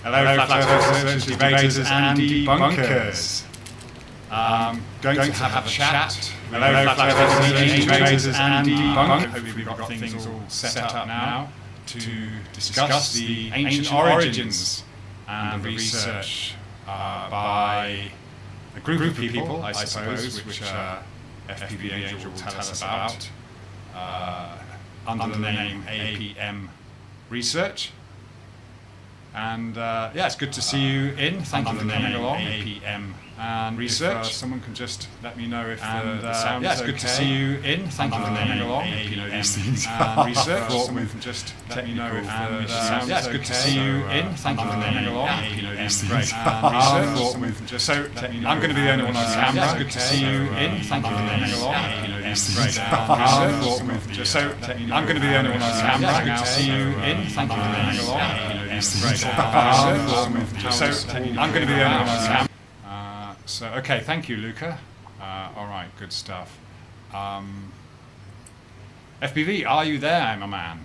Hello, flat earth researchers, debaters and debunkers. Going to have a chat. Hello, flat earth researchers, debaters and debunkers. Hopefully we've got things all set up now to discuss the ancient origins and the research by a group of people, I suppose, which FPV Angel will tell us about, under the name APM Research. And yeah, it's good to see you in. Thank you for coming along. APM and Research. If someone can just let me know if the sound is okay. Yeah, it's good to see you in. Thank you for coming along. APM and Research. Someone can just let me know if the sound is okay. Yeah, it's good to see you in. Thank you for coming along. APM Research. So I'm going to be the only one on camera. Yeah, it's good to see you in. Thank you for coming along. APM Research. So I'm going to be the only one on camera. Yeah, it's good to see you in. Thank you for coming along. So I'm going to be the only one on camera. So okay, thank you, Luca. All right, good stuff. FPV, are you there, my man?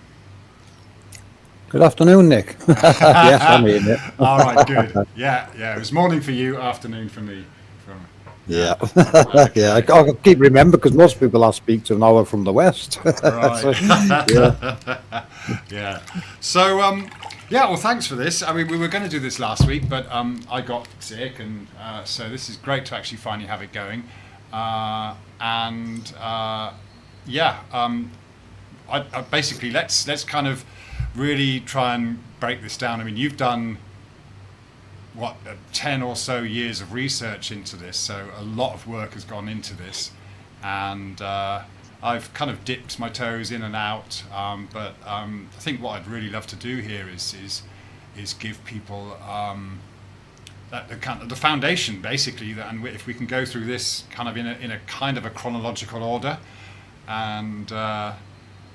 Good afternoon, Nick. Yes, I'm here. All right, good. Yeah. It was morning for you, afternoon for me. Yeah, yeah. I keep remembering because most people I speak to now are from the west. Right. So, yeah. Yeah. So yeah. Well, thanks for this. I mean, we were going to do this last week, but I got sick, and so this is great to actually finally have it going. Yeah. I basically let's kind of really try and break this down. I mean, you've done 10 or so years of research into this, so a lot of work has gone into this, and I've kind of dipped my toes in and out, but I think what I'd really love to do here is give people the foundation, basically, and if we can go through this kind of in a kind of a chronological order, and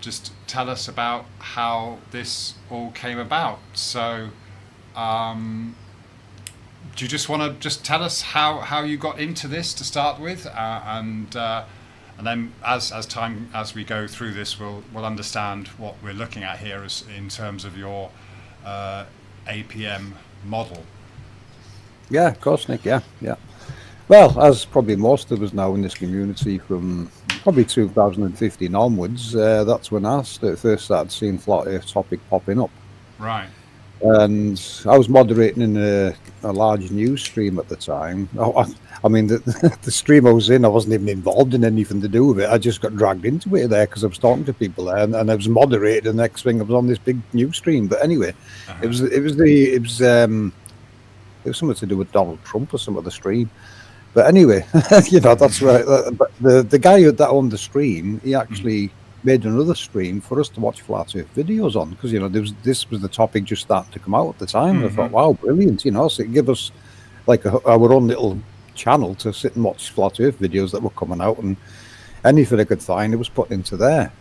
just tell us about how this all came about. So do you just want to just tell us how you got into this to start with, and then as we go through this, we'll understand what we're looking at here as in terms of your APM model. Yeah, of course, Nick. Yeah. Well, as probably most of us now in this community, from probably 2015 onwards, that's when I first started seeing flat Earth topic popping up. Right. And I was moderating in a large news stream at the time. I mean, the stream I was in, I wasn't even involved in anything to do with it. I just got dragged into it there because I was talking to people there, and I was moderating. The next thing I was on this big news stream. But anyway, it was something to do with Donald Trump or some of the stream. But anyway, that's right. But the guy that owned the stream, he actually made another stream for us to watch flat Earth videos on, because this was the topic just starting to come out at the time. And I thought, wow, brilliant! So it gave us like our own little channel to sit and watch flat Earth videos that were coming out, and anything I could find, it was put into there.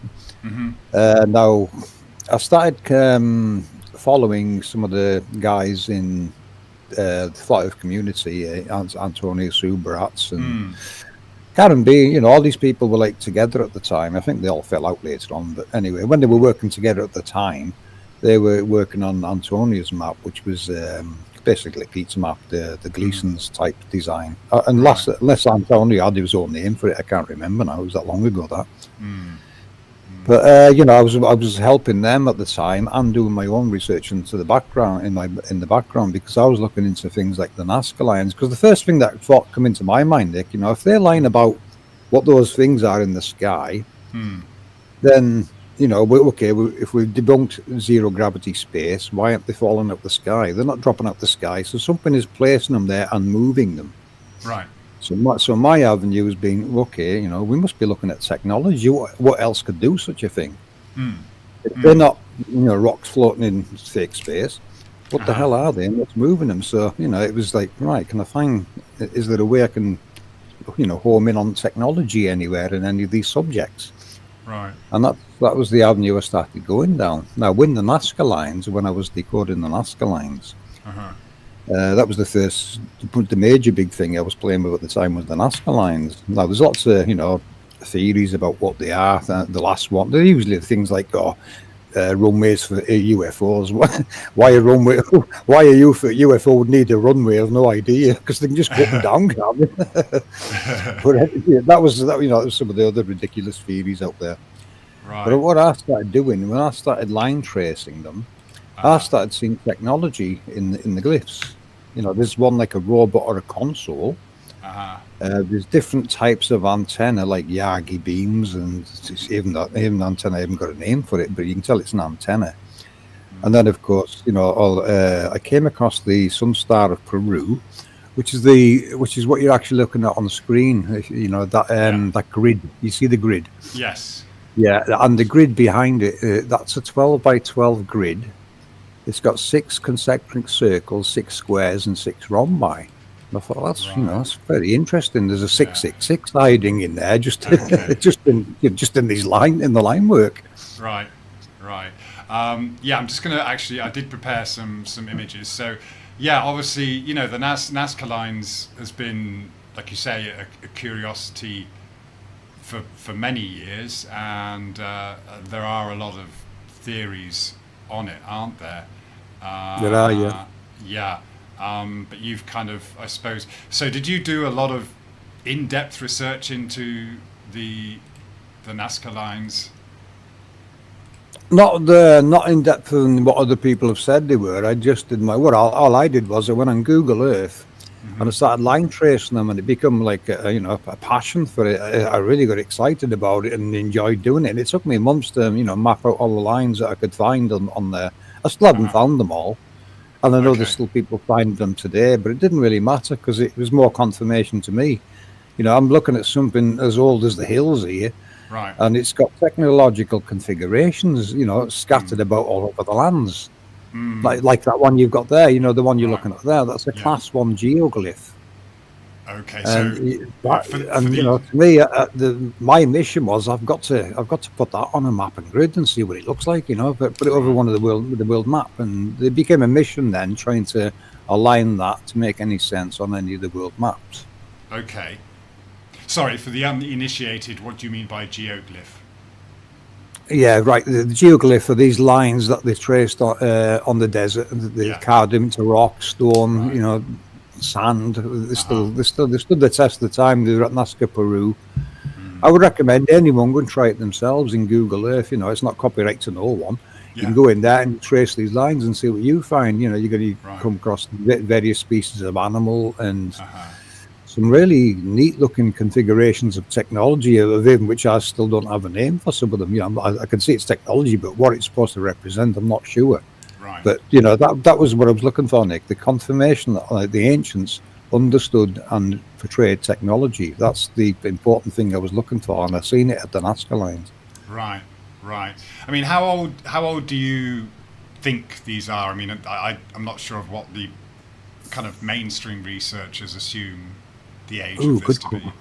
Now I started following some of the guys in the flat Earth community, Antonius Uberats and Karen B, all these people were like together at the time. I think they all fell out later on, but anyway, when they were working together at the time, they were working on Antonius map, which was basically Pete's map, the Gleason's type design. Unless Antonio had his own name for it, I can't remember now. It was that long ago that. But I was helping them at the time and doing my own research into the background in the background, because I was looking into things like the Nazca Lines. Because the first thing that thought come into my mind, Nick, if they're lying about what those things are in the sky, then if we've debunked zero gravity space, why aren't they falling out the sky? They're not dropping out the sky, so something is placing them there and moving them. Right. So my avenue has been, okay, we must be looking at technology. What else could do such a thing? If they're not, rocks floating in fake space, what the hell are they and what's moving them? So, it was like, right, can I find, is there a way I can, home in on technology anywhere in any of these subjects? Right. And that was the avenue I started going down. Now, when the Nazca Lines, when I was decoding the Nazca Lines, that was the major big thing I was playing with at the time was the Nazca Lines. Now, there's lots of, theories about what they are. The last one, they're usually things like, runways for UFOs. Why a runway? Why a UFO would need a runway? I've no idea, because they can just go up and down, can't they? But that was that was some of the other ridiculous theories out there. Right. But what I started doing when I started line tracing them, I started seeing technology in the glyphs. There's one like a robot or a console. There's different types of antenna, like Yagi beams, and even antenna. I haven't got a name for it, but you can tell it's an antenna. And then, of course, I came across the Sunstar of Peru, which is what you're actually looking at on the screen. That grid. You see the grid? Yes. Yeah, and the grid behind it, that's a 12 by 12 grid. It's got 6 concentric circles, 6 squares, and 6 rhombi. I thought that's very interesting. There's a 666 hiding in there, just in these in the line work. Right. I'm just going to I did prepare some images. So, obviously, the Nazca Lines has been, like you say, a curiosity for many years, and there are a lot of theories on it, aren't there? There are, yeah. Yeah. But you've kind of, I suppose. So, did you do a lot of in-depth research into the Nazca Lines? Not in depth in what other people have said they were. I just did all I did was I went on Google Earth and I started line tracing them, and it became like a passion for it. I really got excited about it and enjoyed doing it. And it took me months to map out all the lines that I could find on there. I still haven't found them all. And I know there's still people finding them today, but it didn't really matter because it was more confirmation to me. I'm looking at something as old as the hills here, right? And it's got technological configurations, scattered about all over the lands, like that one you've got there. The one you're looking at there. That's a Class 1 geoglyph. Okay, to me, my mission was I've got to put that on a map and grid and see what it looks like, but put it over one of the world map, and it became a mission then trying to align that to make any sense on any of the world maps. Okay, sorry for the uninitiated. What do you mean by geoglyph? Yeah, right. The geoglyph are these lines that they traced on the desert. They carved them into rock, stone, sand. They stood the test of the time. They were at Nazca, Peru. I would recommend anyone go and try it themselves in Google Earth. It's not copyright to no one. You can go in there and trace these lines and see what you find. You're going to come across various species of animal and some really neat looking configurations of technology of even which I still don't have a name for some of them. I can see it's technology, but what it's supposed to represent, I'm not sure. Right. But that was what I was looking for, Nick. The confirmation that the ancients understood and portrayed technology. That's the important thing I was looking for, and I've seen it at the Nazca Lines. Right. I mean, how old do you think these are? I mean, I'm not sure of what the kind of mainstream researchers assume the age of this to be.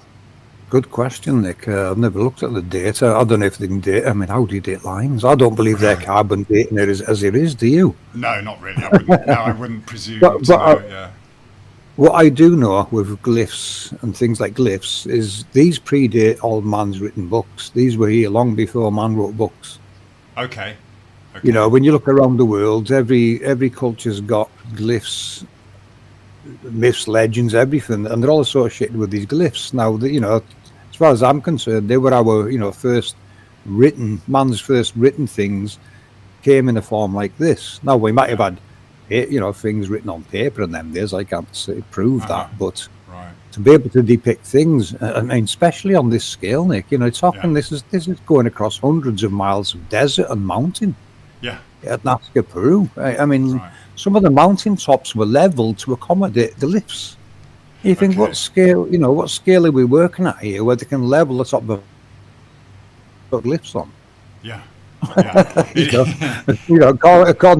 Good question, Nick. I've never looked at the data. I don't know if they can date. I mean, how do you date lines? I don't believe they're carbon dating it as it is. Do you? No, not really. I wouldn't presume to know. What I do know with glyphs and things like glyphs is these predate all man's written books. These were here long before man wrote books. Okay. When you look around the world, every culture's got glyphs, myths, legends, everything, and they're all associated with these glyphs. Now, as far as I'm concerned, they were our, man's first written things came in a form like this. Now, we might have had, things written on paper in them days. I can't prove that, but to be able to depict things, I mean, especially on this scale, Nick, it's often this is going across hundreds of miles of desert and mountain. Yeah. At Nazca, Peru. I mean, some of the mountain tops were leveled to accommodate the lifts. You think, what scale are we working at here where they can level the top of the lifts on? Yeah. According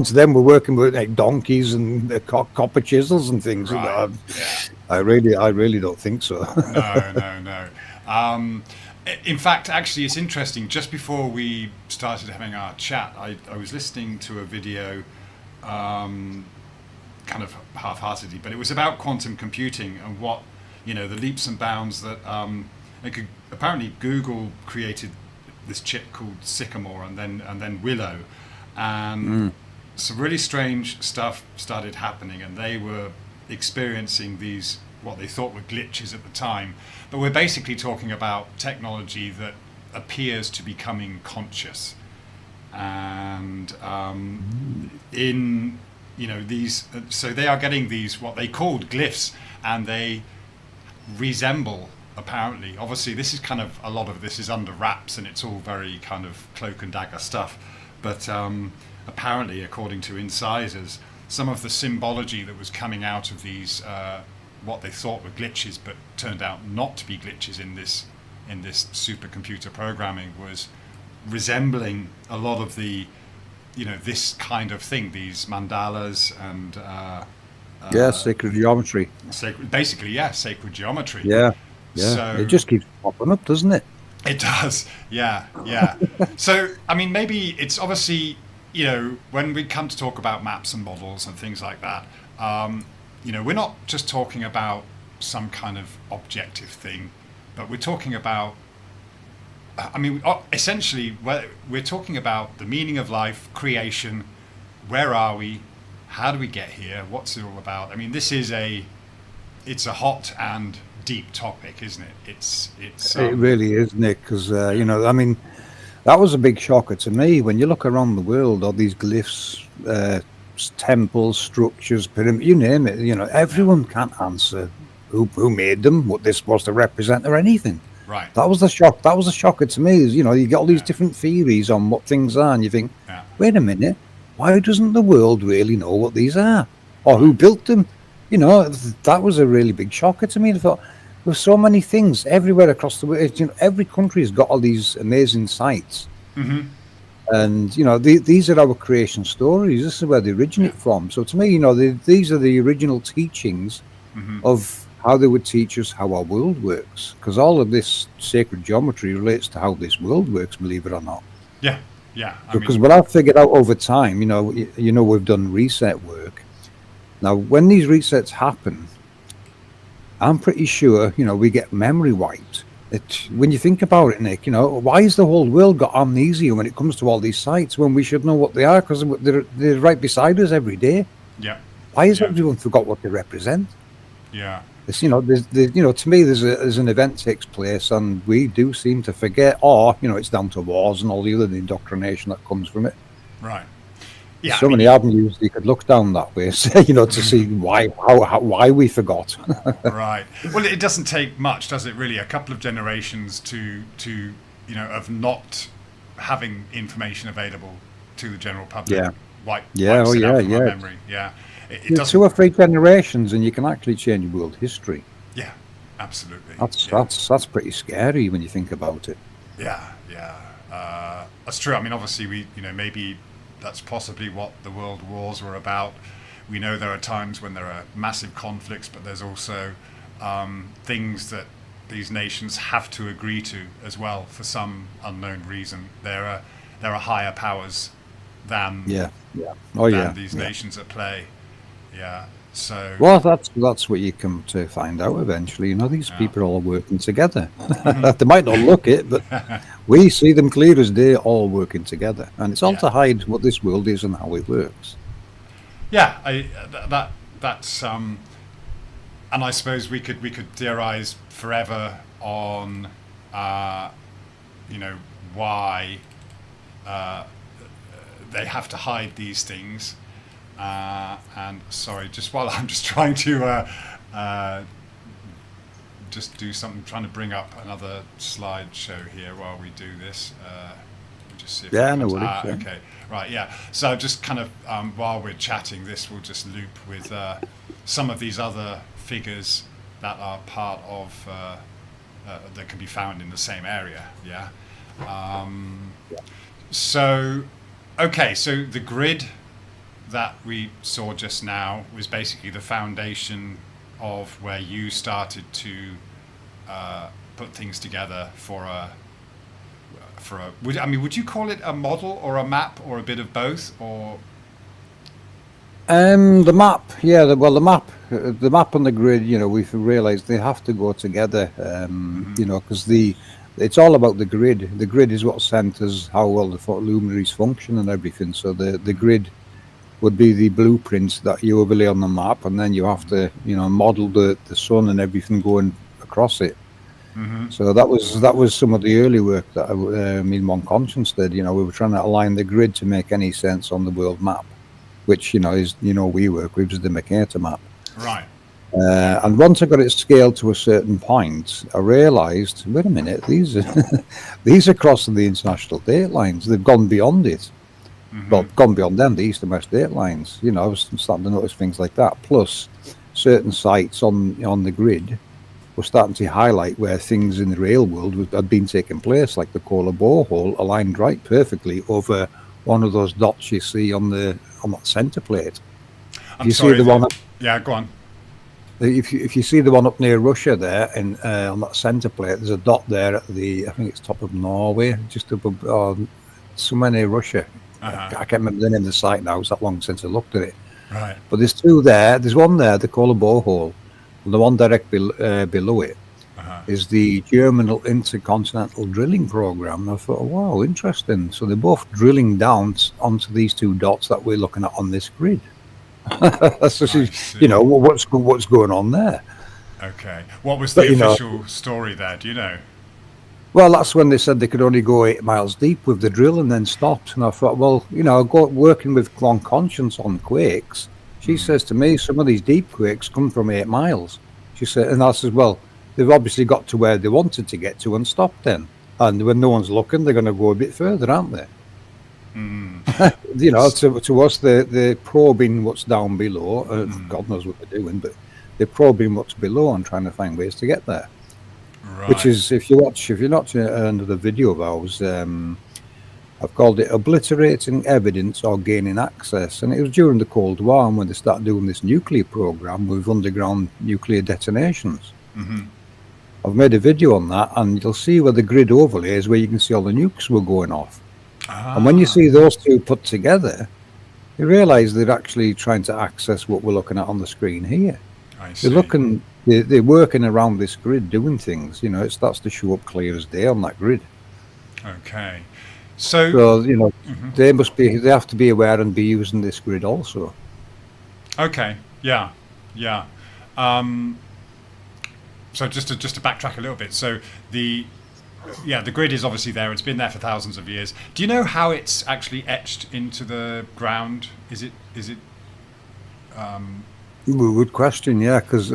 to them, we're working with like donkeys and copper chisels and things. I really don't think so. No. In fact, actually, it's interesting. Just before we started having our chat, I was listening to a video, kind of half-heartedly, but it was about quantum computing and what, the leaps and bounds that apparently Google created this chip called Sycamore and then Willow, and some really strange stuff started happening, and they were experiencing these, what they thought were glitches at the time. But we're basically talking about technology that appears to be becoming conscious. And in, you know, these, so they are getting these, what they called glyphs, and they resemble, apparently, obviously this is kind of, a lot of this is under wraps and it's all very kind of cloak and dagger stuff, but apparently, according to insiders, some of the symbology that was coming out of these what they thought were glitches but turned out not to be glitches in this supercomputer programming was resembling a lot of the, you know, this kind of thing, these mandalas and sacred geometry. Basically, sacred geometry. Yeah. So it just keeps popping up, doesn't it? It does. Yeah. So, I mean, maybe it's obviously, you know, when we come to talk about maps and models and things like that, you know, we're not just talking about some kind of objective thing, but we're talking about, I mean, essentially, we're talking about the meaning of life, creation, where are we, how do we get here, what's it all about? I mean, it's a hot and deep topic, isn't it? It really is, Nick, because, you know, I mean, that was a big shocker to me. When you look around the world, all these glyphs, temples, structures, pyramids, you name it, you know, everyone can't answer who made them, what they're supposed to represent or anything. Right. That was the shock. That was a shocker to me. Is, you know, you get all these different theories on what things are, and you think, wait a minute, why doesn't the world really know what these are or who built them? You know, that was a really big shocker to me. I thought there's so many things everywhere across the world. You know, every country has got all these amazing sites, and you know, these are our creation stories. This is where they originate from. So to me, you know, these are the original teachings of how they would teach us how our world works, because all of this sacred geometry relates to how this world works, believe it or not. Yeah. Because what I've figured out over time, you know, we've done reset work. Now, when these resets happen, I'm pretty sure, you know, we get memory wiped. When you think about it, Nick, you know, why has the whole world got amnesia when it comes to all these sites when we should know what they are, because they're right beside us every day? Yeah. Why has everyone forgot what they represent? Yeah. It's, you know, you know, to me, there's an event takes place, and we do seem to forget, or you know, it's down to wars and all the other indoctrination that comes from it. Right. Yeah. So many avenues you could look down that way, you know, to see why we forgot. Right. Well, it doesn't take much, does it? Really, a couple of generations to you know, of not having information available to the general public. Yeah. Wipes it out from our memory. Yeah. It 2 or 3 generations, and you can actually change world history. Yeah, absolutely. That's pretty scary when you think about it. Yeah. That's true. I mean, obviously, maybe that's possibly what the world wars were about. We know there are times when there are massive conflicts, but there's also things that these nations have to agree to as well for some unknown reason. There are higher powers than these nations at play. Yeah. So well, that's what you come to find out eventually. You know, these people are all working together. They might not look it, but we see them clear as day, all working together, and it's all to hide what this world is and how it works. Yeah, that's and I suppose we could theorize forever on you know, why they have to hide these things. And sorry, just while I'm just trying to just do something, trying to bring up another slideshow here while we do this. Just see if no worries. Okay, right, yeah. So just kind of while we're chatting, this will just loop with some of these other figures that are part of that can be found in the same area. Yeah. So, okay, so the grid that we saw just now was basically the foundation of where you started to put things together for a would you call it a model or a map or a bit of both, or the map, the map and the grid, you know, we've realized they have to go together, you know, because the it's all about the grid. The grid is what centers how well the luminaries function and everything. So the grid would be the blueprints that you overlay on the map, and then you have to, model the sun and everything going across it. So that was some of the early work that One Conscience did. We were trying to align the grid to make any sense on the world map, which is we work with is the Mercator map. Right. And once I got it scaled to a certain point, I realised, wait a minute, these are crossing the international date lines. They've gone beyond it. Well, gone beyond them, the east and west date lines. I was starting to notice things like that. Plus, certain sites on the grid were starting to highlight where things in the real world had been taking place, like the Kola borehole aligned right perfectly over one of those dots you see on that centre plate. See the one? Yeah, go on. If you see the one up near Russia there, and on that centre plate, there's a dot there at I think it's top of Norway, just above somewhere near Russia. I can't remember the name of the site now. It's that long since I looked at it. Right. But there's two there. There's one there, the Kola borehole. The one direct below it is the German intercontinental drilling program. And I thought, wow, interesting. So they're both drilling down onto these two dots that we're looking at on this grid. That's just, what's going on there. Okay. What was the official story there? Do you know? Well, that's when they said they could only go 8 miles deep with the drill and then stopped. And I thought, well, working with One Conscience on quakes, she says to me, some of these deep quakes come from 8 miles. She said, and I says, well, they've obviously got to where they wanted to get to and stopped then. And when no one's looking, they're going to go a bit further, aren't they? To us, they're probing what's down below. God knows what they're doing, but they're probing what's below and trying to find ways to get there. Right. Which is, if you're not another video of ours, I've called it Obliterating Evidence or Gaining Access. And it was during the Cold War when they started doing this nuclear program with underground nuclear detonations. I've made a video on that, and you'll see where the grid overlays where you can see all the nukes were going off. And when you see those two put together, you realise they're actually trying to access what we're looking at on the screen here. I see. They're working around this grid doing things. It starts to show up clear as day on that grid. Okay. So they have to be aware and be using this grid also. Okay. Yeah. So just to backtrack a little bit. So the grid is obviously there. It's been there for thousands of years. Do you know how it's actually etched into the ground? Is it? Good question, yeah. Because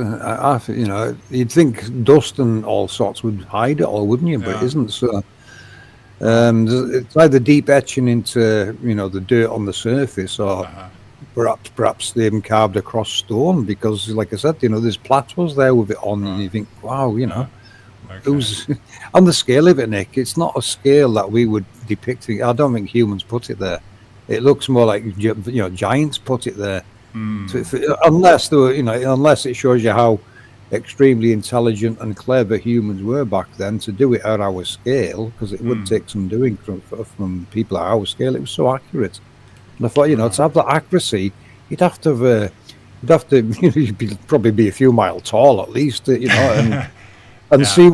you'd think dust and all sorts would hide it all, wouldn't you? But it isn't. So it's either deep etching into the dirt on the surface, or perhaps they even carved across stone. Because, like I said, there's plateaus there with it on, and you think, wow, it was on the scale of it, Nick. It's not a scale that we would depict. I don't think humans put it there. It looks more like giants put it there. So unless it shows you how extremely intelligent and clever humans were back then to do it at our scale, because it would take some doing from people at our scale. It was so accurate, and I thought, to have that accuracy, you'd have to you'd probably be a few miles tall at least, and see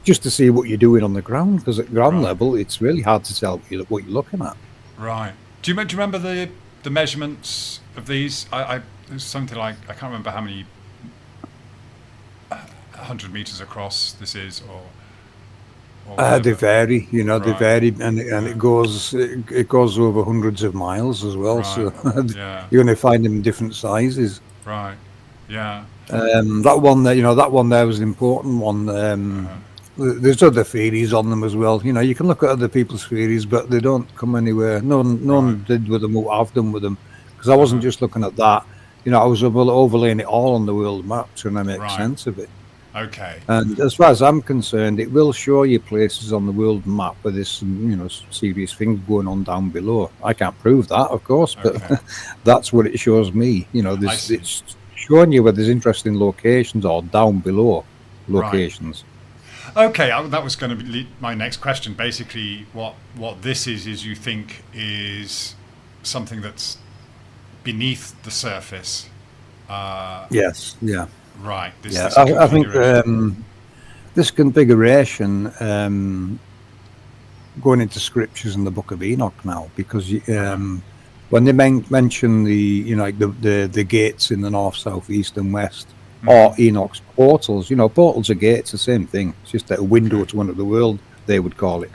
just to see what you're doing on the ground, because at ground level, it's really hard to tell what you're looking at. Right. Do you remember the measurements of these? There's something like, I can't remember how many 100 meters across this is, or they vary, they vary, and it goes over hundreds of miles as well. So you're going to find them in different sizes. Right. Yeah. That one there was an important one. There's other theories on them as well. You can look at other people's theories, but they don't come anywhere. No one did with them what I've done with them, because I wasn't just looking at that. I was overlaying it all on the world map, trying to make sense of it. Okay. And as far as I'm concerned, it will show you places on the world map where there's some, serious things going on down below. I can't prove that, of course, but that's what it shows me. It's showing you where there's interesting locations or down below locations. Okay, that was going to be my next question. Basically, what this is you think is something that's beneath the surface. Yes. Yeah. Right. I think this configuration going into scriptures in the Book of Enoch now, because when they mention like the gates in the north, south, east, and west, or Enoch's portals, portals are gates, the same thing. It's just a window to another world, they would call it.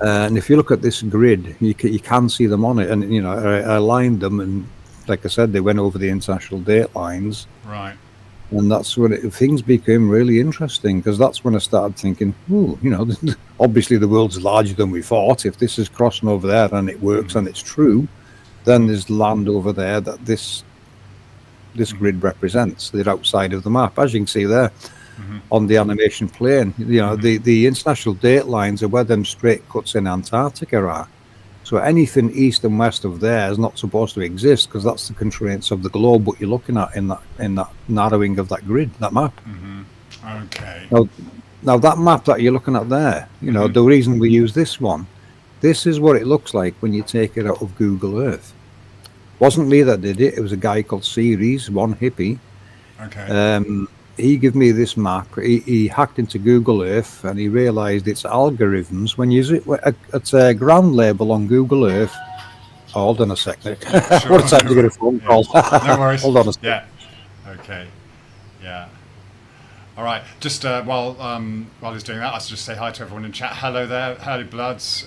And if you look at this grid, you can see them on it, and I aligned them, and like I said, they went over the international date lines. Right. And that's when things became really interesting, because that's when I started thinking, obviously the world's larger than we thought. If this is crossing over there and it works and it's true, then there's land over there that this grid represents. They're outside of the map, as you can see there on the animation plane. The international date lines are where them straight cuts in Antarctica are. So anything east and west of there is not supposed to exist, because that's the constraints of the globe. What you're looking at in that narrowing of that grid, that map. Okay. Now that map that you're looking at there, the reason we use this one, this is what it looks like when you take it out of Google Earth. Wasn't me that did it. It was a guy called Series, one hippie. Okay. He gave me this map. He hacked into Google Earth, and he realized its algorithms when you use it at a ground level on Google Earth. Oh, hold on a second. Sure. What a time to get a phone call. No worries. Hold on a second. Yeah. Okay. Yeah. All right. Just while he's doing that, let's just say hi to everyone in chat. Hello there, Hurley Bloods.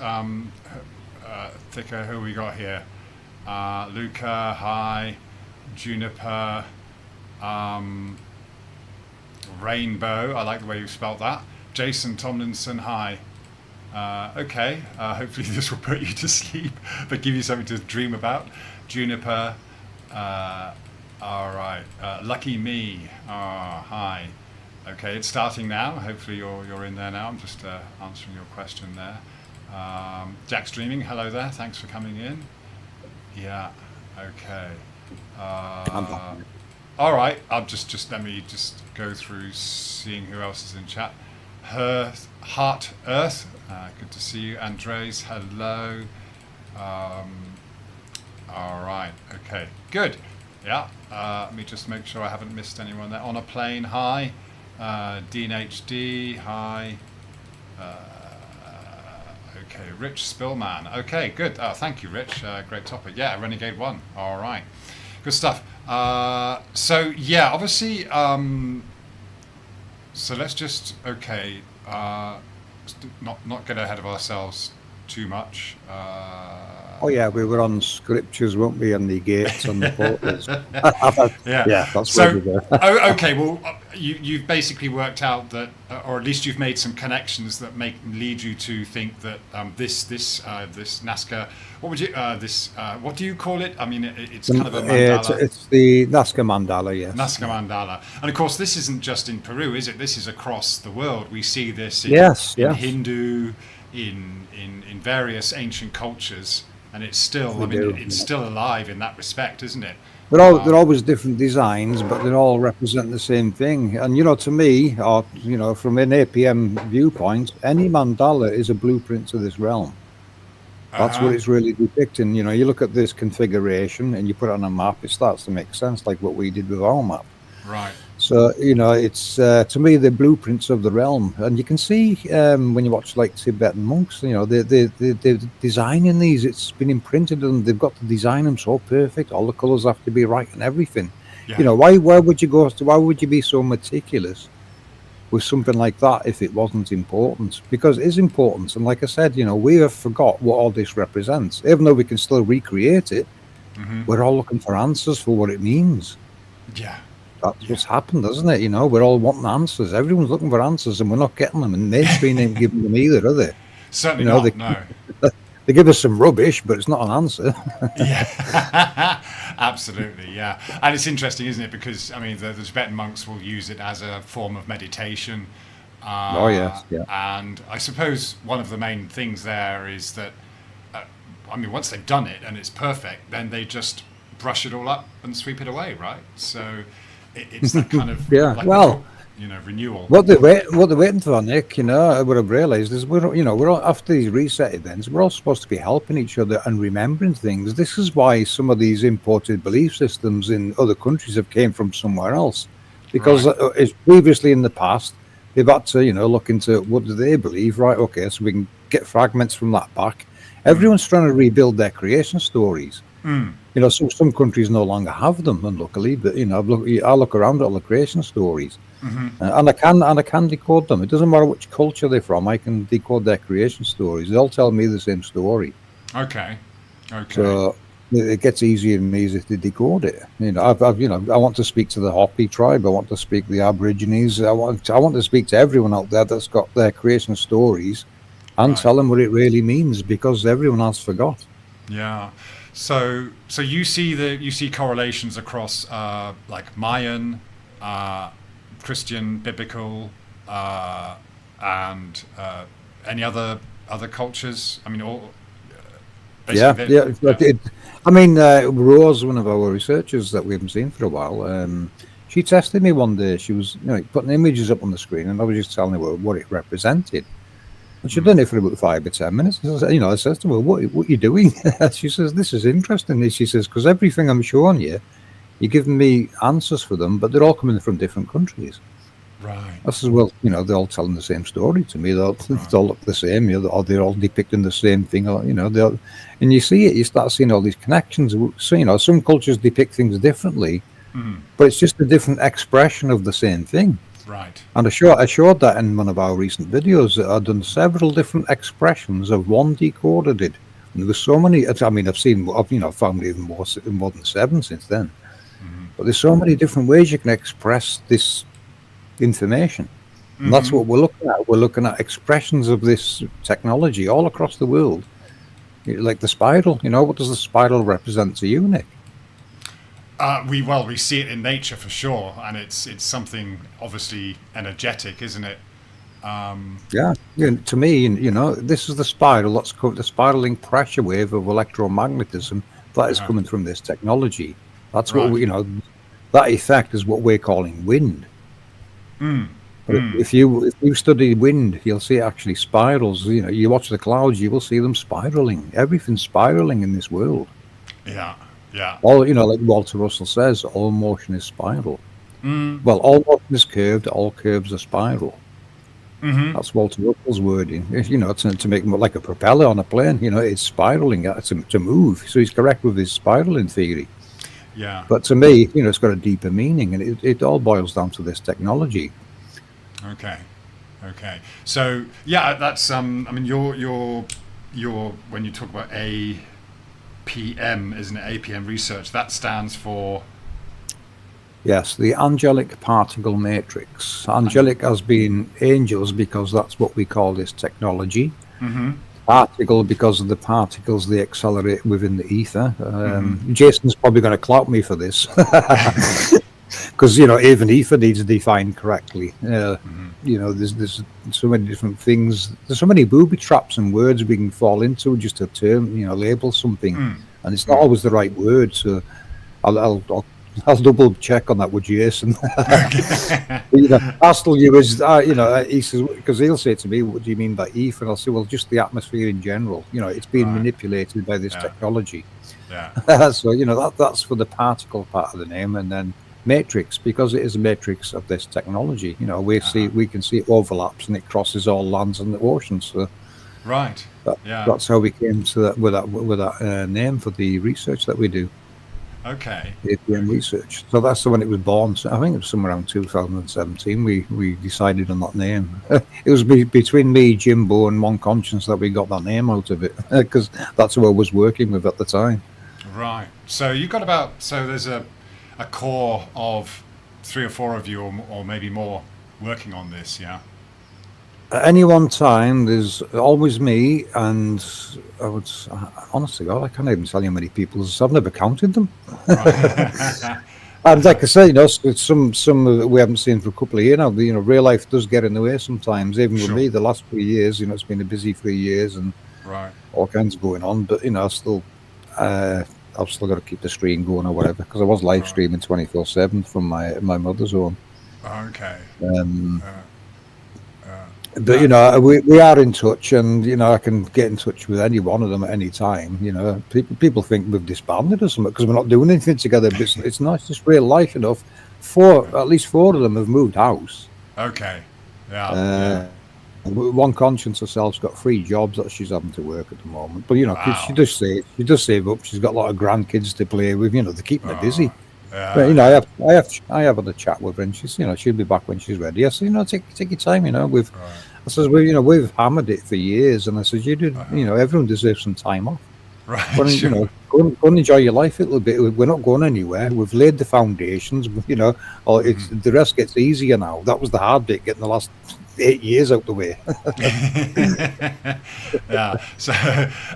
Thicker, who we got here? Luca, hi. Juniper. Rainbow, I like the way you spelt that. Jason Tomlinson, hi. Okay, hopefully this will put you to sleep, but give you something to dream about. Juniper, all right. Lucky me, hi. Okay, it's starting now. Hopefully you're in there now. I'm just answering your question there. Jack's dreaming, hello there. Thanks for coming in. Yeah, okay. All right, I'll just let me just go through seeing who else is in chat. Heart Earth, good to see you. Andres, hello. All right, okay, good. Yeah, let me just make sure I haven't missed anyone there. On a plane, hi. Dean HD, hi. Okay, Rich Spillman. Okay, good. Thank you, Rich. Great topic. Yeah, Renegade 1. All right. Good stuff. So yeah, obviously, so let's just, not get ahead of ourselves too much. Oh yeah, we were on scriptures, weren't we, and the gates and the portals. Yeah, that's where we were. Okay, well, you've basically worked out that, or at least you've made some connections that lead you to think that this Nazca, what do you call it? I mean, it's kind of a mandala. It's the Nazca mandala, yes. Nazca mandala, and of course, this isn't just in Peru, is it? This is across the world. We see this in Hindu, in various ancient cultures. And it's still, it's still alive in that respect, isn't it? They're always different designs, but they all represent the same thing. And to me, or from an APM viewpoint, any mandala is a blueprint to this realm. That's what it's really depicting. You look at this configuration and you put it on a map, it starts to make sense, like what we did with our map. Right. So it's to me the blueprints of the realm, and you can see when you watch like Tibetan monks, they're designing these. It's been imprinted, and they've got to design them so perfect. All the colours have to be right and everything. Yeah. Why would you why would you be so meticulous with something like that if it wasn't important? Because it is important, and like I said, we have forgot what all this represents. Even though we can still recreate it, we're all looking for answers for what it means. Yeah. That's what's happened, isn't it? We're all wanting answers. Everyone's looking for answers, and we're not getting them. And mainstream ain't giving them either, are they? Certainly not. No. They give us some rubbish, but it's not an answer. Yeah, absolutely. Yeah, and it's interesting, isn't it? Because I mean, the Tibetan monks will use it as a form of meditation. Oh yes, yeah. And I suppose one of the main things there is that, I mean, once they've done it and it's perfect, then they just brush it all up and sweep it away, right? So. It's that kind of renewal. What they're waiting for, Nick. What I've realised is we're all, after these reset events, we're all supposed to be helping each other and remembering things. This is why some of these imported belief systems in other countries have came from somewhere else, because as previously in the past they've had to, look into what do they believe, right? Okay, so we can get fragments from that back. Everyone's trying to rebuild their creation stories. Some countries no longer have them, unluckily. But I look around at all the creation stories, and I can decode them. It doesn't matter which culture they're from. I can decode their creation stories. They all tell me the same story. Okay. So it gets easier and easier to decode it. I want to speak to the Hopi tribe. I want to speak to the Aborigines. I want to speak to everyone out there that's got their creation stories, and tell them what it really means, because everyone else forgot. Yeah. So you see correlations across like Mayan, Christian, biblical, and any other cultures. I mean, all. Rose, one of our researchers that we haven't seen for a while, she tested me one day. She was putting images up on the screen, and I was just telling her what it represented. And she'd done it for about 5 or 10 minutes. I says to her, what are you doing? She says, this is interesting. She says, because everything I'm showing you're giving me answers for them, but they're all coming from different countries. Right. I says, well, they're all telling the same story to me. They all look the same, or they're all depicting the same thing, and you see it, you start seeing all these connections. So, some cultures depict things differently, but it's just a different expression of the same thing. Right. And I showed that in one of our recent videos, that I've done several different expressions of one decoder did. And there were so many, I've found even more than 7 since then. But there's so many different ways you can express this information. And that's what we're looking at. We're looking at expressions of this technology all across the world. Like the spiral, what does the spiral represent to you, Nick? We see it in nature for sure, and it's something obviously energetic, isn't it? To me, this is the spiral. That's called the spiraling pressure wave of electromagnetism that is coming from this technology. That's what that effect is what we're calling wind. But if you study wind, you'll see it actually spirals. You watch the clouds, you will see them spiraling. Everything's spiraling in this world. Yeah. All like Walter Russell says, all motion is spiral. Well, all motion is curved. All curves are spiral. That's Walter Russell's wording. To make them like a propeller on a plane. It's spiraling to move. So he's correct with his spiraling theory. Yeah. But to me, it's got a deeper meaning, and it all boils down to this technology. Okay. So yeah, that's your when you talk about APM, isn't it? APM Research. That stands for. Yes, the angelic particle matrix. Angelic has been angels because that's what we call this technology. Particle because of the particles they accelerate within the ether. Jason's probably going to clout me for this because even ether needs defined correctly. There's so many different things. There's so many booby traps and words we can fall into just to term, label something, and it's not always the right word. So I'll double check on that with Jason. I'll still use, he says, because he'll say to me, what do you mean by ether? And I'll say, well, just the atmosphere in general. It's being manipulated by this technology. Yeah. So, that's for the particle part of the name. And then matrix, because it is a matrix of this technology. We can see it overlaps and it crosses all lands and the oceans. So right. That's how we came to that with that name for the research that we do. Okay. APM Research. So that's the one it was born. So I think it was somewhere around 2017. We decided on that name. It was between me, Jimbo, and One Conscience that we got that name out of it, because that's who I was working with at the time. Right. So you got there's a core of 3 or 4 of you, or maybe more, working on this. Yeah. At any one time, there's always me, and I would honestly, God, I can't even tell you how many people. I've never counted them. Right. And like I say, some we haven't seen for a couple of years now. Real life does get in the way sometimes. Even with me, the last 3 years, it's been a busy 3 years and all kinds going on. But I've still got to keep the stream going or whatever, because I was live streaming 24/7 from my mother's home. Okay. But we are in touch, and I can get in touch with any one of them at any time. People think we've disbanded or something because we're not doing anything together. But it's not just real life enough. At least 4 of them have moved house. Okay. Yeah. One conscience herself's got 3 jobs that she's having to work at the moment. But 'cause Wow. she does save up. She's got a lot of grandkids to play with. They keep her busy. But Yeah. I have had a chat with her, and she's she'll be back when she's ready. I said, take your time. Right. I says we've hammered it for years, and I says everyone deserves some time off. Right. Go and, Sure. go and enjoy your life a little bit. We're not going anywhere. We've laid the foundations. Or it's the rest gets easier now. That was the hard bit, getting the last 8 years out the way. Yeah. So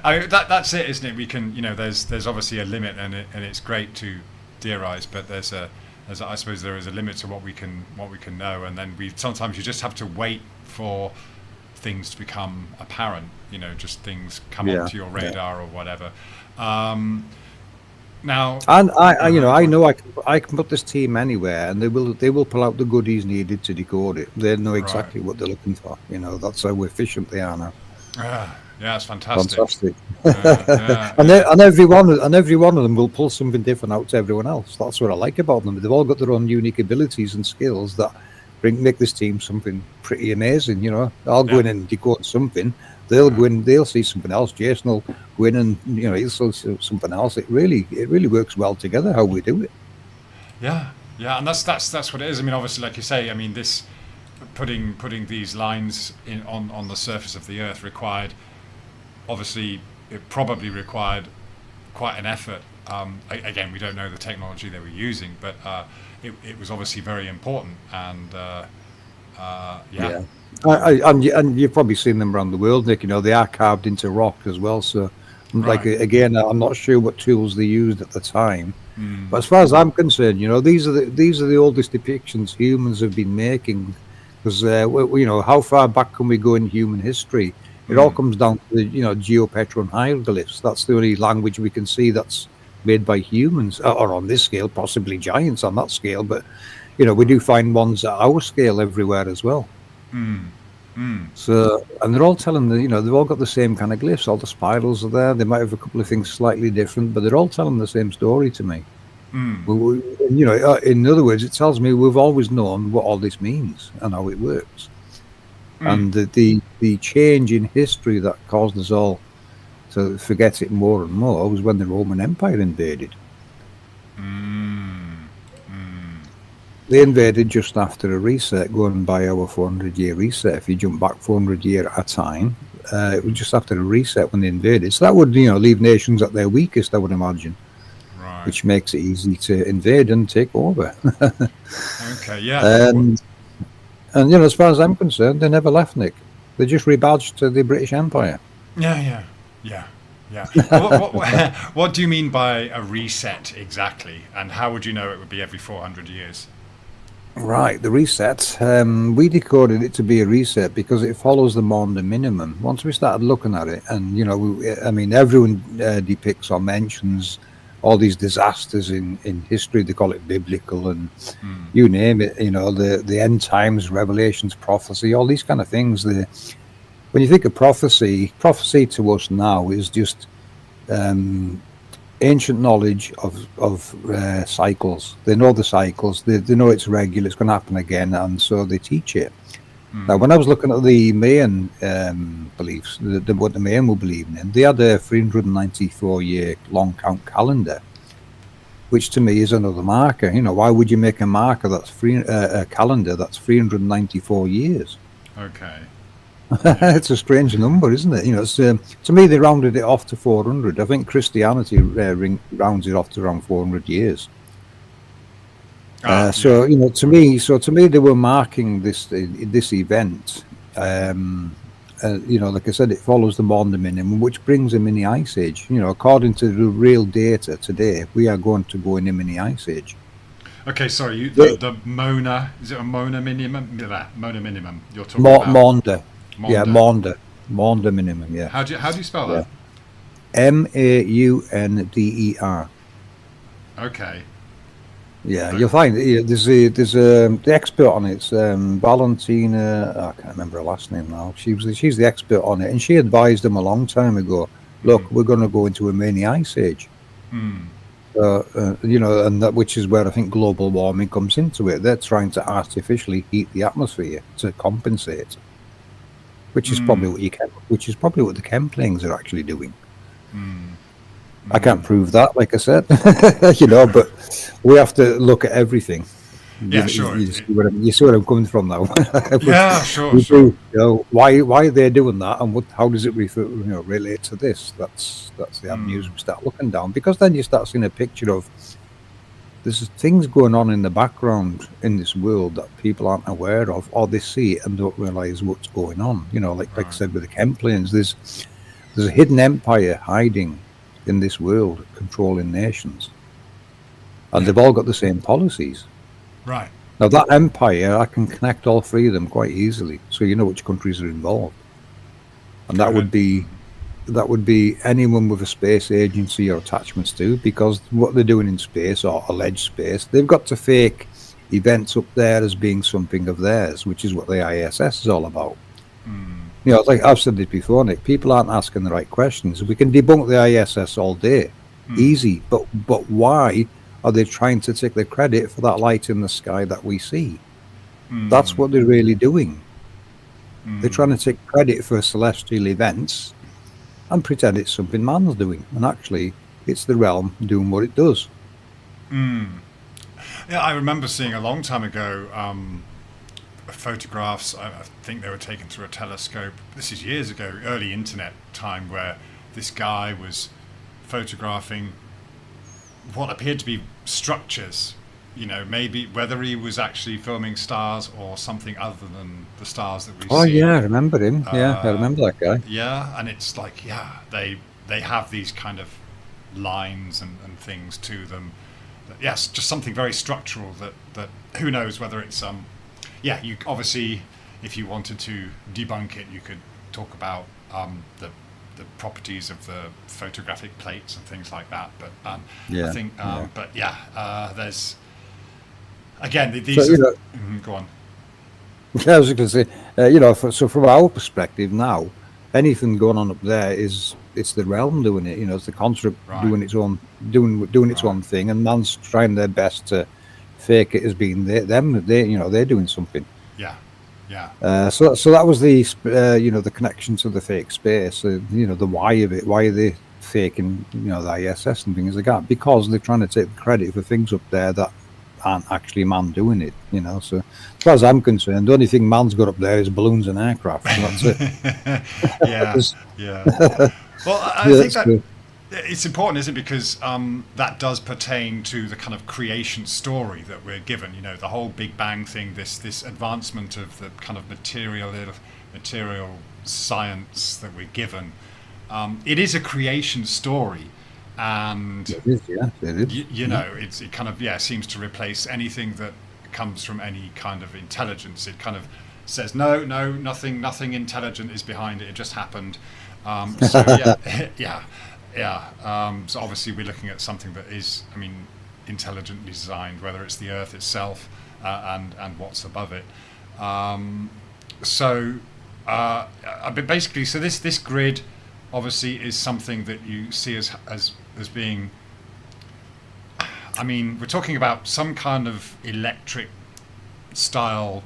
I mean, that's it, isn't it? We can, there's obviously a limit, and it's great to theorize, but there's I suppose there is a limit to what we can know, and then sometimes you just have to wait for things to become apparent. Just things come onto your radar or whatever. Now, and I know I can put this team anywhere, and they will pull out the goodies needed to decode it. They know exactly what they're looking for. That's how efficient they are now. Yeah, it's fantastic. Fantastic. And every one of them will pull something different out to everyone else. That's what I like about them. They've all got their own unique abilities and skills that make this team something pretty amazing. I'll go in and decode something. They'll go in. They'll see something else. Jason will go in and he'll see something else. It really works well together how we do it. Yeah, and that's what it is. I mean, obviously, like you say, I mean, this putting these lines on the surface of the Earth it probably required quite an effort. Again, we don't know the technology they were using, but it was obviously very important. And yeah. And you've probably seen them around the world, Nick. They are carved into rock as well. So, again, I'm not sure what tools they used at the time. But as far as I'm concerned, these are the oldest depictions humans have been making. Because how far back can we go in human history? It all comes down to the geopetro and hieroglyphs. That's the only language we can see that's made by humans, or on this scale, possibly giants on that scale. But we do find ones at our scale everywhere as well. So, and they're all telling they've all got the same kind of glyphs. All the spirals are there. They might have a couple of things slightly different, but they're all telling the same story to me. In other words, it tells me we've always known what all this means and how it works. And the change in history that caused us all to forget it more and more was when the Roman Empire invaded. They invaded just after a reset, going by our 400-year reset. If you jump back 400 years at a time, it was just after a reset when they invaded. So that would, leave nations at their weakest, I would imagine, which makes it easy to invade and take over. Okay, yeah. And as far as I'm concerned, they never left, Nick. They just rebadged to the British Empire. Yeah. What do you mean by a reset exactly? And how would you know it would be every 400 years? Right, the reset. We decoded it to be a reset because it follows the Maunder minimum. Once we started looking at it, and everyone depicts or mentions all these disasters in history. They call it biblical, and you name it. The end times, Revelations, prophecy, all these kind of things. When you think of prophecy to us now is just ancient knowledge of cycles. They know the cycles. They know it's regular. It's going to happen again, and so they teach it. Now, when I was looking at the Mayan beliefs, what the Mayan were believing in, they had a 394-year long count calendar, which to me is another marker. Why would you make a marker that's a calendar that's 394 years? Okay. It's a strange number, isn't it? It's, to me, they rounded it off to 400. I think Christianity rounds it off to around 400 years. To me, they were marking this event. Like I said, it follows the Maunder minimum, which brings a mini ice age. According to the real data today, we are going to go in a mini ice age. Okay, sorry. The Mona, is it a Mona minimum? Mona minimum. You're talking about Maunder. Yeah, Maunder minimum. Yeah. How do you spell that? Maunder. Okay. Yeah, you'll find there's the expert on it. It's Valentina. I can't remember her last name now. She's the expert on it, and she advised them a long time ago. Look, we're going to go into a mini ice age. And that, which is where I think global warming comes into it. They're trying to artificially heat the atmosphere to compensate, which is probably what the chem planes are actually doing. I can't prove that, like I said, but we have to look at everything. Yeah, sure. You see where I'm coming from now. Yeah, sure. Why they're doing that, and how does it relate to this? That's the avenues we start looking down, because then you start seeing a picture of there's things going on in the background in this world that people aren't aware of, or they see it and don't realize what's going on. Like I said with the chem planes, there's a hidden empire hiding in this world, controlling nations, and they've all got the same policies. Right. Now that empire, I can connect all three of them quite easily, so you know which countries are involved, and that would be anyone with a space agency or attachments to, because what they're doing in space, or alleged space, they've got to fake events up there as being something of theirs, which is what the ISS is all about. Like I've said this before, Nick, people aren't asking the right questions. We can debunk the ISS all day, easy, but why are they trying to take the credit for that light in the sky that we see? That's what they're really doing. They're trying to take credit for celestial events and pretend it's something man's doing, and actually it's the realm doing what it does. Yeah, I remember seeing a long time ago photographs. I think they were taken through a telescope. This is years ago, early internet time, where this guy was photographing what appeared to be structures, maybe whether he was actually filming stars or something other than the stars that we see. Oh yeah, I remember him. I remember that guy. Yeah, and it's like, they have these kind of lines and things to them. Yes, just something very structural that who knows whether it's you obviously, if you wanted to debunk it, you could talk about the properties of the photographic plates and things like that, but I think there's again these go on. I was going to say, so from our perspective now, anything going on up there it's the realm doing it. It's the construct doing its own its own thing, and man's trying their best to fake it as being them. They're doing something. So that was the the connection to the fake space. The why of it. Why are they faking the ISS and things like that? Because they're trying to take the credit for things up there that aren't actually man doing it. So as far as I'm concerned, the only thing man's got up there is balloons and aircraft. So that's it. Well, I think that it's important, isn't it? Because that does pertain to the kind of creation story that we're given. The whole Big Bang thing, this advancement of the kind of material science that we're given. It is a creation story, and it is. it kind of seems to replace anything that comes from any kind of intelligence. It kind of says no, nothing intelligent is behind it. It just happened. So obviously we're looking at something that is, intelligently designed, whether it's the Earth itself and what's above it. Basically, so this grid obviously is something that you see as being. We're talking about some kind of electric style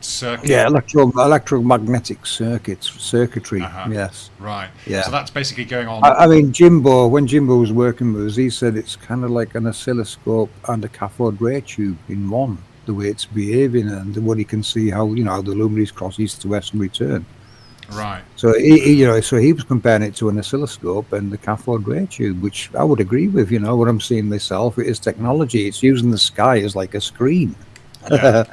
circuit. Yeah, electromagnetic circuitry. Yes. Right. Yeah. So that's basically going on. When Jimbo was working with us, he said it's kind of like an oscilloscope and a cathode ray tube in one. The way it's behaving and what he can see how the luminaries cross east to west and return. Right. So he was comparing it to an oscilloscope and the cathode ray tube, which I would agree with. What I'm seeing myself, it is technology. It's using the sky as like a screen. Yeah.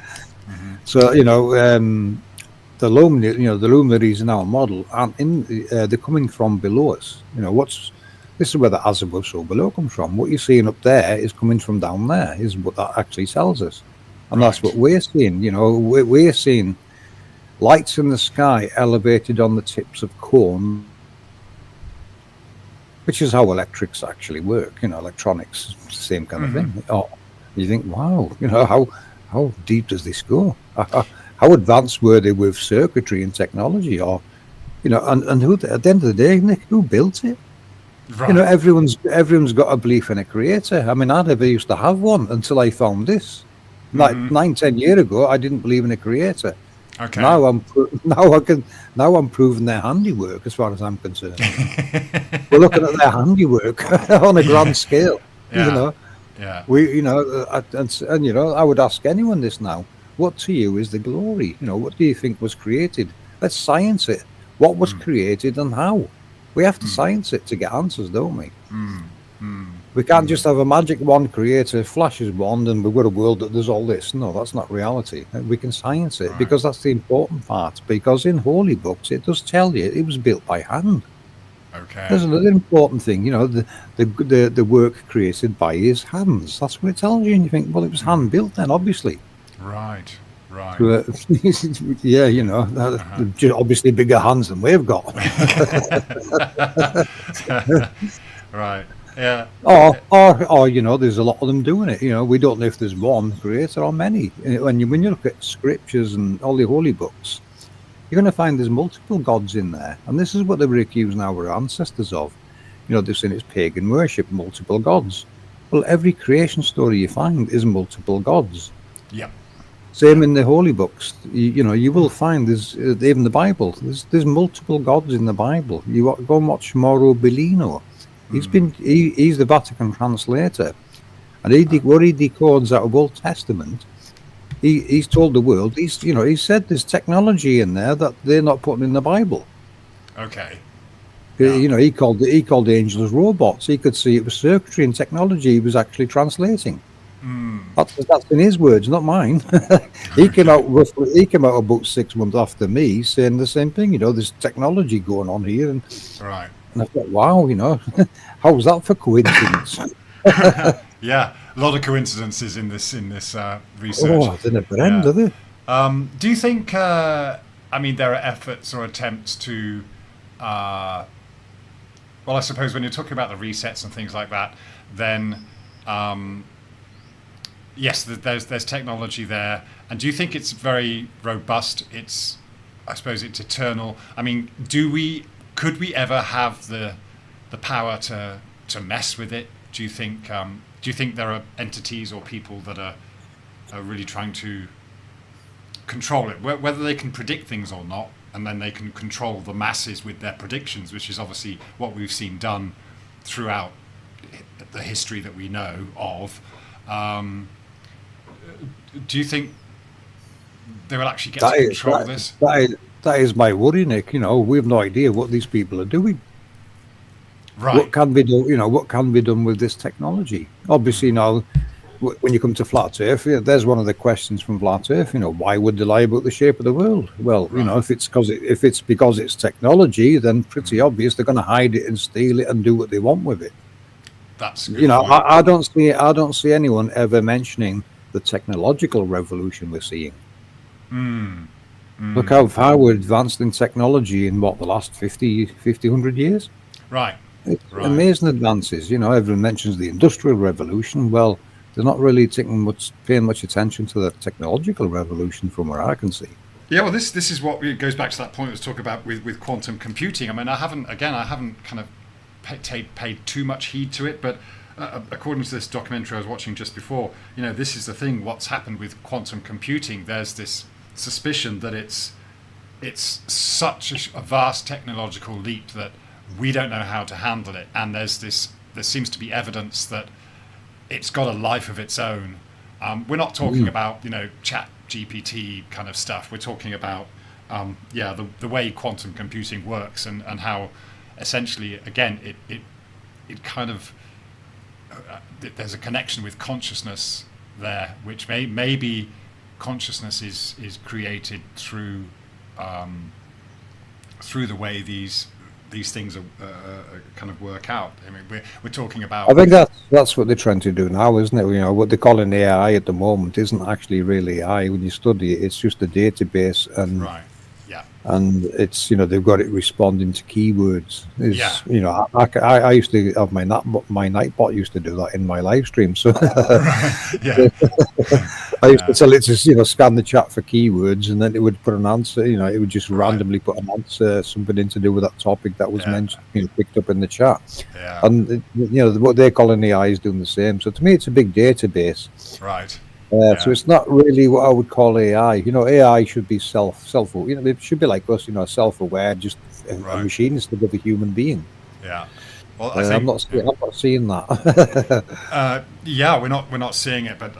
So the luminaries in our model aren't they're coming from below us. This is where the azimuth so below comes from. What you're seeing up there is coming from down there. Is what that actually tells us, and that's what we're seeing. We're seeing lights in the sky elevated on the tips of cones, which is how electrics actually work. Electronics, same kind of thing. Oh, you think, wow, how deep does this go? How advanced were they with circuitry and technology? Or, and who, at the end of the day, Nick, who built it? You know, Right. everyone's got a belief in a creator. I mean, I never used to have one until I found this. Like 9, 10 years ago, I didn't believe in a creator. Okay. Now now I'm proving their handiwork as far as I'm concerned. We're looking at their handiwork on a grand scale. You Yeah. know, Yeah. and you know, I would ask anyone this now. What to you is the glory? You know, what do you think was created? Let's science it. What was created and how? We have to science it to get answers, don't we? We can't just have a magic wand creator, flashes wand, and we've got a world that does all this. No, that's not reality. We can science it Right. because that's the important part. Because in holy books, it does tell you it was built by hand. Okay. There's another important thing, you know, the work created by his hands. That's what it tells you, and you think, well, it was hand built then, obviously. Right. Right. But, yeah, you know, just obviously bigger hands than we've got. Right. Yeah. Or you know, there's a lot of them doing it. You know, we don't know if there's one creator or many. When you look at scriptures and all the holy books, you're going to find there's multiple gods in there, and this is what they were accusing our ancestors of. You know, they're saying it's pagan worship, multiple gods. Well, every creation story you find is multiple gods. Yep. Same in the holy books. You know, you will find there's even the Bible. There's multiple gods in the Bible. You go and watch Mauro Bellino. He's the Vatican translator, and what he decodes out of Old Testament. He's told the world. He said there's technology in there that they're not putting in the Bible. Okay. You know, he called the angels robots. He could see it was circuitry and technology he was actually translating. That's in his words, not mine. He came out about 6 months after me saying the same thing. You know, there's technology going on here, and Right. I thought, wow, you know, how was that for coincidence? Yeah. A lot of coincidences in this research. Oh, they never end, do they? Do you think? I mean, there are efforts or attempts to. Well, I suppose when you're talking about the resets and things like that, then yes, there's technology there. And do you think it's very robust? I suppose it's eternal. I mean, could we ever have the power to mess with it? Do you think there are entities or people that are really trying to control it, whether they can predict things or not, and then they can control the masses with their predictions, which is obviously what we've seen done throughout the history that we know of. Do you think they will actually get to control this? That is my worry, Nick. You know, we have no idea what these people are doing. Right. What can be done? You know, what can be done with this technology? Obviously, now, when you come to flat Earth, there's one of the questions from flat Earth. You know, why would they lie about the shape of the world? Well, you know, if it's because it's technology, then pretty obvious they're going to hide it and steal it and do what they want with it. That's a good you know, point. I don't see anyone ever mentioning the technological revolution we're seeing. Look how far we're advanced in technology in the last 50, 100 years. Right. It's amazing advances. You know, everyone mentions the Industrial Revolution. Well, they're not really paying much attention to the technological revolution from where I can see. Yeah, well, this is what it goes back to that point I was talking about with quantum computing. I mean, I haven't kind of paid too much heed to it, but according to this documentary I was watching just before, you know, this is the thing. What's happened with quantum computing? There's this suspicion that it's such a vast technological leap that we don't know how to handle it, and there seems to be evidence that it's got a life of its own. We're not talking about, you know, chat GPT kind of stuff. We're talking about the way quantum computing works and how essentially, again, it kind of there's a connection with consciousness there, which maybe consciousness is created through the way these things are kind of work out. I mean, we're talking about. I think that's what they're trying to do now, isn't it? You know, what they're calling AI at the moment isn't actually really AI. When you study it, it's just a database, and right, yeah, and it's they've got it responding to keywords. Yeah. I used to have my Nightbot used to do that in my live stream. So Yeah. I used to tell it to scan the chat for keywords, and then it would put an answer. It would just randomly put an answer, something to do with that topic that was mentioned, picked up in the chat. Yeah. And what they call an AI is doing the same. So to me, it's a big database. Right. So it's not really what I would call AI. AI should be self. It should be like us. Self-aware, just a machine instead of a human being. Yeah. Well, I think I'm not seeing that. yeah, we're not seeing it. But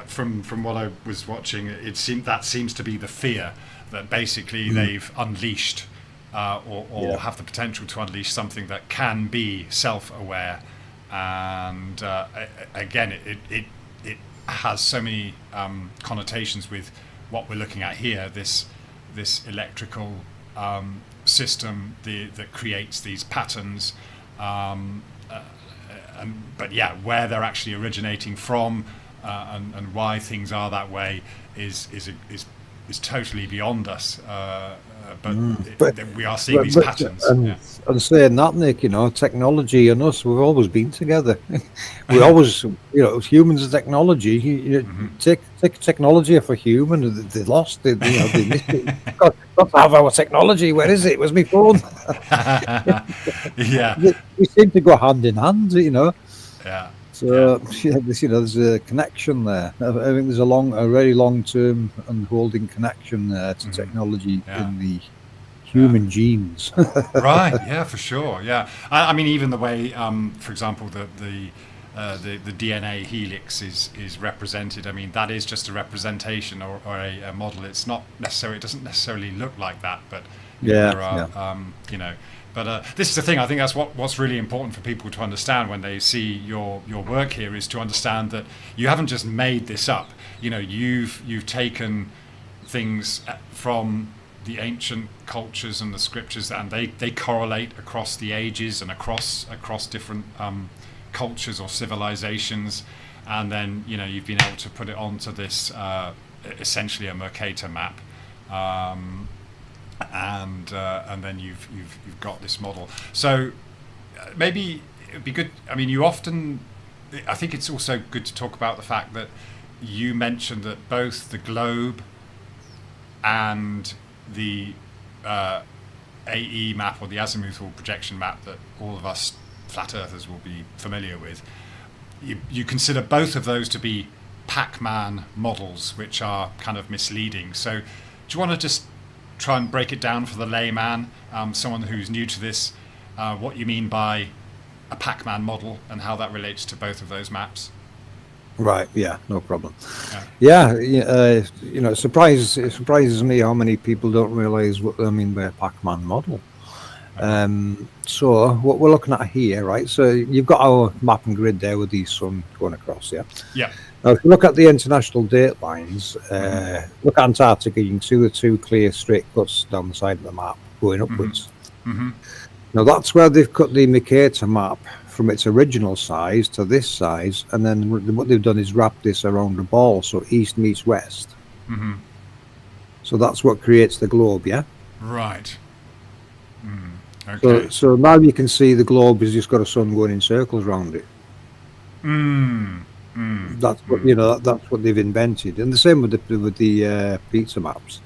from what I was watching, it seems to be the fear that basically they've unleashed or have the potential to unleash something that can be self-aware, and again, it has so many connotations with what we're looking at here. This electrical system that creates these patterns, but yeah, where they're actually originating from and why things are that way is totally beyond us. But we are seeing these patterns. And saying that, Nick, technology and us, we've always been together. We always, humans and technology. Take technology for human. They lost it. They missed it. God, not to have our technology. Where is it? Where's my phone? Yeah. We seem to go hand in hand. Yeah. So there's a connection there. I think there's a very long-term and holding connection there to technology in the human genes. Right. Yeah, for sure. Yeah. I mean, even the way, for example, the DNA helix is represented. I mean, that is just a representation or a model. It's not necessarily. It doesn't necessarily look like that, but there are, But this is the thing. I think that's what's really important for people to understand when they see your work here, is to understand that you haven't just made this up. You've taken things from the ancient cultures and the scriptures, and they correlate across the ages and across different cultures or civilizations, and then you've been able to put it onto this essentially a Mercator map. And then you've got this model. So maybe it'd be good. I mean, I think it's also good to talk about the fact that you mentioned that both the globe and the AE map, or the azimuthal projection map that all of us flat earthers will be familiar with, you consider both of those to be Pac-Man models, which are kind of misleading. So do you want to just try and break it down for the layman, someone who's new to this, what you mean by a Pac-Man model and how that relates to both of those maps? Right. Yeah. No problem. It surprises me how many people don't realise what I mean by a Pac-Man model. So what we're looking at here, right? So you've got our map and grid there with the sun going across. Yeah. Now, if you look at the international date lines, look at Antarctica, you can see the two clear straight cuts down the side of the map going upwards. Now, that's where they've cut the Mercator map from its original size to this size, and then what they've done is wrap this around the ball, so east meets west. So that's what creates the globe, yeah? Right. Okay. So now you can see the globe has just got a sun going in circles around it. That's what that's what they've invented, and the same with the pizza maps.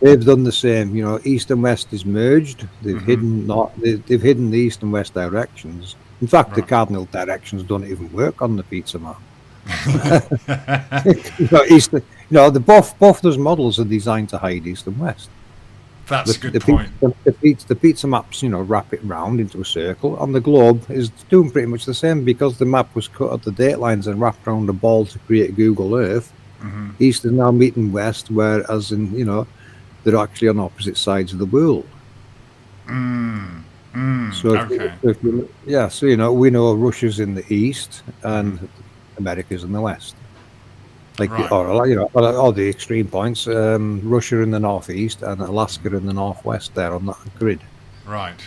They've done the same. East and west is merged. They've hidden they've hidden the east and west directions. In fact, the cardinal directions don't even work on the pizza map. Both those models are designed to hide east and west. That's a good point. The pizza maps, wrap it round into a circle, and the globe is doing pretty much the same, because the map was cut at the date lines and wrapped around the ball to create Google Earth. East is now meeting west, whereas they're actually on opposite sides of the world. So we know Russia's in the east and America's in the west. All the extreme points, Russia in the northeast and Alaska in the northwest there on that grid. Right.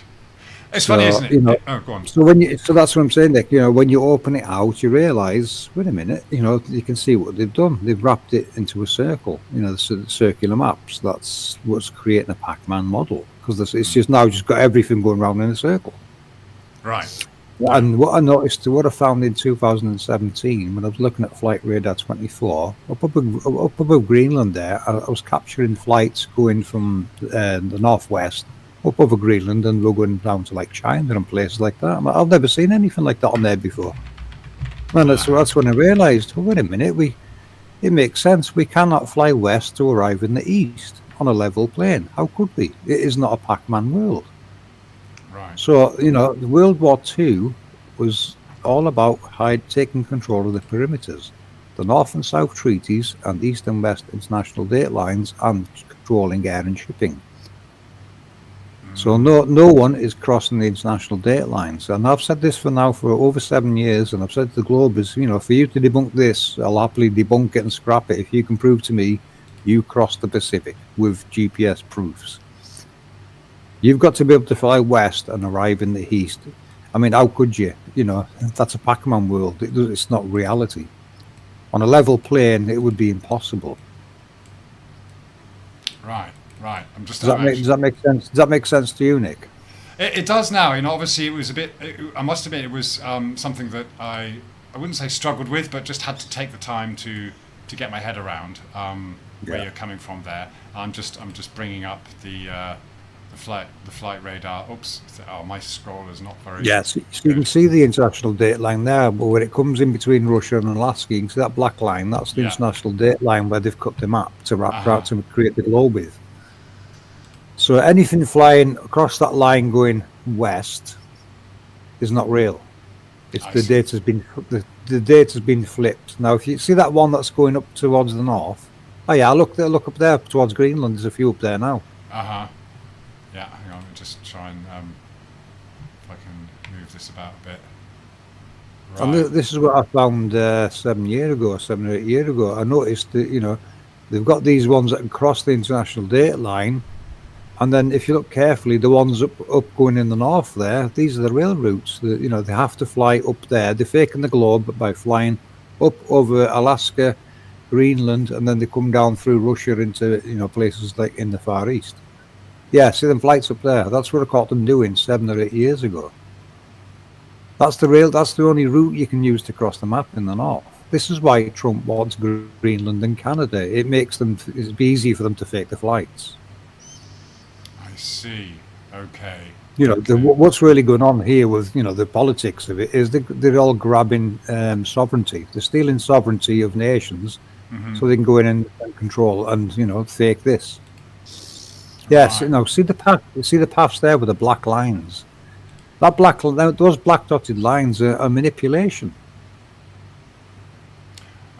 It's funny, isn't it? You know, Oh, go on. so that's what I'm saying, Nick. You know, when you open it out, you realise, wait a minute. You know, you can see what they've done. They've wrapped it into a circle. You know, the circular maps. That's what's creating a Pac-Man model, because it's just now just got everything going round in a circle. Right. And what I noticed, what I found in 2017, when I was looking at Flight Radar 24, up above Greenland there, I was capturing flights going from the northwest up over Greenland, and we're going down to like China and places like that. I've never seen anything like that on there before. And that's when I realised, oh, wait a minute, it makes sense. We cannot fly west to arrive in the east on a level plane. How could we? It is not a Pac-Man world. Right. So, you know, World War II was all about taking control of the perimeters, the North and South treaties, and East and West international date lines, and controlling air and shipping. So no one is crossing the international date lines. And I've said this for over 7 years, and I've said to the Globers, you know, for you to debunk this, I'll happily debunk it and scrap it if you can prove to me you crossed the Pacific with GPS proofs. You've got to be able to fly west and arrive in the east. I mean, how could you? You know, that's a Pac-Man world. It's not reality. On a level plane, it would be impossible. Right. I'm just. Does that make sense? Does that make sense to you, Nick? It does now. You know, obviously, it was a bit. I must admit, it was something that I wouldn't say struggled with, but just had to take the time to get my head around where you're coming from there. I'm just bringing up the flight radar. Oops. Oh, my scroll is not very. Yes, so you can see the international date line there, but when it comes in between Russia and Alaska, you can see that black line. That's the international date line where they've cut the map to wrap out to create the globe with. So anything flying across that line going west is not real. The data's been flipped. Now, if you see that one that's going up towards the north, look up there towards Greenland. There's a few up there now. Yeah, hang on. Let me just try and if I can move this about a bit. Right. And this is what I found 7 or 8 years ago. I noticed that, you know, they've got these ones that can cross the international date line. And then if you look carefully, the ones up going in the north there, these are the real routes. You know, they have to fly up there. They're faking the globe by flying up over Alaska, Greenland, and then they come down through Russia into, you know, places like in the Far East. Yeah, see them flights up there. That's what I caught them doing 7 or 8 years ago. That's the only route you can use to cross the map in the north. This is why Trump wants Greenland and Canada. It makes it's easy for them to fake the flights. I see. Okay. You know, what's really going on here with, you know, the politics of it is they're all grabbing sovereignty. They're stealing sovereignty of nations so they can go in and control and, you know, fake this. Yes, you know, see the paths there with the black lines. Those black dotted lines are manipulation.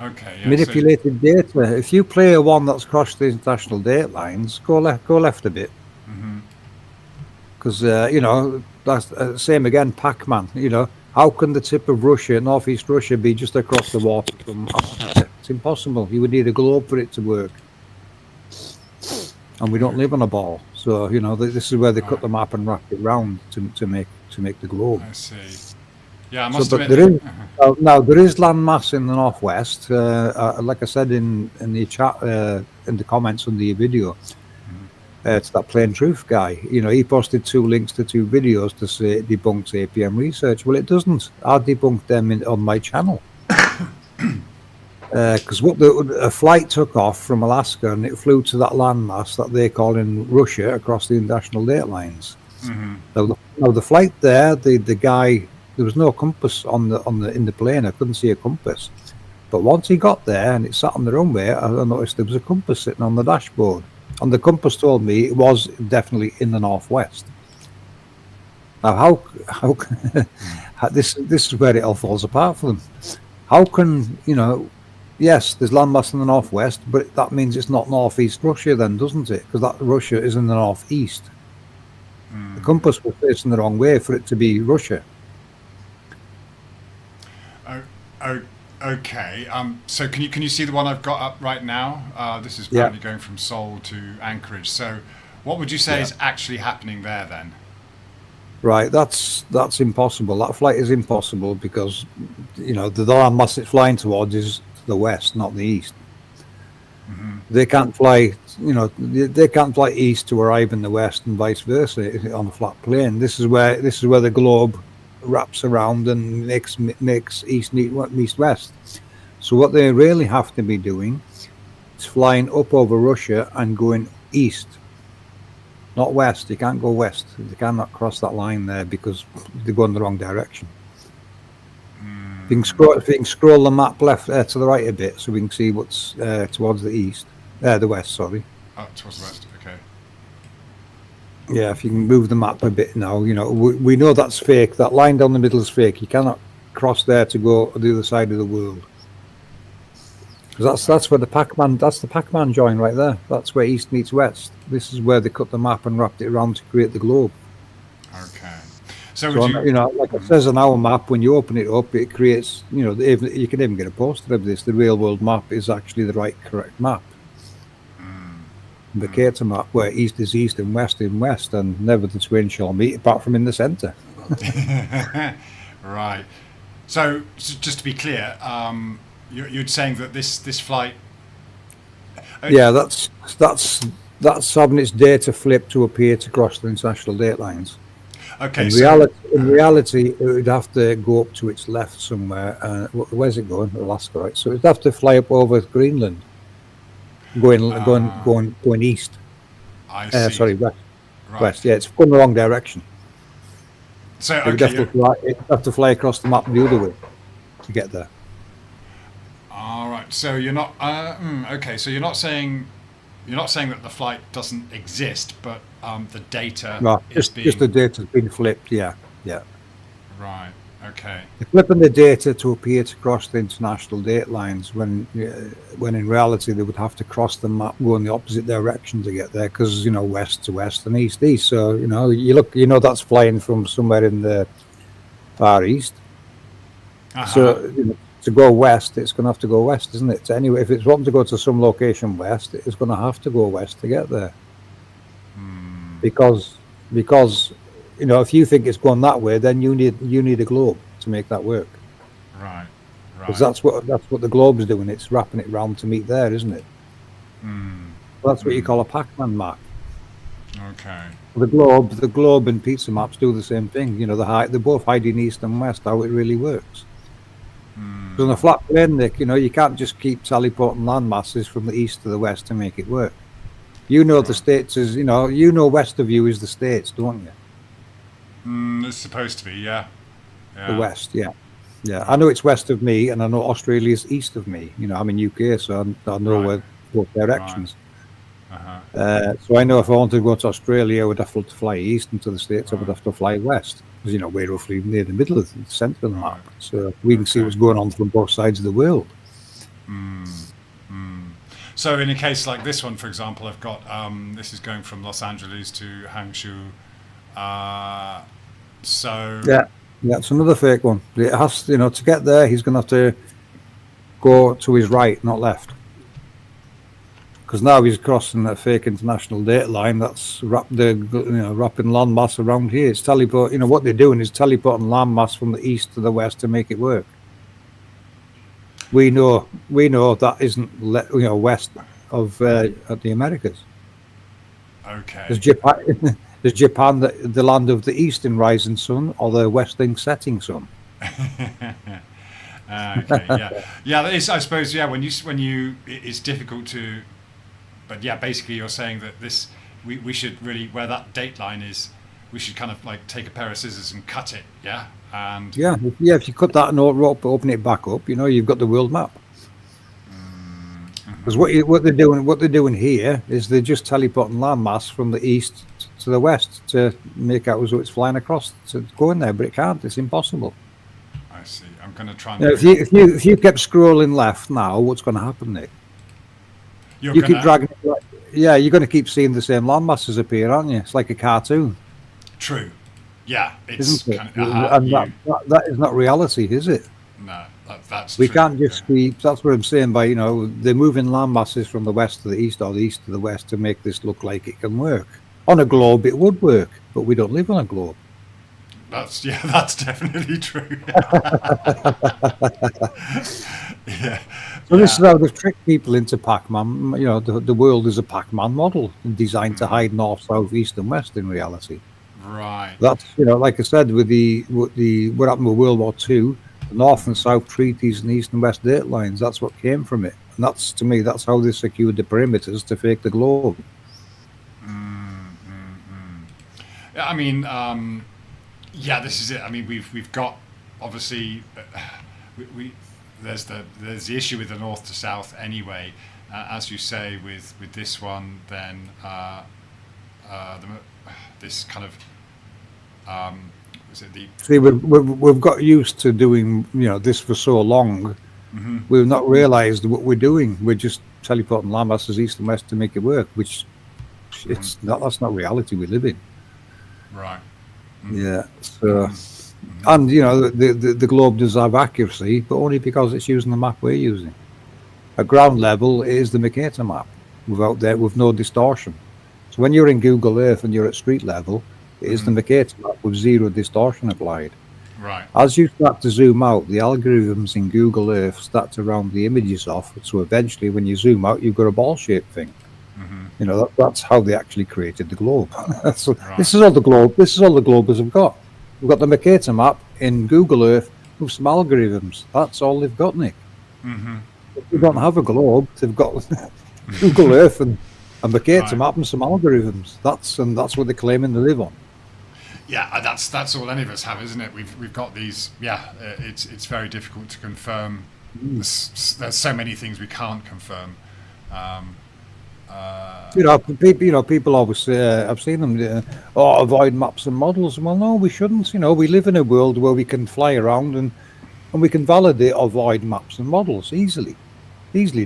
Okay. Yeah, manipulated data. If you play a one that's crossed the international date lines, go left a bit. Because you know, that's same again. Pac-Man. You know, how can the tip of Russia, northeast Russia, be just across the water from Africa? It's impossible. You would need a globe for it to work. And we don't live on a ball, so you know this is where they cut the map and wrap it round to make the globe. I see. Yeah, I must admit. There is land mass in the northwest. Like I said in the chat, in the comments on the video, it's that Plain Truth guy. You know, he posted 2 links to 2 videos to say it debunks APM Research. Well, it doesn't. I debunked them on my channel. Because a flight took off from Alaska and it flew to that landmass that they call in Russia across the international date lines. Now the flight there, the guy, there was no compass in the plane. I couldn't see a compass. But once he got there and it sat on the runway, I noticed there was a compass sitting on the dashboard, and the compass told me it was definitely in the northwest. Now how this is where it all falls apart for them. How can, you know? Yes, there's landmass in the northwest, but that means it's not northeast Russia then, doesn't it? Because that Russia is in the northeast. The compass was facing the wrong way for it to be Russia. Okay. So can you see the one I've got up right now? This is probably going from Seoul to Anchorage. So what would you say is actually happening there then? Right, that's impossible. That flight is impossible because, the landmass it's flying towards is to the west, not the east. They can't fly, they can't fly east to arrive in the west and vice versa on a flat plane. This is where the globe wraps around and makes east meet west. So what they really have to be doing is flying up over Russia and going east. Not west. You can't go west. They cannot cross that line there because they go in the wrong direction. If you can scroll the map left to the right a bit, so we can see what's towards the west. Sorry. Oh, towards the west. Okay. Yeah, if you can move the map a bit now, we know that's fake. That line down the middle is fake. You cannot cross there to go to the other side of the world. Because that's where the Pac-Man. That's the Pac-Man join right there. That's where east meets west. This is where they cut the map and wrapped it around to create the globe. Okay. So like it says on our map, when you open it up, it creates. You can even get a poster of this. The real world map is actually the correct map. The Cater map, where east is east and west is west, and never the twain shall meet, apart from in the centre. Right. So just to be clear. You're saying that this flight. Yeah, that's having its data flipped to appear to cross the international date lines. Okay. In reality, it would have to go up to its left somewhere. Where's it going? Alaska, right? So it'd have to fly up over Greenland, going east. I see. Sorry, west. Right. West. Yeah, it's going the wrong direction. So it'd have to fly across the map the other way to get there. All right. So you're not okay. So you're not saying that the flight doesn't exist, but the data just the data's been flipped. Yeah. Right. Okay. They're flipping the data to appear to cross the international date lines when in reality they would have to cross the map, go in the opposite direction to get there because west to west and east east. So that's flying from somewhere in the Far East. So. To go west, it's going to have to go west, isn't it? So anyway, if it's wanting to go to some location west, it's going to have to go west to get there. Because if you think it's going that way, then you need a globe to make that work. Right. Because that's what the globe's doing. It's wrapping it round to meet there, isn't it? Well, that's what you call a Pac-Man map. Okay. The globe and pizza maps do the same thing. They're both hiding east and west. How it really works. So on a flat plane, Nick, you can't just keep teleporting land masses from the east to the west to make it work. The States is, west of you is the States, don't you? It's supposed to be, yeah. The west, yeah. I know it's west of me, and I know Australia's east of me. I'm in UK, so I know where both directions. So I know if I wanted to go to Australia, I would have to fly east, and to the States, I would have to fly west. Because, we're roughly near the middle of the centre of the map. So we can see what's going on from both sides of the world. So in a case like this one, for example, I've got, this is going from Los Angeles to Hangzhou. Yeah, it's another fake one. It has, to get there, he's going to have to go to his right, not left. Because now he's crossing that fake international date line that's wrapping landmass around here. It's what they're doing is teleporting landmass from the east to the west to make it work. We know that isn't west of the Americas. Okay. Is Japan the land of the eastern rising sun or the western setting sun? Okay, yeah. That is, I suppose, yeah. When you, it's difficult to. But yeah, basically you're saying that we should really, where that date line is, we should kind of like take a pair of scissors and cut it, yeah? And if you cut that and open it back up, you've got the world map. Because what they're doing here is they're just teleporting landmass from the east to the west to make out as though it's flying across to go in there, but it can't. It's impossible. I see. I'm going to try and. If you kept scrolling left now, what's going to happen, Nick? Keep dragging it. Yeah, you're going to keep seeing the same land masses appear, aren't you? It's like a cartoon. True. Yeah, it's isn't it? That is not reality, is it? No, that's we true. Can't just keep. That's what I'm saying. By they're moving land masses from the west to the east or the east to the west to make this look like it can work. On a globe, it would work, but we don't live on a globe. That's definitely true. Yeah. So this is how they've tricked people into Pac-Man. You know, the world is a Pac-Man model designed to hide north, south, east, and west. In reality, Right. that's, you know, like I said, with what happened with World War II, the north and south treaties and east and west date lines. That's what came from it, and that's, to me, that's how they secured the perimeters to fake the globe. Yeah, I mean, yeah, this is it. I mean, we've got obviously there's the issue with the north to south anyway, as you say with this one. Then this kind of was it the See, we've got used to doing, you know, this for so long. We've not realised what we're doing. We're just teleporting landmasses east and west to make it work, which it's not. That's not reality we live in. right? Yeah. So, and you know, the globe does have accuracy, but only because it's using the map we're using. At ground level, it is the Mercator map with no distortion. So when you're in Google Earth and you're at street level, it is the Mercator map with zero distortion applied. Right. As you start to zoom out, the algorithms in Google Earth start to round the images off. So eventually, when you zoom out, you've got a ball-shaped thing. You know, that's how they actually created the globe. So this is all the globe. This is all the globers have got. We've got the Mercator map in Google Earth with some algorithms. That's all they've got, Nick. They don't have a globe. They've got Google Earth and a Mercator map and some algorithms. That's what they're claiming to live on. Yeah, that's all any of us have, isn't it? We've got these. Yeah, it's very difficult to confirm. There's so many things we can't confirm. People always say, I've seen them, avoid maps and models. Well, no, we shouldn't. You know, we live in a world where we can fly around and we can validate or avoid maps and models easily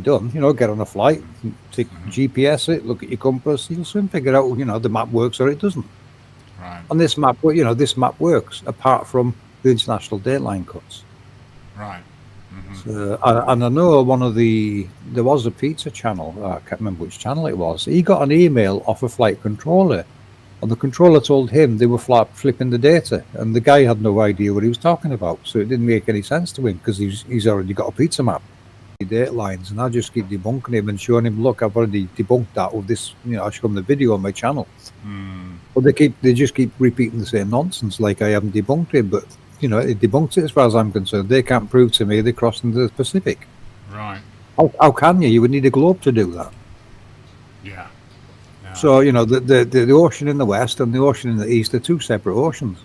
done. You know, get on a flight, take GPS it, look at your compass, you'll soon figure out, you know, the map works or it doesn't. Right. And this map works apart from the international dateline cuts. Right. So, and I know there was a pizza channel, I can't remember which channel it was. He got an email off a flight controller, and the controller told him they were flipping the data, and the guy had no idea what he was talking about. So it didn't make any sense to him because he's already got a pizza map, date lines, and I just keep debunking him and showing him, look, I've already debunked that with this. You know, I show him the video on my channel. But they just keep repeating the same nonsense, like I haven't debunked it, but. You know, it debunks it as far as I'm concerned. They can't prove to me they're crossing the Pacific. Right. How can you? You would need a globe to do that. Yeah. So, you know, the ocean in the west and the ocean in the east are two separate oceans.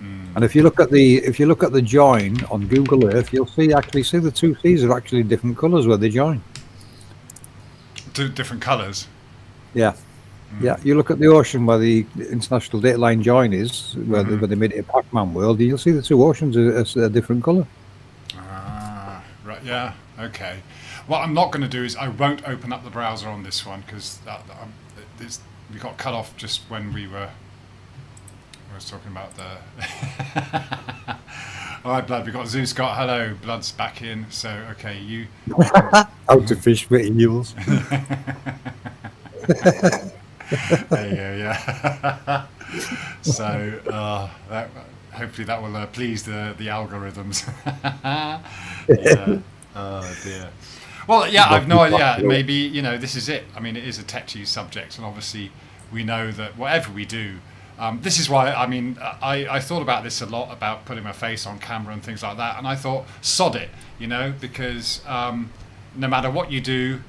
And if you look at the join on Google Earth, you'll see the two seas are actually different colours where they join. Two different colours. Yeah. Yeah, you look at the ocean where the international dateline join is, where they made it a Pac-Man world, you'll see the two oceans are a different colour. Right, yeah, okay. What I'm not going to do is I won't open up the browser on this one because we got cut off just when I was talking about the... All right, Blood, we got Zoo Scott. Hello, Blood's back in. So, okay, you... Out to fish for eels. Yeah. So hopefully that will please the algorithms. Yeah. Oh dear. Well, yeah, I've no idea. Maybe, you know, this is it. I mean, it is a touchy subject, and obviously we know that whatever we do, this is why. I mean, I thought about this a lot about putting my face on camera and things like that, and I thought, sod it, you know, because no matter what you do,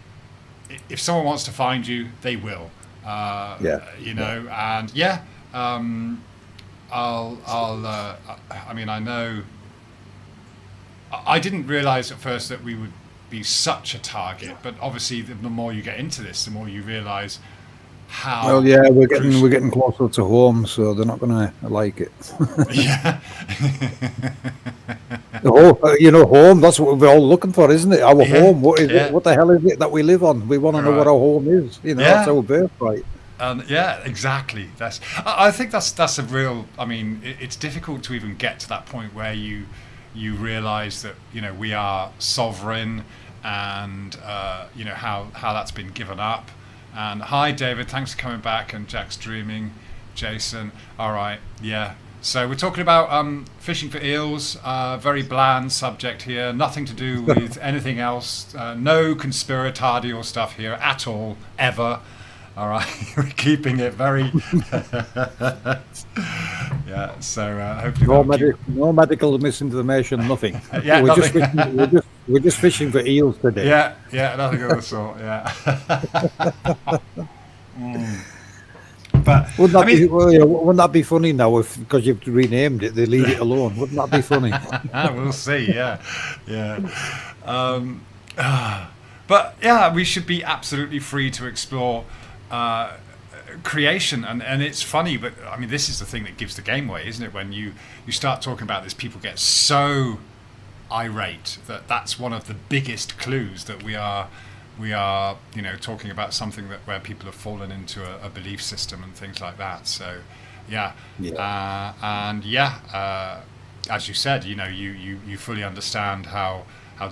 if someone wants to find you, they will. You know, and I mean, I know. I didn't realise at first that we would be such a target, but obviously, the more you get into this, the more you realise how. Well, yeah, we're getting closer to home, so they're not going to like it. Yeah. You know, home. That's what we're all looking for, isn't it? Our home. What is it? What the hell is it that we live on? We want to know what our home is. You know, that's our birthright. Yeah, exactly. I think that's a real. I mean, it's difficult to even get to that point where you realise that, you know, we are sovereign, and you know how that's been given up. And hi, David. Thanks for coming back. And Jack's dreaming. Jason. All right. Yeah. So we're talking about fishing for eels. Very bland subject here. Nothing to do with anything else. No conspiratorial stuff here at all, ever. All right, we're keeping it very. Yeah. So hopefully No medical misinformation. Nothing. Yeah, we're nothing. we're just fishing for eels today. Yeah, nothing of the sort. Yeah. But wouldn't that be funny now if, because you've renamed it, they leave it alone? Wouldn't that be funny? We'll see. Yeah. But yeah, we should be absolutely free to explore creation, and it's funny, but I mean, this is the thing that gives the game away, isn't it? When you start talking about this, people get so irate that's one of the biggest clues that we are talking about something where people have fallen into a belief system and things like that. So as you said, you fully understand how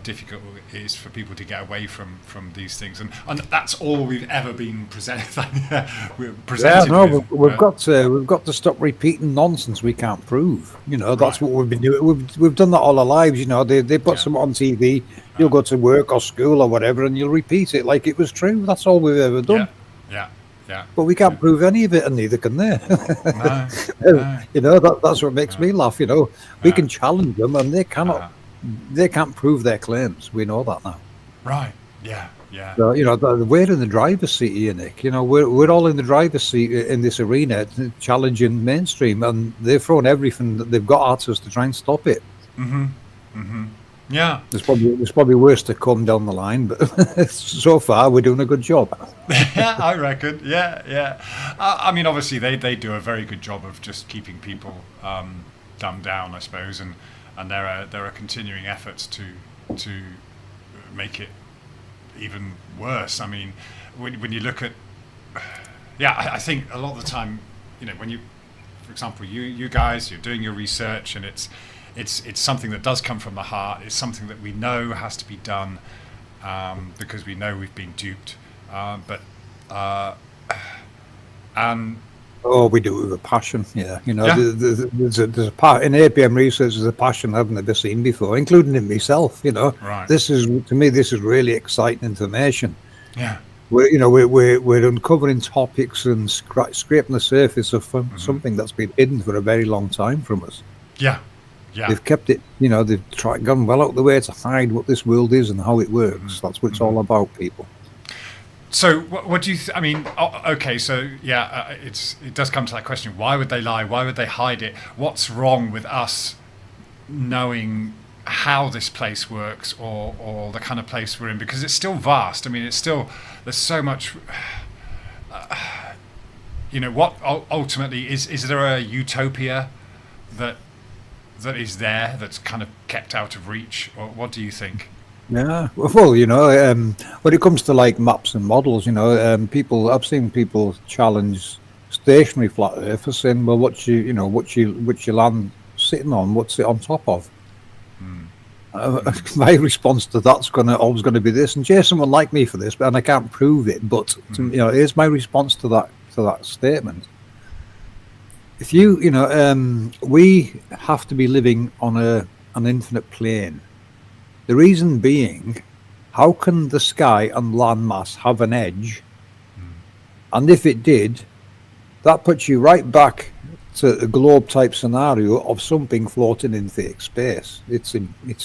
difficult it is for people to get away from these things, and that's all we've ever been presented. We've got to stop repeating nonsense we can't prove. That's what we've been doing. We've done that all our lives. They put something on TV. You'll go to work or school or whatever, and you'll repeat it like it was true. That's all we've ever done. Yeah. But we can't prove any of it, and neither can they. No. That's what makes me laugh. We can challenge them, and they cannot. They can't prove their claims. We know that now. Right. Yeah. So, we're in the driver's seat here, Nick. We're all in the driver's seat in this arena, challenging mainstream, and they've thrown everything that they've got at us to try and stop it. Yeah. There's probably worse to come down the line, but so far we're doing a good job. Yeah, I reckon. Yeah. I mean, obviously they do a very good job of just keeping people dumbed down, I suppose, and there are continuing efforts to make it even worse. I mean, when you look at, I think a lot of the time, when you, for example, you guys, you're doing your research, and it's something that does come from the heart. It's something that we know has to be done because we know we've been duped. Oh, we do it with a passion. Yeah, there's a in APM Research. There's a passion I haven't ever seen before, including in myself. Right. This is really exciting information. Yeah. We're uncovering topics and scraping the surface of something that's been hidden for a very long time from us. Yeah. They've kept it. They've gone well out of the way to hide what this world is and how it works. That's what it's all about, people. So what do you? I mean, okay. So it does come to that question: why would they lie? Why would they hide it? What's wrong with us knowing how this place works, or the kind of place we're in? Because it's still vast. I mean, there's so much. What ultimately is there a utopia that is there that's kind of kept out of reach, or what do you think? Yeah, well, when it comes to like maps and models, I've seen people challenge stationary flat Earth for saying, well, what's your land sitting on? What's it on top of? My response to that's always going to be this, and Jason would like me for this, and I can't prove it. But here's my response to that statement. If we have to be living on an infinite plane. The reason being, how can the sky and landmass have an edge? And if it did, that puts you right back to a globe-type scenario of something floating in fake space. It's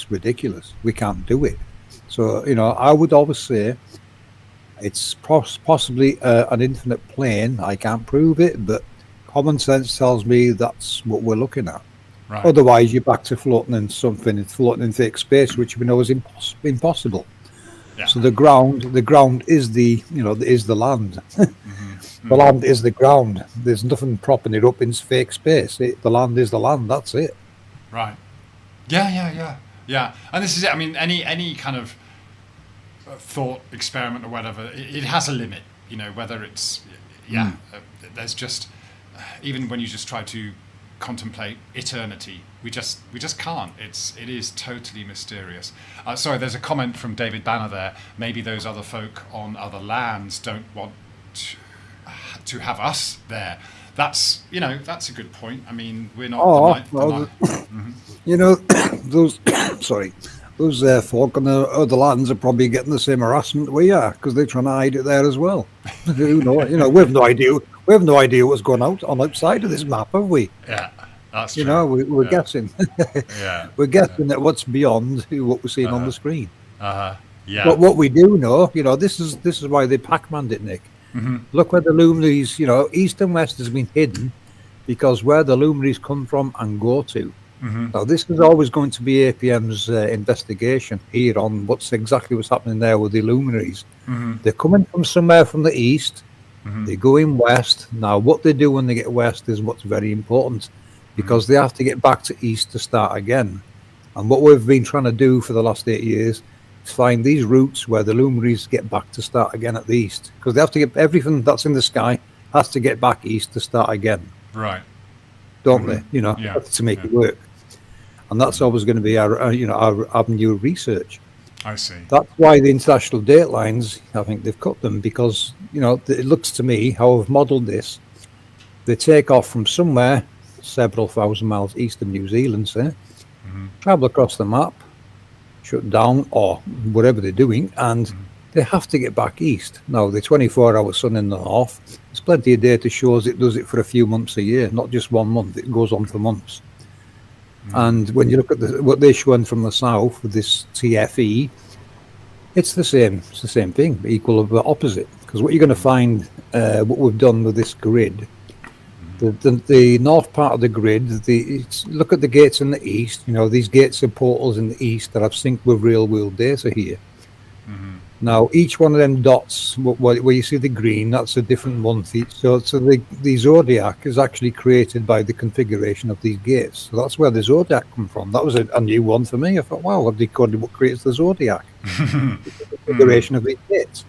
ridiculous. We can't do it. So, I would always say it's possibly an infinite plane. I can't prove it, but common sense tells me that's what we're looking at. Right. Otherwise, you're back to floating in floating in fake space, which we know is impossible. Yeah. So the ground is is the land. The land is the ground. There's nothing propping it up in fake space. The land is the land. That's it. Right. Yeah. And this is it. I mean, any kind of thought experiment or whatever, it has a limit. Whether it's there's just even when you just try to contemplate eternity, we just can't. It is totally mysterious. Sorry, there's a comment from David Banner there. Maybe those other folk on other lands don't want to have us there. that's that's a good point. I mean, we're not Oh, the well, ninth. Mhm. you know, those sorry, those folk on the other lands are probably getting the same harassment we are because they're trying to hide it there as well. Who knows? You know, we have no idea. We have no idea what's going on outside of this map, have we? Yeah, that's You true. know, we're Yeah, guessing. yeah, We're guessing at what's beyond what's we're seeing on uh-huh, the screen. uh-huh, But yeah. what we do know, you know, this is why they Pac-Manned it, Nick. Hmm. Look where the luminaries, you know, east and west has been hidden because where the luminaries come from and go to. Hmm. Now, this is always going to be APM's investigation here on what's happening there with the luminaries. Hmm. They're coming from somewhere from the east. Hmm. They're going west. Now, what they do when they get west is what's very important because they have to get back to east to start again. And what we've been trying to do for the last 8 years is find these routes where the luminaries get back to start again at the east because they have to get everything that's in the sky has to get back east to start again, Right. don't they? You know, Yeah. to make Yeah. it work. And that's always going to be our avenue of research. I see. That's why the international date lines, I think they've cut them because, you know, it looks to me how I've modelled this. They take off from somewhere several thousand miles east of New Zealand, say, travel across the map, shut down or whatever they're doing, and they have to get back east. Now, the 24-hour sun in the north, there's plenty of data shows it does it for a few months a year, not just 1 month. It goes on for months. And when you look at what they're showing from the south with this TFE, it's the same thing, equal but opposite. Because what you're going to find, what we've done with this grid, the north part of the grid, look at the gates in the east. You know, these gates are portals in the east that have synced with real world data here. Now, each one of them dots, where you see the green, that's a different month each. So the zodiac is actually created by the configuration of these gates. So that's where the zodiac come from. That was a new one for me. I thought, wow, I've decoded what creates the zodiac. The configuration of these gates.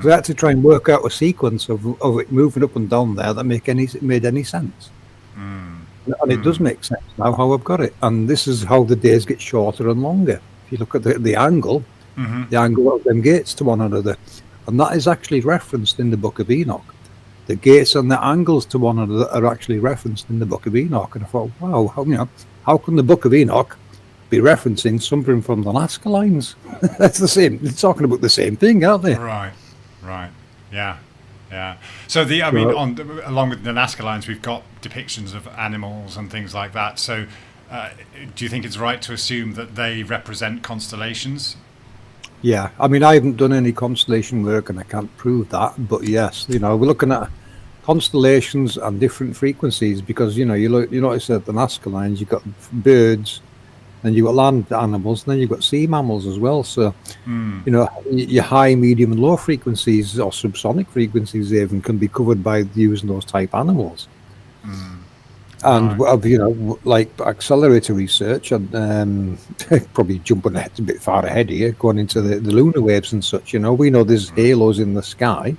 So I had to try and work out a sequence of it moving up and down there that made any sense. And it does make sense now how I've got it. And this is how the days get shorter and longer. If you look at the angle, the angle of them gates to one another, and that is actually referenced in the Book of Enoch. The gates and the angles to one another are actually referenced in the Book of Enoch. And I thought, wow, how can the Book of Enoch be referencing something from the Nazca Lines? That's the same. They're talking about the same thing, aren't they? Right. Yeah. So along with the Nazca Lines, we've got depictions of animals and things like that. So, do you think it's right to assume that they represent constellations? Yeah, I mean, I haven't done any constellation work and I can't prove that, but yes, you know, we're looking at constellations and different frequencies because, you notice that the Nazca Lines, you've got birds, then you've got land animals, and then you've got sea mammals as well. So, you know, your high, medium, and low frequencies or subsonic frequencies even can be covered by using those type animals. And like accelerator research, and probably jumping a bit far ahead here, going into the lunar waves and such. You know, we know there's halos in the sky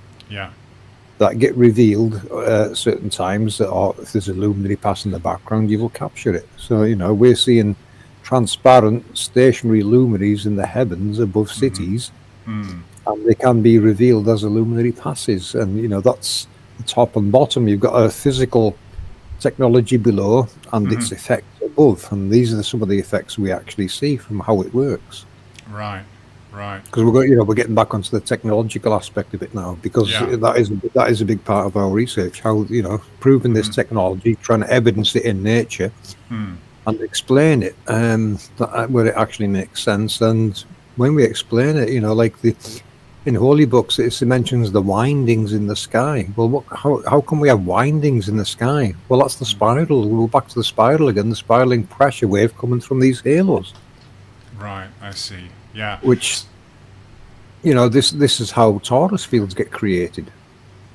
that get revealed at certain times, or if there's a luminary pass in the background, you will capture it. So, you know, we're seeing transparent stationary luminaries in the heavens above cities, and they can be revealed as a luminary passes. And, you know, that's the top and bottom. You've got a physical technology below and its effects above, and these are some of the effects we actually see from how it works. Right. Because we're getting back onto the technological aspect of it now, because that is a big part of our research. How, you know, proving this technology, trying to evidence it in nature, and explain it, where it actually makes sense. And when we explain it, you know, like in holy books, it mentions the windings in the sky. Well, how can we have windings in the sky? Well, that's the spiral. We'll go back to the spiral again, the spiraling pressure wave coming from these halos. Right, I see. Yeah. Which, you know, this is how torus fields get created.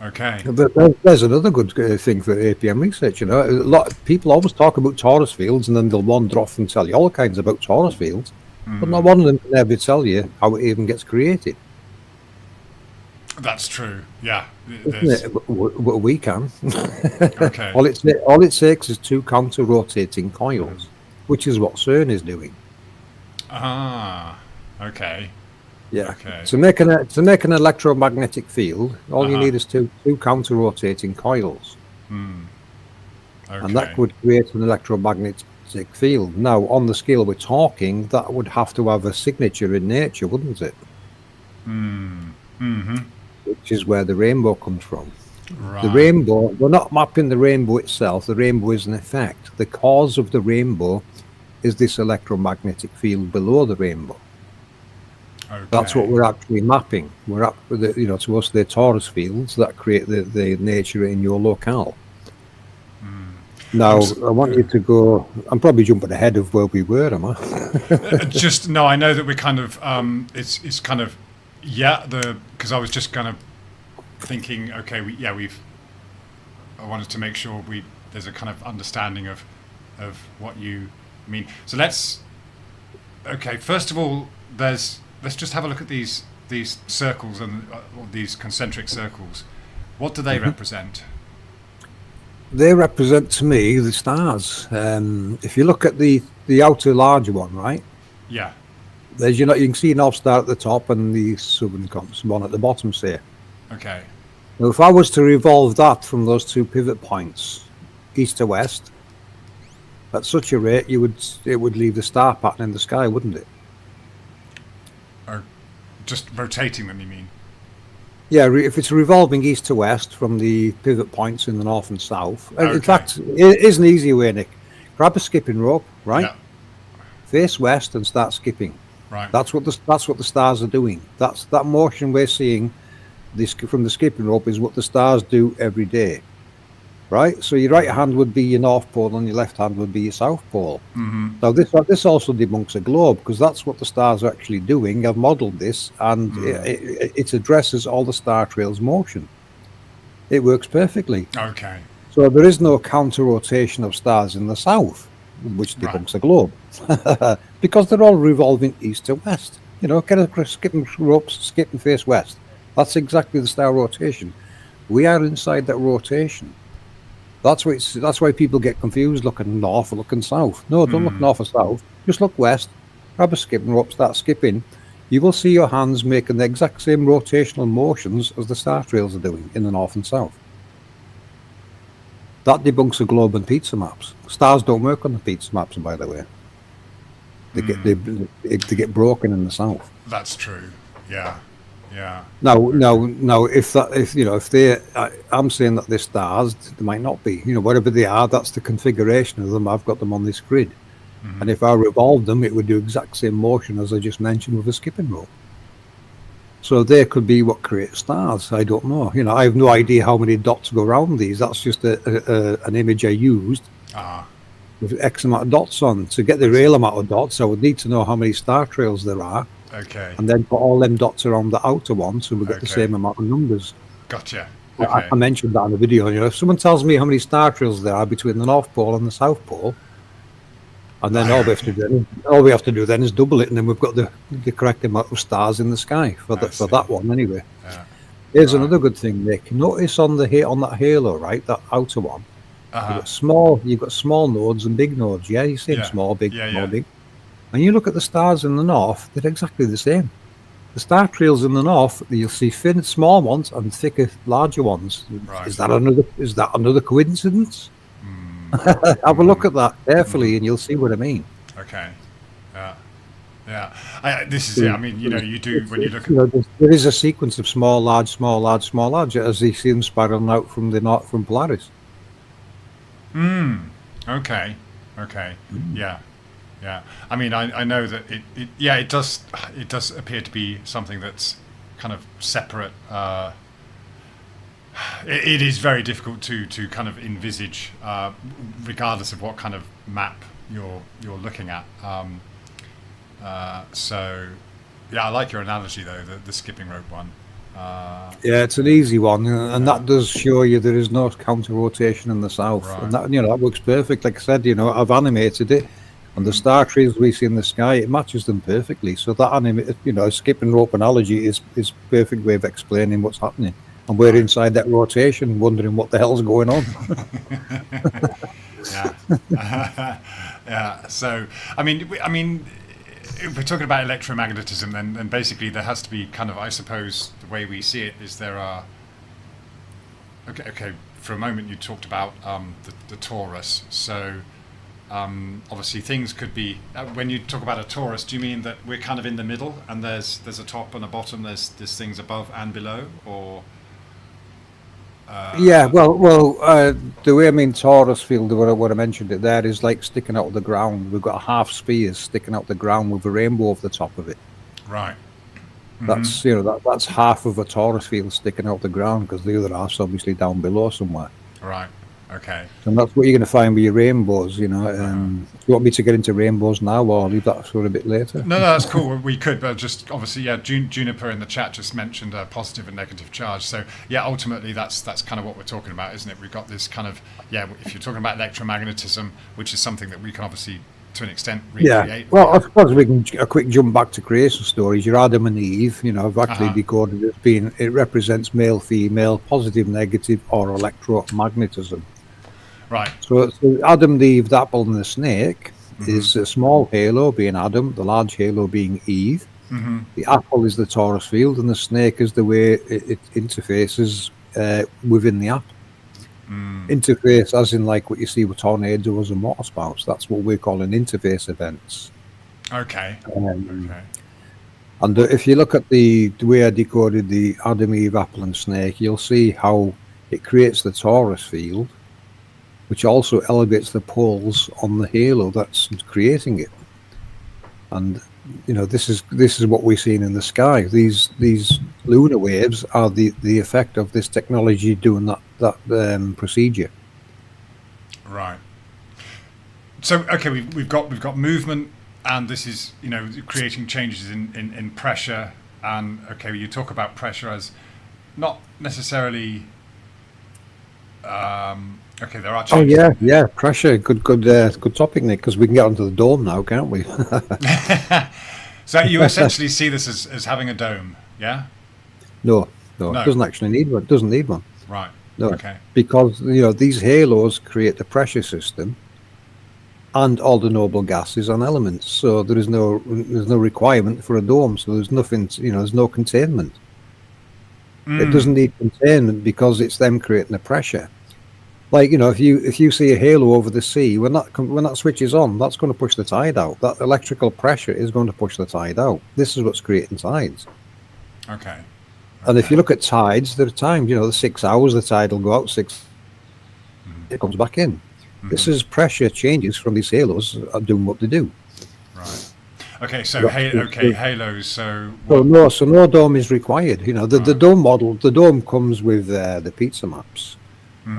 Okay. There's another good thing for APM research. You know, a lot of people always talk about torus fields, and then they'll wander off and tell you all kinds about torus fields, but not one of them can ever tell you how it even gets created. That's true. Yeah. But we can. Okay. all it takes is 2 counter-rotating coils, which is what CERN is doing. Okay. Yeah. Okay. To make an electromagnetic field, all you need is two counter-rotating coils. Okay. And that would create an electromagnetic field. Now, on the scale we're talking, that would have to have a signature in nature, wouldn't it? Which is where the rainbow comes from. Right. The rainbow, we're not mapping the rainbow itself. The rainbow is an effect. The cause of the rainbow is this electromagnetic field below the rainbow. Okay. That's what we're actually mapping. We're up with the, to us, the torus fields that create the nature in your locale. Now, I want you to go. I'm probably jumping ahead of where we were, am I? No, I know that we're kind of. It's kind of, because I was just kind of thinking, okay, I wanted to make sure there's a kind of understanding of what you mean. So first of all, let's just have a look at these circles and these concentric circles. What do they represent? They represent to me the stars. If you look at the outer larger one, right? Yeah. There's you can see North Star at the top and the Southern one at the bottom, say. Okay. Now, if I was to revolve that from those two pivot points, east to west, at such a rate, it would leave the star pattern in the sky, wouldn't it? Or just rotating them, you mean? Yeah, if it's revolving east to west from the pivot points in the north and south. Okay. In fact, it is an easy way, Nick. Grab a skipping rope, right? Yeah. Face west and start skipping. Right. That's what the stars are doing. That motion we're seeing from the skipping rope is what the stars do every day, right? So your right hand would be your north pole and your left hand would be your south pole. Now this also debunks a globe, because that's what the stars are actually doing. I've modeled this, and it addresses all the star trails motion. It works perfectly. Okay. So there is no counter rotation of stars in the south, which debunks a globe, because they're all revolving east to west. Get a skipping ropes, skip and face west. That's exactly the star rotation. We are inside that rotation. That's why people get confused looking north or looking south. No, don't look north or south. Just look west. Grab a skipping rope, start skipping. You will see your hands making the exact same rotational motions as the star trails are doing in the north and south. That debunks the globe and pizza maps. Stars don't work on the pizza maps, by the way. They get broken in the south. That's true. Yeah. Yeah. Now, if I'm saying that they're stars, they might not be. Whatever they are, that's the configuration of them. I've got them on this grid, and if I revolved them, it would do exact same motion as I just mentioned with a skipping rope. So they could be what creates stars. I don't know. I have no idea how many dots go around these. That's just an image I used with X amount of dots on. To get the real amount of dots, I would need to know how many star trails there are. Okay. And then put all them dots around the outer one, so we get the same amount of numbers. Gotcha. Okay. I mentioned that in the video. If someone tells me how many star trails there are between the North Pole and the South Pole, and then all we have to do then is double it, and then we've got the correct amount of stars in the sky for that one anyway. Yeah. Here's another good thing, Nick. Notice on that halo, right, that outer one, you've got small nodes and big nodes. Yeah, you see them small, big, small, big. And you look at the stars in the north; they're exactly the same. The star trails in the north, you'll see thin, small ones and thicker, larger ones. Right. Is that another coincidence? Have a look at that carefully, and you'll see what I mean. Okay. Yeah. This is it. I mean, you do when you look at. There is a sequence of small, large, small, large, small, large, as you see them spiraling out from the north from Polaris. Okay. Yeah. Yeah, I mean, I know that it does appear to be something that's kind of separate. It is very difficult to kind of envisage, regardless of what kind of map you're looking at. So, yeah, I like your analogy though, the skipping rope one. Yeah, it's an easy one, and that does show you there is no counter rotation in the south, and that works perfect. Like I said, I've animated it. And the star trails we see in the sky, it matches them perfectly. So that skipping rope analogy is perfect way of explaining what's happening. And we're inside that rotation, wondering what the hell's going on. Yeah. So, I mean, if we're talking about electromagnetism, then basically there has to be kind of, I suppose, the way we see it is there are. Okay. for a moment you talked about the torus. So obviously things could be, when you talk about a torus, do you mean that we're kind of in the middle and there's a top and a bottom, there's things above and below, or? Yeah, well, the way I mean torus field, what I mentioned it there, is like sticking out of the ground. We've got half spheres sticking out the ground with a rainbow over the top of it. Right. That's that's half of a torus field sticking out the ground, because the other half's obviously down below somewhere. Right. Okay. And that's what you're going to find with your rainbows. Do you want me to get into rainbows now, or leave that for a bit later? No, that's cool. We could, but just obviously, yeah. Juniper in the chat just mentioned a positive and negative charge. So yeah, ultimately that's kind of what we're talking about, isn't it? We've got this kind of, yeah. If you're talking about electromagnetism, which is something that we can obviously, to an extent, recreate. Yeah. Well, I suppose we can a quick jump back to creation stories. Your Adam and Eve, I've actually decoded it as being, it represents male, female, positive, negative, or electromagnetism. Right. So Adam, the Eve, the apple, and the snake is a small halo being Adam, the large halo being Eve. The apple is the torus field, and the snake is the way it interfaces within the app. Interface, as in like what you see with tornadoes and waterspouts. That's what we're calling interface events. Okay. Okay. And if you look at the way I decoded the Adam, Eve, apple, and snake, you'll see how it creates the torus field, which also elevates the poles on the halo that's creating it. And this is what we're seeing in the sky. These lunar waves are the effect of this technology doing that procedure. Right. So okay, we've got movement, and this is creating changes in pressure. And okay, you talk about pressure as not necessarily. Okay, there are changes. Oh yeah, pressure. Good topic, Nick, because we can get onto the dome now, can't we? So you essentially see this as having a dome, yeah? No, it doesn't actually need one. It doesn't need one. Right. No. Okay. Because these halos create the pressure system and all the noble gases and elements. So there's no requirement for a dome. So there's nothing. There's no containment. It doesn't need containment because it's them creating the pressure. Like if you see a halo over the sea, when that switches on, that's going to push the tide out. That electrical pressure is going to push the tide out. This is what's creating tides. Okay. And if you look at tides, there are times the 6 hours the tide will go out, it comes back in. This is pressure changes from these halos are doing what they do. Right. Okay. So halos. So no dome is required. The dome model. The dome comes with the pizza maps.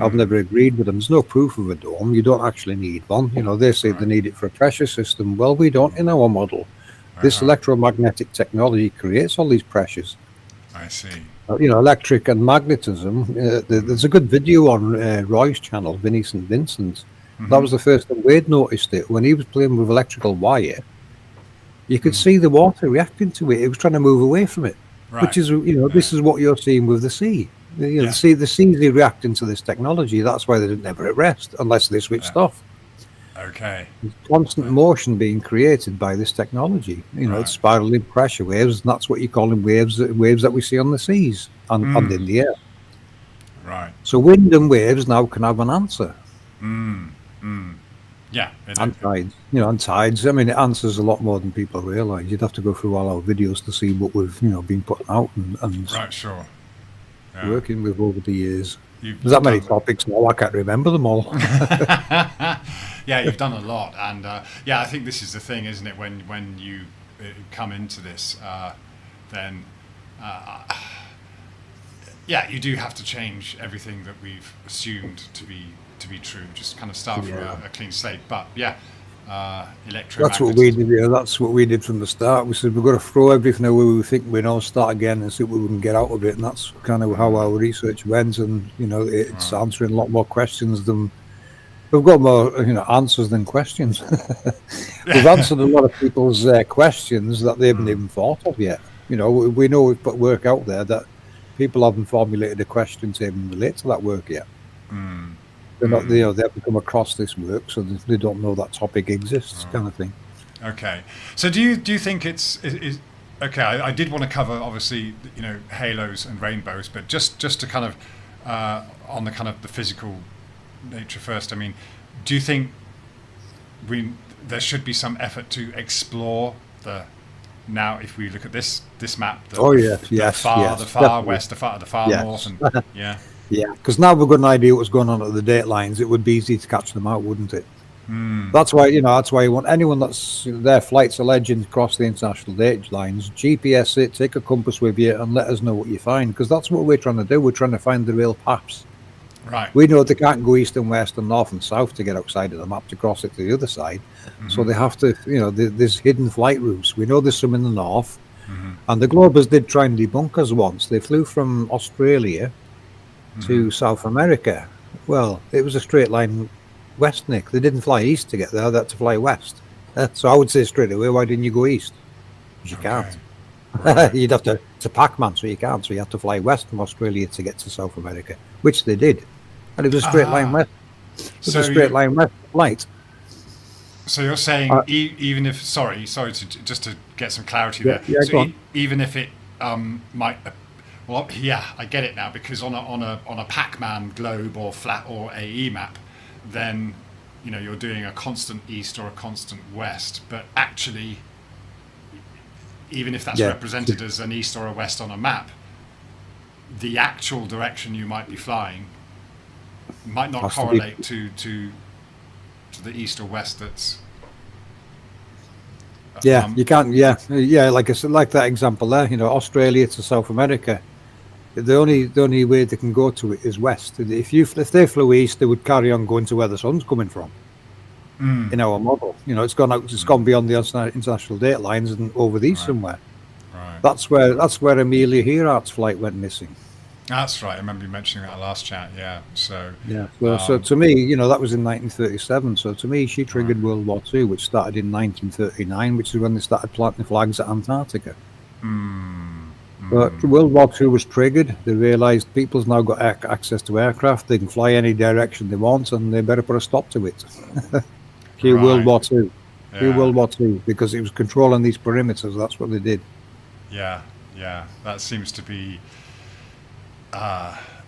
I've never agreed with them. There's no proof of a dome. You don't actually need one. They say they need it for a pressure system. Well, we don't in our model. This electromagnetic technology creates all these pressures. I see. Electric and magnetism. There's a good video on Roy's channel, Vinny St. Vincent. That was the first time Wade noticed it. When he was playing with electrical wire, you could see the water reacting to it. It was trying to move away from it. Right. Which is, this is what you're seeing with the sea. The seas are reacting to this technology. That's why they're never at rest unless they switched off. Okay. There's constant motion being created by this technology. It's spiraling pressure waves, and that's what you call them waves that we see on the seas and in the air. Right. So wind and waves now can have an answer. Yeah. And tides. And tides. I mean, it answers a lot more than people realise. You'd have to go through all our videos to see what we've been putting out and right. Sure. Yeah. Working with over the years. There's that many topics now, I can't remember them all. Yeah, you've done a lot, and I think this is the thing, isn't it? When you come into this, then you do have to change everything that we've assumed to be true. Just kind of start from a clean slate. But electromagnetism. That's what we did. That's what we did from the start. We said we've got to throw everything away we think we know, start again, and see what we can get out of it. And that's kind of how our research went. And it's answering a lot more questions than we've got more answers than questions. We've answered a lot of people's questions that they haven't even thought of yet. We know we've put work out there that people haven't formulated a question to even relate to that work yet. They're not, they haven't come across this work, so they don't know that topic exists, kind of thing. Okay, so do you think it's okay? I did want to cover obviously halos and rainbows, but just to kind of on the kind of the physical nature first. I mean, do you think there should be some effort to explore now if we look at this map, the far west, the far north, and yeah, because now we've got an idea what's going on at the date lines. It would be easy to catch them out, wouldn't it? That's why you want anyone that's their flights are legends across the international date lines, GPS it, take a compass with you, and let us know what you find, because that's what we're trying to do. We're trying to find the real paths. Right. We know they can't go east and west and north and south to get outside of the map to cross it to the other side. So they have to, there's hidden flight routes. We know there's some in the north. And the Globers did try and debunk us once. They flew from Australia to South America. Well, it was a straight line west, Nick. They didn't fly east to get there. They had to fly west. So I would say straight away, why didn't you go east? Because you can't. Right. You'd have to, it's a Pac-Man, so you can't. So you have to fly west from Australia to get to South America, which they did. And it was a straight line west. It was a straight line west flight. So you're saying even if sorry just to get some clarity there. Yeah, so even if it might, well, yeah, I get it now, because on a Pac-Man globe or flat or AE map, then you're doing a constant east or a constant west, but actually, even if that's represented as an east or a west on a map, the actual direction you might be flying might not correlate to the east or west. That's you can't. Like I said, like that example there. Australia to South America. The only way they can go to it is west. If they flew east, they would carry on going to where the sun's coming from. In our model, it's gone out. It's gone beyond the international date lines and over these somewhere. Right. That's where Amelia Earhart's flight went missing. That's right. I remember you mentioning that last chat. Yeah. So so to me, that was in 1937. So to me, she triggered World War II, which started in 1939, which is when they started planting flags at Antarctica. But World War II was triggered. They realised people's now got access to aircraft. They can fly any direction they want, and they better put a stop to it. Cue World War II. Cue World War II, because it was controlling these perimeters. That's what they did. Yeah. That seems to be.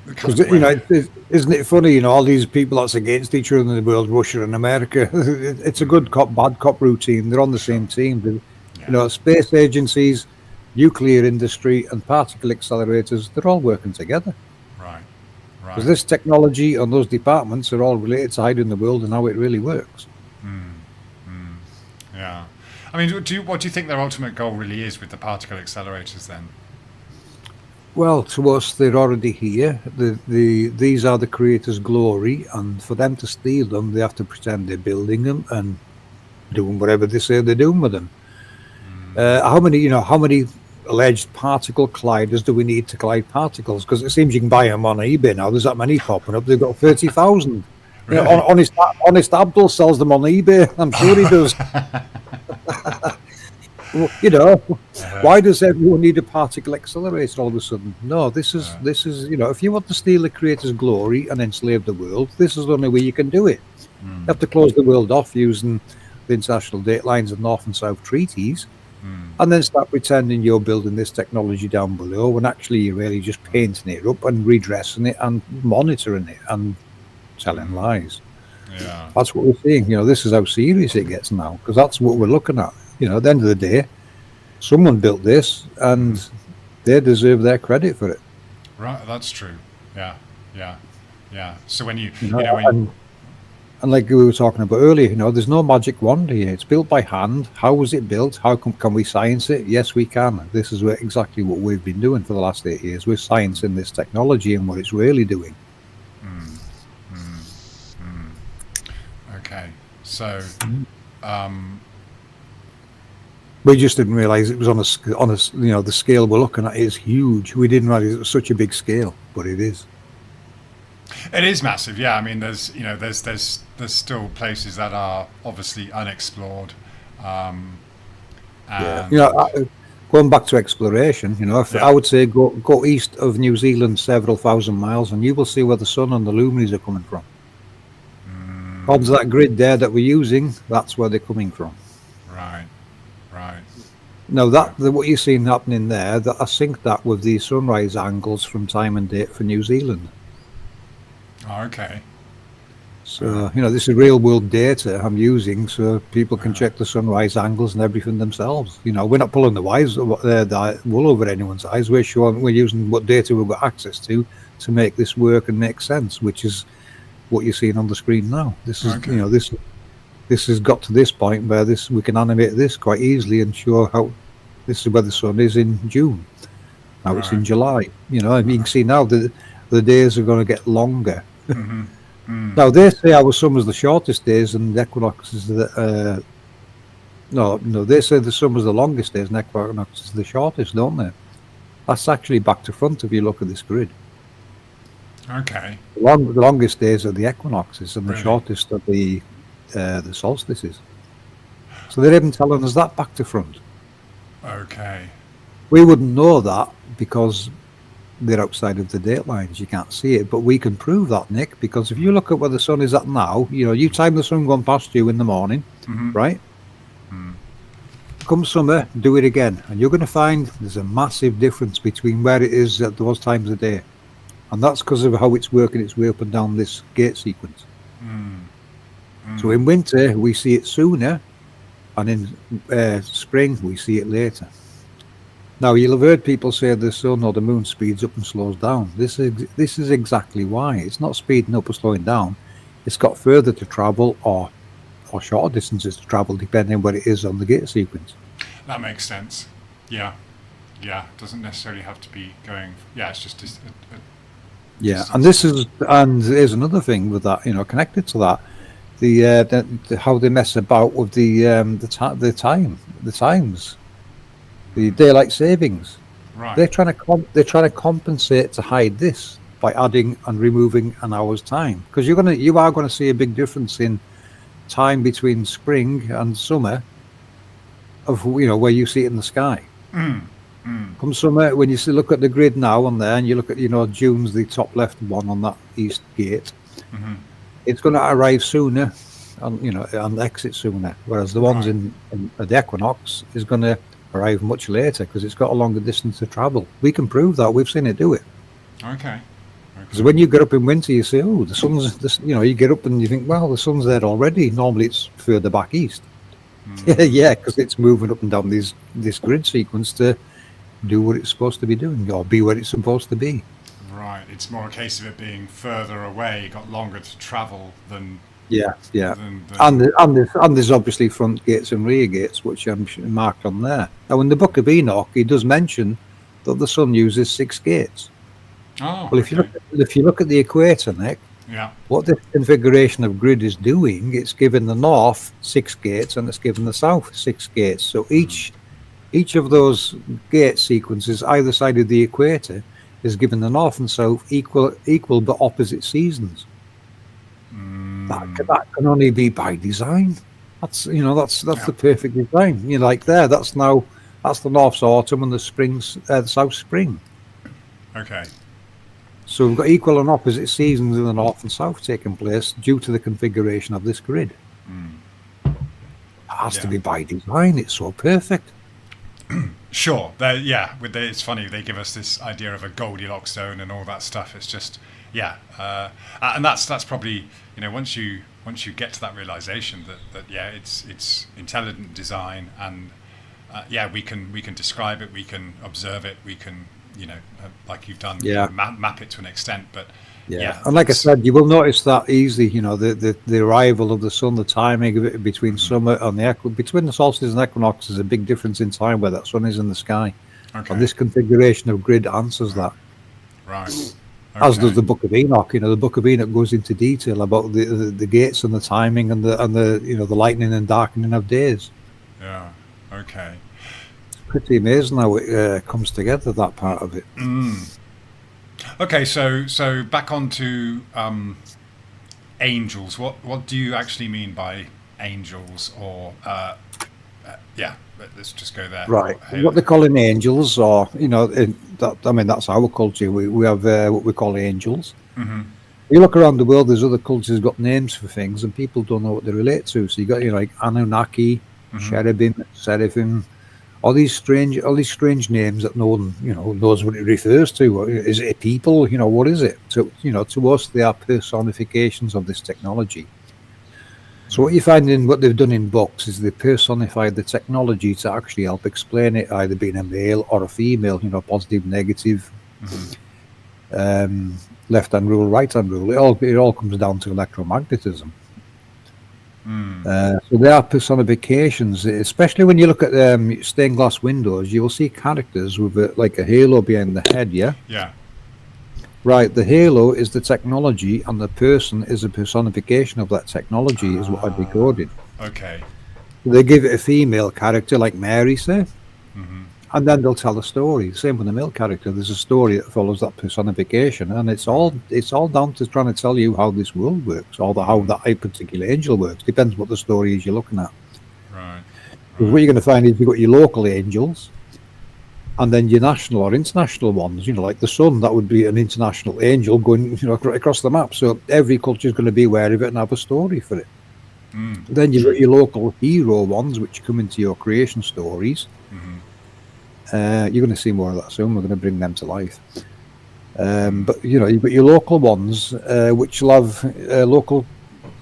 Because isn't it funny? All these people that's against each other in the world, Russia and America. It's a good cop, bad cop routine. They're on the same team. Space agencies, nuclear industry, and particle accelerators. They're all working together. Right. Because this technology and those departments are all related to hiding the world and how it really works. Yeah. I mean, what do you think their ultimate goal really is with the particle accelerators then? Well, to us, they're already here. These are the creator's glory, and for them to steal them, they have to pretend they're building them and doing whatever they say they're doing with them. How many alleged particle colliders do we need to collide particles? Because it seems you can buy them on eBay now. There's that many popping up. They've got 30,000. Really? Honest Abdul sells them on eBay. I'm sure he does. Why does everyone need a particle accelerator all of a sudden? No, this is if you want to steal the creator's glory and enslave the world, this is the only way you can do it. You have to close the world off using the international date lines and North and South treaties, and then start pretending you're building this technology down below when actually you're really just painting it up and redressing it and monitoring it and telling lies. Yeah. That's what we're seeing. This is how serious it gets now, because that's what we're looking at. At the end of the day, someone built this and they deserve their credit for it. Right, that's true. Yeah. So when and like we were talking about earlier, there's no magic wand here. It's built by hand. How was it built? How can we science it? Yes, we can. This is exactly what we've been doing for the last 8 years. We're sciencing this technology and what it's really doing. Okay, so we just didn't realize it was on a the scale we're looking at is huge. We didn't realize it was such a big scale, but it is. It is massive. Yeah, I mean, there's still places that are obviously unexplored. Going back to exploration, I would say go east of New Zealand several thousand miles, and you will see where the sun and the luminaries are coming from. On that grid there that we're using, that's where they're coming from. Right. Now what you're seeing happening there, that I sync that with the sunrise angles from time and date for New Zealand. Oh, okay. So, this is real world data I'm using so people can check the sunrise angles and everything themselves. We're not pulling the wool over anyone's eyes. We're using what data we've got access to make this work and make sense, which is what you're seeing on the screen now. This is, Okay. this has got to this point where we can animate this quite easily and show how this is where the sun is in June. Now it's in July. You can see now that the days are going to get longer. Now they say our summer's the shortest days and the equinox is the no, they say the summer's the longest days and equinox is the shortest, don't they? That's actually back to front if you look at this grid. Okay. The longest days are the equinoxes and the shortest are the solstices. So they're even telling us that back to front. Okay. We wouldn't know that because they're outside of the date lines. You can't see it, but we can prove that, Nick, because if you look at where the sun is at now, you time the sun going past you in the morning, right? Come summer, do it again, and you're going to find there's a massive difference between where it is at those times of day. And that's because of how it's working its way up and down this gate sequence. So in winter, we see it sooner, and in spring, we see it later. Now, you'll have heard people say the sun or the moon speeds up and slows down. This is exactly why. It's not speeding up or slowing down. It's got further to travel or shorter distances to travel, depending on where it is on the gate sequence. That makes sense. Yeah. It doesn't necessarily have to be going... Yeah, it's just... Yeah, and here's another thing with that, connected to that. The how they mess about with the times. The daylight savings. Right. They're trying to compensate to hide this by adding and removing an hour's time, because you are going to see a big difference in time between spring and summer of where you see it in the sky. Come summer, when you look at the grid now on there and you look at June's the top left one on that east gate, it's going to arrive sooner and exit sooner, whereas the ones in the equinox is going to arrive much later because it's got a longer distance to travel. We can prove that. We've seen it do it. Okay. Because when you get up in winter, you say, "Oh, the sun's." You get up and you think, "Well, the sun's there already." Normally, it's further back east. Yeah, because it's moving up and down this grid sequence to do what it's supposed to be doing or be where it's supposed to be. Right. It's more a case of it being further away, got longer to travel than. Yeah. And there's obviously front gates and rear gates, which I'm marked on there. Now, in the Book of Enoch, he does mention that the sun uses 6 gates. Oh. Well, if you look at the equator, Nick, what this configuration of grid is doing, it's giving the north 6 gates and it's giving the south 6 gates. So each of those gate sequences either side of the equator is giving the north and south equal but opposite seasons. That can only be by design. That's the perfect design. That's the north's autumn and the south's spring. Okay. So we've got equal and opposite seasons in the north and south taking place due to the configuration of this grid. It has to be by design. It's so perfect. Sure. It's funny. They give us this idea of a Goldilocks zone and all that stuff. It's just, and that's probably, once you get to that realization that it's intelligent design and we can describe it, we can observe it, we can like you've done, map it to an extent, but and like I said, you will notice that easily. The arrival of the sun, the timing of it between summer and between the solstice and equinox is a big difference in time where that sun is in the sky. Okay. And this configuration of grid answers that. Right. Okay. As does the Book of Enoch. The Book of Enoch goes into detail about the gates and the timing and the lightening and darkening of days. Yeah. Okay. Pretty amazing how it comes together, that part of it. Okay, so back onto angels. What do you actually mean by angels? Or let's just go there. Right. What they're calling angels, or that's our culture. We have what we call angels. You look around the world, there's other cultures got names for things, and people don't know what they relate to. So you got like Anunnaki, cherubim, seraphim. all these strange names that no one, knows what it refers to. Is it a people? What is it? So, to us, they are personifications of this technology. So what you find in what they've done in books is they personified the technology to actually help explain it, either being a male or a female, positive, negative, left-hand rule, right-hand rule. It all comes down to electromagnetism. So they are personifications, especially when you look at stained glass windows. You will see characters with a halo behind the head. Yeah. Right, the halo is the technology, and the person is a personification of that technology, is what I decoded. Okay. They give it a female character, like Mary, say, and then they'll tell a story. Same with the male character. There's a story that follows that personification, and it's all down to trying to tell you how this world works, or how that particular angel works. Depends what the story is you're looking at. Right. Because what you're going to find is you've got your local angels, and then your national or international ones, like the sun, that would be an international angel going, across the map. So every culture is going to be aware of it and have a story for it. Then you've got your local hero ones, which come into your creation stories. You're going to see more of that soon. We're going to bring them to life. But you've got your local ones, which will have local,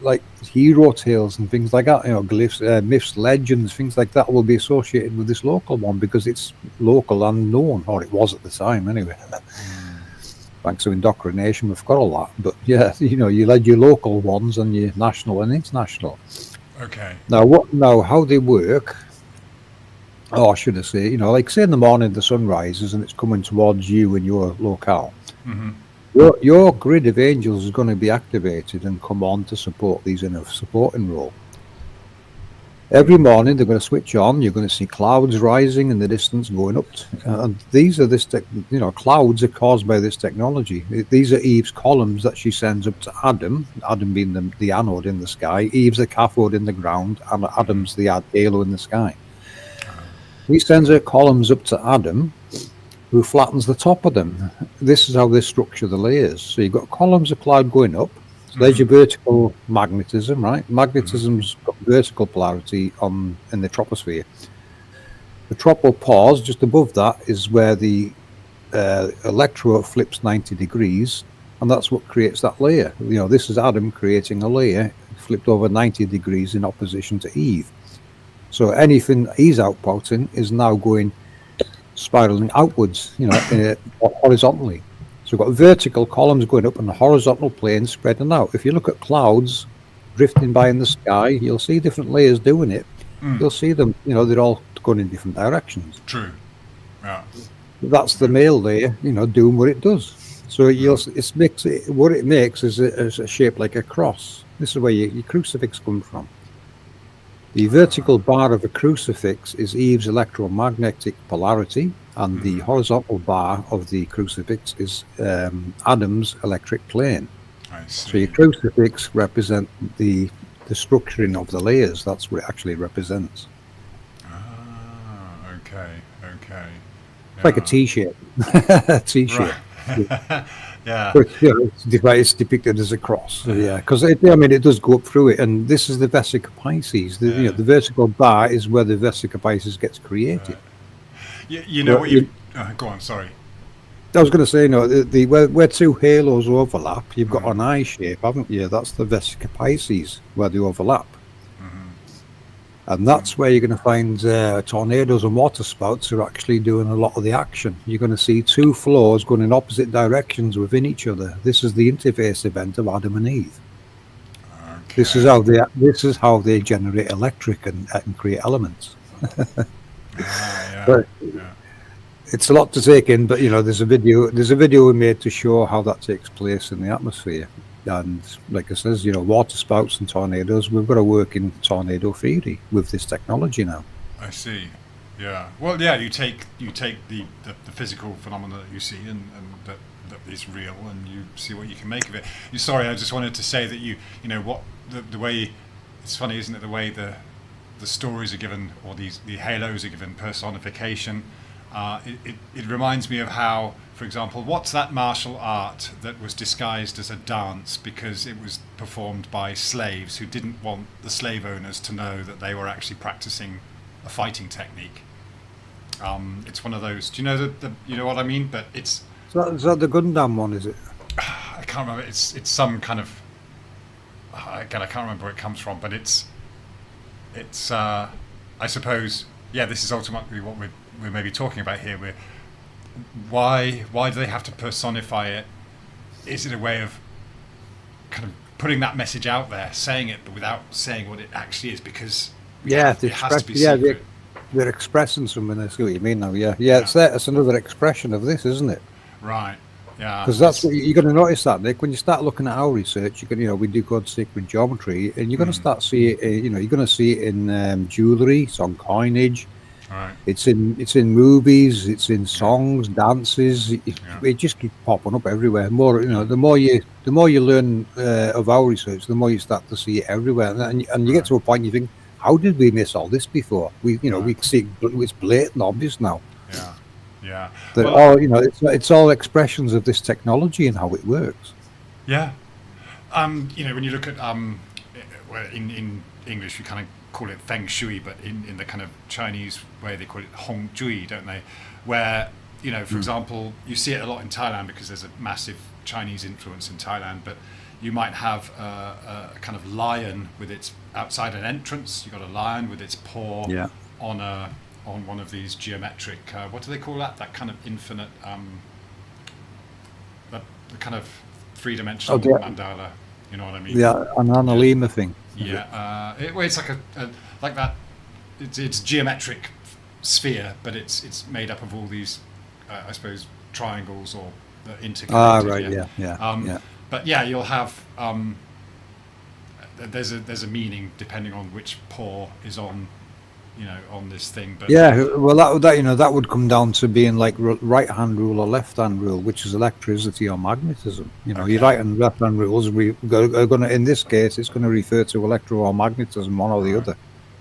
like hero tales and things like that. Glyphs, myths, legends, things like that will be associated with this local one because it's local and known, or it was at the time anyway. Thanks to indoctrination, we've got all that. But yeah, you had your local ones and your national and international. Okay. Now how they work? Oh, should I say? Like say in the morning the sun rises and it's coming towards you in your locale. Your grid of angels is going to be activated and come on to support these in a supporting role. Every morning they're going to switch on. You're going to see clouds rising in the distance, going up, and these are clouds are caused by this technology. These are Eve's columns that she sends up to Adam. Adam being the anode in the sky, Eve's the cathode in the ground, and Adam's the halo in the sky. He sends her columns up to Adam, who flattens the top of them. This is how they structure the layers. So you've got columns of cloud going up. So there's your vertical magnetism, right? Magnetism's got vertical polarity in the troposphere. The tropopause, just above that, is where the electro flips 90 degrees, and that's what creates that layer. This is Adam creating a layer flipped over 90 degrees in opposition to Eve. So anything he's outputting is now going spiraling outwards, horizontally. So we've got vertical columns going up and the horizontal plane spreading out. If you look at clouds drifting by in the sky, you'll see different layers doing it. You'll see them, they're all going in different directions. True. Yeah. That's the male layer, doing what it does. So what it makes is a shape like a cross. This is where your crucifix comes from. The vertical bar of a crucifix is Eve's electromagnetic polarity, and the horizontal bar of the crucifix is Adam's electric plane. I see. So your crucifix represents the structuring of the layers. That's what it actually represents. Okay. It's like a T-shape. T-shape. Right. Yeah. But, it's depicted as a cross. So, yeah, because it does go up through it, and this is the Vesica Pisces. The vertical bar is where the Vesica Pisces gets created. What you? Go on. Sorry. I was going to say, where two halos overlap, you've got an eye shape, haven't you? That's the Vesica Pisces where they overlap. And that's where you're going to find tornadoes and water spouts are actually doing a lot of the action. You're going to see two flows going in opposite directions within each other. This is the interface event of Adam and Eve. Okay. This is how they generate electric and create elements. But it's a lot to take in. But there's a video we made to show how that takes place in the atmosphere. And like I says, water spouts and tornadoes, we've got to work in tornado theory with this technology now. I see. Yeah. Well, yeah. You take the physical phenomena that you see and that is real, and you see what you can make of it. Sorry, I just wanted to say that the way it's funny, isn't it? The way the stories are given, or the halos are given personification. It reminds me of how, for example, what's that martial art that was disguised as a dance because it was performed by slaves who didn't want the slave owners to know that they were actually practicing a fighting technique? It's one of those. Do you know the you know what I mean? But it's Is that the Gundam one? Is it? I can't remember. It's some kind of again I can't remember where it comes from, but it's I suppose this is ultimately what we're maybe talking about here. Why do they have to personify it? Is it a way of kind of putting that message out there, saying it, but without saying what it actually is? Because it has to be secret. They're expressing something. I see what you mean now. It's another expression of this, isn't it? Right. Yeah. Because that's what you're going to notice, that Nick, when you start looking at our research, we decode sacred geometry, and you're going to start seeing it. You're going to see it in jewelry, it's on coinage. Right. It's in movies, it's in songs, dances. It just keeps popping up everywhere. The more you learn of our research, the more you start to see it everywhere, and you get to a point you think, how did we miss all this before? We see it's blatant, obvious now. Yeah. Yeah. It's all expressions of this technology and how it works. Yeah. When you look at in English we kind of call it feng shui, but in the kind of Chinese way they call it hong zhui, don't they? Where for example, you see it a lot in Thailand because there's a massive Chinese influence in Thailand, but you might have a kind of lion with its outside an entrance. You've got a lion with its paw on one of these geometric, what do they call that? That kind of infinite, the kind of three-dimensional mandala. You know what I mean? Yeah, an analema thing. Yeah, it's like like that. It's geometric sphere, but it's made up of all these, I suppose, triangles or interconnected. Right. Yeah. But you'll have there's a meaning depending on which paw is on on this thing. But that would come down to being like right hand rule or left hand rule, which is electricity or magnetism. Your right and left hand rules are going to, in this case, it's going to refer to electro or magnetism, one or the other.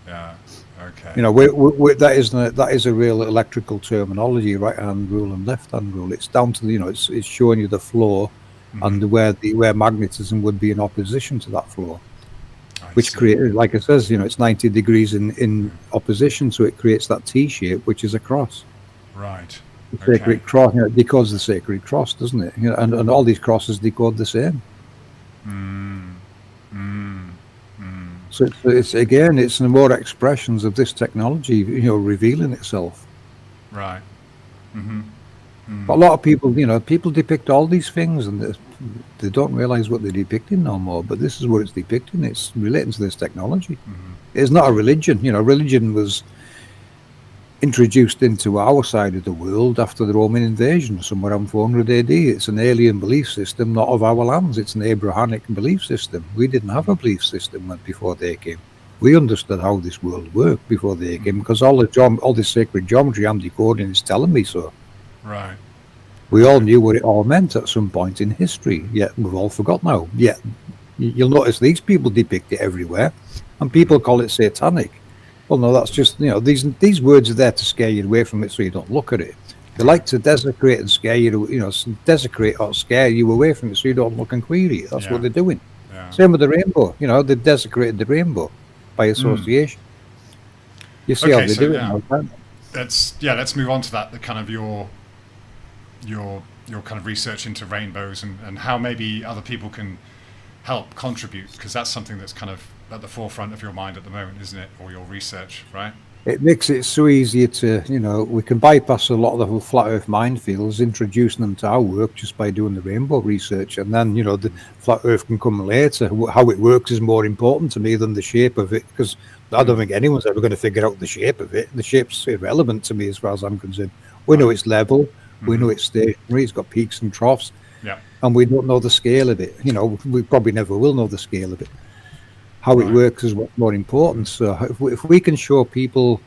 Yeah. Okay. That is a real electrical terminology, right hand rule and left hand rule. It's down to it's showing you the flow and where magnetism would be in opposition to that flow. Which creates, like it says, it's 90 degrees in opposition, so it creates that T shape, which is a cross. Right. The sacred cross, it decodes the sacred cross, doesn't it? And all these crosses decode the same. So it's more expressions of this technology, revealing itself. Right. But a lot of people, people depict all these things, and they don't realize what they're depicting no more. But this is what it's depicting. It's relating to this technology. It's not a religion. Religion was introduced into our side of the world after the Roman invasion, somewhere around 400 AD. It's an alien belief system, not of our lands. It's an Abrahamic belief system. We didn't have a belief system before they came. We understood how this world worked before they came, because all this sacred geometry I'm decoding is telling me so. Right. We all knew what it all meant at some point in history, yet we've all forgot now. Yet you'll notice these people depict it everywhere, and people call it satanic. Well, no, that's just, these words are there to scare you away from it so you don't look at it. They like to desecrate and scare you, desecrate or scare you away from it so you don't look and query it. That's what they're doing. Yeah. Same with the rainbow. They've desecrated the rainbow by association. You see how they do it. Let's move on to that. The kind of your kind of research into rainbows and how maybe other people can help contribute, because that's something that's kind of at the forefront of your mind at the moment, isn't it? Or your research, right? It makes it so easier to, we can bypass a lot of the flat earth minefields, introducing them to our work just by doing the rainbow research. And then, the flat earth can come later. How it works is more important to me than the shape of it, because I don't think anyone's ever going to figure out the shape of it. The shape's irrelevant to me as far as I'm concerned. We know it's level. We know it's stationary. It's got peaks and troughs. Yeah. And we don't know the scale of it. We probably never will know the scale of it. How it works is what's more important. So if we can show people,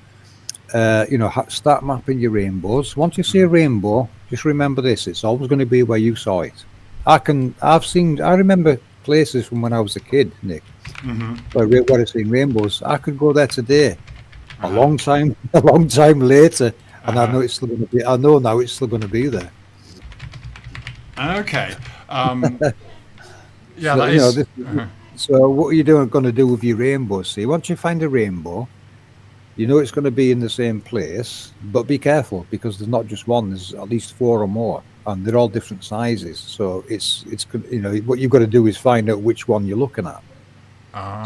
start mapping your rainbows. Once you see a rainbow, just remember this: it's always going to be where you saw it. I remember places from when I was a kid, Nick, where I've seen rainbows. I could go there today, a long time later, and I know it's still going to be. I know now it's still going to be there. Okay. So what are you going to do with your rainbow? See, once you find a rainbow, You know it's going to be in the same place, but be careful because there's not just one. There's at least 4 or more, and they're all different sizes. So it's what you've got to do is find out which one you're looking at.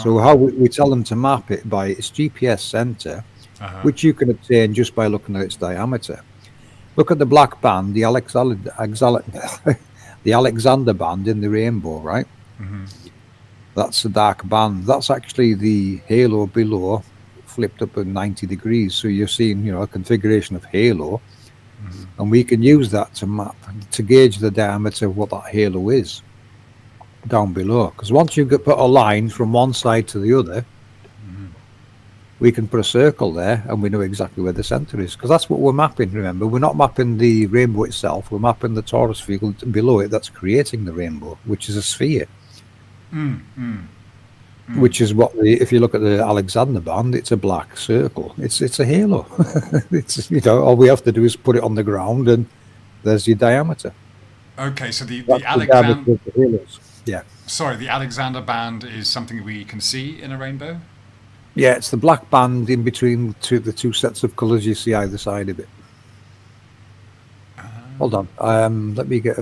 So how we tell them to map it by its GPS center, which you can obtain just by looking at its diameter. Look at the black band, the Alexander band in the rainbow, right? Mm-hmm. That's a dark band. That's actually the halo below, flipped up at 90 degrees. So you're seeing, a configuration of halo, and we can use that to map, to gauge the diameter of what that halo is down below. Because once you put a line from one side to the other, we can put a circle there and we know exactly where the center is, because that's what we're mapping. Remember, we're not mapping the rainbow itself, we're mapping the torus field below it that's creating the rainbow, which is a sphere. Which is what if you look at the Alexander band, it's a black circle. It's a halo. It's all we have to do is put it on the ground and there's your diameter. Okay, so the Alexander of the halos. Yeah. Sorry, the Alexander band is something we can see in a rainbow? Yeah, it's the black band in between the two sets of colours you see either side of it. Hold on. Let me get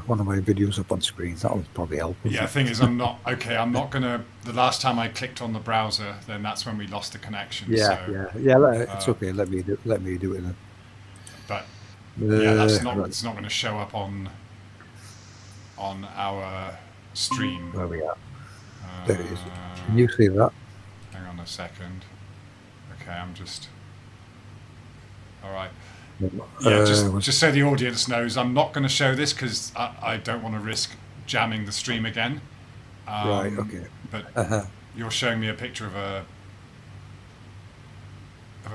one of my videos up on screen. That'll probably help. Yeah, the thing is, I'm not going to... The last time I clicked on the browser, then that's when we lost the connection. Yeah, so, it's okay. Let me do it then. But, it's not going to show up on our stream. Where we are. There it is. Can you see that? Hang on a second. Okay, I'm just... All right. Yeah, just so the audience knows, I'm not going to show this because I don't want to risk jamming the stream again. Right, okay. But you're showing me a picture of a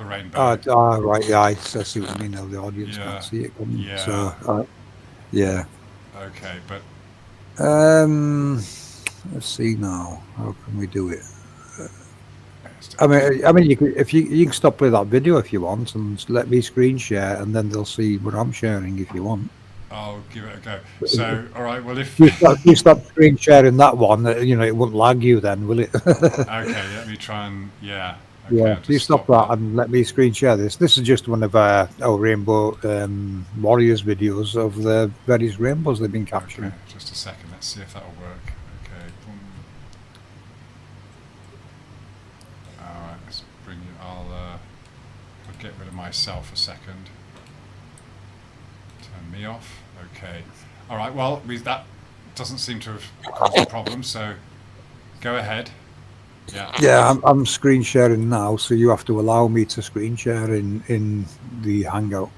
rainbow. Right, yeah, I see what you mean now. The audience can't see it. Yeah. So, yeah. Okay, but... let's see now. How can we do it? I mean, you can stop with that video if you want, and let me screen share, and then they'll see what I'm sharing if you want. I'll give it a go. So, all right. Well, if you stop screen sharing that one, it won't lag you then, will it? Okay. Let me try and Okay, yeah. You stop that and let me screen share this. This is just one of our Rainbow Warriors videos of the various rainbows they've been capturing. Okay, just a second. Let's see if that'll work. Okay. Boom. All right. Let's bring you. I'll get rid of myself a second. Turn me off. Okay. All right. Well, that doesn't seem to have caused a problem. So, go ahead. Yeah, I'm screen sharing now, so you have to allow me to screen share in the Hangout.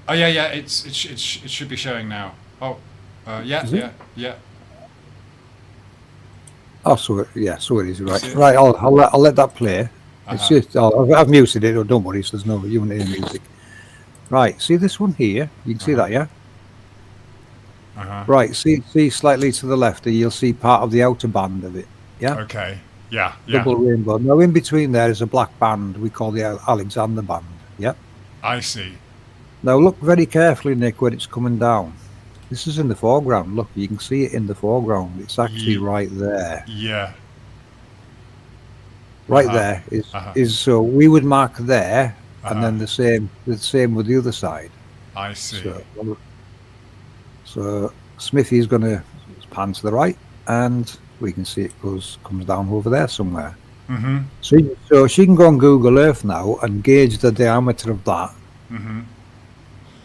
Oh yeah. It should be showing now. Oh, yeah. Oh, so it is right. Right, I'll let that play. It's just I've muted it. Don't worry, so there's no you won't hear music. Right, see this one here? You can see that, yeah. Right, see slightly to the left, you'll see part of the outer band of it. Yeah. Okay. Yeah. Double rainbow. Now in between there is a black band we call the Alexander band. Yeah. I see. Now look very carefully, Nick, when it's coming down. This is in the foreground. Look, you can see it in the foreground. It's actually right there. Yeah. Right there is so we would mark there, and then the same with the other side. I see. So Smithy's going to pan to the right, and we can see it comes down over there somewhere. So she can go on Google Earth now and gauge the diameter of that.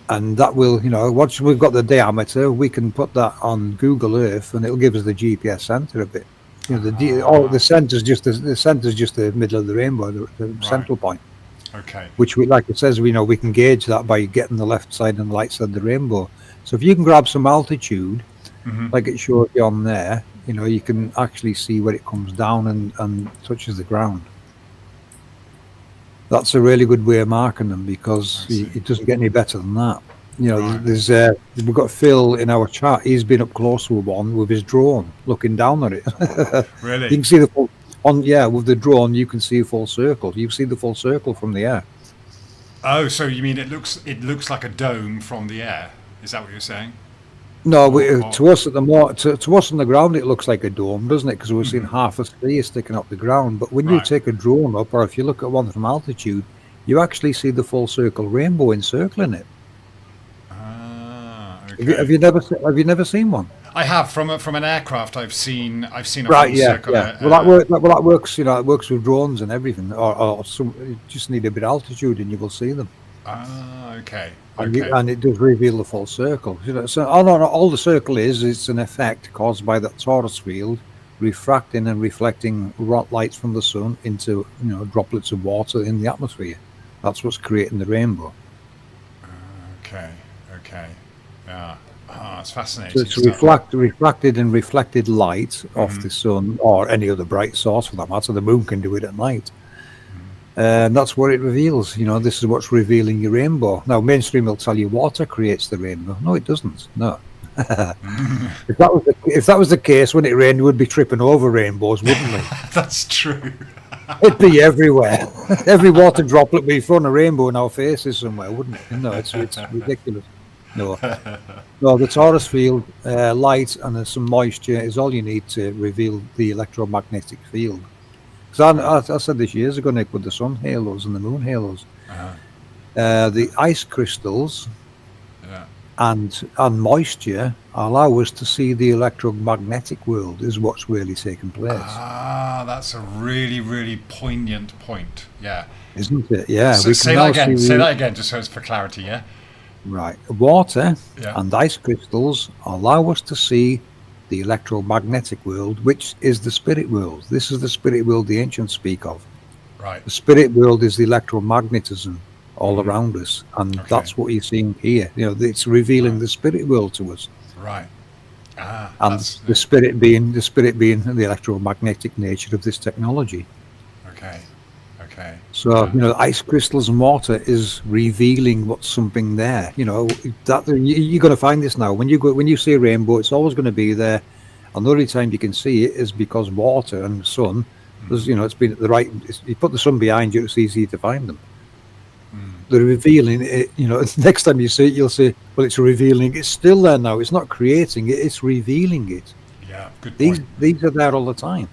And that will, once we've got the diameter, we can put that on Google Earth, and it'll give us the GPS center of it. The center's just the middle of the rainbow, the central point. Okay. Which like it says, we can gauge that by getting the left side and the right side of the rainbow. So if you can grab some altitude, like it shows you on there, you can actually see where it comes down and touches the ground. That's a really good way of marking them, because it doesn't get any better than that. There's we've got Phil in our chat. He's been up close with one with his drone, looking down at it. Really? You can see the full with the drone. You can see a full circle. You see the full circle from the air. Oh, so you mean it looks like a dome from the air? Is that what you're saying? No, to us to us on the ground, it looks like a dome, doesn't it? Because we're seeing half a sphere sticking up the ground. But when you take a drone up, or if you look at one from altitude, you actually see the full circle rainbow encircling it. Ah, Have you, okay. have you never have you never seen one? I have from an aircraft. I've seen a Right, full yeah, circle. yeah. Well, that works. You know, it works with drones and everything. Or some, you just need a bit of altitude, and you will see them. Okay, And okay, and it does reveal the full circle. You know, so all the circle is it's an effect caused by that torus field refracting and reflecting lights from the sun into droplets of water in the atmosphere. That's what's creating the rainbow. okay, okay. Yeah. Ah, it's So fascinating it's stuff. refracted and reflected light off the sun or any other bright source for that matter. The moon can do it at night. And that's what it reveals. You know, this is what's revealing your rainbow. Now, mainstream will tell you water creates the rainbow. No, it doesn't. No. If that was the case, when it rained, we'd be tripping over rainbows, wouldn't we? That's true. It'd be everywhere. Every water droplet would be throwing a rainbow in our faces somewhere, wouldn't it? No, it's ridiculous. No, the torus field, light, and some moisture is all you need to reveal the electromagnetic field. Because I said this years ago, Nick, with the sun halos and the moon halos, the ice crystals and moisture allow us to see the electromagnetic world is what's really taking place. Ah, that's a really, really poignant point. Yeah. Isn't it? Yeah. So say that again. Say that again, just so it's for clarity. Yeah. Right. Water and ice crystals allow us to see the electromagnetic world, which is the spirit world. This is the spirit world the ancients speak of. Right. The spirit world is the electromagnetism all around us, and that's what you're seeing here. You know, it's revealing the spirit world to us. Right. And the spirit being the electromagnetic nature of this technology. Okay. Okay. So ice crystals and water is revealing what's something there. You know that you're going to find this now. When you see a rainbow, it's always going to be there. And the only time you can see it is because water and sun. It's been at the right. You put the sun behind you, it's easy to find them. They're revealing it. Next time you see it, you'll say, "Well, it's revealing. It's still there now. It's not creating it. It's revealing it." Yeah. Good point. These are there all the time.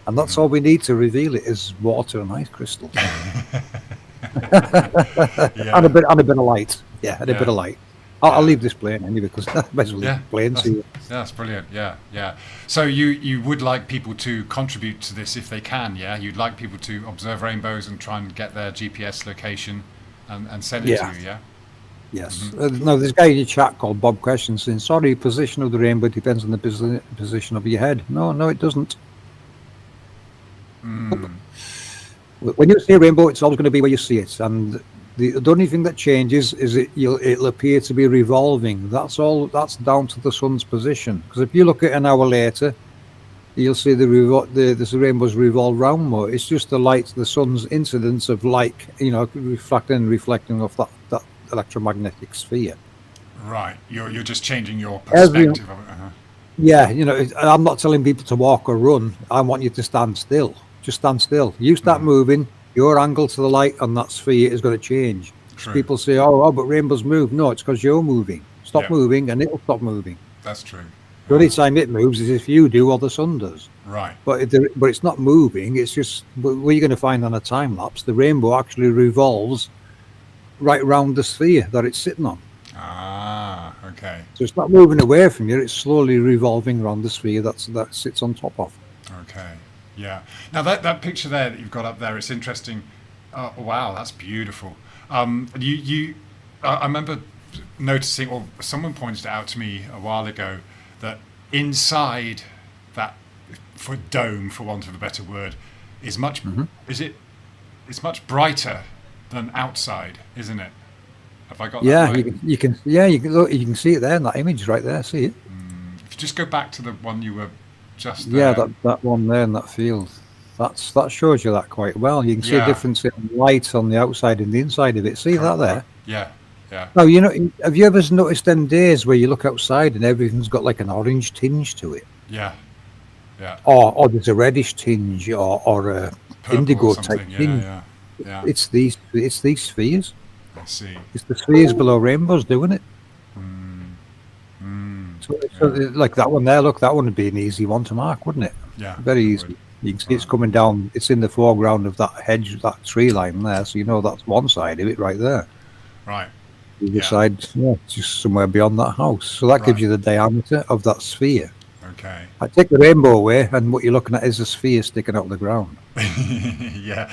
And that's all we need to reveal it is water and ice crystals. And a bit of light. Yeah, and a bit of light. I'll leave this playing anyway because basically playing to you. That's brilliant. Yeah, yeah. So you would like people to contribute to this if they can, yeah? You'd like people to observe rainbows and try and get their GPS location and send it to you, yeah? Yes. Now, there's a guy in your chat called Bob Questions saying, sorry, position of the rainbow depends on the position of your head. No, it doesn't. When you see a rainbow, it's always going to be where you see it, and the only thing that changes is it'll appear to be revolving. That's all. That's down to the sun's position. Because if you look at an hour later, you'll see the rainbows revolve round more. It's just the sun's incidence of light, reflecting and reflecting off that electromagnetic sphere. Right. You're just changing your perspective of it. Yeah, I'm not telling people to walk or run. I want you to stand still. Just stand still. You start moving, your angle to the light on that sphere is going to change. People say, oh, but rainbows move. No, it's because you're moving. Stop moving and it'll stop moving. That's true. The only time it moves is if you do or the sun does. Right. But it's not moving. It's just what you're going to find on a time lapse. The rainbow actually revolves right around the sphere that it's sitting on. Ah, okay. So it's not moving away from you. It's slowly revolving around the sphere that sits on top of. Okay. Yeah. Now that picture there that you've got up there, it's interesting. Oh, wow, that's beautiful. I remember noticing, or someone pointed it out to me a while ago, that inside that dome, for want of a better word, is much. It's much brighter than outside, isn't it? Have I got that right? you can. Yeah, you can see it there in that image right there. See it? If you just go back to the one you were just there. Yeah, that one there in that field. That shows you that quite well. You can see a difference in light on the outside and the inside of it. See that there? Yeah, yeah. Now, have you ever noticed them days where you look outside and everything's got like an orange tinge to it? Yeah, yeah. Or there's a reddish tinge or a indigo type tinge. Yeah. It's these spheres. I see. It's the spheres below rainbows doing it. So like that one there, look, that one would be an easy one to mark, wouldn't it? Yeah. Very easy. You can see it's coming down. It's in the foreground of that hedge, that tree line there. So you know that's one side of it right there. Right. The other side, just somewhere beyond that house. So that gives you the diameter of that sphere. Okay. I take the rainbow away, and what you're looking at is a sphere sticking out of the ground. Yeah.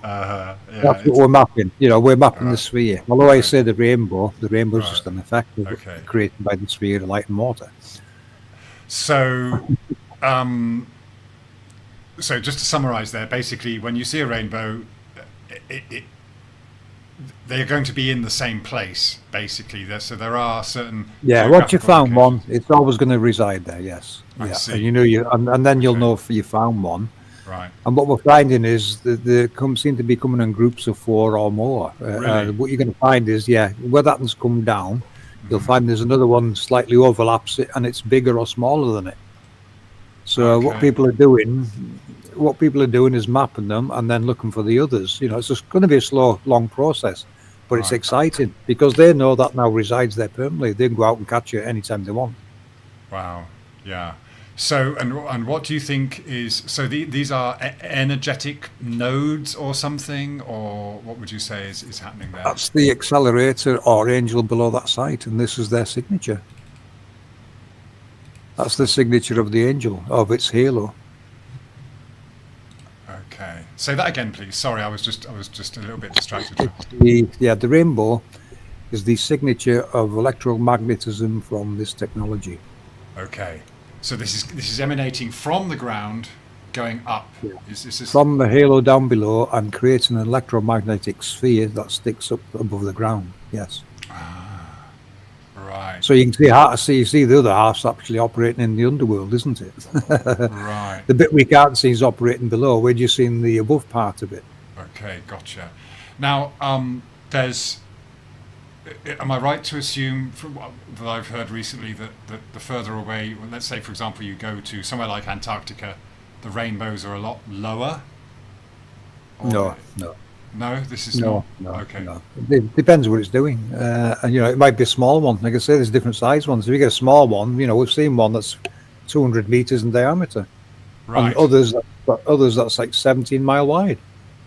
That's what we're mapping. We're mapping the sphere. Although I say the rainbow is just an effect created by the sphere of light and water. So, so just to summarize there, basically, when you see a rainbow, they're going to be in the same place, basically. So there are certain. Yeah, once you found one, it's always going to reside there. Yes. I see. And and then you'll know if you found one. Right. And what we're finding is that they seem to be coming in groups of 4 or more. Really? What you're going to find is, where that one's come down, you'll find there's another one slightly overlaps it, and it's bigger or smaller than it. So what people are doing is mapping them and then looking for the others. It's just going to be a slow, long process, but it's exciting because they know that now resides there permanently. They can go out and catch it anytime they want. Wow. Yeah. So, and what do you think is, so these are energetic nodes or something, or what would you say is happening there? That's the accelerator or angel below that site, and this is their signature. That's the signature of the angel, of its halo. Okay. Say that again, please. Sorry, I was just a little bit distracted. The rainbow is the signature of electromagnetism from this technology. Okay. So this is emanating from the ground, going up. Yeah. Is this from the halo down below and creating an electromagnetic sphere that sticks up above the ground? Yes. Ah, right. So you can see the other half's actually operating in the underworld, isn't it? Right. The bit we can't see is operating below. We're just seeing the above part of it. Okay, gotcha. Now, there's. Am I right to assume, from what that I've heard recently, that the further away, let's say, for example, you go to somewhere like Antarctica, the rainbows are a lot lower? No. No, this is not. No. Okay. No. It depends what it's doing. And it might be a small one. Like I say, there's different size ones. If you get a small one, we've seen one that's 200 meters in diameter, right. And others that's like 17 mile wide.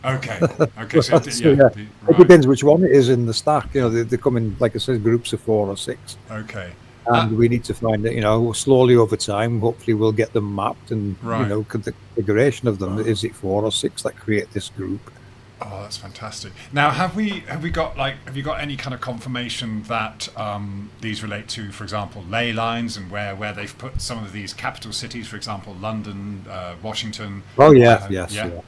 Okay. Okay. So, it depends which one it is in the stack. They come in, like I said, groups of 4 or 6. Okay. And we need to find it. Slowly over time. Hopefully, we'll get them mapped and the configuration of them. Is it 4 or 6 that create this group? Oh, that's fantastic. Now, have you got any kind of confirmation that these relate to, for example, ley lines and where they've put some of these capital cities, for example, London, Washington? Oh yes,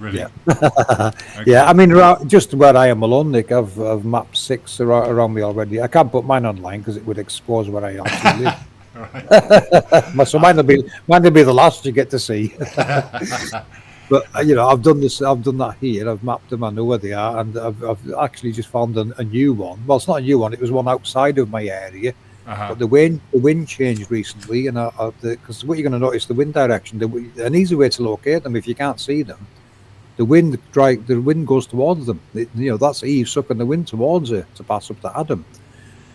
really. Yeah. Okay. Yeah, I mean, just where I am alone, Nick, I've mapped 6 around me already. I can't put mine online because it would expose where I actually live. Right. So mine will be the last you get to see. But I've done that here. I've mapped them. I know where they are, and I've actually just found a new one. Well, it's not a new one. It was one outside of my area, but the wind changed recently, and because what you're going to notice, the wind direction. An easy way to locate them if you can't see them, the wind goes towards them. That's Eve sucking the wind towards her to pass up to Adam.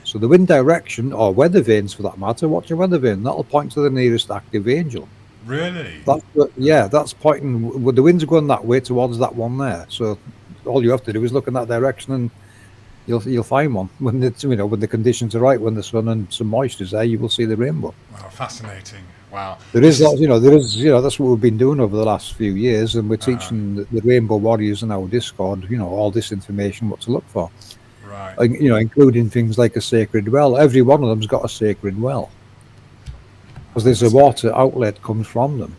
So the wind direction, or weather vanes for that matter, watch your weather vane. That'll point to the nearest active angel. Really? That's pointing. The wind's going that way towards that one there. So all you have to do is look in that direction, and you'll find one. When when the conditions are right, when the sun and some moisture's there, you will see the rainbow. Wow, fascinating! Wow. That's what we've been doing over the last few years, and we're teaching the Rainbow Warriors in our Discord, all this information, what to look for. Right. Including things like a sacred well. Every one of them's got a sacred well. Because there's a water outlet comes from them.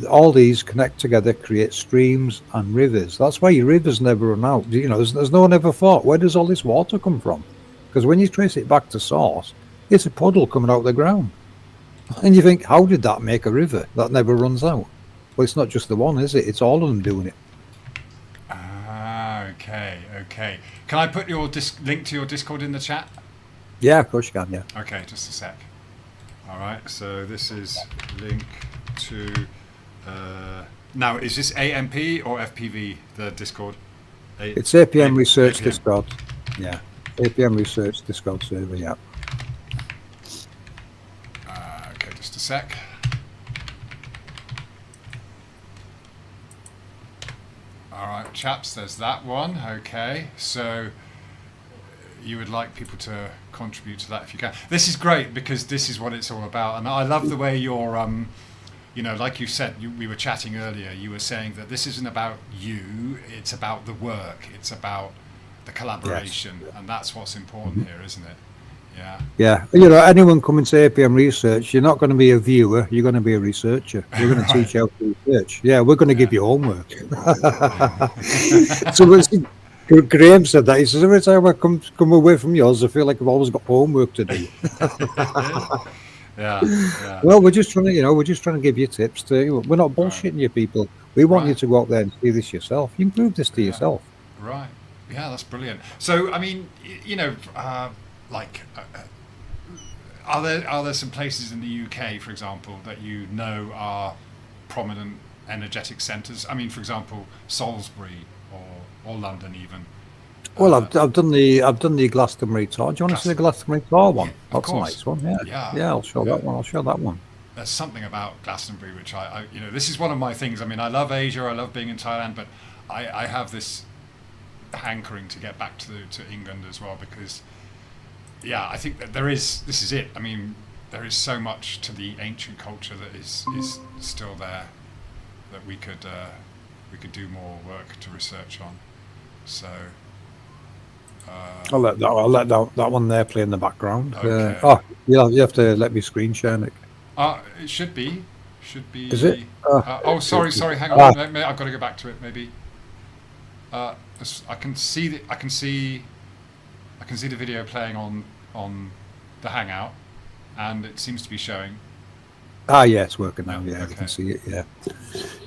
All these connect together, create streams and rivers. That's why your rivers never run out. There's no one ever thought, where does all this water come from? Because when you trace it back to source, it's a puddle coming out of the ground. And you think, how did that make a river that never runs out? Well, it's not just the one, is it? It's all of them doing it. Ah, okay. Can I put your link to your Discord in the chat? Yeah, of course you can, yeah. Okay, just a sec. All right, so this is link to. Now, is this AMP or FPV, the Discord? It's APM Research APM. Discord. Yeah, APM Research Discord server, yeah. Okay, just a sec. chaps, there's that one. Okay, so you would like people to contribute to that if you can. This is great because this is what it's all about, and I love the way you're, like you said, we were chatting earlier. You were saying that this isn't about you; it's about the work. It's about the collaboration, and that's what's important here, isn't it? Yeah. Yeah. Anyone coming to APM Research, you're not going to be a viewer. You're going to be a researcher. We're going to teach you how to research. Yeah, we're going to give you homework. So Graham said that. He says, every time I come away from yours, I feel like I've always got homework to do. Yeah. Well, we're just trying to give you tips. We're not bullshitting you, people. We want you to go out there and see this yourself. You can prove this to yourself. Right. Yeah, that's brilliant. So, I mean, are there some places in the UK, for example, that are prominent energetic centres? I mean, for example, Salisbury or London even. Well, I've done the Glastonbury tour. Do you want to see the Glastonbury tour one? Yeah, that's a nice one. Yeah. I'll show that one. There's something about Glastonbury which I this is one of my things. I mean, I love Asia. I love being in Thailand, but I have this hankering to get back to England as well because. Yeah, I think that this is it. I mean, there is so much to the ancient culture that is still there that we could do more work to research on. So I'll let that one there play in the background. Okay. You have to let me screen share, Nick. It should be. Is it? Sorry. Hang on. I've got to go back to it. Maybe. I can see the video playing on the Hangout, and it seems to be showing. Yeah, it's working now. Yeah, okay. You can see it.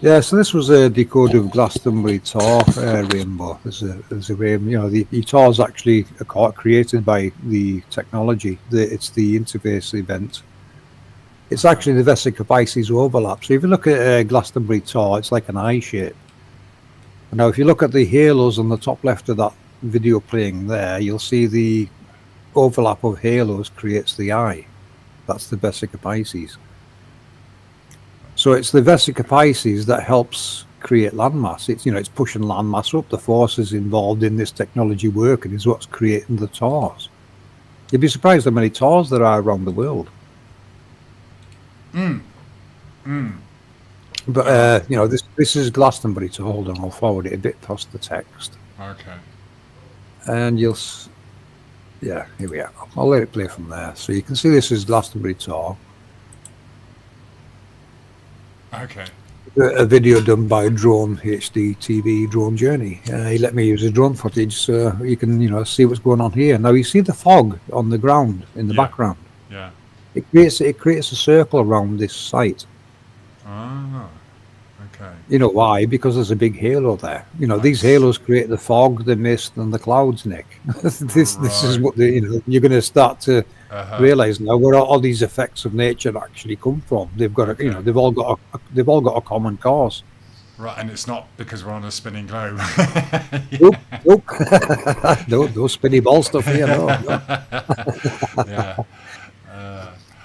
Yeah. So this was a decode of Glastonbury Tor rainbow. There's a rainbow. The Tor is actually created by the technology. It's the interface event. It's actually the Vesica Pisces overlap. So if you look at Glastonbury Tor, it's like an eye shape. Now, if you look at the halos on the top left of that video playing there, you'll see the overlap of halos creates the eye. That's the Vesica Pisces. So it's the Vesica Pisces that helps create landmass. It's pushing landmass up. The forces involved in this technology working is what's creating the Tors. You'd be surprised how many Tors there are around the world. But this is Glastonbury. So hold on, I'll forward it a bit past the text. Okay. And here we are. I'll let it play from there. So you can see this is Glastonbury Tor. Okay. A video done by Drone HD TV Drone Journey. He let me use his drone footage so you can see what's going on here. Now you see the fog on the ground in the background. Yeah. It creates a circle around this site. Ah. Okay. You know why? Because there's a big halo there. These halos create the fog, the mist, and the clouds, Nick. This is what you're going to start to realize now where all these effects of nature actually come from. They've got they've all got a common cause. Right, and it's not because we're on a spinning globe. Nope. No spinny ball stuff here. No. Yeah.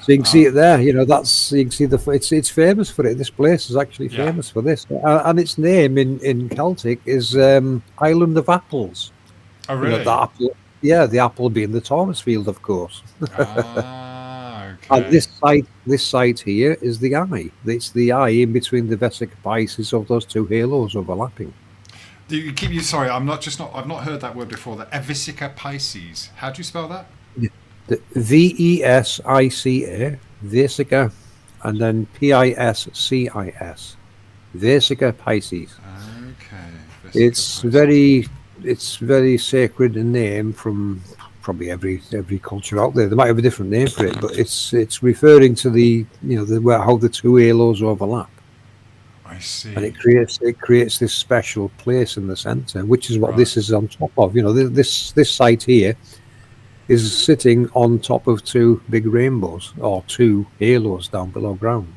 So you can see it there. You can see it's famous for it. This place is actually famous for this, and its name in Celtic is Island of Apples. Oh, really? The apple, the apple being the Thomas field, of course. Okay. And this site here is the eye. It's the eye in between the Vesica Pisces of those two halos overlapping. Sorry, I've not heard that word before. The Vesica Pisces. How do you spell that? The Vesica, Vesica, and then Piscis, Vesica Pisces. Okay. It's very sacred a name from probably every culture out there. They might have a different name for it, but it's referring to how the two halos overlap. I see. And it creates this special place in the center, which is what this is on top of. This site here is sitting on top of two big rainbows or two halos down below ground.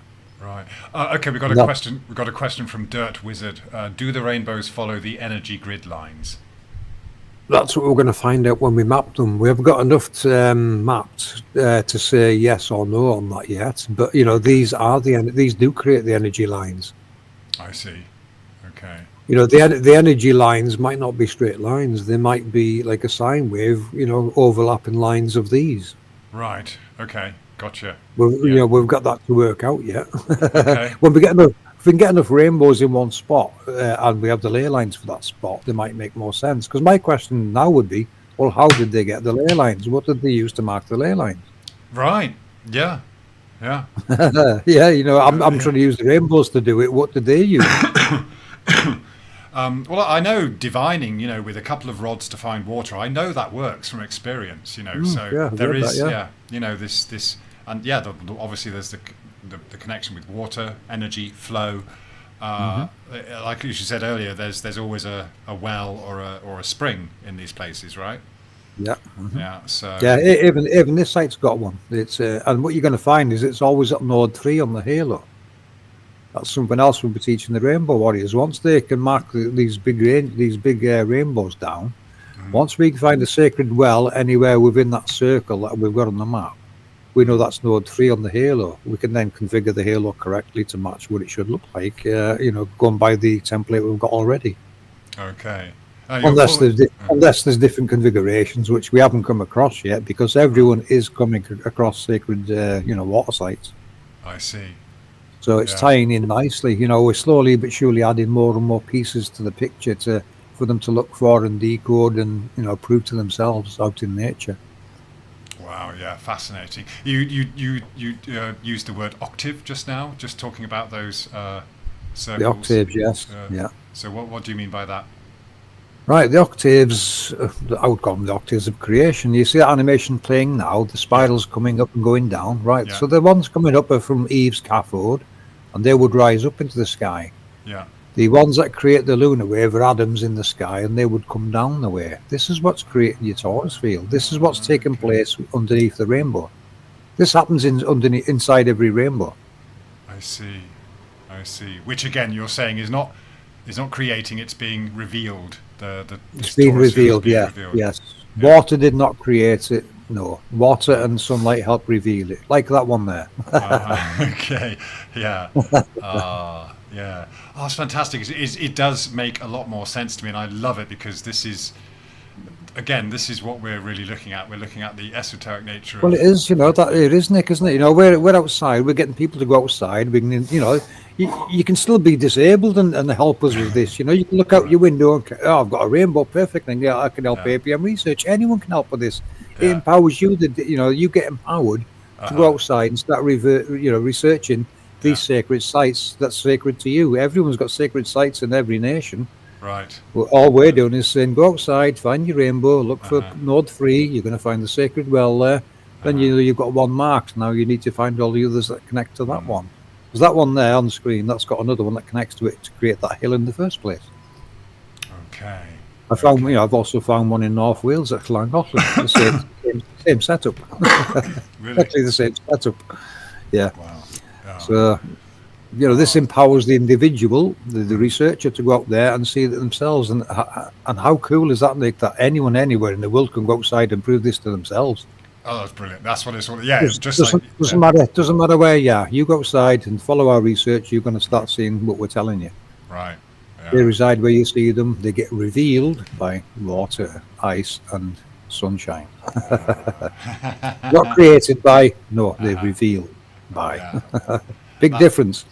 Right. Okay, we've got a question. We've got a question from Dirt Wizard. Do the rainbows follow the energy grid lines? That's what we're going to find out when we map them. We haven't got enough mapped to say yes or no on that yet. But these do create the energy lines. I see. Okay. You know, the energy lines might not be straight lines. They might be like a sine wave, you know, overlapping lines of these. Right. Okay. Gotcha. You Yeah. know, we've got that to work out yet. Okay. When we get enough, if we can get enough rainbows in one spot, and we have the ley lines for that spot, they might make more sense. Because my question now would be, well, how did they get the ley lines? What did they use to mark the ley lines? Right. Yeah. Yeah. Yeah, you know, I'm Yeah. trying to use the rainbows to do it. What did they use? Well, I know divining, with a couple of rods to find water. I know that works from experience, So Yeah, I've there read that. is, Yeah. this, and yeah, obviously there's the connection with water, energy, flow. Hmm. Like you said earlier, there's always a well or a spring in these places, right? Yeah. Hmm. Yeah. So Yeah, even this site's got one. It's and what you're going to find is it's always at node 3 on the halo. That's something else we'll be teaching the Rainbow Warriors. Once they can mark these big rainbows down, mhm, once we can find a sacred well anywhere within that circle that we've got on the map, we know mhm. that's node 3 on the halo. We can then configure the halo correctly to match what it should look like. Going by the template we've got already. Okay. You're Unless full. unless there's different configurations which we haven't come across yet, because everyone is coming across sacred water sites. I see. So it's Yeah. tying in nicely. You know, we're slowly but surely adding more and more pieces to the picture for them to look for and decode and prove to themselves out in nature. Wow, yeah, fascinating. You used the word octave just now, just talking about those The circles. octaves, yes, Uh, yeah, so what do you mean by that? right. The octaves, I would call them the octaves of creation. You see that animation playing now. The Yeah, spirals coming up and going down. Right. yeah, So the ones coming up are from Eve's cathode, and they would rise up into the sky. yeah. The ones that create the lunar wave are atoms in the sky, and they would come down the way. This is what's creating your torus field. This is what's taking Okay, place underneath the rainbow. This happens underneath inside every rainbow. I see, I see. Which again, you're saying is not creating; it's being revealed. It's This been torus field is revealed. being Yeah, revealed. yes. Yeah. Water did not create it. No, water and sunlight help reveal it. Like that one there. Okay. Yeah. Yeah. Oh, it's fantastic. It does make a lot more sense to me, and I love it because this is what we're really looking at. We're looking at the esoteric nature Well, it of. is, that it is, Nick, isn't it? We're outside. We're getting people to go outside. We can, you can still be disabled and help us with this. You can look out Right. your window and I've got a rainbow, perfect, and yeah, I can help Yeah. APM Research. Anyone can help with this. It Yeah. empowers you. You get empowered to Uh-huh. go outside and start researching Yeah. these sacred sites that's sacred to you. Everyone's got sacred sites in every nation. Right. Well, all we're doing is saying, go outside, find your rainbow, look for Uh-huh. node 3. You're going to find the sacred well there. Then Uh-huh. you've got one marked. Now you need to find all the others that connect to that Mm. one. Because that one there on the screen, that's got another one that connects to it to create that hill in the first place. Okay. I found, Okay. I've also found one in North Wales at Llangollen. The same setup. Really? Exactly the same setup. Yeah. Wow. Yeah. So, this empowers the individual, the researcher, to go out there and see it themselves. And how cool is that, Nick? That anyone anywhere in the world can go outside and prove this to themselves. Oh, that's brilliant. That's what it's all. Yeah. Does- Just like. doesn't matter. Doesn't matter where you are. You go outside and follow our research. You're going to start seeing what we're telling you. Right. They Yeah. reside where you see them. They get revealed by water, ice, and sunshine. Not created by. No, they're Uh-huh. revealed by. Yeah. Big That. difference.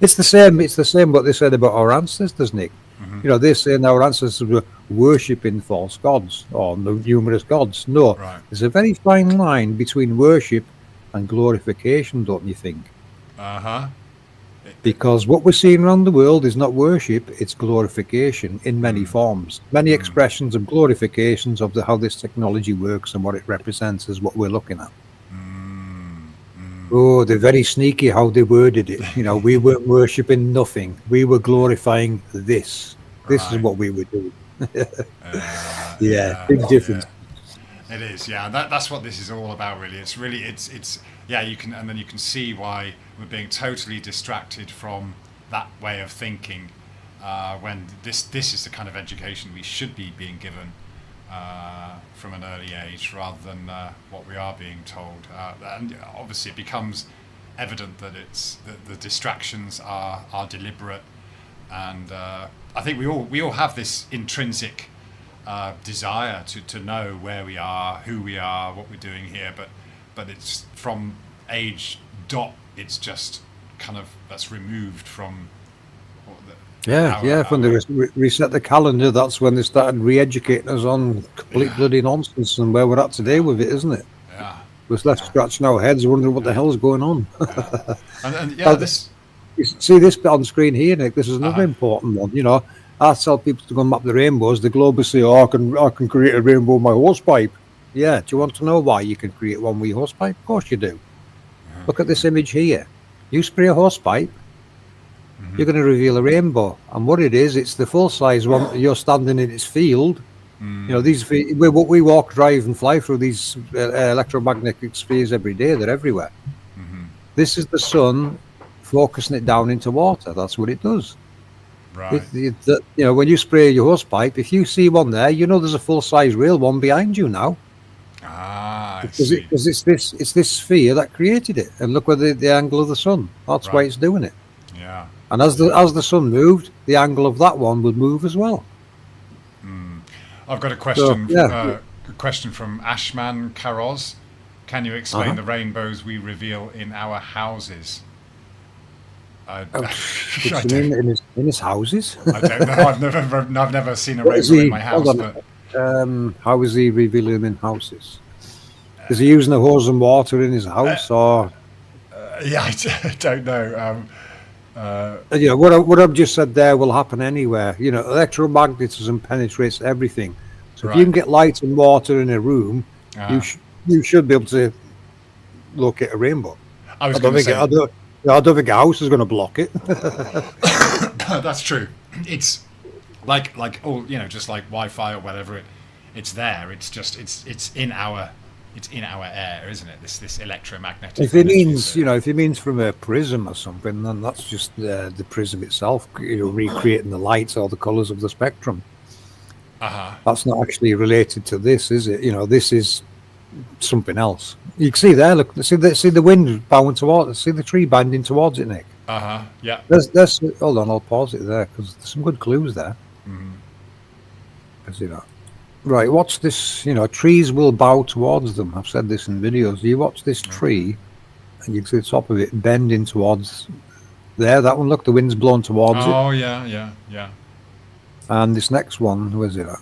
It's the same. It's the same what they said about our ancestors, Nick. Mhm. They're saying our ancestors were worshipping false gods or numerous gods. No, Right. there's a very fine line between worship and glorification, don't you think? Uh-huh. Because what we're seeing around the world is not worship; it's glorification in many Mm. forms, many Mm. expressions of glorifications of how this technology works and what it represents is what we're looking at. Mm. Mm. Oh, they're very sneaky how they worded it. We weren't worshipping nothing. We were glorifying this. This is Right. what we were doing. Yeah, Yeah. big Yeah. difference. It is, yeah. That's what this is all about, really. It's yeah. And then you can see why we're being totally distracted from that way of thinking when this is the kind of education we should be being given from an early age, rather than what we are being told. And obviously, it becomes evident that the distractions are deliberate. And I think we all have this intrinsic desire to know where we are, who we are, what we're doing here, but it's from age dot. It's just kind of that's removed from. When they reset the calendar, that's when they started re-educating us on complete bloody nonsense and where we're at today with it, isn't it? Yeah. We're left scratching our heads, wondering what the hell's going on. This. You see this bit on the screen here, Nick. This is another important one. You know, I tell people to go and map the rainbows. The globers say, "Oh, I can create a rainbow with my hosepipe." Yeah. Do you want to know why you can create one with your hosepipe? Of course you do. Look at this image here. You spray a hosepipe, you're going to reveal a rainbow. And what it is, it's the full-size one. You're standing in its field. You know, we walk, drive, and fly through these electromagnetic spheres every day. They're everywhere. This is the sun focusing it down into water. That's what it does. Right. You know, when you spray your hosepipe, if you see one there, you know there's a full-size real one behind you now. I see. Because it's this sphere that created it. And look where the angle of the sun. That's why it's doing it. Yeah. And as the sun moved, the angle of that one would move as well. I've got a question. So, A question from Ashman Karoz. Can you explain the rainbows we reveal in our houses? In his houses? I don't know. I've never seen a rainbow in my house. But how is he revealing them in houses? Is he using a hose and water in his house, or? Yeah, I don't know. You know, what I've just said there will happen anywhere. You know, electromagnetism penetrates everything. So if you can get light and water in a room, you should be able to locate a rainbow. I don't think a house is going to block it. That's true. It's like just like Wi-Fi or whatever. It's there. It's just it's in our air, isn't it? This electromagnetic. If it means from a prism or something, then that's just the prism itself, recreating the lights or the colours of the spectrum. That's not actually related to this, is it? You know, this is something else. You can see there. Look, see the wind bowing towards. See the tree bending towards it, Nick. Yeah. There's. Hold on, I'll pause it there because there's some good clues there. See that? Right, watch this. You know, trees will bow towards them. I've said this in videos. You watch this tree, and you can see the top of it bending towards there. That one, look, the wind's blowing towards it. Oh, yeah. And this next one, where's it at?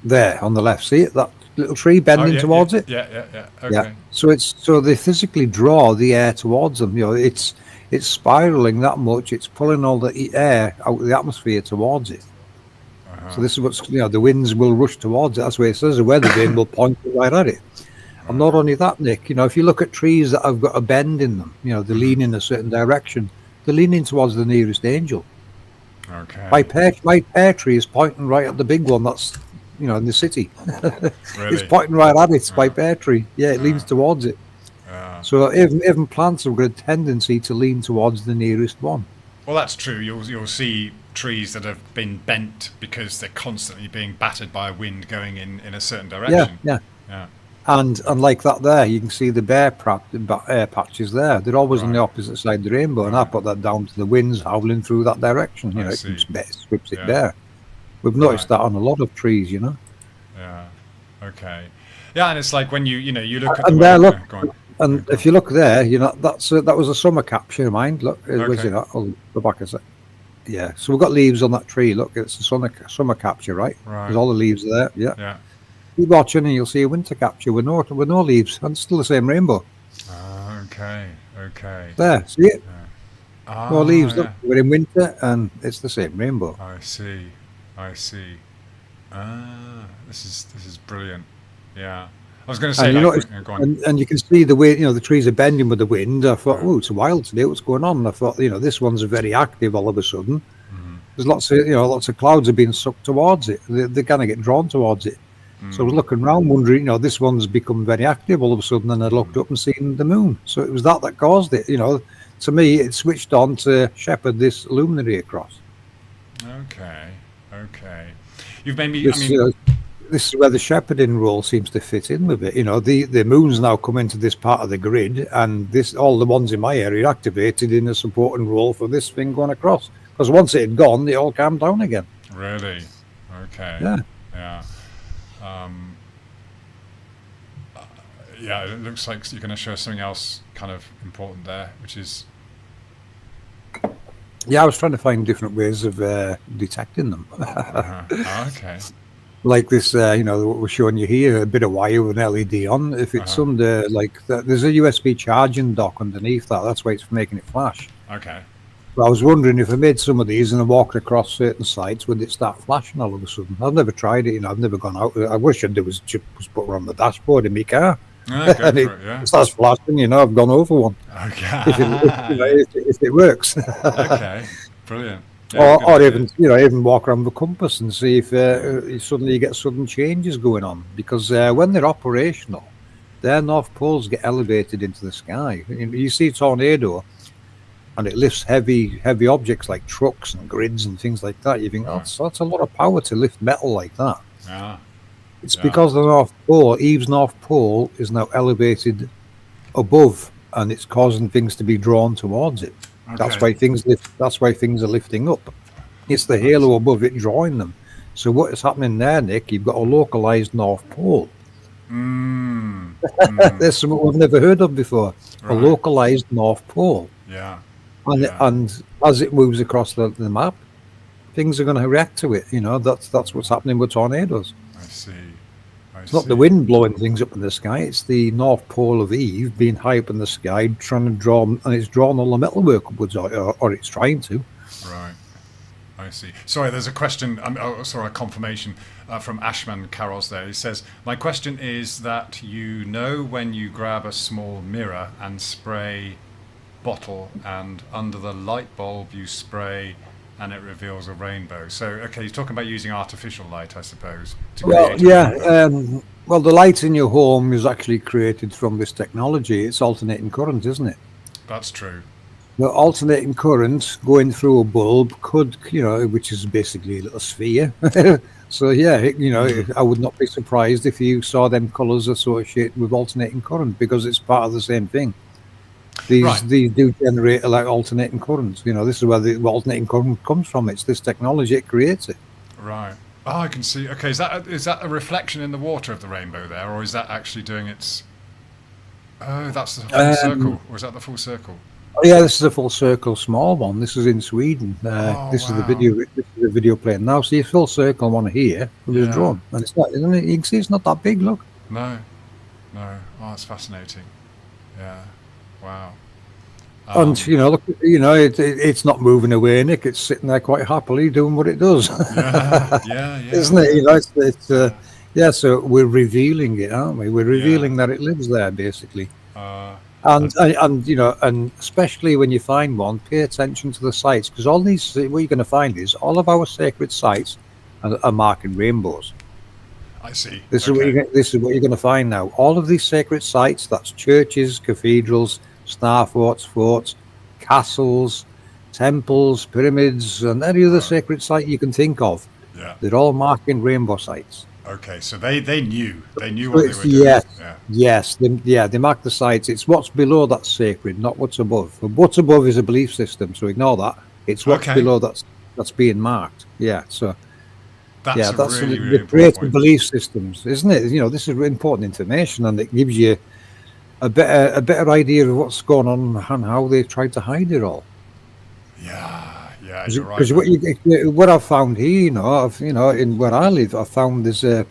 There, on the left. See it? That little tree bending towards it? Yeah. Okay. Yeah. So they physically draw the air towards them. You know, it's spiraling that much. It's pulling all the air out of the atmosphere towards it. So this is what's, the winds will rush towards it. That's why it says the weather vane will point right at it. And not only that, Nick, if you look at trees that have got a bend in them, they lean in a certain direction, they're leaning towards the nearest angel. Okay. My pear tree is pointing right at the big one that's, in the city. Really? It's pointing right at it, my pear tree. Yeah, it leans towards it. So even plants have got a tendency to lean towards the nearest one. Well, that's true. You'll see trees that have been bent because they're constantly being battered by a wind going in a certain direction. Yeah. And like that there, you can see the bare air patches there. They're always on the opposite side of the rainbow, and I put that down to the winds howling through that direction. It strips it bare. We've noticed that on a lot of trees, Yeah. Okay. Yeah, and it's like when you look at and there, look, and if you look there, that was a summer capture of mine. Look, I'll go back a sec. Yeah, so we've got leaves on that tree. Look, it's a summer capture, right? There's all the leaves there. Yeah. Keep watching, and you'll see a winter capture with no leaves, and still the same rainbow. Okay. There, see it? No leaves. Look, we're in winter, and it's the same rainbow. I see. This is brilliant. Yeah. I was going to say, and you can see the way the trees are bending with the wind. I thought, it's wild today. What's going on? And I thought, this one's very active. All of a sudden, there's lots of clouds are being sucked towards it. They're going to get drawn towards it. So I was looking around, wondering, this one's become very active all of a sudden. And I looked up and seen the moon. So it was that caused it. To me, it switched on to shepherd this luminary across. Okay. You've made me. this is where the shepherding role seems to fit in with it. You know, the moon's now come into this part of the grid, and all the ones in my area activated in a supporting role for this thing going across. Because once it had gone, they all calmed down again. Really? Okay. Yeah. Yeah. Yeah, it looks like you're going to show us something else kind of important there, which is... Yeah, I was trying to find different ways of detecting them. Okay. Like this, you know, what we're showing you here, a bit of wire with an LED on. If it's under, like, there's a USB charging dock underneath that. That's why it's making it flash. Okay. But I was wondering if I made some of these and I walked across certain sites, would it start flashing all of a sudden? I've never tried it, you know, I've never gone out. I wish I'd was put one on the dashboard in my car. And it starts flashing, you know, I've gone over one. Okay. If it works. Okay, brilliant. Yeah, or even, you know, even walk around the compass and see if suddenly you get sudden changes going on. Because when they're operational, their north poles get elevated into the sky. You see a tornado, and it lifts heavy objects like trucks and grids and things like that. You think, that's a lot of power to lift metal like that. Yeah. It's because the North Pole, Eve's North Pole, is now elevated above, and it's causing things to be drawn towards it. Okay. That's why things lift. That's why things are lifting up. It's the halo above it drawing them. So what is happening there, Nick? You've got a localized North Pole. There's something we've never heard of before. Right. A localized North Pole. Yeah. And as it moves across the map, things are going to react to it. You know, that's what's happening with tornadoes. I see. It's not the wind blowing things up in the sky. It's the North Pole of Eve being high up in the sky, trying to draw, and it's drawn all the metalwork upwards, or it's trying to. Right. I see. Sorry, there's a question. A confirmation from Ashman Carols there. He says, "My question is that you know when you grab a small mirror and spray bottle, and under the light bulb you spray." And it reveals a rainbow. So, okay, you're talking about using artificial light, I suppose. Well, yeah. Well, the light in your home is actually created from this technology. It's alternating current, isn't it? That's true. The alternating current going through a bulb could, you know, which is basically a little sphere. So, yeah, you know, I would not be surprised if you saw them colours associated with alternating current, because it's part of the same thing. These do generate like alternating currents. You know, this is where the alternating current comes from. It's this technology, it creates it. Right. Oh, I can see. Okay, is that a reflection in the water of the rainbow there, or is that actually doing its... Oh, that's the full circle, or is that the full circle? Oh, yeah, this is a full circle small one. This is in Sweden. This is the video. This is the video playing now. See a full circle one here with a drone, and it's not. Isn't it? You can see it's not that big. Look. No. Oh, that's fascinating. Yeah. Wow. And you know, look, you know, it's not moving away, Nick. It's sitting there quite happily doing what it does. Yeah. Isn't it? You know, it's So we're revealing it, aren't we? We're revealing that it lives there, basically. And you know, and especially when you find one, pay attention to the sites, because all these, what you're going to find is all of our sacred sites are marking rainbows. I see. This is what you're going to find now. All of these sacred sites, that's churches, cathedrals, star forts, castles, temples, pyramids, and any other sacred site you can think of. Yeah. They're all marking rainbow sites. Okay, so they knew what they were doing. Yes, they mark the sites. It's what's below that's sacred, not what's above. What's above is a belief system, so ignore that. It's what's below that's being marked. Yeah, so... That's really, really the creative belief systems, isn't it? You know, this is important information, and it gives you a better idea of what's going on and how they tried to hide it all. Yeah, you're right. Because what I've found here, in where I live, I found there's a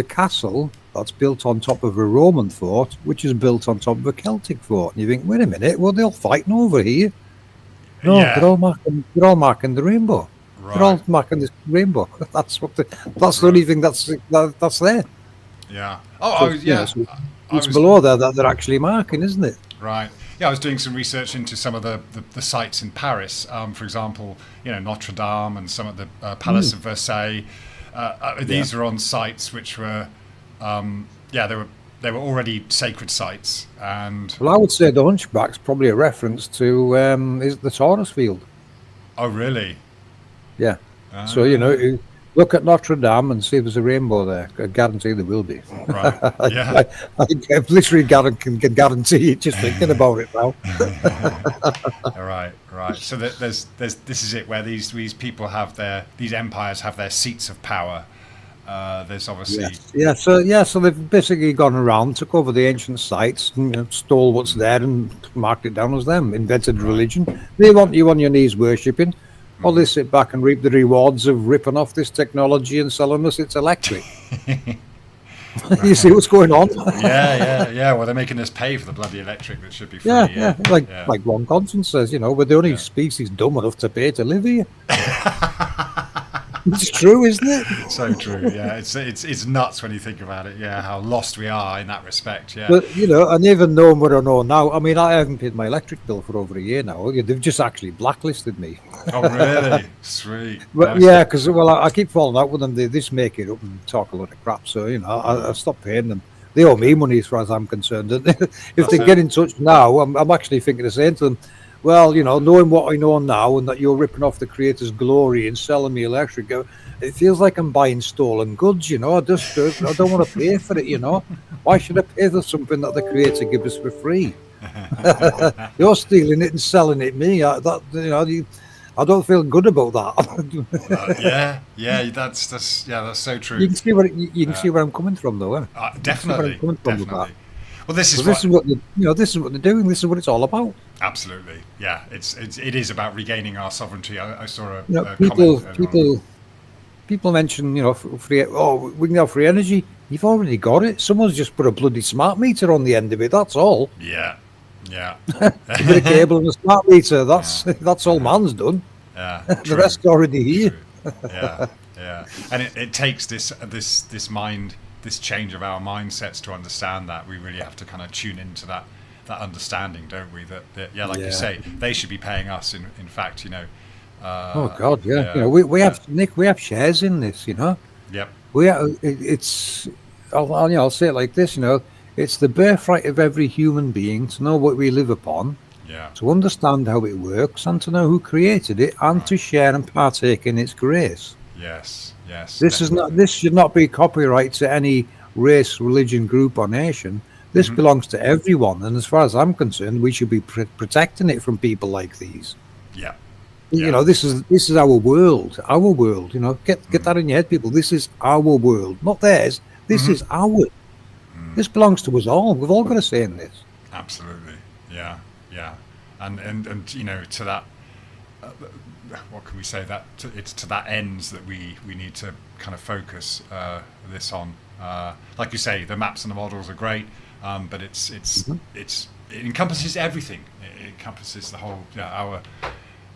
castle that's built on top of a Roman fort, which is built on top of a Celtic fort. And you think, wait a minute, well, they're all fighting over here. No, they're all marking the rainbow. Right. They're all marking this rainbow. That's the only thing that's there. Yeah. It's below there that they're actually marking, isn't it? Right. Yeah, I was doing some research into some of the sites in Paris. For example, Notre Dame and some of the Palace of Versailles. These are on sites which were, they were already sacred sites. And well, I would say the Hunchback's probably a reference to is the Taurus field. Oh, really? Yeah. So Look at Notre Dame and see if there's a rainbow there. I guarantee there will be. Right. Yeah. I literally can guarantee it just thinking about it now. Right. Right. So there's this is it, where these people have these empires have their seats of power. There's obviously So they've basically gone around, took over the ancient sites, and, stole what's there and marked it down as them. Invented religion. They want you on your knees worshipping, or they sit back and reap the rewards of ripping off this technology and selling us it's electric. You see what's going on? yeah. Well, they're making us pay for the bloody electric that should be free. Like one conscience says, we're the only species dumb enough to pay to live here. It's true, isn't it? So true. Yeah, it's nuts when you think about it. Yeah, how lost we are in that respect. Yeah. But and even knowing what I know now, I mean, I haven't paid my electric bill for over a year now. They've just actually blacklisted me. Oh, really? Sweet. But nice. Yeah, because I keep falling out with them. They just make it up and talk a lot of crap. So I stopped paying them. They owe me money as far as I'm concerned. If they get in touch now, I'm actually thinking of saying to them, well, knowing what I know now and that you're ripping off the creator's glory and selling me electric, it feels like I'm buying stolen goods, I don't want to pay for it, Why should I pay for something that the creator gives us for free? You're stealing it and selling it me. I don't feel good about that. That's so true. You can see where see where I'm coming from, though. Definitely. Well, this is what this is what they're doing. This is what it's all about. Absolutely, yeah. It is about regaining our sovereignty. I saw a people mention free. Oh, we can have free energy. You've already got it. Someone's just put a bloody smart meter on the end of it. That's all. Yeah. A bit of cable and a smart meter. That's all man's done. Yeah. The rest's already here. Yeah. And it takes this change of our mindsets to understand that. We really have to kind of tune into that understanding, don't we? That you say, they should be paying us. In fact, oh God, yeah. We have Nick. We have shares in this. Yep. I'll say it like this. It's the birthright of every human being to know what we live upon. Yeah. To understand how it works and to know who created it and to share and partake in its grace. Yes. This should not be copyright to any race, religion, group, or nation. This belongs to everyone, and as far as I'm concerned, we should be protecting it from people like these. Yeah. This is our world. Our world. Get that in your head, people. This is our world, not theirs. This is ours. This belongs to us all. We've all got a say in this. Absolutely. Yeah. And to that. What can we say? It's to that end that we need to kind of focus this on. Like you say, the maps and the models are great, but it encompasses everything. It encompasses the whole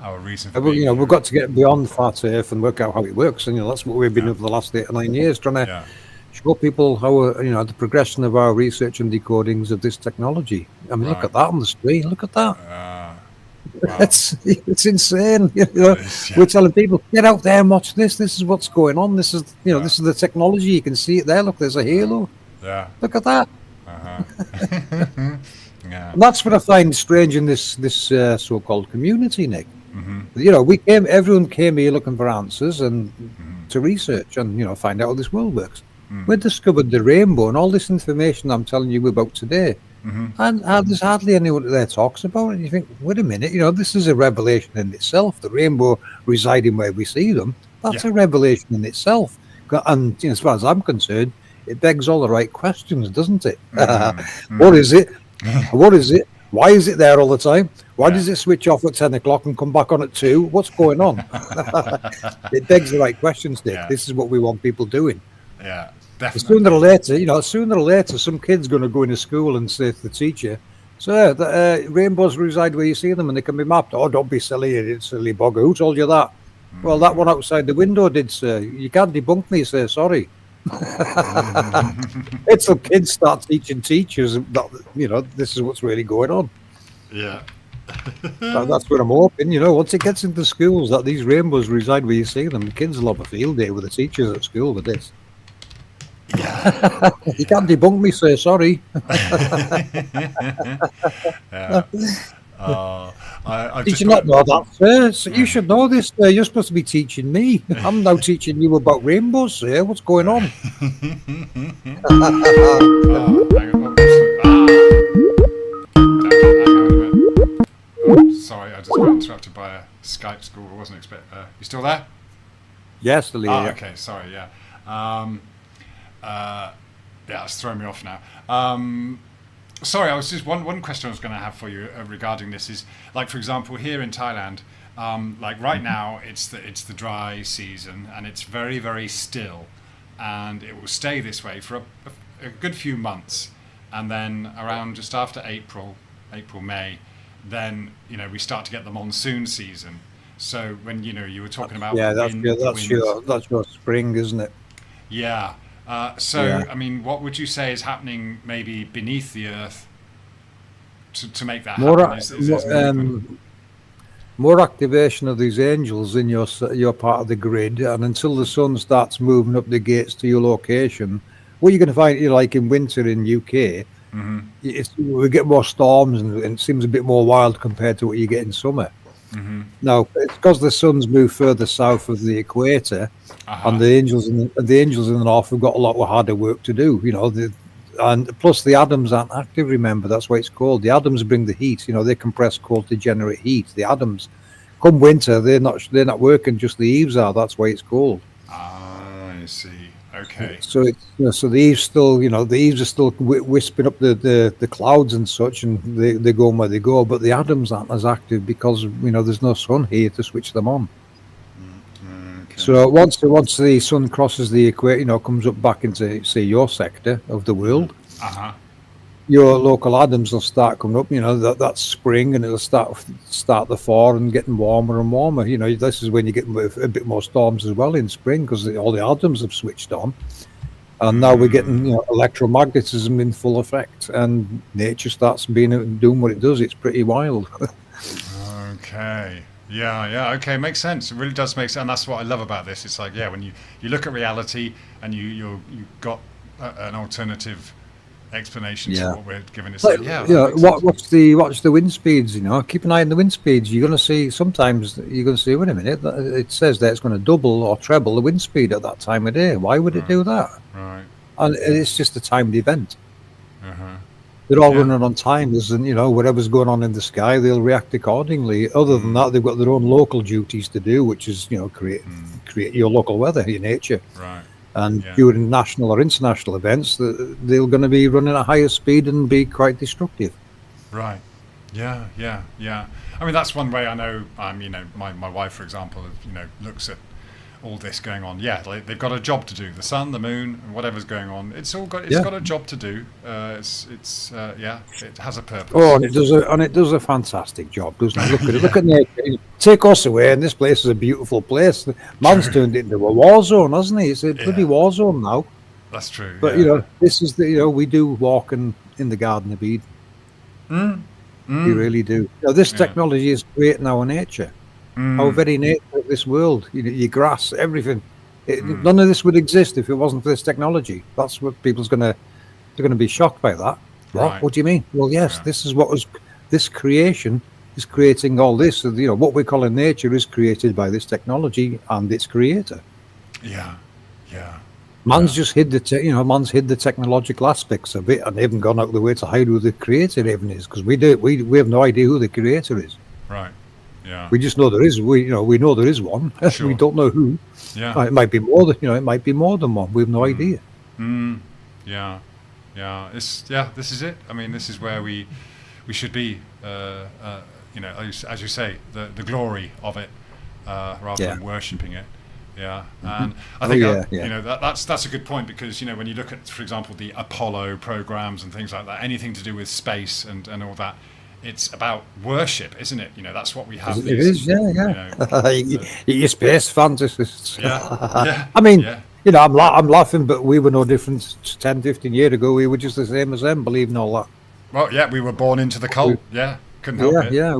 our reason for being here. We've got to get beyond flat Earth and work out how it works, and that's what we've been doing for the last 8 or 9 years, trying to show people how the progression of our research and decodings of this technology. I mean, look at that on the screen. Look at that. Wow. It's insane. We're telling people, get out there and watch this. This is what's going on. This is this is the technology. You can see it there. Look, there's a halo. Yeah. Look at that. Yeah. And that's what I find strange in this so-called community, Nick. Everyone came here looking for answers and to research and find out how this world works. We discovered the rainbow and all this information I'm telling you about today. And there's hardly anyone there talks about it. And you think, wait a minute, this is a revelation in itself. The rainbow residing where we see them, that's a revelation in itself. And as far as I'm concerned, it begs all the right questions, doesn't it? What is it? What is it? Why is it there all the time? Why does it switch off at 10 o'clock and come back on at 2? What's going on? It begs the right questions, Nick. This is what we want people doing. Yeah. Definitely. Sooner or later, some kid's going to go into school and say to the teacher, "Sir, the rainbows reside where you see them, and they can be mapped." "Oh, don't be silly, idiot, silly bugger. Who told you that?" "Well, that one outside the window did, sir. You can't debunk me, sir. Sorry." It's the kids start teaching teachers that this is what's really going on. Yeah. That's what I'm hoping. Once it gets into schools that these rainbows reside where you see them, the kids will have a field day with the teachers at school with this. Yeah. You can't debunk me, sir. Sorry. I've Did just you not got. know that, sir? So you should know this, sir. You're supposed to be teaching me. I'm now teaching you about rainbows, sir. What's going on? Hang on. Hang on a minute. Oh, sorry, I just got interrupted by a Skype call. I wasn't expecting. You still there? Yes, the leader. Okay, sorry, yeah. Yeah, it's throwing me off now. Sorry, I was just one question I was going to have for you regarding this is, like, for example, here in Thailand, like right now it's the dry season and it's very, very still, and it will stay this way for a good few months, and then around just after April, May, then we start to get the monsoon season. So when you were talking about that's your spring, isn't it? Yeah. I mean, what would you say is happening maybe beneath the earth to make that happen? More activation of these angels in your part of the grid, and until the sun starts moving up the gates to your location, what you're going to find, like in winter in UK, we get more storms and it seems a bit more wild compared to what you get in summer. Now, it's because the sun's moved further south of the equator, and the angels in the north have got a lot of harder work to do. And plus the atoms aren't active. Remember, that's why it's cold. The atoms bring the heat. They compress cold to generate heat. The atoms, come winter, they're not working. Just the eaves are. That's why it's cold. I see. Okay. So it's so the eaves still, the eaves are still wisping up the clouds and such, and they go where they go. But the atoms aren't as active because there's no sun here to switch them on. Okay. So once the sun crosses the equator, comes up back into, say, your sector of the world, your local atoms will start coming up. That's spring, and it'll start the thaw and getting warmer and warmer. This is when you get a bit more storms as well in spring because all the atoms have switched on, and now we're getting electromagnetism in full effect, and nature starts doing what it does. It's pretty wild. Okay. Yeah. Okay, makes sense. It really does make sense, and that's what I love about this. It's like, when you look at reality and you got an alternative explanation to what we're given. It's watch the wind speeds. Keep an eye on the wind speeds. You're going to see sometimes. You're going to see. Wait a minute. It says that it's going to double or treble the wind speed at that time of day. Why would it do that? Right. And it's just a timed event. They're all running on timers, and whatever's going on in the sky, they'll react accordingly. Other than that, they've got their own local duties to do, which is create your local weather, your nature. Right. And during national or international events, they're going to be running at higher speed and be quite destructive. Right. Yeah. I mean, that's one way I know. My wife, for example, looks at all this going on. Yeah, they've got a job to do. The sun, the moon, and whatever's going on. It's got a job to do. It has a purpose. Oh, and it does a fantastic job, doesn't it? Look at nature. Take us away, and this place is a beautiful place. Man's turned it into a war zone, hasn't he? It's a bloody war zone now. That's true. But this is we do walk in the Garden of Eden. We really do. This technology is creating our nature. Our very nature of this world, your grass, everything. None of this would exist if it wasn't for this technology. That's what they're going to be shocked by that. Right. What do you mean? Well, yes, this is this creation is creating all this. What we call in nature is created by this technology and its creator. Yeah. Man's just hid man's hid the technological aspects of it, and they haven't gone out of the way to hide who the creator even is, because we have no idea who the creator is. Right. Yeah. We just know there is. We know there is one. Sure. We don't know who. Yeah. It might be more than it might be more than one. We have no idea. Yeah. This is it. I mean, this is where we should be. As you say, the glory of it, rather than worshipping it. Yeah. And I think that's a good point, because when you look at, for example, the Apollo programs and things like that, anything to do with space and all that. It's about worship, isn't it? That's what we have. It is, you space fantasists. Yeah. I mean, I'm laughing, but we were no different 10, 15 years ago. We were just the same as them, believing all that. Well, yeah, we were born into the cult. Couldn't help it. Yeah.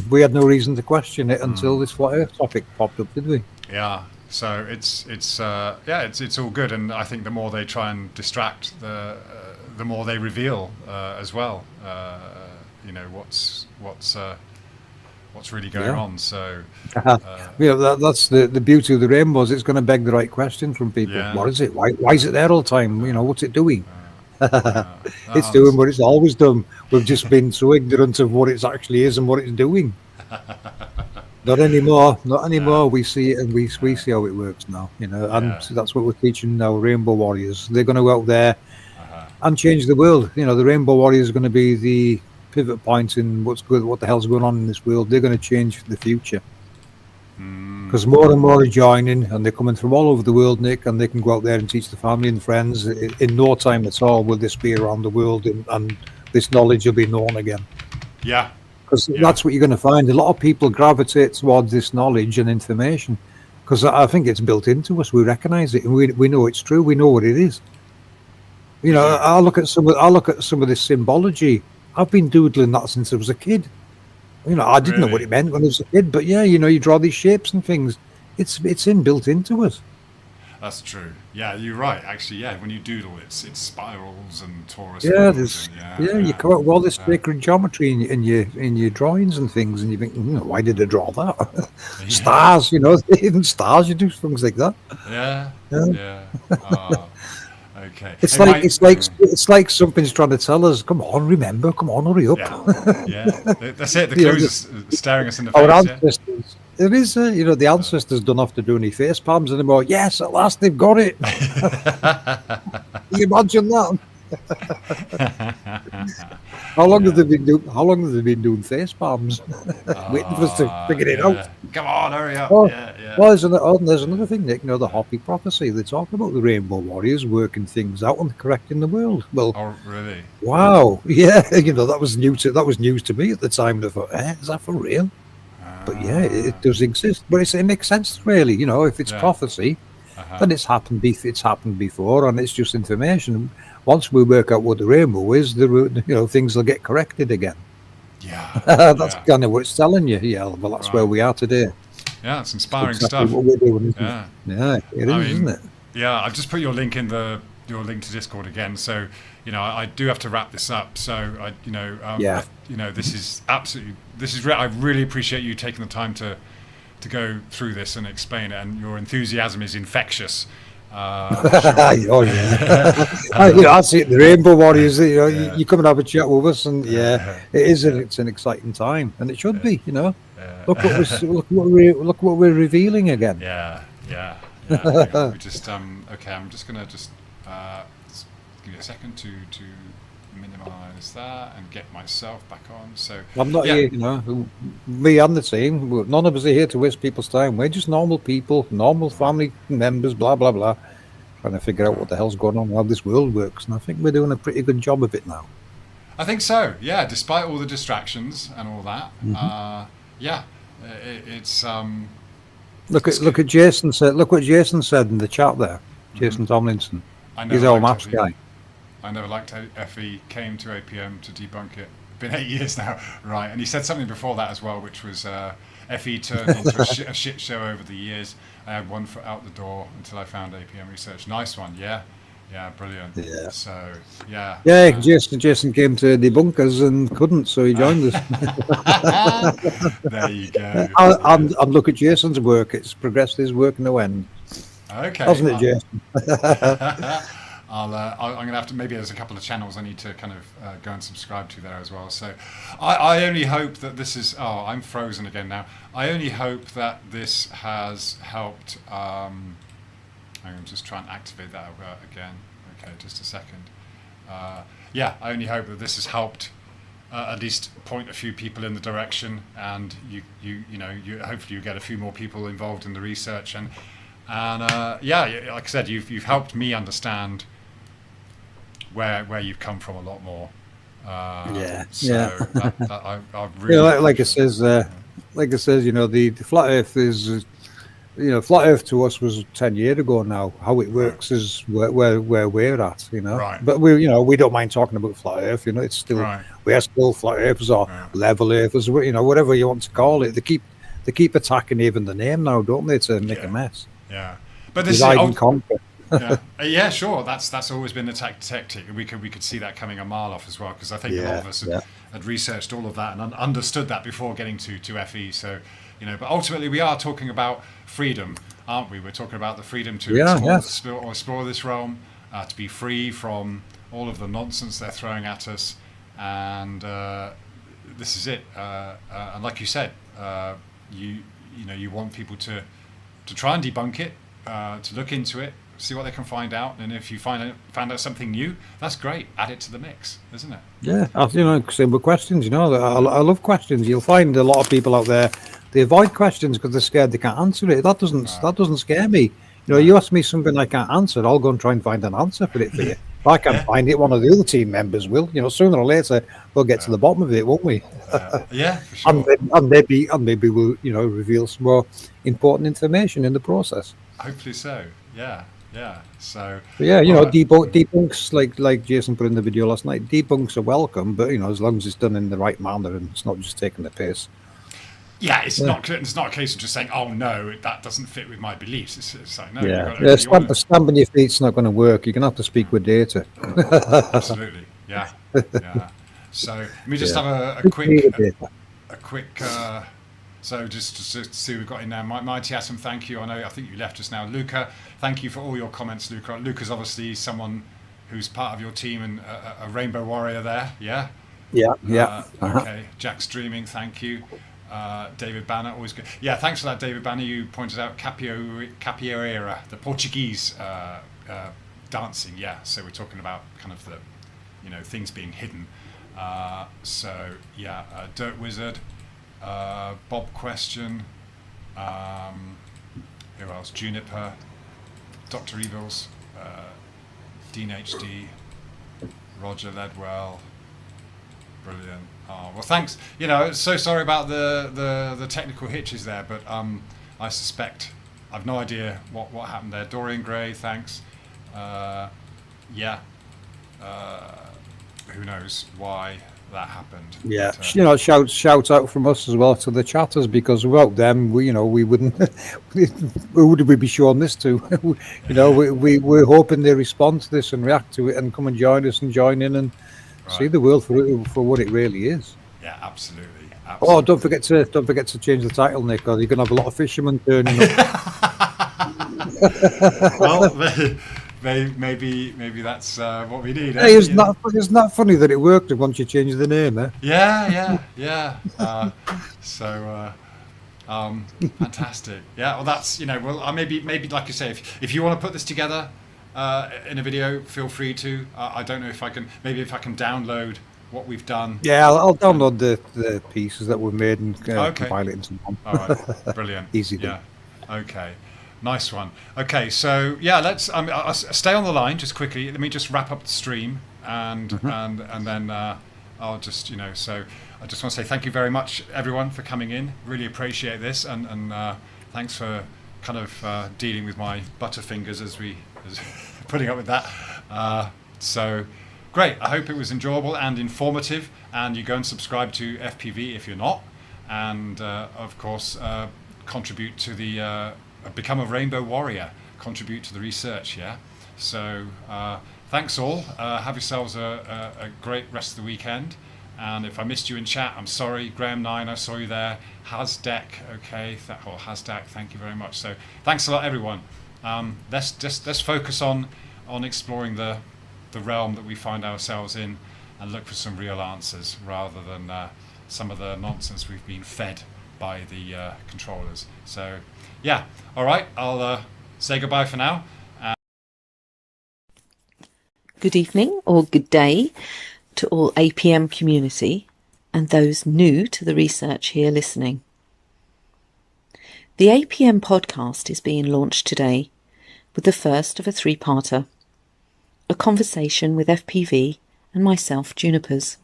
We had no reason to question it until this flat Earth topic popped up, did we? Yeah. So it's all good, and I think the more they try and distract, the more they reveal as well. what's really going on. So that's the beauty of the rainbows. It's going to beg the right question from people. Yeah. What is it? Why is it there all the time? What's it doing? It's Oh, doing what it's always done. We've just been so ignorant of what it actually is and what it's doing. Not anymore. Not anymore. We see it and we see how it works now. And so that's what we're teaching our Rainbow Warriors. They're going to go out there and change the world. The Rainbow Warriors are going to be the pivot point in what the hell's going on in this world. They're going to change the future. Because more and more are joining, and they're coming from all over the world, Nick, and they can go out there and teach the family and friends. In no time at all will this be around the world, and this knowledge will be known again. Yeah. Because that's what you're going to find. A lot of people gravitate towards this knowledge and information because I think it's built into us. We recognize it, and we know it's true. We know what it is. I look at some of this symbology. I've been doodling that since I was a kid. I didn't know what it meant when I was a kid, but you draw these shapes and things. It's built into us. That's true. Yeah, you're right. Actually, when you doodle, it's spirals and torus. You come up with all this sacred geometry in your drawings and things, and you think, why did I draw that? Stars, even stars, you do things like that. Yeah. Okay. It's like something's trying to tell us, come on, remember, come on, hurry up. That's it. The clues are staring us in the face. Our ancestors. It is, the ancestors don't have to do any face palms anymore. Yes, at last they've got it. Can you imagine that? How long have they been doing face palms? Waiting for us to figure it out. Come on, hurry up. Well, there's another thing, Nick. The Hopi prophecy. They talk about the Rainbow Warriors working things out and correcting the world. Well, oh, really? Wow. Yeah, that was news to me at the time. I thought, is that for real? But it does exist. But it makes sense, really. If it's prophecy, then it's happened before, and it's just information. Once we work out what the rainbow is, things will get corrected again. Yeah, that's kind of what it's telling you. Yeah, well, that's where we are today. Yeah, it's inspiring stuff. What we're doing, isn't it? Yeah, I've just put your link your link to Discord again. So I do have to wrap this up. So this is absolutely I really appreciate you taking the time to go through this and explain it, and your enthusiasm is infectious. I see it. The Rainbow Warriors. You come and have a chat with us, and it's an exciting time, and it should be. Look what we're revealing again. We just okay. I'm just gonna just give you a second to minimize that and get myself back on. So I'm not here, me and the team. None of us are here to waste people's time. We're just normal people, normal family members, blah blah blah, trying to figure out what the hell's going on, how this world works. And I think we're doing a pretty good job of it now. I think so. Yeah, despite all the distractions and all that. It's look at Jason said. Look what Jason said in the chat there. Jason Tomlinson. He's our maths guy. I never liked FE, came to APM to debunk it. Been 8 years now, right? And he said something before that as well, which was FE turned into a shit show over the years. I had one foot out the door until I found APM Research. Nice one, yeah, brilliant. Yeah. So Jason came to debunk us and couldn't, so he joined us. There you go. And look at Jason's work; it's progressed his work no end. Okay, hasn't it, Jason? I'm going to have to, maybe there's a couple of channels I need to kind of go and subscribe to there as well. So I only hope that this is, I'm frozen again now. I only hope that this has helped, I'm just trying to activate that again. Okay, just a second. I only hope that this has helped at least point a few people in the direction, and you hopefully you get a few more people involved in the research, and like I said, you've helped me understand where you've come from a lot more. I really like it says, the flat Earth is, flat Earth to us was 10 years ago now. How it works is where we're at, Right. But we don't mind talking about flat Earth. It's still we are still flat Earthers or level Earthers, whatever you want to call it. They keep attacking even the name now, don't they, to make a mess. Yeah, but this is sure. That's always been the tactic. We could see that coming a mile off as well, because I think a lot of us had researched all of that and understood that before getting to FE. So, but ultimately we are talking about freedom, aren't we? We're talking about the freedom to explore this realm, to be free from all of the nonsense they're throwing at us, and this is it. And like you said, you want people to try and debunk it, to look into it, see what they can find out, and if you find out something new, that's great. Add it to the mix, isn't it? Yeah, same with questions. I love questions. You'll find a lot of people out there, they avoid questions because they're scared they can't answer it. That doesn't scare me. You ask me something I can't answer, I'll go and try and find an answer for it for you. If I can't find it, one of the other team members will. Sooner or later we'll get to the bottom of it, won't we? Yeah, for sure. and maybe we'll reveal some more important information in the process. Hopefully so. Yeah. So debunks like Jason put in the video last night. Debunks are welcome, but as long as it's done in the right manner and it's not just taking the piss. Yeah, it's not a case of just saying, "Oh no, that doesn't fit with my beliefs." It's like, no, stamping your feet's not going to work. You're going to have to speak with data. Absolutely, yeah. So let me just have a quick. So just to see we've got in there. Mighty Atom, thank you. I think you left us now. Luca, thank you for all your comments, Luca. Luca's obviously someone who's part of your team and a rainbow warrior there. Yeah. Yeah. Okay. Jack Streaming, thank you. David Banner, always good. Yeah, thanks for that, David Banner. You pointed out capoeira, the Portuguese dancing. Yeah, so we're talking about kind of the, things being hidden. Dirt Wizard, Bob Question, who else? Juniper, Dr. Evils, Dean HD, Roger Ledwell. Brilliant. Oh, well, thanks. So sorry about the technical hitches there, but I suspect I've no idea what happened there. Dorian Gray, thanks. Who knows why that happened? Yeah, but, shout out from us as well to the chatters, because without them, we wouldn't. Who would we be showing this to? We're hoping they respond to this and react to it and come and join us and join in and see the world for what it really is. Yeah, absolutely. Oh, don't forget to change the title, Nick, or you're gonna have a lot of fishermen turning up. Well, maybe that's what we need. Hey, isn't that funny that it worked once you changed the name? Yeah. Fantastic. Yeah. Well, that's maybe like you say, if you want to put this together in a video, feel free to. I don't know if I can download what we've done. Yeah, I'll download the pieces that were made and compile it into one. All right, brilliant. Easy. Yeah. Okay. Nice one. Okay, so let's I'll stay on the line just quickly. Let me just wrap up the stream and then I'll just So I just want to say thank you very much, everyone, for coming in. Really appreciate this, and thanks for kind of dealing with my butterfingers as putting up with that. So great. I hope it was enjoyable and informative. And you go and subscribe to FPV if you're not, and of course contribute to the. Become a rainbow warrior, contribute to the research, yeah? So thanks all. Have yourselves a great rest of the weekend. And if I missed you in chat, I'm sorry. Graham9, I saw you there. Hasdek, okay. Hasdek, thank you very much. So thanks a lot, everyone. Let's focus on exploring the realm that we find ourselves in and look for some real answers rather than some of the nonsense we've been fed by the controllers. So yeah, all right, I'll say goodbye for now. Good evening or good day to all APM community and those new to the research here listening. The APM podcast is being launched today with the first of a three-parter, a conversation with FPV and myself, Junipers.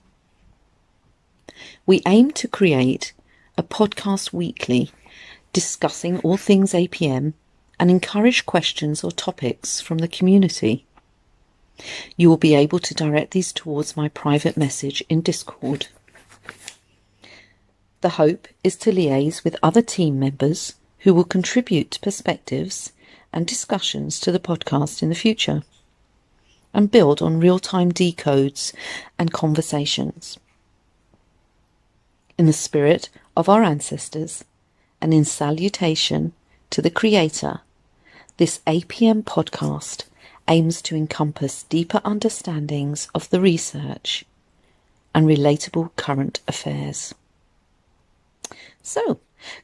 We aim to create a podcast weekly discussing all things APM and encourage questions or topics from the community. You will be able to direct these towards my private message in Discord. The hope is to liaise with other team members who will contribute perspectives and discussions to the podcast in the future and build on real-time decodes and conversations. in the spirit of our ancestors and in salutation to the Creator, this APM podcast aims to encompass deeper understandings of the research and relatable current affairs. So,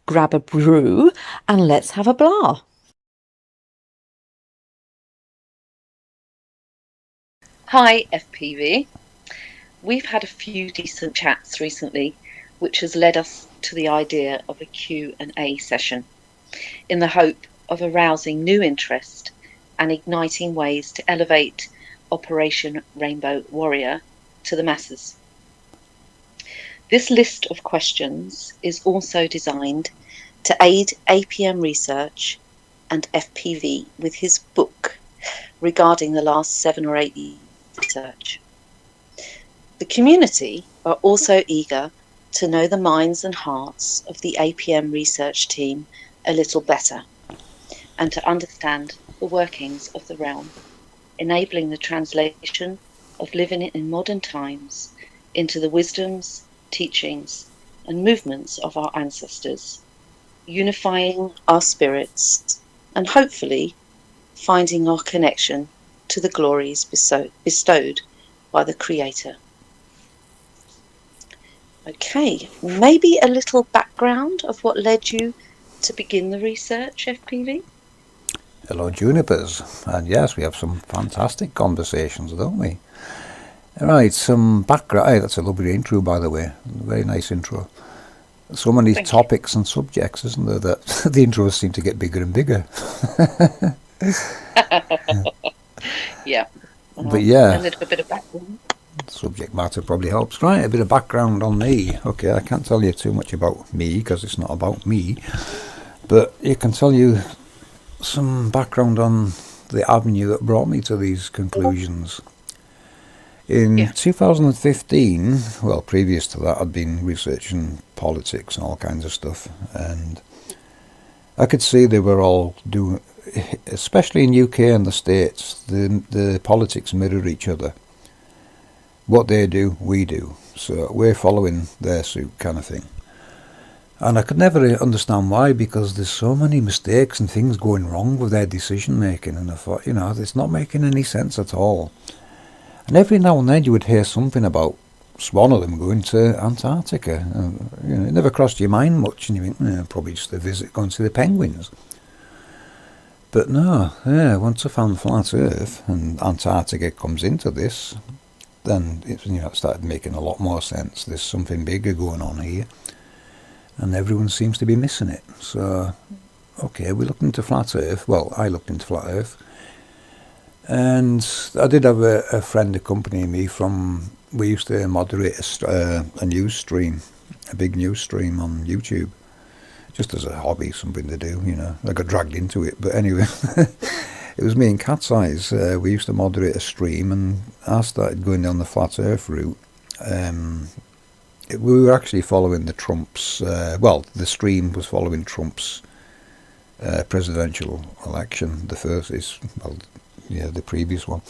grab a brew and let's have a blah. Hi FPV. We've had a few decent chats recently, which has led us to the idea of a Q&A session, in the hope of arousing new interest and igniting ways to elevate Operation Rainbow Warrior to the masses. This list of questions is also designed to aid APM Research and FPV with his book regarding the last 7 or 8 years of research. The community are also eager to know the minds and hearts of the APM research team a little better, and to understand the workings of the realm, enabling the translation of living in modern times into the wisdoms, teachings, and movements of our ancestors, unifying our spirits, and hopefully finding our connection to the glories bestowed by the Creator. Okay, maybe a little background of what led you to begin the research, FPV? Hello, Junipers. And yes, we have some fantastic conversations, don't we? Right, some background. Hey, that's a lovely intro, by the way. Very nice intro. So many topics and subjects, isn't there, that the intros seem to get bigger and bigger. Yeah. But yeah. A little bit of background. Subject matter probably helps. Right, a bit of background on me. Okay, I can't tell you too much about me because it's not about me, but you can tell you some background on the avenue that brought me to these conclusions. In 2015, well, previous to that, I'd been researching politics and all kinds of stuff, and I could see they were all doing, especially in UK and the States, the politics mirror each other. What they do, we do. So we're following their suit kind of thing. And I could never understand why, because there's so many mistakes and things going wrong with their decision making. And I thought, it's not making any sense at all. And every now and then you would hear something about one of them going to Antarctica. It never crossed your mind much, and you think, probably just a visit going to the penguins. But no, once I found flat Earth and Antarctica comes into this, then it started making a lot more sense. There's something bigger going on here, and everyone seems to be missing it. So, okay, we looked into flat Earth. Well, I looked into flat Earth, and I did have a friend accompanying me we used to moderate a news stream, a big news stream on YouTube, just as a hobby, something to do, I got dragged into it, but anyway. It was me and Cat's Eyes. We used to moderate a stream, and I started going down the flat Earth route. We were actually following the Trump's. The stream was following Trump's presidential election. The first is the previous one.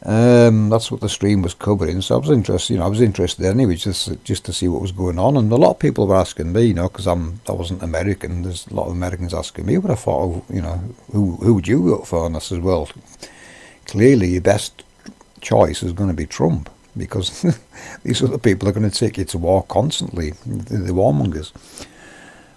That's what the stream was covering. So I was interested. I was interested anyway, just to see what was going on. And a lot of people were asking me, because I wasn't American. There's a lot of Americans asking me, but I thought, who would you vote for? And I said, well, clearly your best choice is going to be Trump, because these other people are going to take you to war constantly, the warmongers.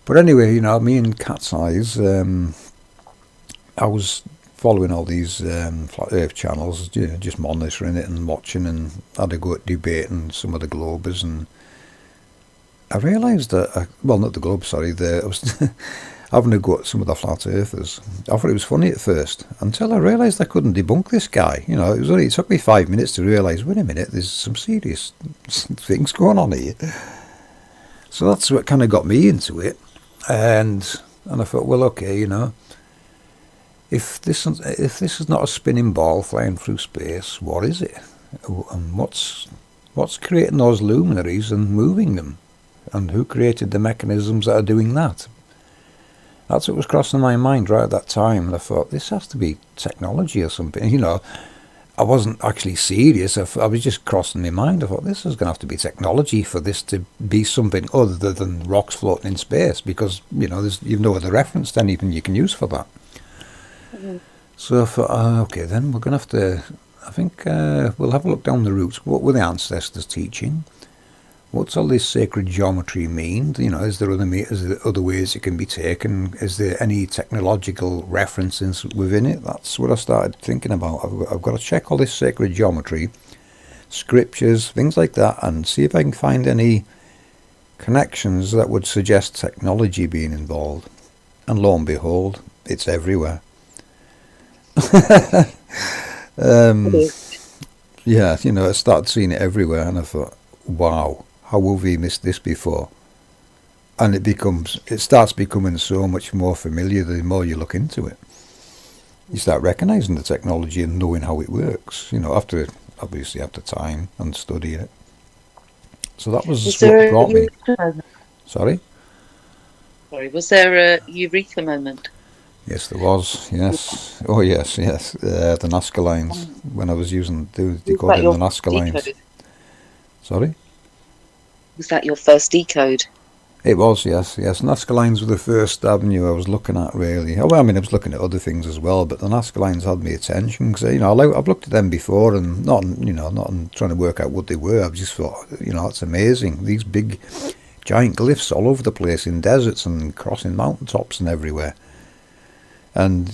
But anyway, me and Cat's Eyes, I was following all these flat Earth channels, just monitoring it and watching, and had a go at debating some of the globers, and I realised that, not the globes, sorry, I was having a go at some of the flat earthers. I thought it was funny at first, until I realised I couldn't debunk this guy. It took me 5 minutes to realise, wait a minute, there's some serious things going on here. So that's what kind of got me into it, and I thought, well, okay, if this is not a spinning ball flying through space, what is it? And what's creating those luminaries and moving them? And who created the mechanisms that are doing that? That's what was crossing my mind right at that time. And I thought, this has to be technology or something, I wasn't actually serious. I was just crossing my mind. I thought this is going to have to be technology for this to be something other than rocks floating in space, because you've no other reference to anything you can use for that. Mm. So I thought, okay, then we're going to have to. I think we'll have a look down the roots. What were the ancestors teaching? What's all this sacred geometry mean? Is there other ways it can be taken? Is there any technological references within it? That's what I started thinking about. I've got to check all this sacred geometry, scriptures, things like that, and see if I can find any connections that would suggest technology being involved. And lo and behold, it's everywhere. Yeah, I started seeing it everywhere, and I thought, wow. How have we missed this before? And it starts becoming so much more familiar the more you look into it. You start recognizing the technology and knowing how it works, after time and studying it. So that was what brought me. Sorry, was there a eureka moment? Yes, there was. Yes. Oh, yes. The Nazca Lines, when I was decoding the Nazca Lines. Sorry? Was that your first decode? It was, yes. Nazca Lines were the first avenue I was looking at, really. Well, I was looking at other things as well, but the Nazca Lines had my attention, because, I've looked at them before, and not trying to work out what they were. I've just thought, it's amazing. These big, giant glyphs all over the place in deserts and crossing mountaintops and everywhere. And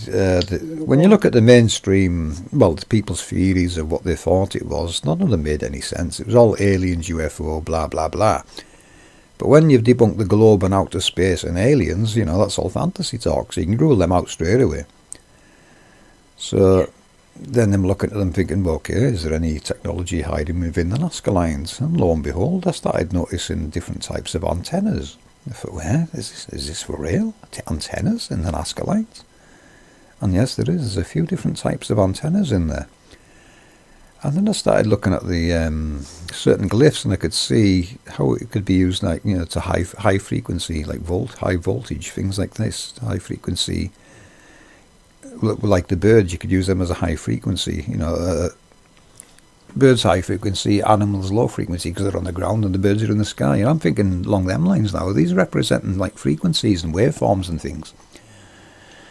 when you look at the mainstream, the people's theories of what they thought it was, none of them made any sense. It was all aliens, UFO, blah, blah, blah. But when you've debunked the globe and outer space and aliens, that's all fantasy talk, so you can rule them out straight away. So then I'm looking at them thinking, well, okay, is there any technology hiding within the Nazca Lines? And lo and behold, I started noticing different types of antennas. I thought, where? Is this for real? Antennas in the Nazca Lines? And yes, there is. There's a few different types of antennas in there. And then I started looking at the certain glyphs, and I could see how it could be used, like to high frequency, like high voltage, things like this, high frequency. Like the birds, you could use them as a high frequency. Birds high frequency, animals low frequency, because they're on the ground and the birds are in the sky. I'm thinking along them lines now. Are these representing like frequencies and waveforms and things?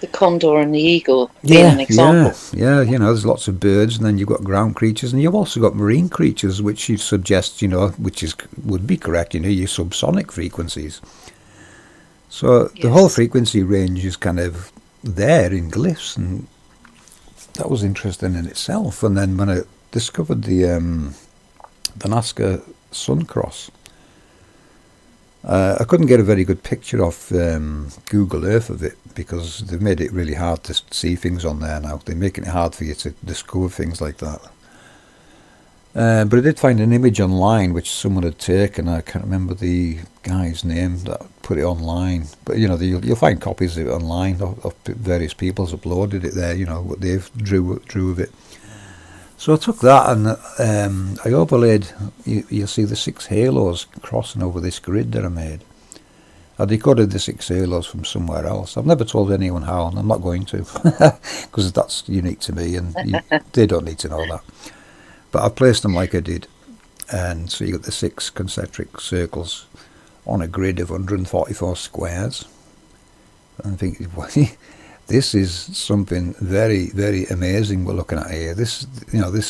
The condor and the eagle being an example. Yeah, there's lots of birds, and then you've got ground creatures, and you've also got marine creatures, which you suggest, would be correct, your subsonic frequencies. So the whole frequency range is kind of there in glyphs, and that was interesting in itself. And then when I discovered the Nazca Sun Cross, I couldn't get a very good picture off Google Earth of it, because they've made it really hard to see things on there now. They're making it hard for you to discover things like that. But I did find an image online which someone had taken. I can't remember the guy's name that put it online. But you'll find copies of it online of various people's uploaded it there. What they've drew of it. So I took that and I overlaid. You'll see the 6 halos crossing over this grid that I made. I decoded the 6 halos from somewhere else. I've never told anyone how, and I'm not going to, because that's unique to me, and they don't need to know that. But I've placed them like I did, and so you got the 6 concentric circles on a grid of 144 squares. And I think, this is something very, very amazing we're looking at here. This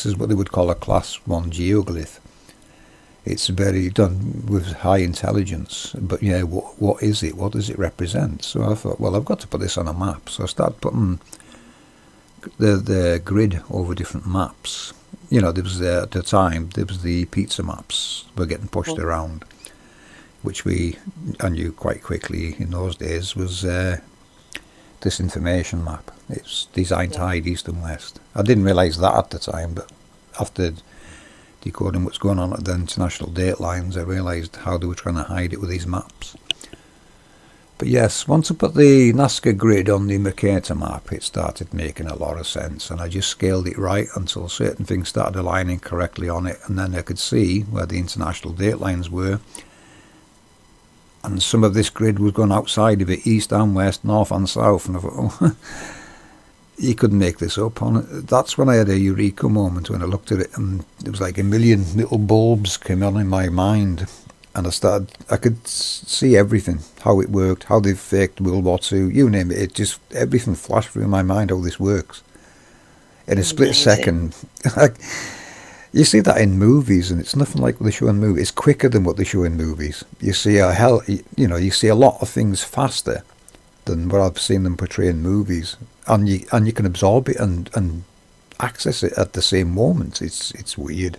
is what they would call a class 1 geoglyph. It's very done with high intelligence, but what is it? What does it represent? So I thought, well, I've got to put this on a map. So I started putting the grid over different maps. There was at the time there was the pizza maps were getting pushed around, which I knew quite quickly in those days was this information map. It's designed to hide east and west. I didn't realise that at the time, but after decoding what's going on at the international date lines, I realised how they were trying to hide it with these maps. But yes, once I put the Nazca grid on the Mercator map, it started making a lot of sense, and I just scaled it right until certain things started aligning correctly on it, and then I could see where the international date lines were, and some of this grid was going outside of it, east and west, north and south, and I thought, you couldn't make this up. That's when I had a eureka moment, when I looked at it, and it was like a million little bulbs came on in my mind, and I could see everything, how it worked, how they faked World War II, you name it. Everything flashed through my mind, how this works. In a split second. You see that in movies, and it's nothing like what they show in movies. It's quicker than what they show in movies. You see you see a lot of things faster than what I've seen them portray in movies, and you can absorb it and access it at the same moment. It's weird.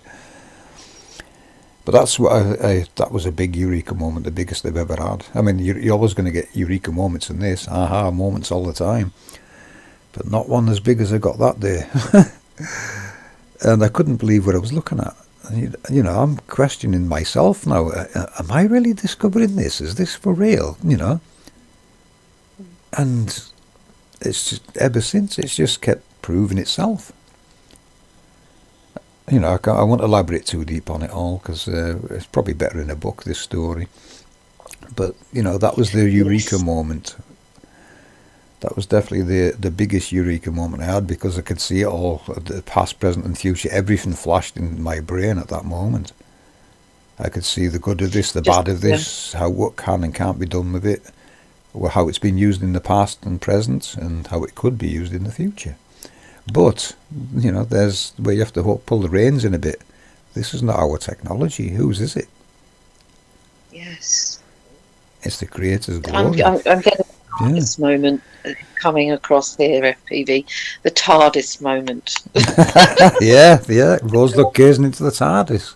But that's what that was a big eureka moment, the biggest they've ever had. I mean, you're always going to get eureka moments in this, aha moments all the time, but not one as big as I got that day. And I couldn't believe what I was looking at. You know, I'm questioning myself now. Am I really discovering this? Is this for real? You know? And it's just, ever since, it's just kept proving itself. You know, I won't elaborate too deep on it all, because it's probably better in a book, this story. But, you know, that was the eureka moment. That was definitely the biggest eureka moment I had, because I could see it all, the past, present and future. Everything flashed in my brain at that moment. I could see the good of this, the bad of this, how what can and can't be done with it, or how it's been used in the past and present, and how it could be used in the future. But, you know, there's where you have to pull the reins in a bit. This is not our technology. Whose is it? Yes. It's the Creator's glory. I'm getting TARDIS moment coming across here, FPV. The TARDIS moment. yeah. Rose look gazing into the TARDIS.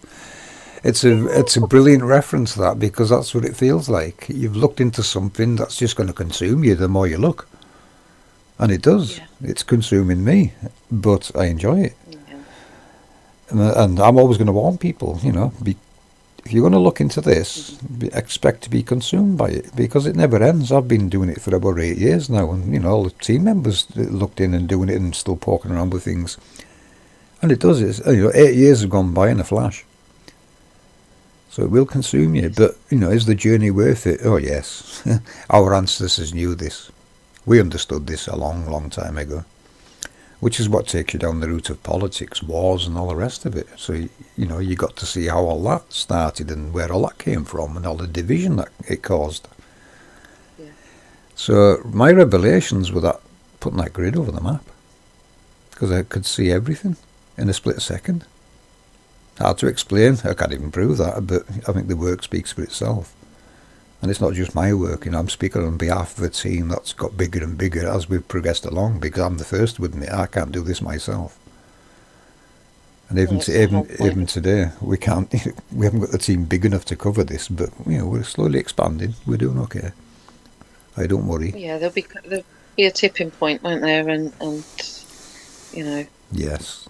It's a brilliant reference, that, because that's what it feels like. You've looked into something that's just going to consume you the more you look. And it does. Yeah. It's consuming me, but I enjoy it. Yeah. And I'm always going to warn people, you know, if you're going to look into this, expect to be consumed by it, because it never ends. I've been doing it for about 8 years now, and, you know, all the team members looked in and doing it and still poking around with things. And it does. You know, 8 years have gone by in a flash. So it will consume you. But, you know, is the journey worth it? Oh, yes. Our ancestors knew this. We understood this a long, long time ago. Which is what takes you down the route of politics, wars and all the rest of it. So, you know, you got to see how all that started and where all that came from and all the division that it caused. Yeah. So my revelations were that putting that grid over the map. Because I could see everything in a split second. Hard to explain. I can't even prove that, but I think the work speaks for itself. And it's not just my work, you know, I'm speaking on behalf of a team that's got bigger and bigger as we've progressed along, because I'm the first to admit I can't do this myself. And even today, we haven't got the team big enough to cover this, but, you know, we're slowly expanding. We're doing okay. I don't worry. Yeah, there'll be a tipping point, won't there? And you know. Yes,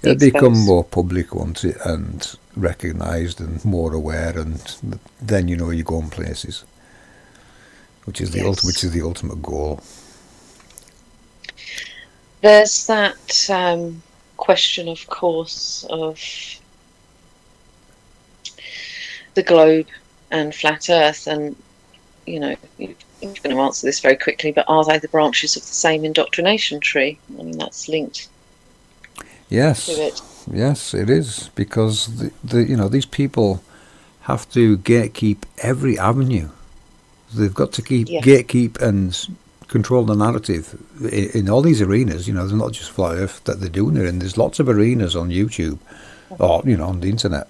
it'll become more public, won't it, and recognised and more aware, and then, you know, you're going places, which is the ultimate goal. There's that question, of course, of the globe and flat Earth, and, you know, you're going to answer this very quickly, but are they the branches of the same indoctrination tree? I mean, that's linked. Yes, yes, it is, because you know, these people have to gatekeep every avenue. They've got to gatekeep and control the narrative in all these arenas. You know, they're not just flat Earth that they're doing it in. There's lots of arenas on YouTube, or, you know, on the internet,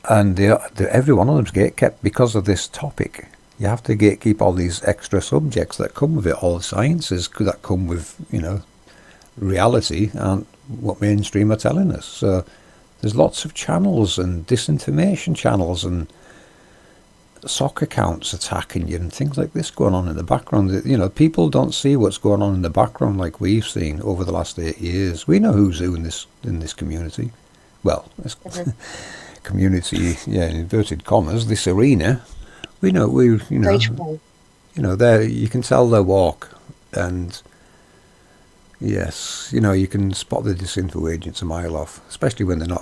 and every one of them's gatekept because of this topic. You have to gatekeep all these extra subjects that come with it, all the sciences that come with, you know, reality and what mainstream are telling us. So there's lots of channels and disinformation channels and sock accounts attacking you and things like this going on in the background. You know, people don't see what's going on in the background like we've seen over the last 8 years. We know who's who in this community. Well, this community, in inverted commas, this arena. We know there you can tell their walk, and yes, you know, you can spot the disinfo agents a mile off, especially when they're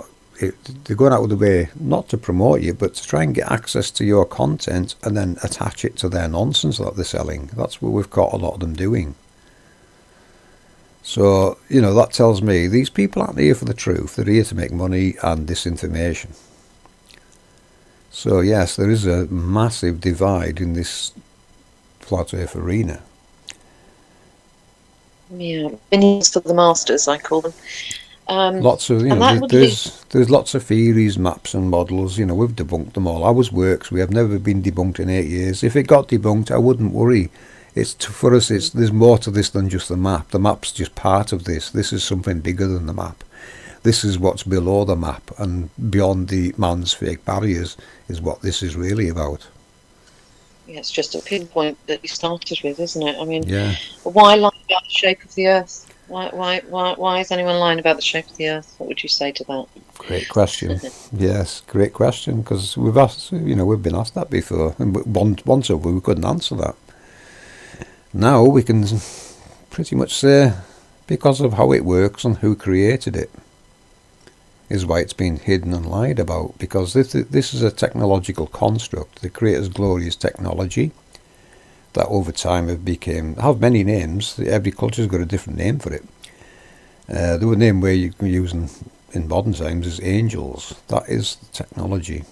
going out of the way not to promote you, but to try and get access to your content and then attach it to their nonsense that they're selling. That's what we've caught a lot of them doing. So, that tells me these people aren't here for the truth. They're here to make money and disinformation. So, yes, there is a massive divide in this flat earth arena. Yeah, minions for the masters, I call them. Lots of, there's lots of theories, maps and models. We've debunked them all. Ours works. We have never been debunked in 8 years. If it got debunked, I wouldn't worry. For us, there's more to this than just the map. The map's just part of this. This is something bigger than the map. This is what's below the map, and beyond the man's fake barriers is what this is really about. Yeah, it's just a pinpoint that you started with, isn't it? I mean, yeah. Why lie about the shape of the Earth? Why is anyone lying about the shape of the Earth? What would you say to that? Great question. Yes, great question, because we've been asked that before, and once over we couldn't answer that. Now we can pretty much say because of how it works and who created it is why it's been hidden and lied about, because this is a technological construct. The Creator's glorious technology that over time have many names. Every culture's got a different name for it. The name we're using in modern times is angels. That is the technology.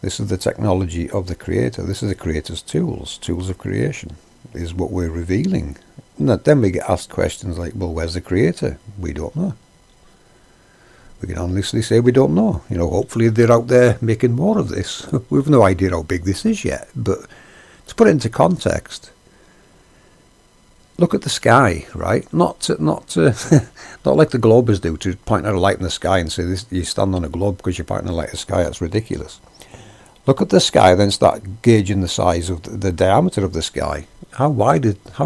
This is the technology of the Creator. This is the Creator's tools of creation, is what we're revealing. And then we get asked questions like, well, where's the Creator? We don't know. We can honestly say we don't know. Hopefully they're out there making more of this. We've no idea how big this is yet, but to put it into context, look at the sky, right? Not like the globers do, to point out a light in the sky and say this, you stand on a globe because you're pointing a light in the sky. That's ridiculous. Look at the sky, then start gauging the size of the diameter of the sky. How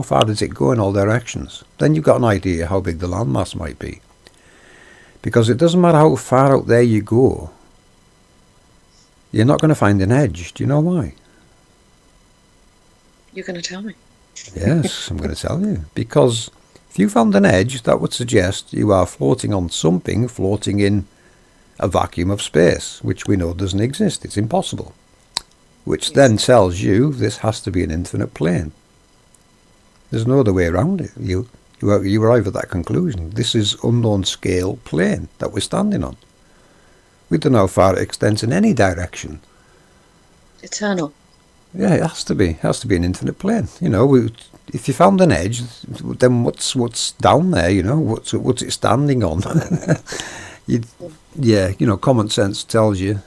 far does it go in all directions? Then you've got an idea how big the landmass might be. Because it doesn't matter how far out there you go, you're not going to find an edge. Do you know why? You're going to tell me. Yes, I'm going to tell you. Because if you found an edge, that would suggest you are floating on something, floating in a vacuum of space, which we know doesn't exist. It's impossible. Which then tells you this has to be an infinite plane. There's no other way around it. You arrive at that conclusion. This is unknown scale plane that we're standing on. We don't know how far it extends in any direction. Eternal. Yeah, it has to be. It has to be an infinite plane. If you found an edge, then what's down there? What's it standing on? Common sense tells you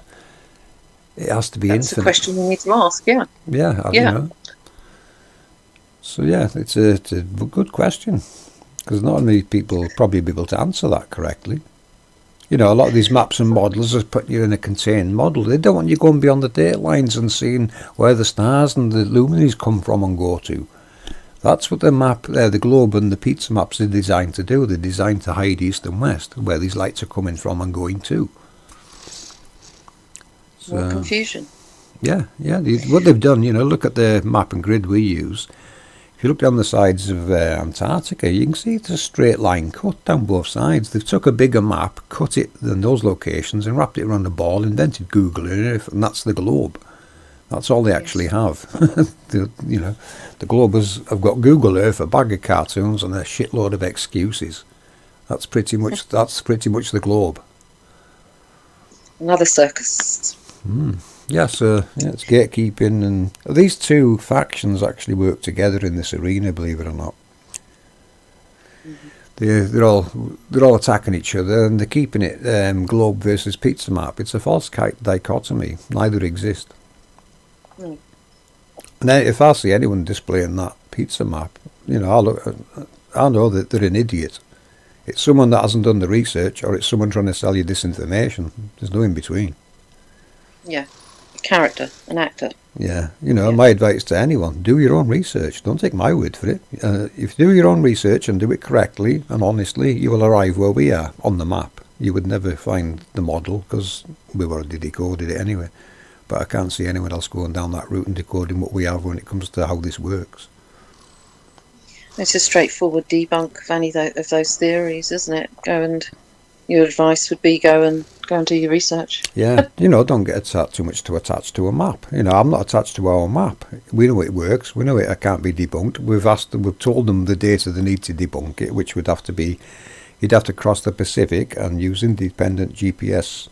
it has to be That's infinite. That's a question you need to ask. Yeah. Yeah. So it's a good question, because not only people probably be able to answer that correctly. A lot of these maps and models are putting you in a contained model. They don't want you going beyond the date lines and seeing where the stars and the luminaries come from and go to. That's what the globe and the pizza maps are designed to do. They're designed to hide east and west, where these lights are coming from and going to. More confusion. Yeah. What they've done, look at the map and grid we use. If you look down the sides of Antarctica, you can see it's a straight line cut down both sides. They've took a bigger map, cut it in those locations, and wrapped it around a ball, invented Google Earth, and that's the globe. That's all they actually have. The globers have got Google Earth, a bag of cartoons, and a shitload of excuses. That's pretty much the globe. Another circus. It's gatekeeping, and these two factions actually work together in this arena, believe it or not. Mm-hmm. They're all attacking each other, and they're keeping it globe versus pizza map. It's a false dichotomy. Neither exist. Mm. And if I see anyone displaying that pizza map, I know that they're an idiot. It's someone that hasn't done the research, or it's someone trying to sell you disinformation. There's no in between. Yeah. Character, an actor. Yeah, my advice to anyone, do your own research. Don't take my word for it. If you do your own research and do it correctly and honestly, you will arrive where we are on the map. You would never find the model because we've already decoded it anyway. But I can't see anyone else going down that route and decoding what we have when it comes to how this works. It's a straightforward debunk of any of those theories, isn't it? Go and, your advice would be go and do your research. Yeah, don't get too much to attach to a map. I'm not attached to our map. We know it works. We know it can't be debunked. We've told them the data they need to debunk it, which would have to be, you'd have to cross the Pacific and use independent GPS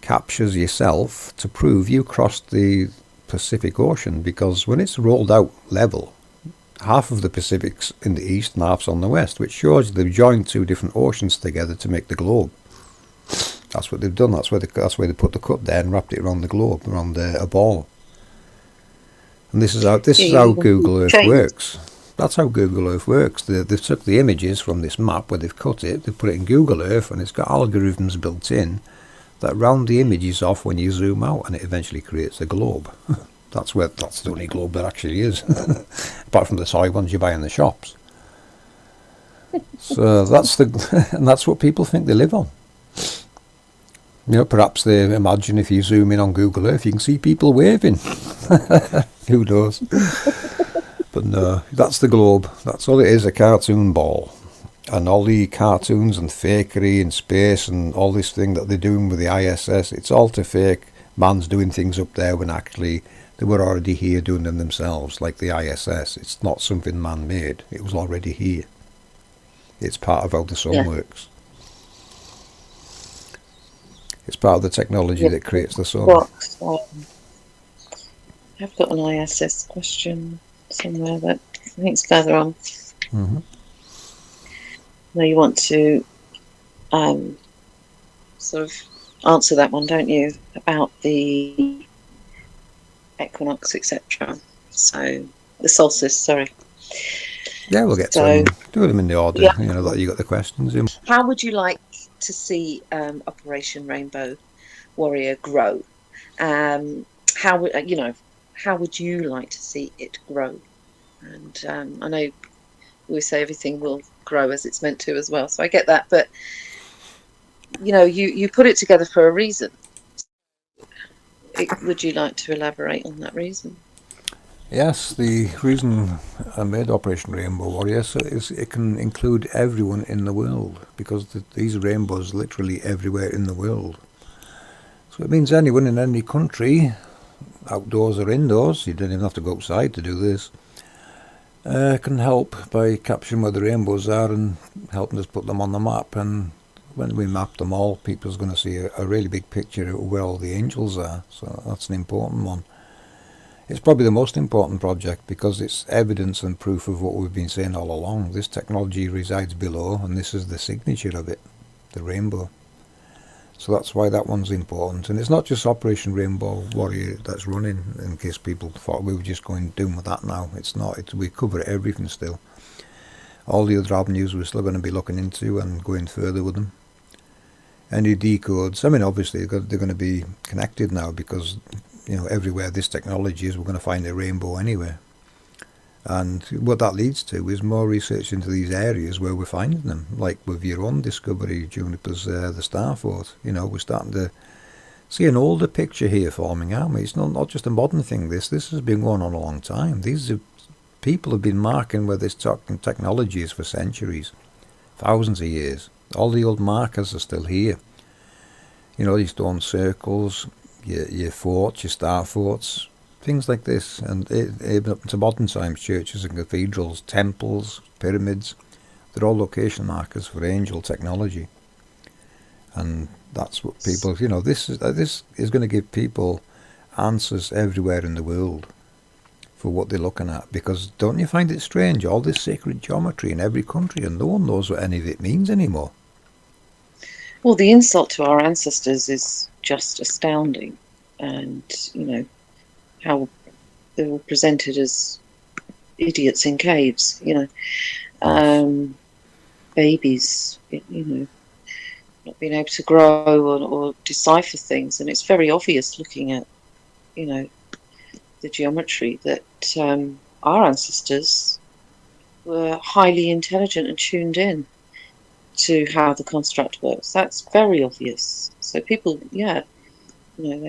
captures yourself to prove you crossed the Pacific Ocean, because when it's rolled out level, half of the Pacific's in the east and half's on the west, which shows they've joined two different oceans together to make the globe. That's what they've done. That's where they put the cut there and wrapped it around the globe, around a ball. And this is how Google Earth works. That's how Google Earth works. They've took the images from this map where they've cut it, they've put it in Google Earth, and it's got algorithms built in that round the images off when you zoom out, and it eventually creates a globe. That's the only globe there actually is, apart from the toy ones you buy in the shops. So that's what people think they live on. Perhaps they imagine if you zoom in on Google Earth, you can see people waving. Who knows? But no, that's the globe. That's all it is, a cartoon ball. And all the cartoons and fakery in space and all this thing that they're doing with the ISS, it's all to fake man's doing things up there when actually they were already here doing them themselves, like the ISS. It's not something man-made. It was already here. It's part of how the sun works. It's part of the technology that creates the sun. I've got an ISS question somewhere, but I think it's further on. Mm-hmm. Now you want to sort of answer that one, don't you, about the equinox, etc. So the solstice, sorry. Yeah, we'll get to them. Do them in the order, that you got the questions in. How would you like to see Operation Rainbow Warrior grow? How would you like to see it grow? And I know we say everything will grow as it's meant to as well, so I get that, but you put it together for a reason. Would you like to elaborate on that reason? Yes, the reason I made Operation Rainbow Warrior is it can include everyone in the world, because these rainbows are literally everywhere in the world. So it means anyone in any country, outdoors or indoors, you don't even have to go outside to do this, can help by capturing where the rainbows are and helping us put them on the map. And when we map them all, people's going to see a really big picture of where all the angels are. So that's an important one. It's probably the most important project because it's evidence and proof of what we've been saying all along. This technology resides below, and this is the signature of it, the rainbow. So that's why that one's important. And it's not just Operation Rainbow Warrior that's running, in case people thought we were just going doom with that now. It's not. We cover everything still. All the other avenues we're still going to be looking into and going further with them. Any decodes, I mean, obviously they're going to be connected now because, everywhere this technology is, we're going to find a rainbow anywhere. And what that leads to is more research into these areas where we're finding them, like with your own discovery, Juniper's the star fort. We're starting to see an older picture here forming, aren't we? It's not just a modern thing. This has been going on a long time. People have been marking where this technology is for centuries, thousands of years. All the old markers are still here. These stone circles, your forts, your star forts, things like this. And even up to modern times, churches and cathedrals, temples, pyramids, they're all location markers for angel technology. And that's what people, this is going to give people answers everywhere in the world for what they're looking at. Because don't you find it strange, all this sacred geometry in every country, and no one knows what any of it means anymore? Well, the insult to our ancestors is just astounding. And, how they were presented as idiots in caves, babies, not being able to grow or decipher things. And it's very obvious looking at, the geometry that our ancestors were highly intelligent and tuned in to how the construct works. That's very obvious. So people, they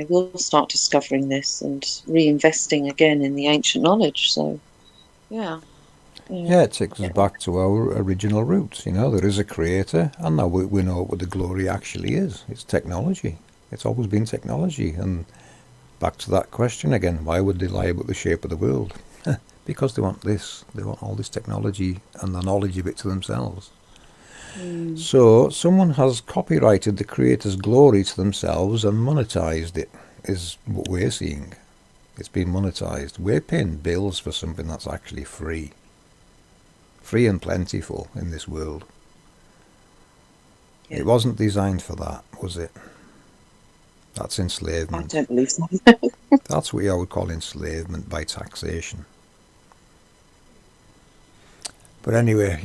will start discovering this and reinvesting again in the ancient knowledge. So, yeah. Yeah, it takes us back to our original roots. There is a creator, and now we know what the glory actually is. It's technology. It's always been technology. And back to that question again, why would they lie about the shape of the world? Because they want this. They want all this technology and the knowledge of it to themselves. So someone has copyrighted the creator's glory to themselves and monetized it, is what we're seeing. It's been monetized. We're paying bills for something that's actually free. Free and plentiful in this world. Yeah. It wasn't designed for that, was it? That's enslavement. I don't believe so. That's what I would call enslavement by taxation. But anyway,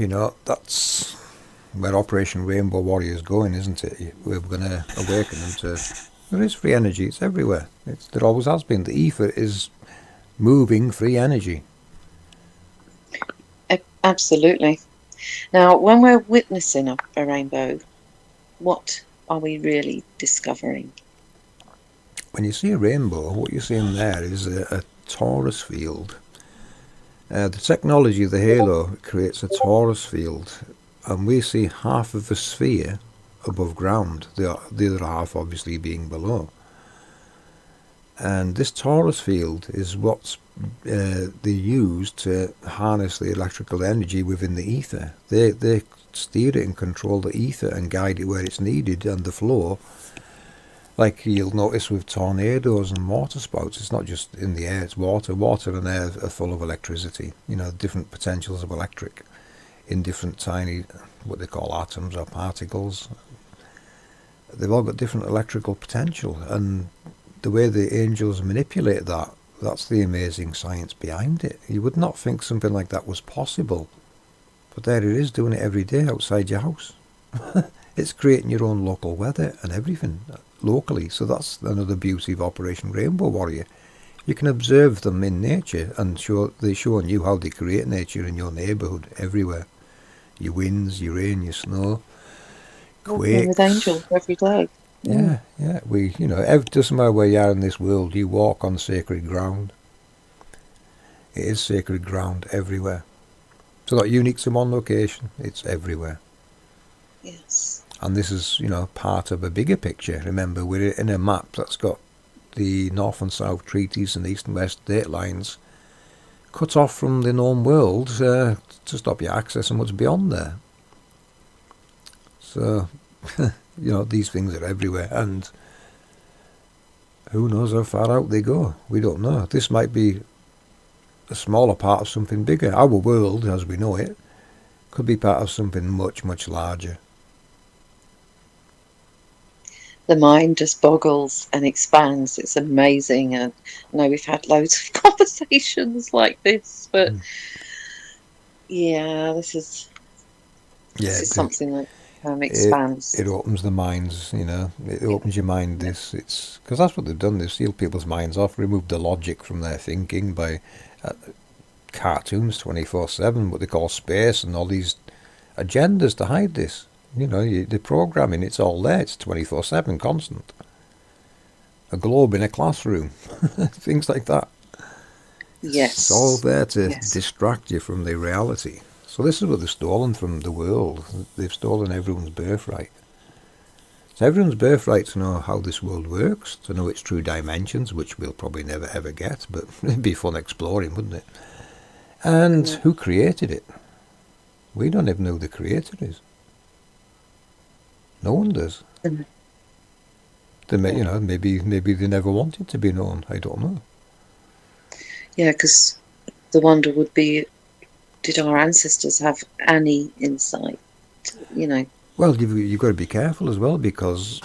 that's where Operation Rainbow Warrior is going, isn't it? We're going to awaken them to... There is free energy. It's everywhere. There always has been. The ether is moving free energy. Absolutely. Now, when we're witnessing a rainbow, what are we really discovering? When you see a rainbow, what you're seeing there is a torus field. The technology of the halo creates a torus field, and we see half of a sphere above ground, the other half obviously being below. And this torus field is what's they use to harness the electrical energy within the ether. They steer it and control the ether and guide it where it's needed, and the flow. Like you'll notice with tornadoes and water spouts, it's not just in the air, it's water. Water and air are full of electricity, different potentials of electric in different tiny, what they call atoms or particles. They've all got different electrical potential, and the way the angels manipulate that, that's the amazing science behind it. You would not think something like that was possible, but there it is, doing it every day outside your house. It's creating your own local weather and everything locally. So that's another beauty of Operation Rainbow Warrior. You can observe them in nature, and they're showing you how they create nature in your neighbourhood everywhere. Your winds, your rain, your snow, quakes. With angels every day. Yeah. It doesn't matter where you are in this world, you walk on sacred ground. It is sacred ground everywhere. It's not unique to one location, it's everywhere. Yes. And this is, part of a bigger picture. Remember, we're in a map that's got the north and south treaties and east and west date lines cut off from the known world to stop you accessing what's beyond there. So, these things are everywhere, and who knows how far out they go. We don't know. This might be a smaller part of something bigger. Our world, as we know it, could be part of something much, much larger. The mind just boggles and expands. It's amazing. And I know we've had loads of conversations like this, but this is something that expands. It opens the minds, it opens your mind. It's because that's what they've done. They've sealed people's minds off, removed the logic from their thinking by cartoons 24/7, what they call space, and all these agendas to hide this. The programming, it's all there. It's 24/7, constant. A globe in a classroom, things like that. Yes. It's all there to distract you from the reality. So this is what they've stolen from the world. They've stolen everyone's birthright. It's everyone's birthright to know how this world works, to know its true dimensions, which we'll probably never ever get, but it'd be fun exploring, wouldn't it? And who created it? We don't even know who the creator is. No one does. They may, maybe they never wanted to be known. I don't know. Yeah, because the wonder would be, did our ancestors have any insight? Well, you've got to be careful as well, because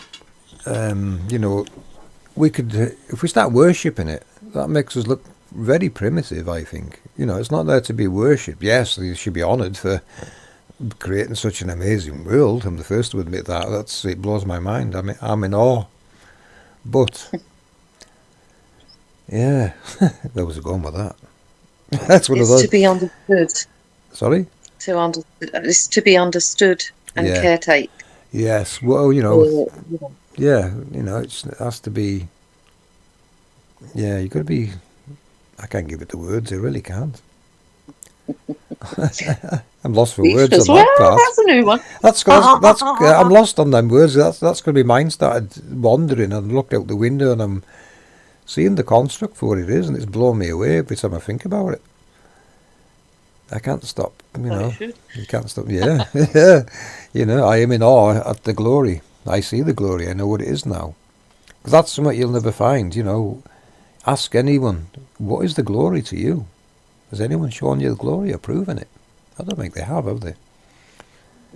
we could, if we start worshipping it, that makes us look very primitive. I think it's not there to be worshipped. Yes, they should be honoured for creating such an amazing world. I'm the first to admit that. It blows my mind. I'm in awe. But yeah, there was a going with that. That's what it's to be understood. Sorry? It's to be understood and caretake. Yes. Well, it has to be. Yeah, you got to be. I can't give it the words. I really can't. I'm lost for words on As that well, part. that's a new one. I'm lost on them words. That's going to be mine. Started wandering and looked out the window and I'm seeing the construct for what it is, and it's blown me away every time I think about it. I can't stop. Well, it You can't stop. Yeah, yeah. I am in awe at the glory. I see the glory. I know what it is now. Because that's something you'll never find. Ask anyone, what is the glory to you? Has anyone shown you the glory or proven it? I don't think they have they?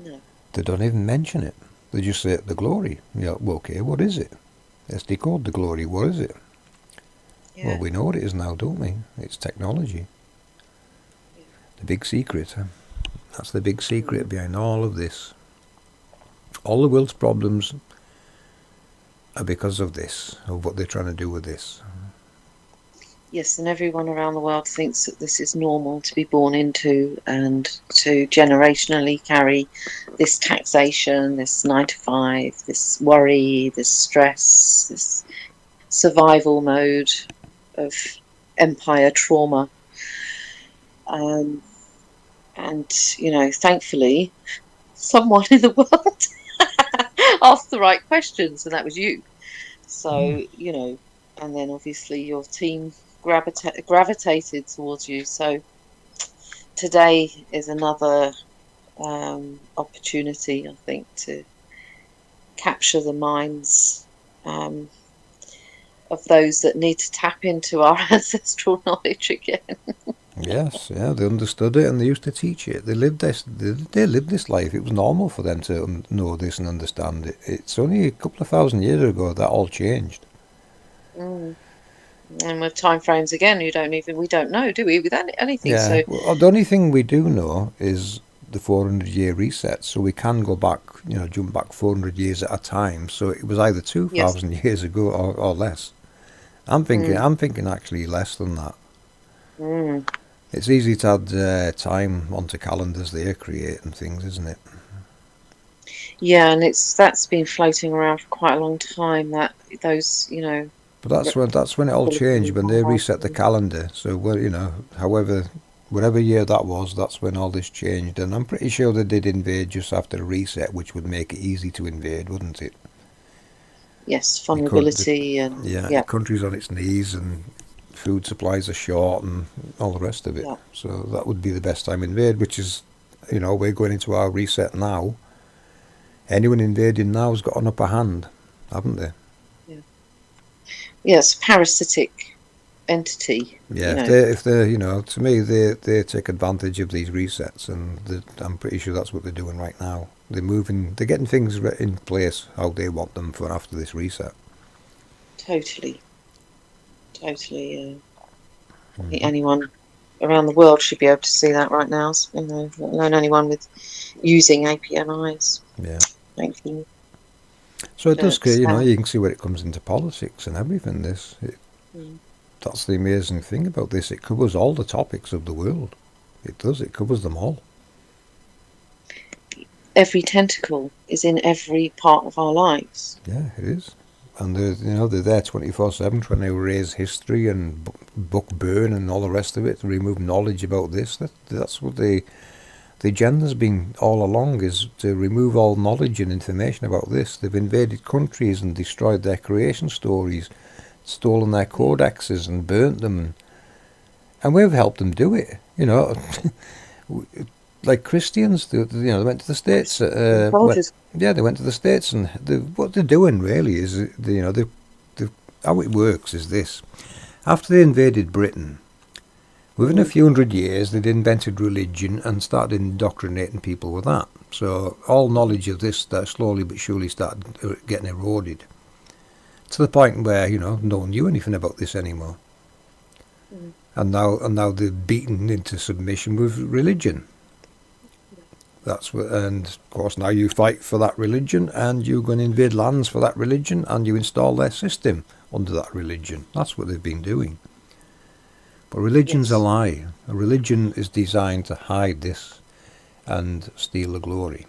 No. They don't even mention it. They just say the glory. Well, okay, what is it? Let's decode the glory. What is it? Yeah. Well, we know what it is now, don't we? It's technology. Yeah. The big secret. That's the big secret behind all of this. All the world's problems are because of this, of what they're trying to do with this. Yes, and everyone around the world thinks that this is normal to be born into and to generationally carry this taxation, this 9 to 5, this worry, this stress, this survival mode of empire trauma. And, thankfully, someone in the world asked the right questions, and that was you. So, and then obviously your team gravitated towards you. So today is another opportunity, I think, to capture the minds of those that need to tap into our ancestral knowledge again. Yes, yeah, they understood it and they used to teach it. They lived this. They lived this life. It was normal for them to know this and understand it. It's only a couple of thousand years ago that all changed. Mm. And with time frames again, we don't know, do we? With anything. Yeah. So Well, the only thing we do know is the 400-year reset. So we can go back, jump back 400 years at a time. So it was either 2,000 years ago or less. I'm thinking actually less than that. Mm. It's easy to add time onto calendars they create and things, isn't it? Yeah, and that's been floating around for quite a long time. That those, But that's when it all changed, when they reset the calendar. So whatever year that was, that's when all this changed. And I'm pretty sure they did invade just after the reset, which would make it easy to invade, wouldn't it? Yes, vulnerability the country's on its knees and food supplies are short and all the rest of it. Yeah. So that would be the best time to invade, which is, we're going into our reset now. Anyone invading now has got an upper hand, haven't they? Yeah. Yes, parasitic entity. Yeah, if they're to me, they take advantage of these resets, and I'm pretty sure that's what they're doing right now. They're getting things in place how they want them for after this reset. Totally. I think anyone around the world should be able to see that right now. Let alone anyone with using APM eyes. Yeah. Thank you. So it does, you can see where it comes into politics and everything. That's the amazing thing about this. It covers all the topics of the world. It does. It covers them all. Every tentacle is in every part of our lives. Yeah, it is. And they're there 24/7 trying to erase history and book burn and all the rest of it to remove knowledge about this. That's what the agenda's been all along, is to remove all knowledge and information about this. They've invaded countries and destroyed their creation stories, stolen their codexes and burnt them, and we've helped them do it. Like Christians, they went to the States. They went to the States, and what they're doing really is, how it works is this: after they invaded Britain, within a few hundred years, they'd invented religion and started indoctrinating people with that. So all knowledge of this slowly but surely started getting eroded, to the point where no one knew anything about this anymore. And now they're beaten into submission with religion. And of course now you fight for that religion, and you're going to invade lands for that religion, and you install their system under that religion. That's what they've been doing. But religion's a lie. A religion is designed to hide this and steal the glory.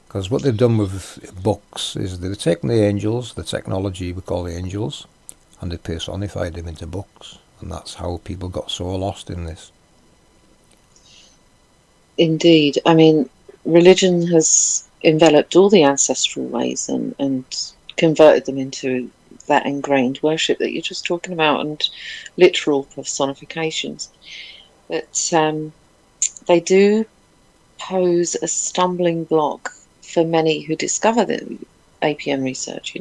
Because what they've done with books is they've taken the angels, the technology we call the angels, and they personified them into books. And that's how people got so lost in this. Indeed. I mean, religion has enveloped all the ancestral ways and converted them into that ingrained worship that you're just talking about, and literal personifications. But they do pose a stumbling block for many who discover the APM research,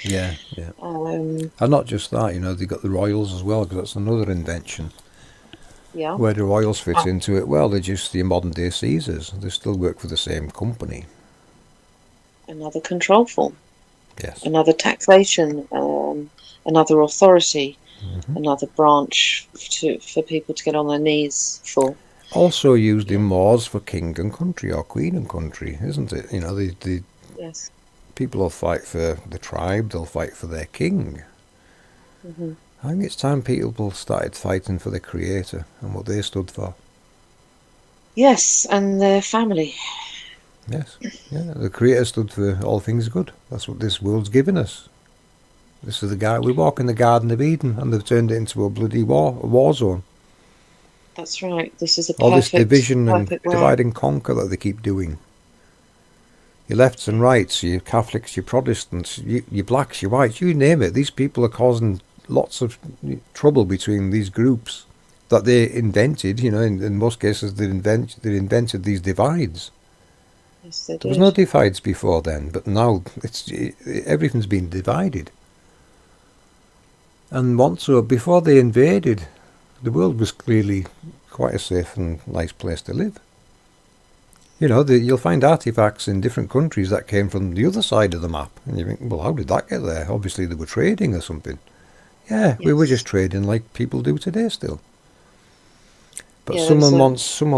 Yeah, yeah. Um, And not just that, they've got the royals as well, because that's another invention. yeah, Where do royals fit into it? Well, they're just the modern day Caesars. They still work for the same company. another control form, Yes. another taxation, another authority, Mm-hmm. another branch for people to get on their knees for. Also used in wars for king and country or queen and country, isn't it? The Yes. people will fight for the tribe, they'll fight for their king. Hmm. I think it's time people started fighting for the creator and what they stood for. Yes, and their family. Yes, yeah, the creator stood for all things good. That's what this world's given us. This is the guy. We walk in the Garden of Eden, and they've turned it into a bloody war zone. That's right. This is a All this division and perfect world. divide and conquer that they keep doing. Your lefts and rights, your Catholics, your Protestants, your blacks, your whites, you name it. These people are causing lots of trouble between these groups that they invented. In most cases, they invented these divides. Yes, they There was did. no divides before then, but now everything's been divided. And before they invaded, the world was clearly quite a safe and nice place to live. You'll find artifacts in different countries that came from the other side of the map, and you think, well, how did that get there? Obviously, they were trading or something. Yeah, we were just trading like people do today still. But Yeah, someone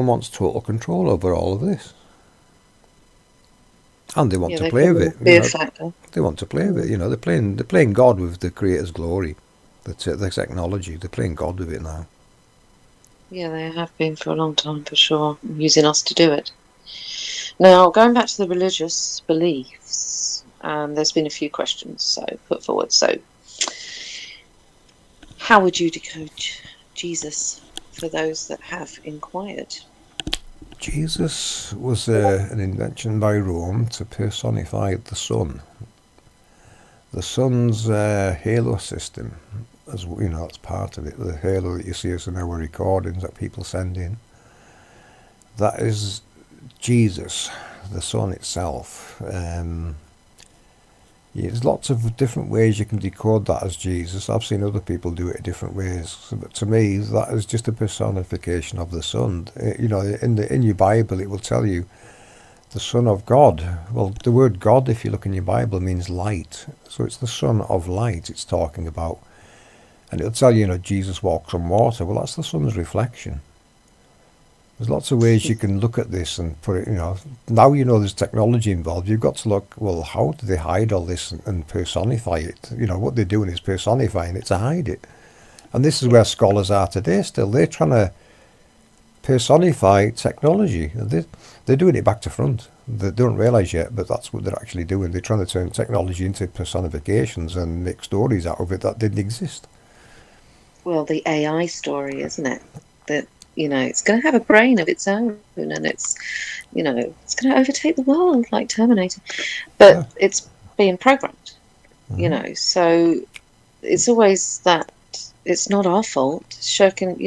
wants total control over all of this. And they want to they play call with it it. a fear factor. They want to play with it. They're playing God with the Creator's glory, the technology. They're playing God with it now. Yeah, they have been for a long time, for sure, using us to do it. Now, going back to the religious beliefs, there's been a few questions put forward. So, how would you decode Jesus for those that have inquired? Jesus was an invention by Rome to personify the sun. The sun's halo system, as that's part of it. The halo that you see us in our recordings that people send in. That is Jesus, the sun itself. There's lots of different ways you can decode that as Jesus. I've seen other people do it in different ways, but to me, that is just a personification of the sun. In your Bible, it will tell you the Son of God. Well, the word God, if you look in your Bible, means light. So it's the Son of light it's talking about. And it'll tell you, Jesus walks on water. Well, that's the sun's reflection. There's lots of ways you can look at this and put it, now there's technology involved. You've got to look, well, how do they hide all this and personify it? What they're doing is personifying it to hide it. And this is where scholars are today still. They're trying to personify technology. They're doing it back to front. They don't realise yet, but that's what they're actually doing. They're trying to turn technology into personifications and make stories out of it that didn't exist. Well, the AI story, isn't it? That it's going to have a brain of its own, and it's going to overtake the world like Terminator. But it's being programmed, So it's always that it's not our fault. Shirking,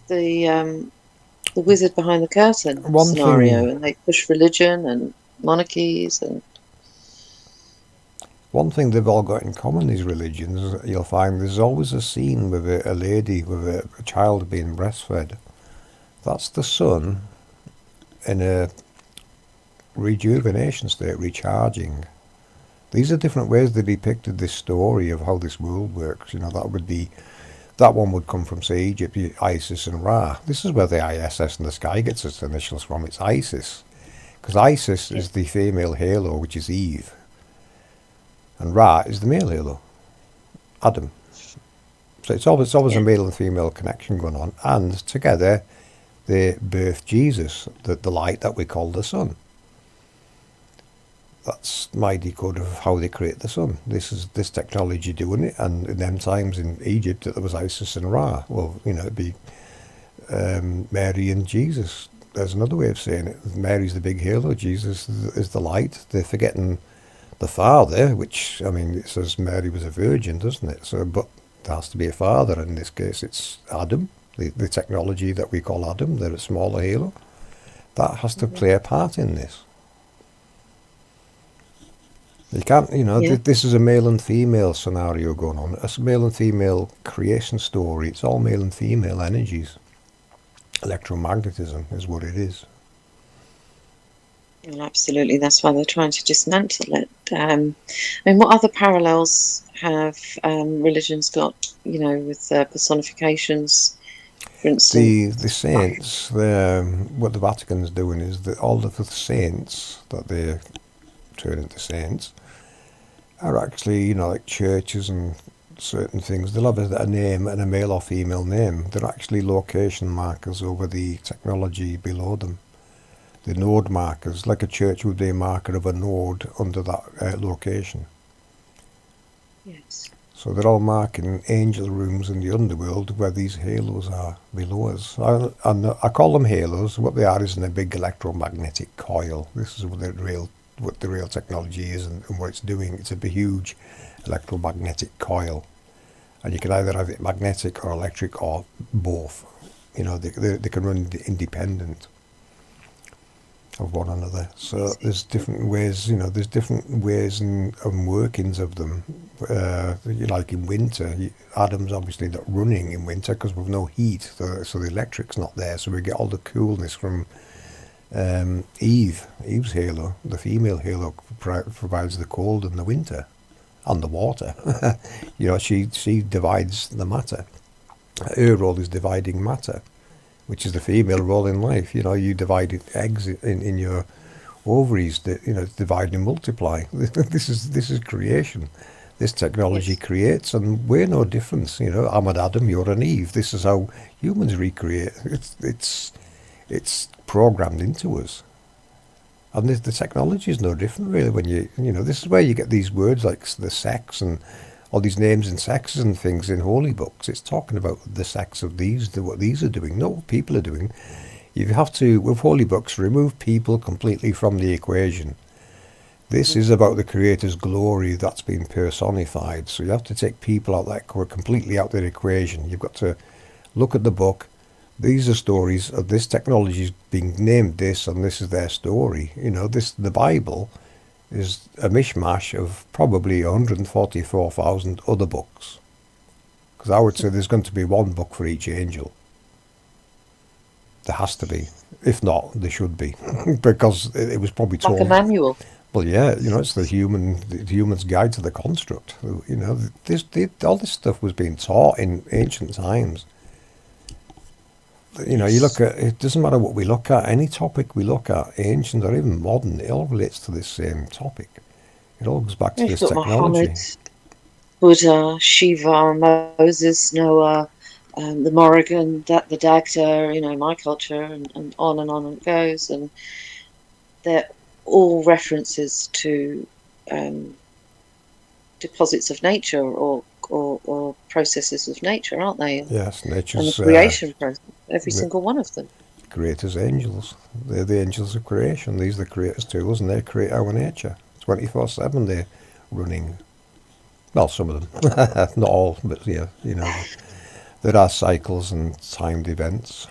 the wizard behind the curtain scenario, and they push religion and monarchies and. One thing they've all got in common, these religions, you'll find there's always a scene with a lady with a child being breastfed. That's the sun in a rejuvenation state, recharging. These are different ways they depicted this story of how this world works. That one would come from, say, Egypt, Isis and Ra. This is where the ISS in the sky gets its initials from. It's Isis. Because Isis is the female halo, which is Eve. And Ra is the male halo, Adam. So it's always a male and female connection going on. And together, they birthed Jesus, the light that we call the sun. That's my decode of how they create the sun. This is this technology doing it. And in them times in Egypt, there was Isis and Ra. Well, it'd be Mary and Jesus. There's another way of saying it. Mary's the big halo, Jesus is the light. They're forgetting the father, which, I mean, it says Mary was a virgin, doesn't it? So, but there has to be a father. In this case, it's Adam, the technology that we call Adam, the smaller halo. That has to play a part in this. You can't, this is a male and female scenario going on. It's a male and female creation story. It's all male and female energies. Electromagnetism is what it is. Well, absolutely. That's why they're trying to dismantle it. I mean, what other parallels have religions got, with personifications, for instance? The saints, what the Vatican's doing is that all of the saints that they turn into saints are actually, like churches and certain things. They'll have a name and a male or female name. They're actually location markers over the technology below them. The node markers, like a church would be a marker of a node under that location. Yes. So they're all marking angel rooms in the underworld where these halos are below us. I call them halos. What they are is in a big electromagnetic coil. This is what the real technology is and what it's doing. It's a huge electromagnetic coil. And you can either have it magnetic or electric or both. They can run independent of one another. So there's different ways, there's different ways and workings of them. Like in winter, Adam's obviously not running in winter because we've no heat, so the electric's not there. So we get all the coolness from Eve's halo. The female halo provides the cold in the winter and the water. She divides the matter. Her role is dividing matter, which is the female role in life. You divide eggs in your ovaries, divide and multiply. This is creation. This technology creates, and we're no different. I'm an Adam, you're an Eve. This is how humans recreate. It's programmed into us. And the technology is no different, really. When this is where you get these words like the sex and all these names and sexes and things in holy books. It's talking about the sex of what these are doing, not what people are doing. You have to, with holy books, remove people completely from the equation. This is about the Creator's glory that's been personified. So you have to take people out that are completely out of the equation. You've got to look at the book. These are stories of this technology is being named this, and this is their story. The Bible is a mishmash of probably 144,000 other books. Because I would say there's going to be one book for each angel. There has to be. If not, there should be. Because it was probably like a manual. Well, yeah, it's the human's guide to the construct. All this stuff was being taught in ancient times. You look at, it doesn't matter what we look at, any topic we look at, ancient or even modern, it all relates to this same topic. It all goes back to this technology. Muhammad, Buddha, Shiva, Moses, Noah, the Morrigan, the Dagda, my culture, and on it goes. And they're all references to deposits of nature or processes of nature, aren't they? Yes, nature's... And the creation process, every single one of them. Creators, angels. They're the angels of creation. These are the creators tools, and they create our nature. 24/7 they're running. Well, some of them. Not all, but yeah, there are cycles and timed events.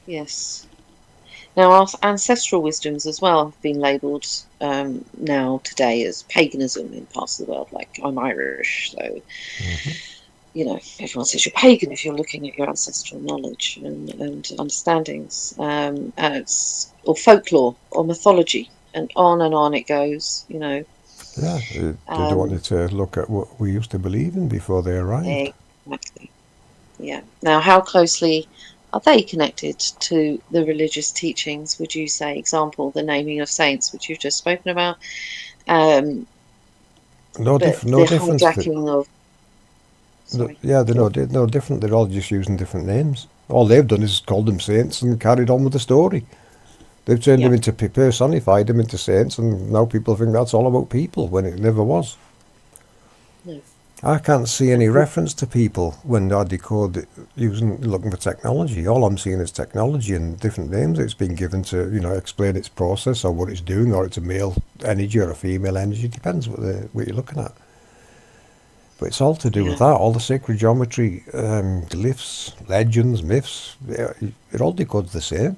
Yes. Now, our ancestral wisdoms as well have been labelled now today as paganism in parts of the world. Like, I'm Irish, so everyone says you're pagan if you're looking at your ancestral knowledge and understandings, or folklore or mythology, and on it goes. Yeah, they don't want you to look at what we used to believe in before they arrived. Exactly. Yeah. Now, how closely are they connected to the religious teachings, would you say? Example, the naming of saints, which you've just spoken about. No difference. Sorry. Yeah, they're no different. They're all just using different names. All they've done is called them saints and carried on with the story. They've turned them into, personified them into saints, and now people think that's all about people, when it never was. No. I can't see any reference to people when I decode it looking for technology. All I'm seeing is technology and different names it's been given to, explain its process or what it's doing, or it's a male energy or a female energy. Depends what you're looking at. But it's all to do with that. All the sacred geometry, glyphs, legends, myths, it all decodes the same.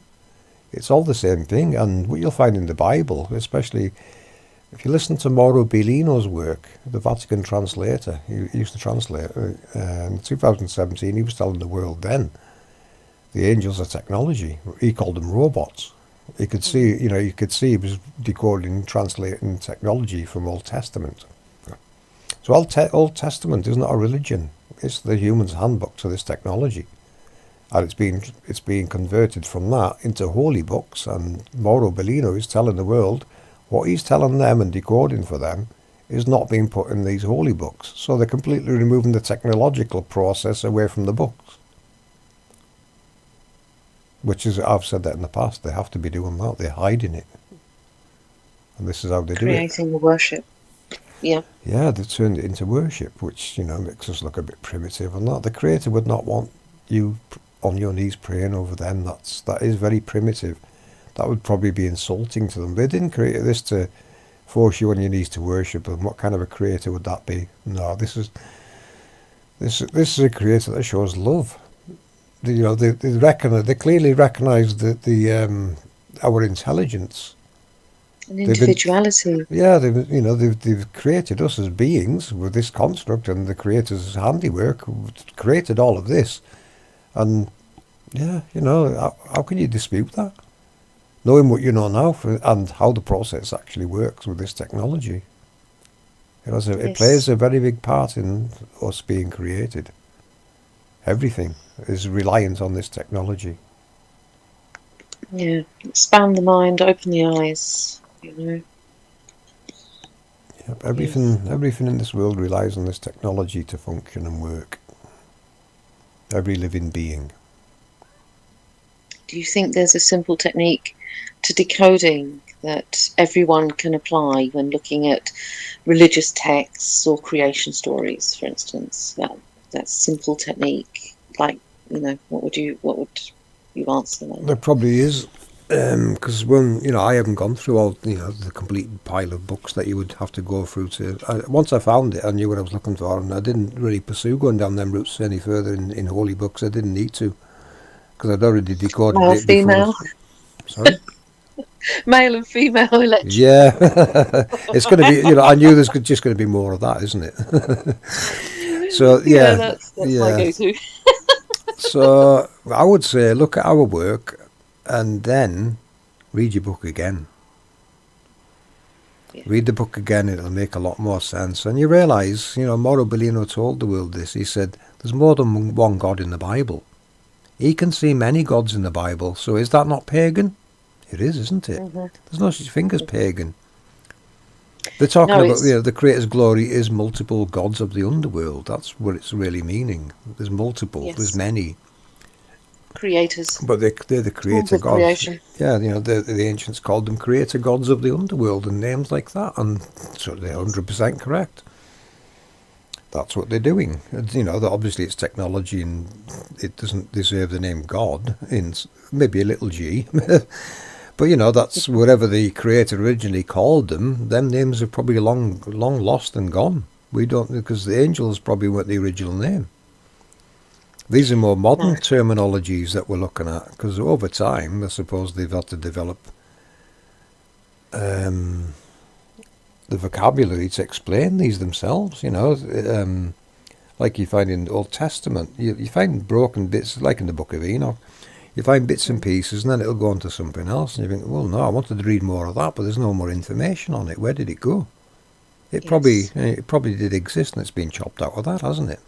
It's all the same thing. And what you'll find in the Bible, especially if you listen to Mauro Bellino's work, the Vatican translator, he used to translate, in 2017 he was telling the world then, the angels are technology. He called them robots. You could see he was decoding, translating technology from Old Testament. So Old Testament is not a religion. It's the human's handbook to this technology. And it's being converted from that into holy books, and Mauro Bellino is telling the world what he's telling them and decoding for them is not being put in these holy books. So they're completely removing the technological process away from the books. Which is, I've said that in the past, they have to be doing that. They're hiding it. And this is how they do it. Creating the worship. Yeah. Yeah, they've turned it into worship, which, makes us look a bit primitive and that. The Creator would not want you on your knees praying over them. That is very primitive. That would probably be insulting to them. They didn't create this to force you on your knees to worship them. What kind of a creator would that be? No, this is a creator that shows love. They clearly recognise the our intelligence. And individuality. They've created us as beings with this construct, and the Creator's handiwork created all of this. And how can you dispute that? Knowing what you know now and how the process actually works with this technology. It plays a very big part in us being created. Everything is reliant on this technology. Yeah, expand the mind, open the eyes. Yep, everything in this world relies on this technology to function and work. Every living being. Do you think there's a simple technique to decoding that everyone can apply when looking at religious texts or creation stories, for instance? That simple technique, what would you answer that? There probably is. Because when I haven't gone through all the complete pile of books that you would have to go through once I found it, I knew what I was looking for, and I didn't really pursue going down them routes any further in holy books. I didn't need to, because I'd already decoded it. Female. Sorry. Male and female electric. Yeah, it's going to be. I knew there's just going to be more of that, isn't it? So that's my go-to. So I would say look at our work. And then read your book again. Yeah. Read the book again, it'll make a lot more sense. And you realise, Mauro Bellino told the world this. He said, there's more than one God in the Bible. He can see many gods in the Bible. So is that not pagan? It is, isn't it? Mm-hmm. There's no such thing as pagan. They're talking about, the Creator's glory is multiple gods of the underworld. That's what it's really meaning. There's multiple, there's many. Creators. But they're the creator gods. Creation. Yeah, the ancients called them creator gods of the underworld and names like that, and so they're 100% correct. That's what they're doing. That obviously it's technology and it doesn't deserve the name God, in maybe a little g. But that's whatever the creator originally called them. Them names are probably long lost and gone. We don't, because the angels probably weren't the original name. These are more modern terminologies that we're looking at, because over time, I suppose they've had to develop the vocabulary to explain these themselves, like you find in the Old Testament. You find broken bits, like in the book of Enoch. You find bits and pieces, and then it'll go on to something else, and you think, well, no, I wanted to read more of that, but there's no more information on it. Where did it go? It probably did exist, and it's been chopped out of that, hasn't it?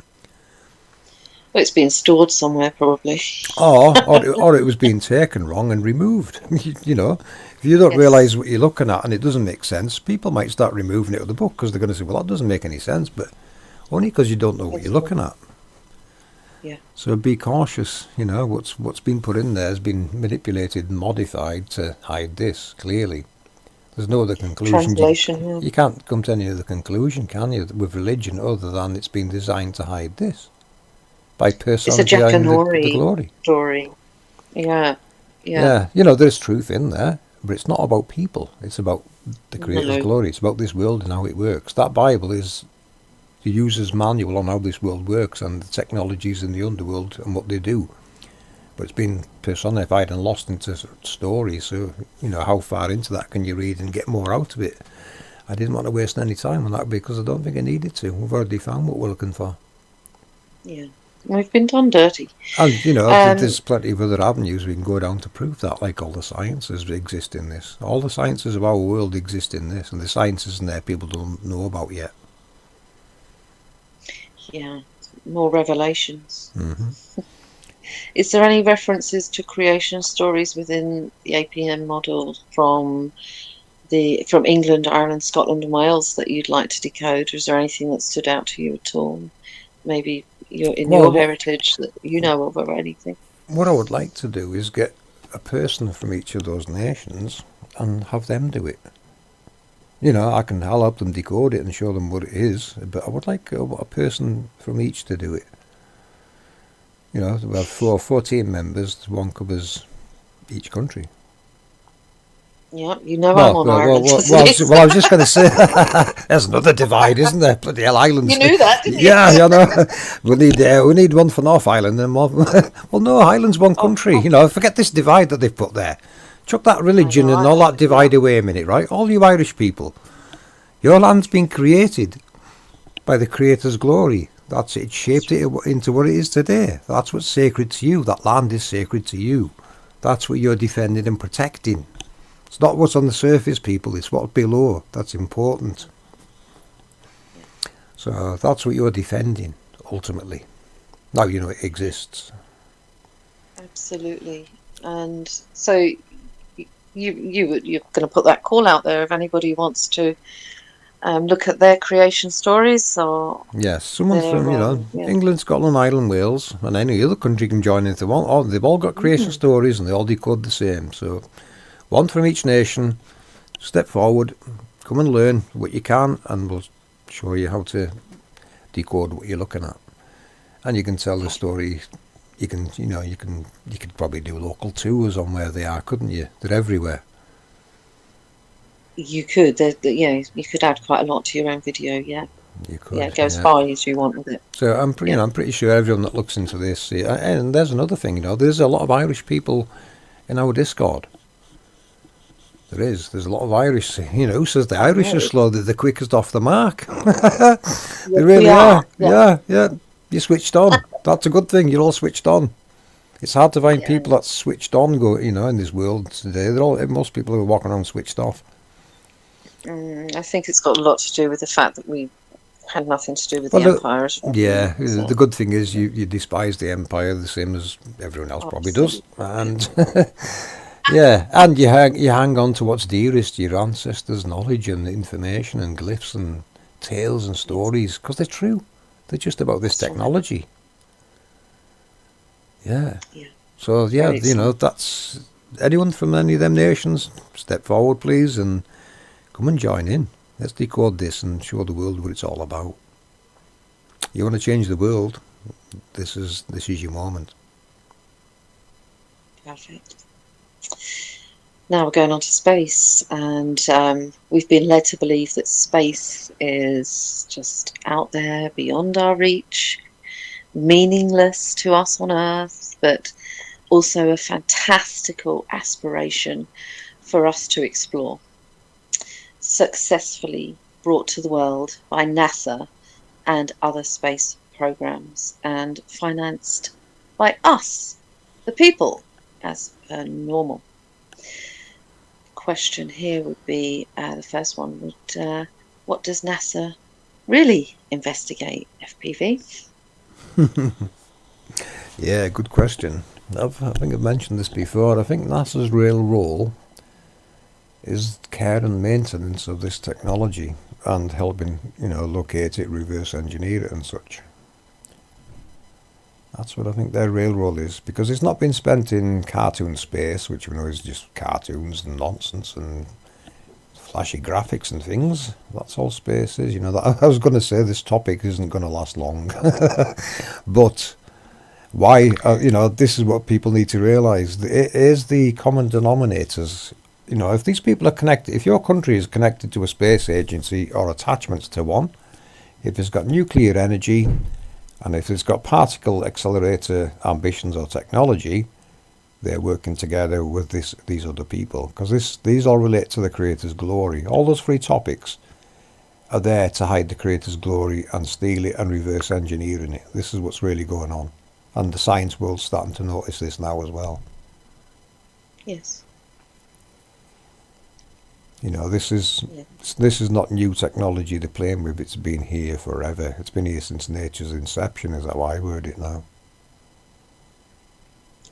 Well, it's been stored somewhere, probably. or it was being taken wrong and removed. If you don't realise what you're looking at and it doesn't make sense, people might start removing it out of the book because they're going to say, well, that doesn't make any sense, but only because you don't know what you're looking at. Yeah. So be cautious. What's been put in there has been manipulated and modified to hide this, clearly. There's no other conclusion. Translation. You can't come to any other conclusion, can you, with religion, other than it's been designed to hide this by It's a personifying the Jackanory glory. story. Yeah. Yeah, you know, there's truth in there, but it's not about people. It's about the Creator's No. glory. It's about this world and how it works. That Bible is the user's manual on how this world works and the technologies in the underworld and what they do. But it's been personified and lost into stories, so, you know, how far into that can you read and get more out of it? I didn't want to waste any time on that because I don't think I needed to. We've already found what we're looking for. Yeah. We've been done dirty. And, you know, there's plenty of other avenues we can go down to prove that, like all the sciences exist in this. All the sciences of our world exist in this, and the sciences in there people don't know about yet. Yeah. More revelations. Mm-hmm. Is there any references to creation stories within the APM model from England, Ireland, Scotland, and Wales that you'd like to decode? Or is there anything that stood out to you at all? Maybe your heritage that you know of, or anything? What I would like to do is get a person from each of those nations and have them do it. You know, I'll help them decode it and show them what it is, but I would like a person from each to do it. You know, we have 14 members, one covers each country. Yeah, you know I'm on Ireland. Well, I was just going to say, there's another divide, isn't there? Bloody hell, islands. You knew that, didn't you? Yeah, you know. We need one for North Island and one. Well, no, Ireland's one country. You know, forget this divide that they've put there. Chuck that religion and all that divide away a minute, right? All you Irish people, your land's been created by the Creator's glory. That's it. It shaped it into what it is today. That's what's sacred to you. That land is sacred to you. That's what you're defending and protecting. It's not what's on the surface, people. It's what's below. That's important. So that's what you're defending, ultimately. Now you know it exists. Absolutely. And so you're going to put that call out there if anybody wants to look at their creation stories, or yes, someone from England, Scotland, Ireland, Wales, and any other country can join if they want. Oh, they've all got creation stories and they all decode the same. So one from each nation. Step forward, come and learn what you can, and we'll show you how to decode what you're looking at. And you can tell the story. You could probably do local tours on where they are, couldn't you? They're everywhere. You could. You could add quite a lot to your own video. Yeah. You could. Yeah, go as far as you want with it. So I'm pretty sure everyone that looks into this. And there's another thing, there's a lot of Irish people in our Discord. There's a lot of Irish. Who says the Irish are slow? They're the quickest off the mark. They really are. Yeah. You're switched on. That's a good thing. You're all switched on. It's hard to find people that switched on. In this world today. Most people are walking around switched off. I think it's got a lot to do with the fact that we had nothing to do with the empire. Yeah, so. The good thing is you despise the empire the same as everyone else probably does, and and you hang on to what's dearest, your ancestors' knowledge and information and glyphs and tales and stories, because they're true. They're just about this technology. Yeah. So that's anyone from any of them nations. Step forward, please, and come and join in. Let's decode this and show the world what it's all about. You want to change the world? This is your moment. Perfect. Now we're going on to space, and we've been led to believe that space is just out there, beyond our reach, meaningless to us on Earth, but also a fantastical aspiration for us to explore. Successfully brought to the world by NASA and other space programs, and financed by us, the people, as per normal. Question here would be, the first one would, what does NASA really investigate, FPV? Yeah, good question. I think I've mentioned this before. I think NASA's real role is care and maintenance of this technology and helping, locate it, reverse engineer it and such. That's what I think their real role is, because it's not been spent in cartoon space, which we know is just cartoons and nonsense and flashy graphics and things. That's all space is. You know, that, I was going to say this topic isn't going to last long, but why? You know, this is what people need to realise. It is the common denominators. You know, if these people are connected, if your country is connected to a space agency or attachments to one, if it's got nuclear energy, and if it's got particle accelerator ambitions or technology, they're working together with these other people, because these all relate to the Creator's glory. All those three topics are there to hide the Creator's glory and steal it and reverse engineering it. This is what's really going on, and the science world's starting to notice this now as well. Yes. You know, this is not new technology they're playing with. It's been here forever. It's been here since nature's inception, is how I word it now.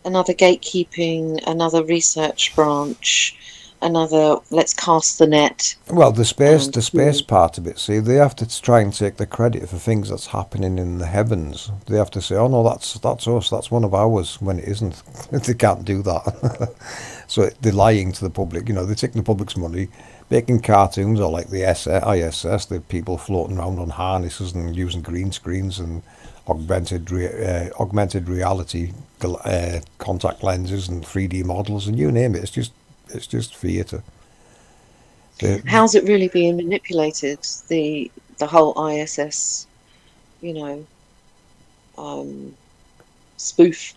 Another gatekeeping, another research branch, another let's cast the net. Well, the space part of it, see, they have to try and take the credit for things that's happening in the heavens. They have to say, oh no, that's us, that's one of ours, when it isn't. They can't do that. So they're lying to the public. You know, they're taking the public's money, making cartoons, or like the ISS, the people floating around on harnesses and using green screens and augmented reality contact lenses and 3D models, and you name it. It's just theatre. How's it really being manipulated? The whole ISS, you know, spoof.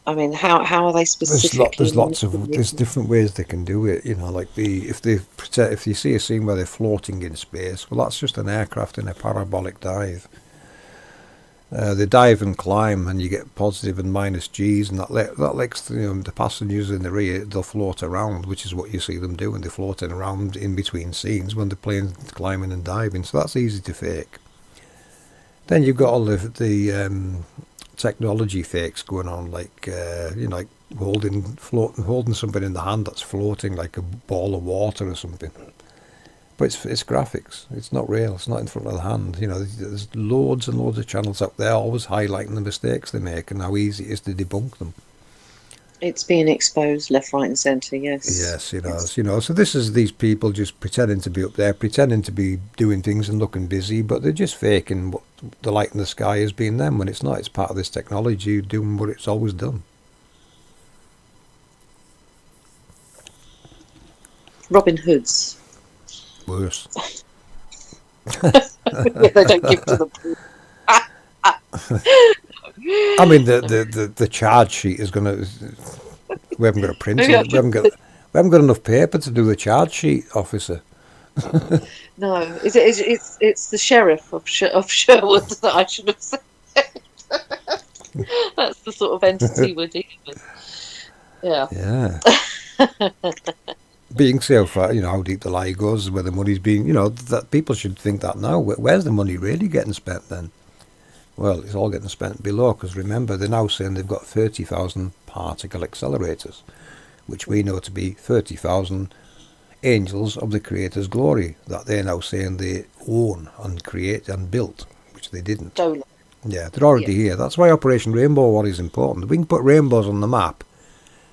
I mean, how are they specifically? There's different ways they can do it. You know, like if you see a scene where they're floating in space, well, that's just an aircraft in a parabolic dive. They dive and climb, and you get positive and minus G's, and that lets the passengers in the rear, they'll float around, which is what you see them doing. They're floating around in between scenes when they're playing climbing and diving, so that's easy to fake. Then you've got all the technology fakes going on, like like holding something in the hand that's floating like a ball of water or something. But it's graphics. It's not real. It's not in front of the hand. You know, there's loads and loads of channels out there always highlighting the mistakes they make and how easy it is to debunk them. It's being exposed left, right, and centre. Yes. Yes, it is. You know, so this is these people just pretending to be up there, pretending to be doing things and looking busy, but they're just faking what the light in the sky has been them when it's not. It's part of this technology doing what it's always done. Robin Hoods. Worse. They don't give to the poor. I mean, the charge sheet is going to. We haven't got a printer. We haven't got enough paper to do the charge sheet, officer. No, it's the sheriff of Sherwood that I should have said. That's the sort of entity we're dealing with. Yeah. Yeah. Being so far, you know, how deep the lie goes, where the money's being, you know, that people should think that now. Where's the money really getting spent then? Well, it's all getting spent below, because remember, they're now saying they've got 30,000 particle accelerators, which we know to be 30,000 angels of the Creator's glory, that they're now saying they own and create and built, which they didn't. Dolan. Yeah, they're already here. That's why Operation Rainbow War is important. We can put rainbows on the map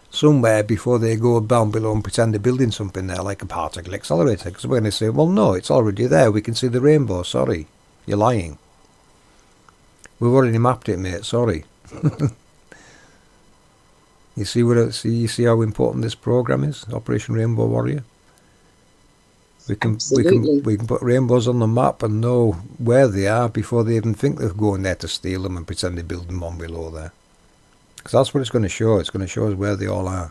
somewhere before they go down below and pretend they're building something there like a particle accelerator, because we're going to say, well, no, it's already there. We can see the rainbow. Sorry, you're lying. We've already mapped it, mate. Sorry. You see how important this program is, Operation Rainbow Warrior. We can put rainbows on the map and know where they are before they even think they're going there to steal them and pretend they're building one below there. Because that's what it's going to show. It's going to show us where they all are.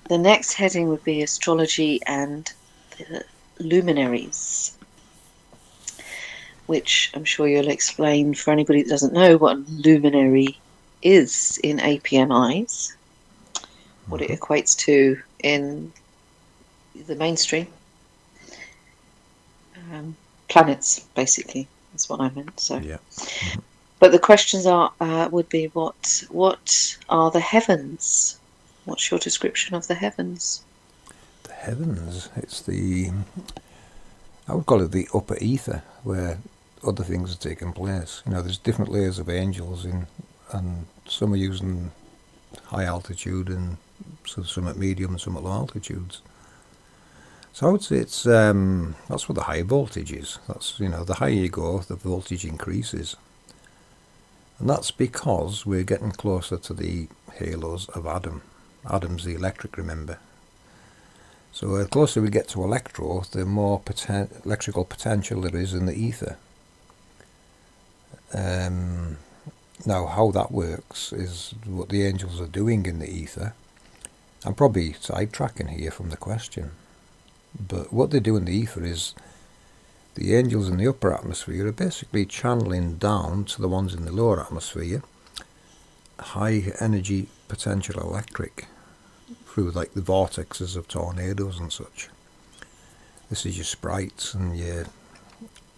The next heading would be astrology and the luminaries, which I'm sure you'll explain for anybody that doesn't know what a luminary is in APM eyes, what it equates to in the mainstream. Planets, basically, is what I meant. So, yeah. But the questions would be what are the heavens? What's your description of the heavens? The heavens, I would call it the upper ether, where other things are taking place. You know, there's different layers of angels and some are using high altitude and some at medium and some at low altitudes. So I would say it's that's what the high voltage is. That's, you know, the higher you go, the voltage increases, and that's because we're getting closer to the halos of Adam. Adam's the electric, remember. So the closer we get to electro, the more electrical potential there is in the ether. Now, how that works is what the angels are doing in the ether. I'm probably sidetracking here from the question, but what they do in the ether is the angels in the upper atmosphere are basically channeling down to the ones in the lower atmosphere high energy potential electric through like the vortexes of tornadoes and such. This is your sprites and your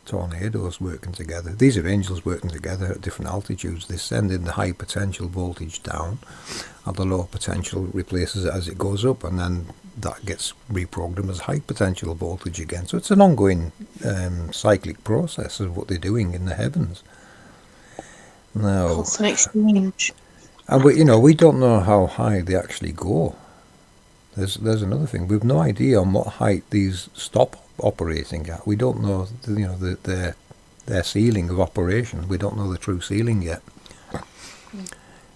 tornadoes working together. These are angels working together at different altitudes. They send in the high potential voltage down, and the low potential replaces it as it goes up, and then that gets reprogrammed as high potential voltage again. So it's an ongoing cyclic process of what they're doing in the heavens. Now, Constant exchange. and we don't know how high they actually go. There's another thing. We've no idea on what height these stop operating at. We don't know, their ceiling of operation. We don't know the true ceiling yet.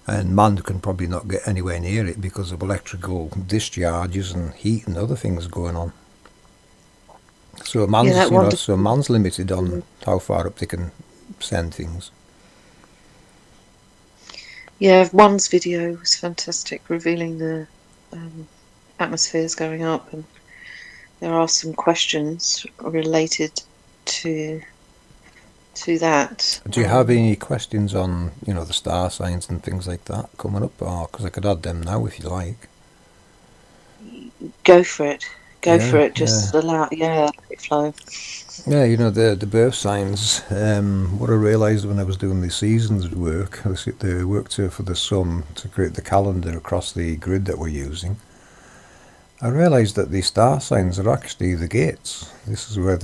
And man can probably not get anywhere near it because of electrical discharges and heat and other things going on. So man's limited on how far up they can send things. Yeah, one's video was fantastic, revealing the atmospheres going up, and there are some questions related to that. Do you have any questions on, the star signs and things like that coming up? Because I could add them now if you like. Go for it. Just allow it flow. Yeah, the birth signs. What I realised when I was doing the seasons work, the work for the sun to create the calendar across the grid that we're using, I realised that the star signs are actually the gates. This is what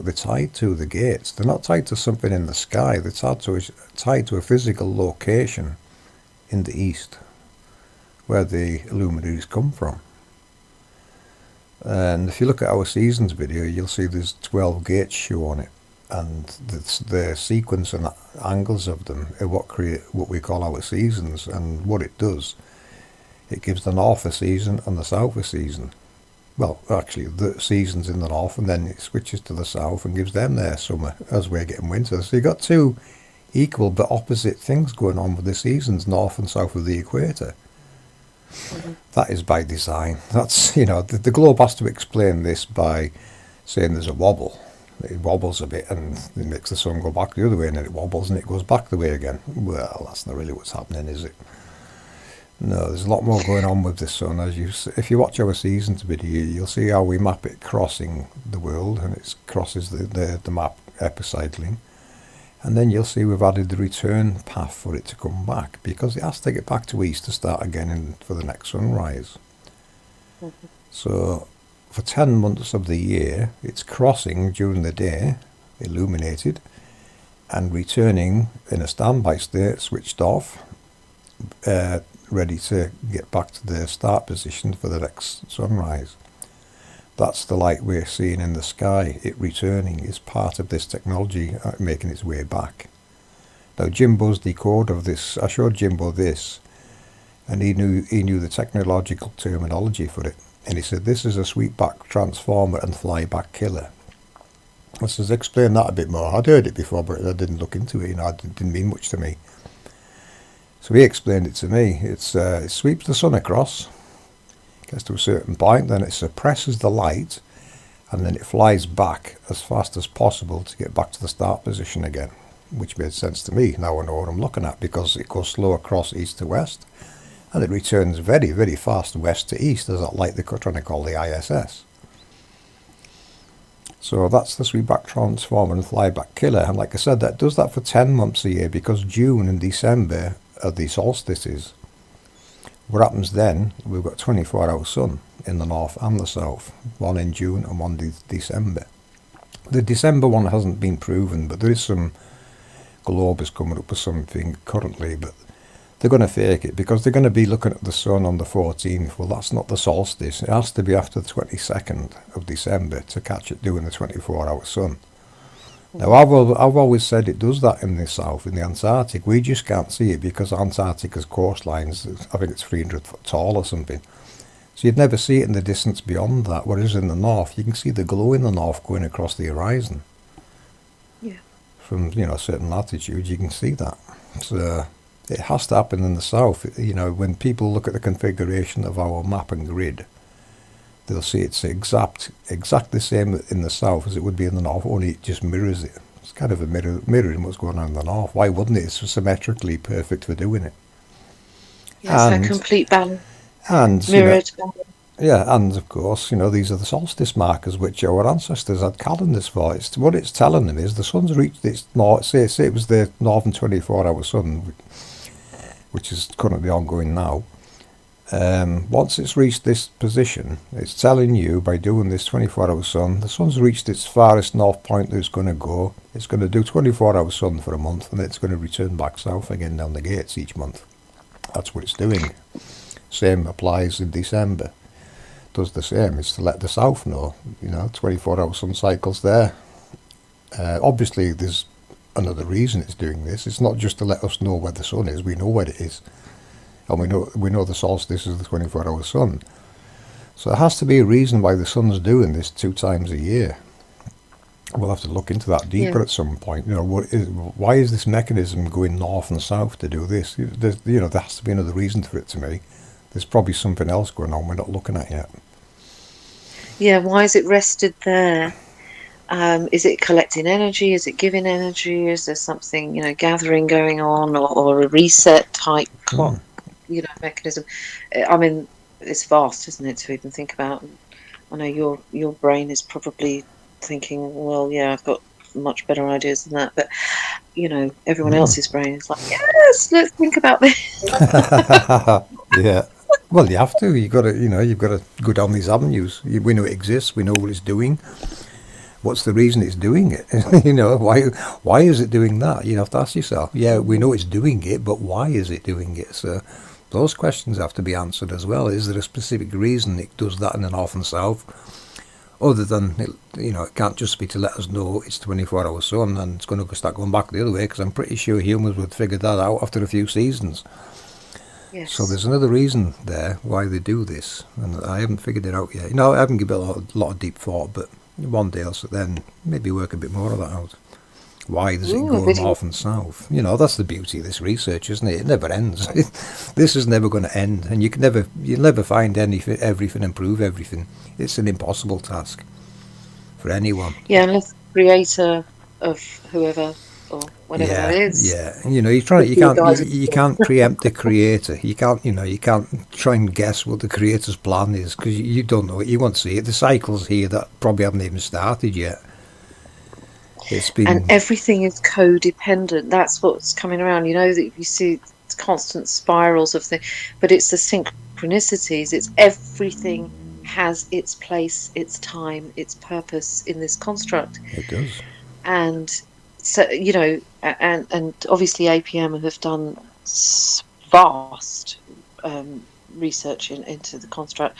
they're tied to, the gates. They're not tied to something in the sky. They're tied to a physical location in the east, where the luminaries come from. And if you look at our seasons video, you'll see there's 12 gates shown on it, and the sequence and angles of them are what create what we call our seasons. And what it does, it gives the north a season and the south a season. Well, actually, the seasons in the north, and then it switches to the south and gives them their summer as we're getting winter. So you've got two equal but opposite things going on with the seasons, north and south of the equator. Mm-hmm. That is by design. That's, the globe has to explain this by saying there's a wobble. It wobbles a bit and it makes the sun go back the other way, and then it wobbles and it goes back the way again. Well, that's not really what's happening, is it? No, there's a lot more going on with the sun. If you watch our seasons video, you'll see how we map it crossing the world, and it crosses the map epicycling. And then you'll see we've added the return path for it to come back, because it has to get back to east to start again for the next sunrise. Mm-hmm. So for 10 months of the year, it's crossing during the day, illuminated, and returning in a standby state, switched off, ready to get back to the start position for the next sunrise. That's the light we're seeing in the sky. It returning is part of this technology making its way back. Now Jimbo's decode of this, I showed Jimbo this, and he knew the technological terminology for it. And he said, this is a sweepback transformer and flyback killer. I says, explain that a bit more. I'd heard it before, but I didn't look into it. It didn't mean much to me. So he explained it to me. It sweeps the sun across, gets to a certain point, then it suppresses the light, and then it flies back as fast as possible to get back to the start position again, which made sense to me. Now I know what I'm looking at, because it goes slow across east to west, and it returns very, very fast west to east as that light they're trying to call the ISS. So that's the sweepback transformer and flyback killer. And like I said, that does that for 10 months a year, because June and December are the solstices. What happens then, we've got 24-hour sun in the north and the south, one in June and one in December. The December one hasn't been proven, but there is some globers coming up with something currently, but they're going to fake it because they're going to be looking at the sun on the 14th. Well, that's not the solstice. It has to be after the 22nd of December to catch it doing the 24-hour sun. Now, I've always said it does that in the south, in the Antarctic. We just can't see it because Antarctica's coastlines, I think it's 300 foot tall or something. So you'd never see it in the distance beyond that, whereas in the north, you can see the glow in the north going across the horizon. Yeah. From, a certain latitude, you can see that. So it has to happen in the south. When people look at the configuration of our map and grid, they'll see it's exactly the same in the south as it would be in the north, only it just mirrors it. It's kind of a mirroring what's going on in the north. Why wouldn't it? It's symmetrically perfect for doing it. Yes, a complete balance. And mirrored. And of course, these are the solstice markers which our ancestors had calendars for. What it's telling them is the sun's reached its north. Say it was the northern 24-hour sun, which is currently ongoing now. Once it's reached this position, it's telling you by doing this 24-hour sun, the sun's reached its farthest north point that it's going to go. It's going to do 24-hour sun for a month, and it's going to return back south again down the gates each month. That's what it's doing. Same applies in December. Does the same. It's to let the south know, 24-hour sun cycles there. Obviously, there's another reason it's doing this. It's not just to let us know where the sun is. We know where it is. And we know the solstice is the 24-hour sun. So there has to be a reason why the sun's doing this 2 times a year. We'll have to look into that deeper at some point. Why is this mechanism going north and south to do this? There has to be another reason for it to me. There's probably something else going on we're not looking at yet. Yeah, why is it rested there? Is it collecting energy? Is it giving energy? Is there something, gathering going on, or a reset type clock, mechanism? I mean, it's vast, isn't it, to even think about? I know your brain is probably thinking, well, yeah, I've got much better ideas than that, but everyone else's brain is like, yes, let's think about this. Yeah. Well, you have to. You've got to go down these avenues. We know it exists. We know what it's doing. What's the reason it's doing it? Why is it doing that? You have to ask yourself. Yeah, we know it's doing it, but why is it doing it? So those questions have to be answered as well. Is there a specific reason it does that in the north and south? Other than, it can't just be to let us know it's 24-hour sun and it's going to start going back the other way, because I'm pretty sure humans would figure that out after a few seasons. Yes. So there's another reason there why they do this, and I haven't figured it out yet. I haven't given it a lot of deep thought, but one day I'll then maybe work a bit more of that out. Why does it go north and south? That's the beauty of this research, isn't it? It never ends. This is never going to end, and you'll never find everything and prove everything. It's an impossible task for anyone. Yeah, unless the creator of whoever or whatever that is. Yeah, you can't preempt the creator. You can't try and guess what the creator's plan is, because you don't know it. You won't see it. The cycles here that probably haven't even started yet. And everything is codependent. That's what's coming around. That you see constant spirals of things, but it's the synchronicities. It's everything has its place, its time, its purpose in this construct. It does. And so, and obviously APM have done vast research into the construct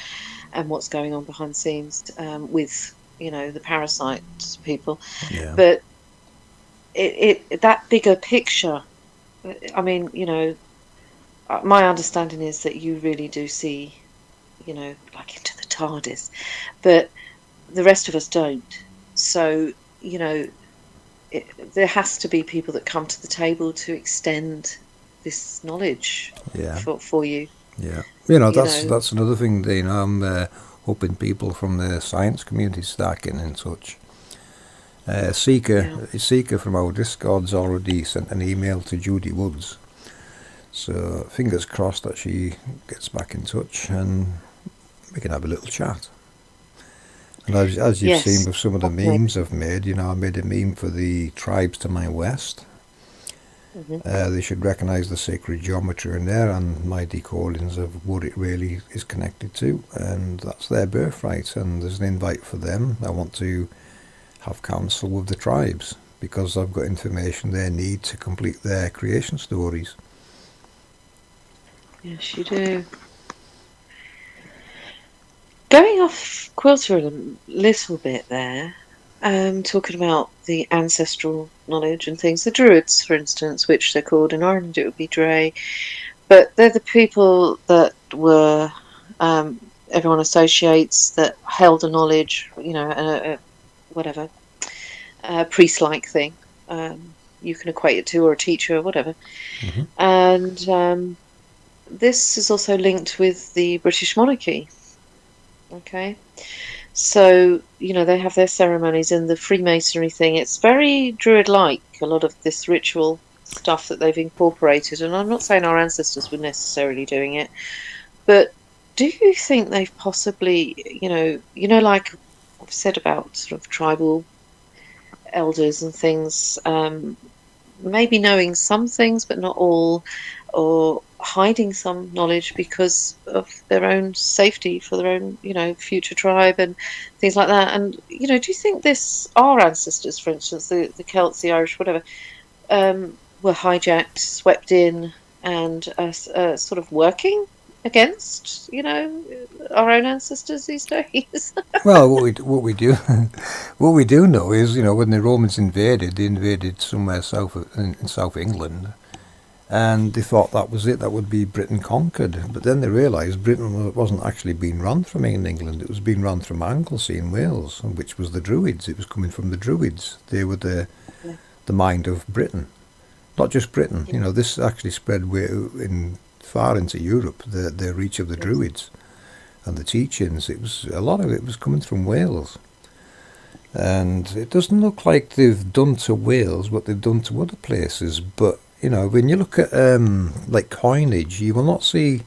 and what's going on behind the scenes with the parasite people. Yeah. But it that bigger picture, I mean, my understanding is that you really do see, like into the TARDIS, but the rest of us don't. So, there has to be people that come to the table to extend this knowledge for you. Yeah. That's another thing, Dana. I'm hoping people from the science community start getting in touch. Seeker from our Discord's already sent an email to Judy Woods. So fingers crossed that she gets back in touch and we can have a little chat. And as you've seen with some of the memes I've made, I made a meme for the tribes to my west. Mm-hmm. They should recognise the sacred geometry in there and my decodings of what it really is connected to, and that's their birthright, and there's an invite for them. I want to have counsel with the tribes, because I've got information they need to complete their creation stories. Yes, you do. Going off quilter a little bit there, talking about the ancestral knowledge and things. The Druids, for instance, which they're called in Ireland, it would be Dre, but they're the people that were everyone associates that held a knowledge, you know, whatever, priest-like thing. You can equate it to, or a teacher, or whatever. Mm-hmm. And this is also linked with the British monarchy. Okay, so you know they have their ceremonies and the Freemasonry thing. It's very Druid-like. A lot of this ritual stuff that they've incorporated, and I'm not saying our ancestors were necessarily doing it, but do you think they've possibly, like I've said about sort of tribal elders and things, maybe knowing some things but not all, or hiding some knowledge because of their own safety for their own, future tribe and things like that? And, do you think our ancestors, for instance, the Celts, the Irish, whatever, were hijacked, swept in, and sort of working against, our own ancestors these days? Well, what we do what we do know is, when the Romans invaded, they invaded somewhere in South England, and they thought that was it, that would be Britain conquered. But then they realised Britain wasn't actually being run from England, it was being run from Anglesey in Wales, which was the Druids. It was coming from the Druids. They were the mind of Britain. Not just Britain, this actually spread far into Europe, the reach of the Druids and the teachings. A lot of it was coming from Wales. And it doesn't look like they've done to Wales what they've done to other places, but when you look at like coinage, you will not see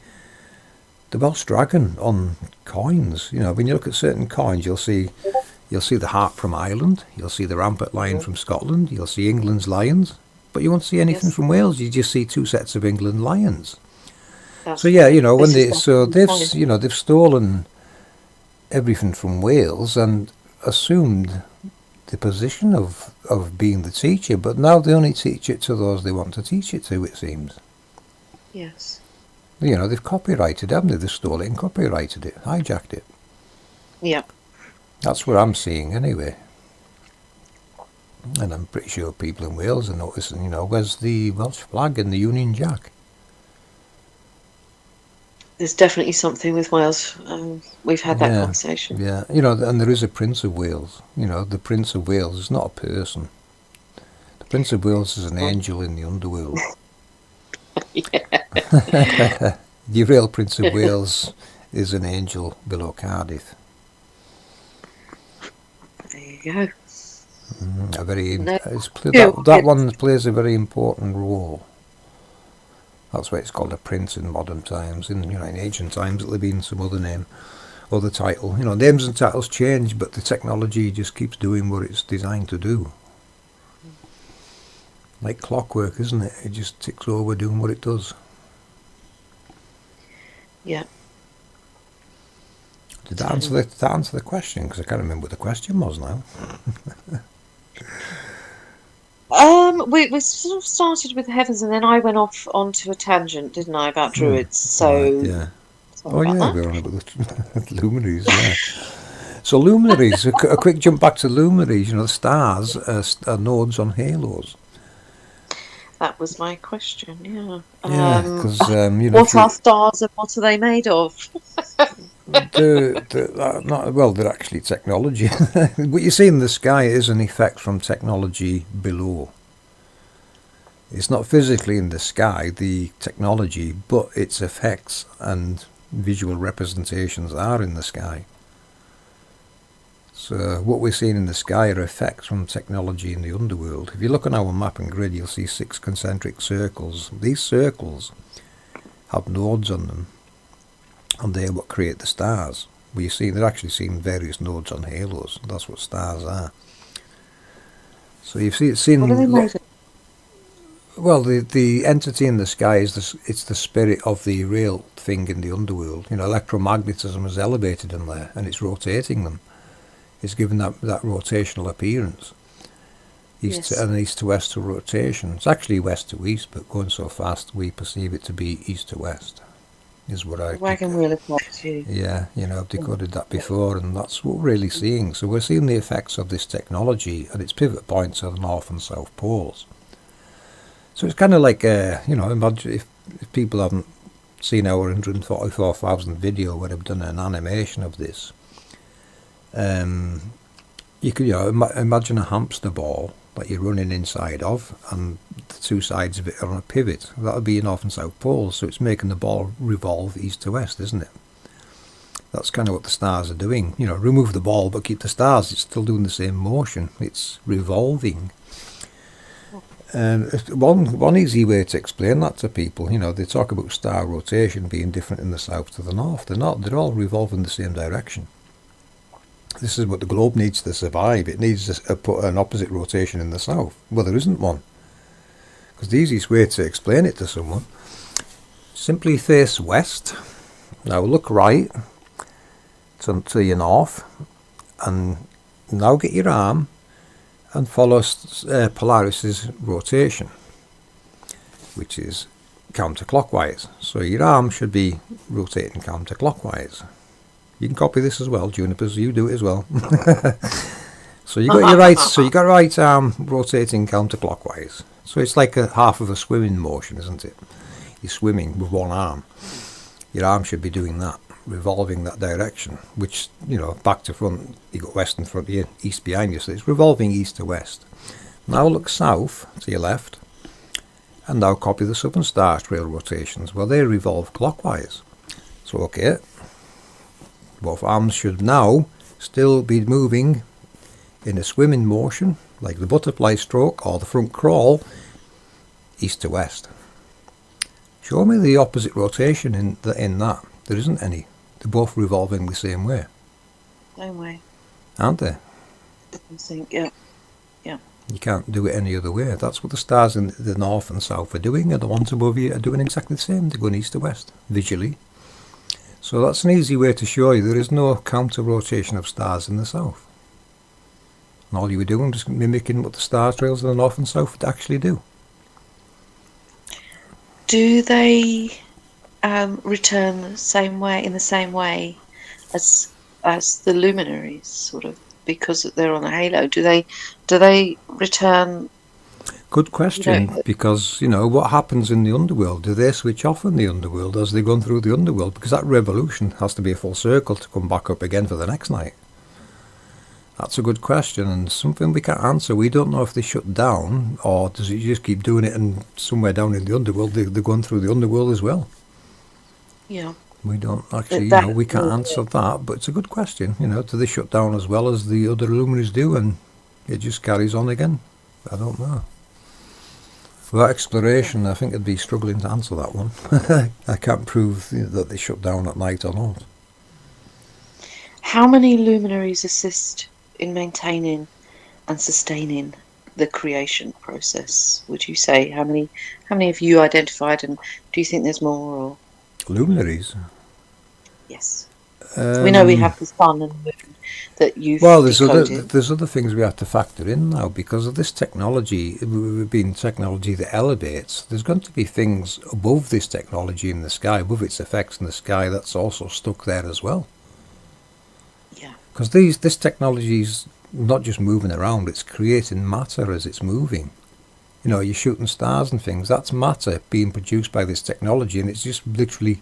the Welsh dragon on coins. When you look at certain coins, you'll see the harp from Ireland, you'll see the rampant lion from Scotland, you'll see England's lions, but you won't see anything from Wales. You just see two sets of England lions. So yeah, they've stolen everything from Wales and assumed the position of being the teacher, but now they only teach it to those they want to teach it to, it seems. Yes. They've copyrighted, haven't they? They've stolen it and copyrighted it, hijacked it. Yeah. That's what I'm seeing anyway. And I'm pretty sure people in Wales are noticing, where's the Welsh flag and the Union Jack? There's definitely something with Wales. We've had that conversation. Yeah, and there is a Prince of Wales. The Prince of Wales is not a person. The Prince of Wales is an angel in the underworld. The real Prince of Wales is an angel below Cardiff. There you go. That one plays a very important role. That's why it's called a prince in modern times. In ancient times it'll have been some other name, other title. Names and titles change, but the technology just keeps doing what it's designed to do. Like clockwork, isn't it? It just ticks over doing what it does. Yeah. Did that answer the question? Because I can't remember what the question was now. We sort of started with the heavens, and then I went off onto a tangent, didn't I, about druids? So right, yeah. Oh yeah, we're on about the luminaries. Yeah. So luminaries. A quick jump back to luminaries. The stars are nodes on halos. That was my question. Yeah. Yeah, because what are stars and what are they made of? They're actually technology. What you see in the sky is an effect from technology below. It's not physically in the sky, the technology, but its effects and visual representations are in the sky. So what we're seeing in the sky are effects from technology in the underworld. If you look on our map and grid, you'll see 6 concentric circles. These circles have nodes on them, and they're what create the stars. Well, you see, they're actually seeing various nodes on halos. That's what stars are. So you've seen. What are they made of? Well, the entity in the sky it's the spirit of the real thing in the underworld. Electromagnetism is elevated in there, and it's rotating them. It's given that rotational appearance. Yes. An east to west rotation. It's actually west to east, but going so fast we perceive it to be east to west. Is what I Wagon wheel effect. Yeah, I've decoded that before, and that's what we're really seeing. So we're seeing the effects of this technology at its pivot points of the north and south poles. So it's kind of like, imagine if people haven't seen our 144,000 video where I've done an animation of this. You could imagine a hamster ball that you're running inside of, and the two sides of it are on a pivot. That would be your north and south poles, so it's making the ball revolve east to west, isn't it? That's kind of what the stars are doing. Remove the ball but keep the stars, it's still doing the same motion. It's revolving. And one easy way to explain that to people, they talk about star rotation being different in the south to the north. They're not. They're all revolving the same direction. This is what the globe needs to survive. It needs to put an opposite rotation in the south. Well, there isn't one. Because the easiest way to explain it to someone, simply face west. Now look right to your north, and now get your arm and follow Polaris's rotation, which is counterclockwise. So your arm should be rotating counterclockwise. You can copy this as well, Junipers. You do it as well. So you got your right arm rotating counterclockwise. So it's like a half of a swimming motion, isn't it? You're swimming with one arm. Your arm should be doing that, revolving that direction. Which, back to front. You got west in front of you, east behind you. So it's revolving east to west. Now look south to your left, and now copy the Southern Star Trail rotations. Well, they revolve clockwise. So okay. Both arms should now still be moving in a swimming motion, like the butterfly stroke or the front crawl, east to west. Show me the opposite rotation in that. There isn't any. They're both revolving the same way. Same way. Aren't they? I think, yeah. You can't do it any other way. That's what the stars in the north and south are doing, and the ones above you are doing exactly the same. They're going east to west, visually. So that's an easy way to show you there is no counter rotation of stars in the south. And all you were doing was mimicking what the star trails in the north and south would actually do. Do they return in the same way as the luminaries, sort of, because they're on a halo? Do they return? Good question, because, what happens in the underworld? Do they switch off in the underworld as they go through the underworld? Because that revolution has to be a full circle to come back up again for the next night. That's a good question, and something we can't answer. We don't know if they shut down, or does it just keep doing it, and somewhere down in the underworld they're going through the underworld as well? Yeah. We don't actually, we can't answer that, but it's a good question. Do they shut down as well as the other luminaries do, and it just carries on again? I don't know. Without exploration, I think I'd be struggling to answer that one. I can't prove that they shut down at night or not. How many luminaries assist in maintaining and sustaining the creation process, would you say? How many have you identified, and do you think there's more? Or? Luminaries? Yes. We know we have the sun and the moon that you've there's decoded. other things we have to factor in now because of this technology. Being technology that elevates, there's going to be things above this technology in the sky, above its effects in the sky, that's also stuck there as well. Yeah. Because this technology is not just moving around; it's creating matter as it's moving. You're shooting stars and things. That's matter being produced by this technology, and it's just literally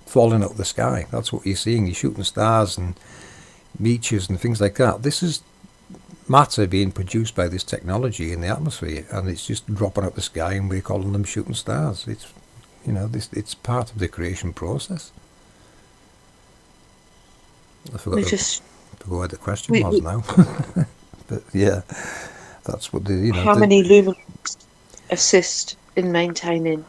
falling out of the sky. That's what you're seeing. You're shooting stars and meteors and things like that. This is matter being produced by this technology in the atmosphere, and it's just dropping out the sky, and we're calling them shooting stars. It's it's part of the creation process. I forgot what the question was now. But yeah, that's what how many luminaries assist in maintaining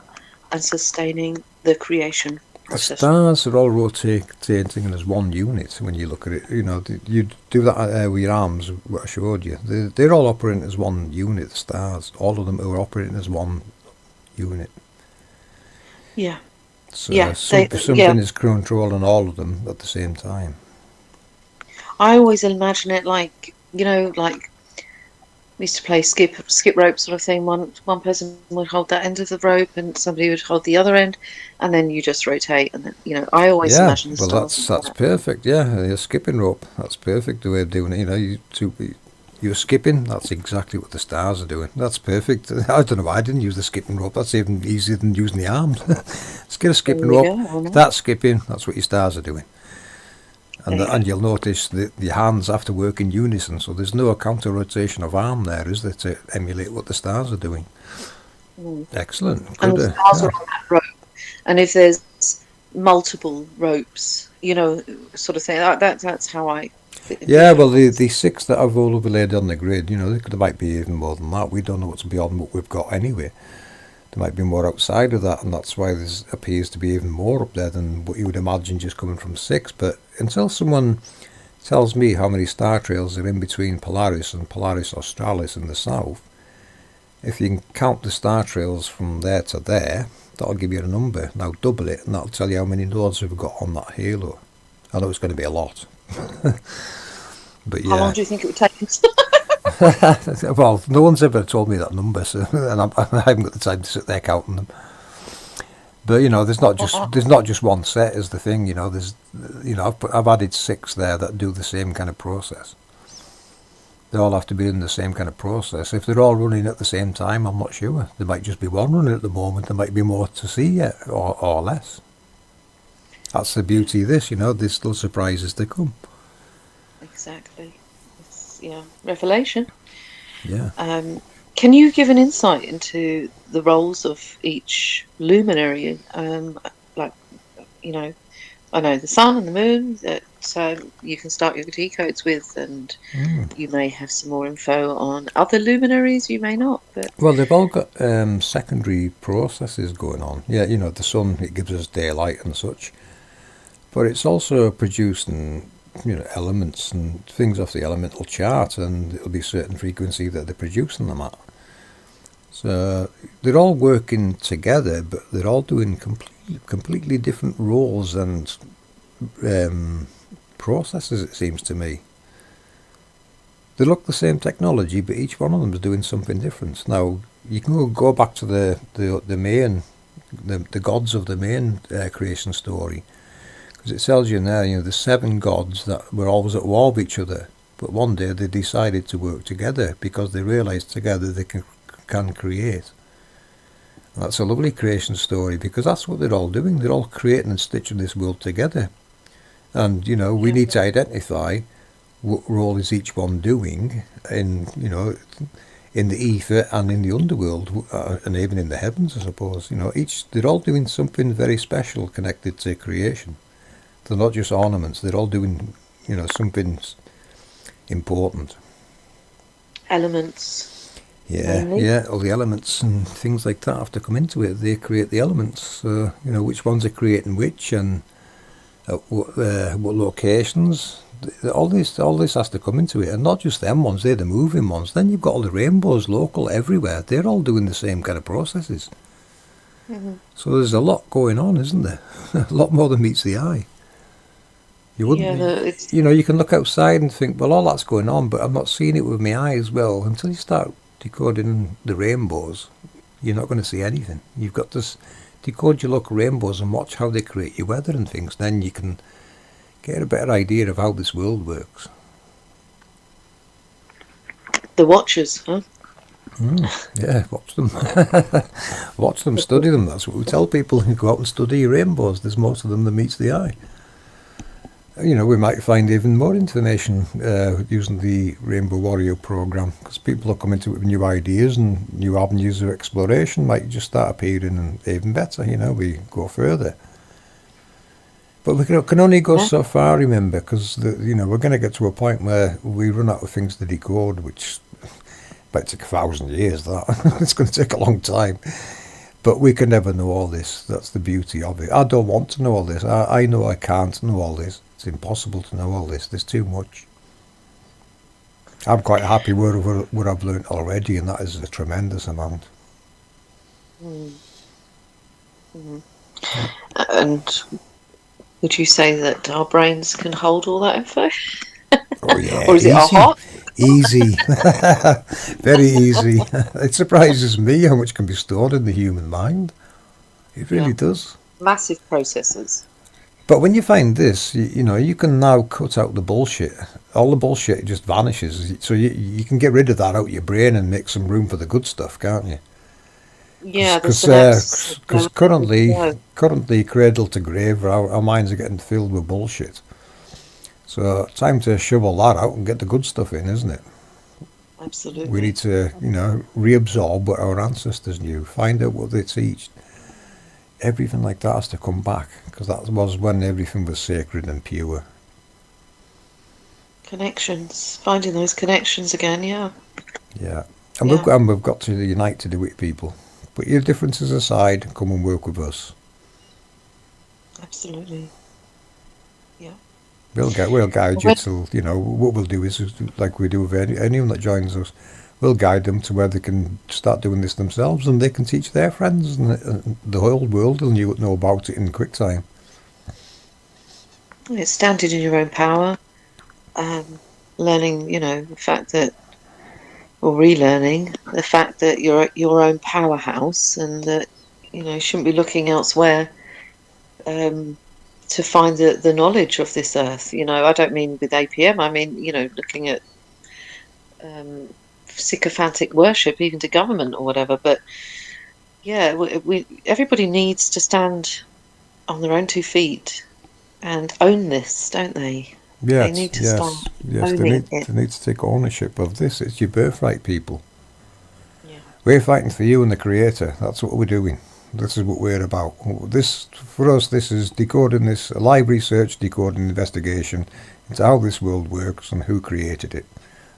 and sustaining the creation process? The stars are all rotating as one unit when you look at it. You do that with your arms, what I showed you. They're all operating as one unit, the stars. All of them are operating as one unit. Yeah. So something is controlling all of them at the same time. I always imagine it like, like we used to play skip rope sort of thing. One person would hold that end of the rope, and somebody would hold the other end, and then you just rotate. And then, I always Yeah, imagine the well, stars that's like that. perfect. Yeah, you're skipping rope. That's perfect the way of doing it. You're skipping. That's exactly what the stars are doing. That's perfect. I don't know why I didn't use the skipping rope. That's even easier than using the arms. Let's get a skipping There you rope. go. Start skipping. That's what your stars are doing. There you And go. you'll notice that your hands have to work in unison. So there's no counter rotation of arm there, is there, to emulate what the stars are doing? Mm. Excellent. And Good. the stars Yeah. are on that rope. And if there's multiple ropes, sort of thing, that's how I Yeah, well, visualize. the six that I've all overlaid on the grid, there might be even more than that. We don't know what's beyond what we've got anyway. There might be more outside of that, and that's why there appears to be even more up there than what you would imagine just coming from six. But until someone tells me how many star trails are in between Polaris and Polaris Australis in the south, if you can count the star trails from there to there, that'll give you a number. Now double it, and that'll tell you how many nodes we've got on that halo. I know it's going to be a lot. But How long yeah. do you think it would take us? Well, no one's ever told me that number, so and I haven't got the time to sit there counting them. But there's not just one set is the thing. There's I've added six there that do the same kind of process. They all have to be in the same kind of process. If they're all running at the same time, I'm not sure. There might just be one running at the moment. There might be more to see yet, or less. That's the beauty of this. There's still surprises to come. Exactly. It's, revelation. Yeah. Can you give an insight into the roles of each luminary? Like, I know the sun and the moon that you can start your decodes with, and you may have some more info on other luminaries. You may not, but Well, they've all got secondary processes going on. Yeah, the sun, it gives us daylight and such, but it's also producing elements and things off the elemental chart, and it'll be a certain frequency that they're producing them at. So they're all working together, but they're all doing completely different roles and processes, it seems to me. They look the same technology, but each one of them is doing something different. Now, you can go back to the main, the gods of the main creation story, because it tells you in there, the 7 gods that were always at war with each other, but one day they decided to work together because they realised together they can create. And that's a lovely creation story, because that's what they're all doing. They're all creating and stitching this world together. And, we need to identify what role is each one doing in the ether and in the underworld, and even in the heavens, I suppose. They're all doing something very special connected to creation. They're not just ornaments. They're all doing, something important. elements. Yeah, Mainly. yeah. All the elements and things like that have to come into it. They create the elements. So, which ones are creating which, and at what locations. All this has to come into it, and not just them ones. They're the moving ones. Then you've got all the rainbows local everywhere. They're all doing the same kind of processes. Mm-hmm. So there's a lot going on, isn't there? A lot more than meets the eye. You wouldn't, you can look outside and think, well, all that's going on, but I'm not seeing it with my eyes. Well, until you start decoding the rainbows, you're not going to see anything. You've got to decode your local rainbows and watch how they create your weather and things. Then you can get a better idea of how this world works. The Watchers, huh? Yeah, watch them. Watch them, study them. That's what we tell people. You go out and study your rainbows. There's more to them than meets the eye. We might find even more information using the Rainbow Warrior program, because people are coming to it with new ideas and new avenues of exploration might just start appearing, and even better, we go further. But we can only go so far, remember, because we're going to get to a point where we run out of things to decode, which might take 1,000 years. That it's going to take a long time. But we can never know all this. That's the beauty of it. I don't want to know all this. I know I can't know all this. It's impossible to know all this. There's too much. I'm quite happy with what I've learnt already, and that is a tremendous amount. Mm-hmm. And would you say that our brains can hold all that info? Yeah, Or is it a hot? Easy. Very easy. It surprises me how much can be stored in the human mind. It really does. Massive processors. But when you find this, you know, you can now cut out the bullshit. All the bullshit just vanishes. So you can get rid of that out of your brain and make some room for the good stuff, can't you? Yeah, Because currently, cradle to grave, our minds are getting filled with bullshit. So time to shovel that out and get the good stuff in, isn't it? Absolutely. We need to, you know, reabsorb what our ancestors knew, find out what they teach. Everything like that has to come back, because that was when everything was sacred and pure. Connections, finding those connections again, yeah. Yeah. And we've got to unite to do it, people. Put your differences aside and come and work with us. Absolutely. Yeah. We'll guide you to, you know, what we'll do is like we do with anyone that joins us, we'll guide them to where they can start doing this themselves, and they can teach their friends, and the whole world will know about it in quick time. It's standing in your own power, learning, you know, the fact that, or relearning the fact that you're your own powerhouse, and that, you know, you shouldn't be looking elsewhere to find the knowledge of this earth. You know, I don't mean with APM, I mean, you know, looking at sycophantic worship, even to government or whatever. But yeah, everybody needs to stand on their own 2 feet and own this, don't they? Yes, they need to start owning it. They need to take ownership of this. It's your birthright, people. Yeah. We're fighting for you and the Creator. That's what we're doing. This is what we're about. This, for us, this is decoding this, live research, decoding investigation into how this world works and who created it.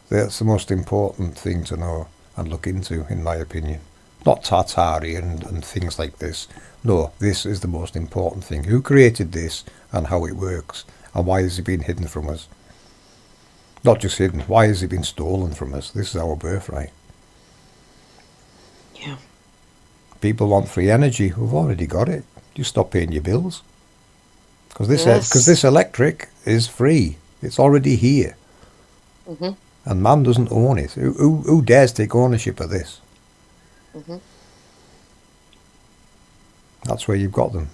That's the most important thing to know and look into, in my opinion. Not Tartari and things like this. No, this is the most important thing. Who created this and how it works, and why has it been hidden from us? Not just hidden, why has it been stolen from us? This is our birthright. Yeah. People want free energy. We've already got it. Just stop paying your bills. Because this electric is free. It's already here. Mm-hmm. And man doesn't own it. Who dares take ownership of this? Mm-hmm. That's where you've got them.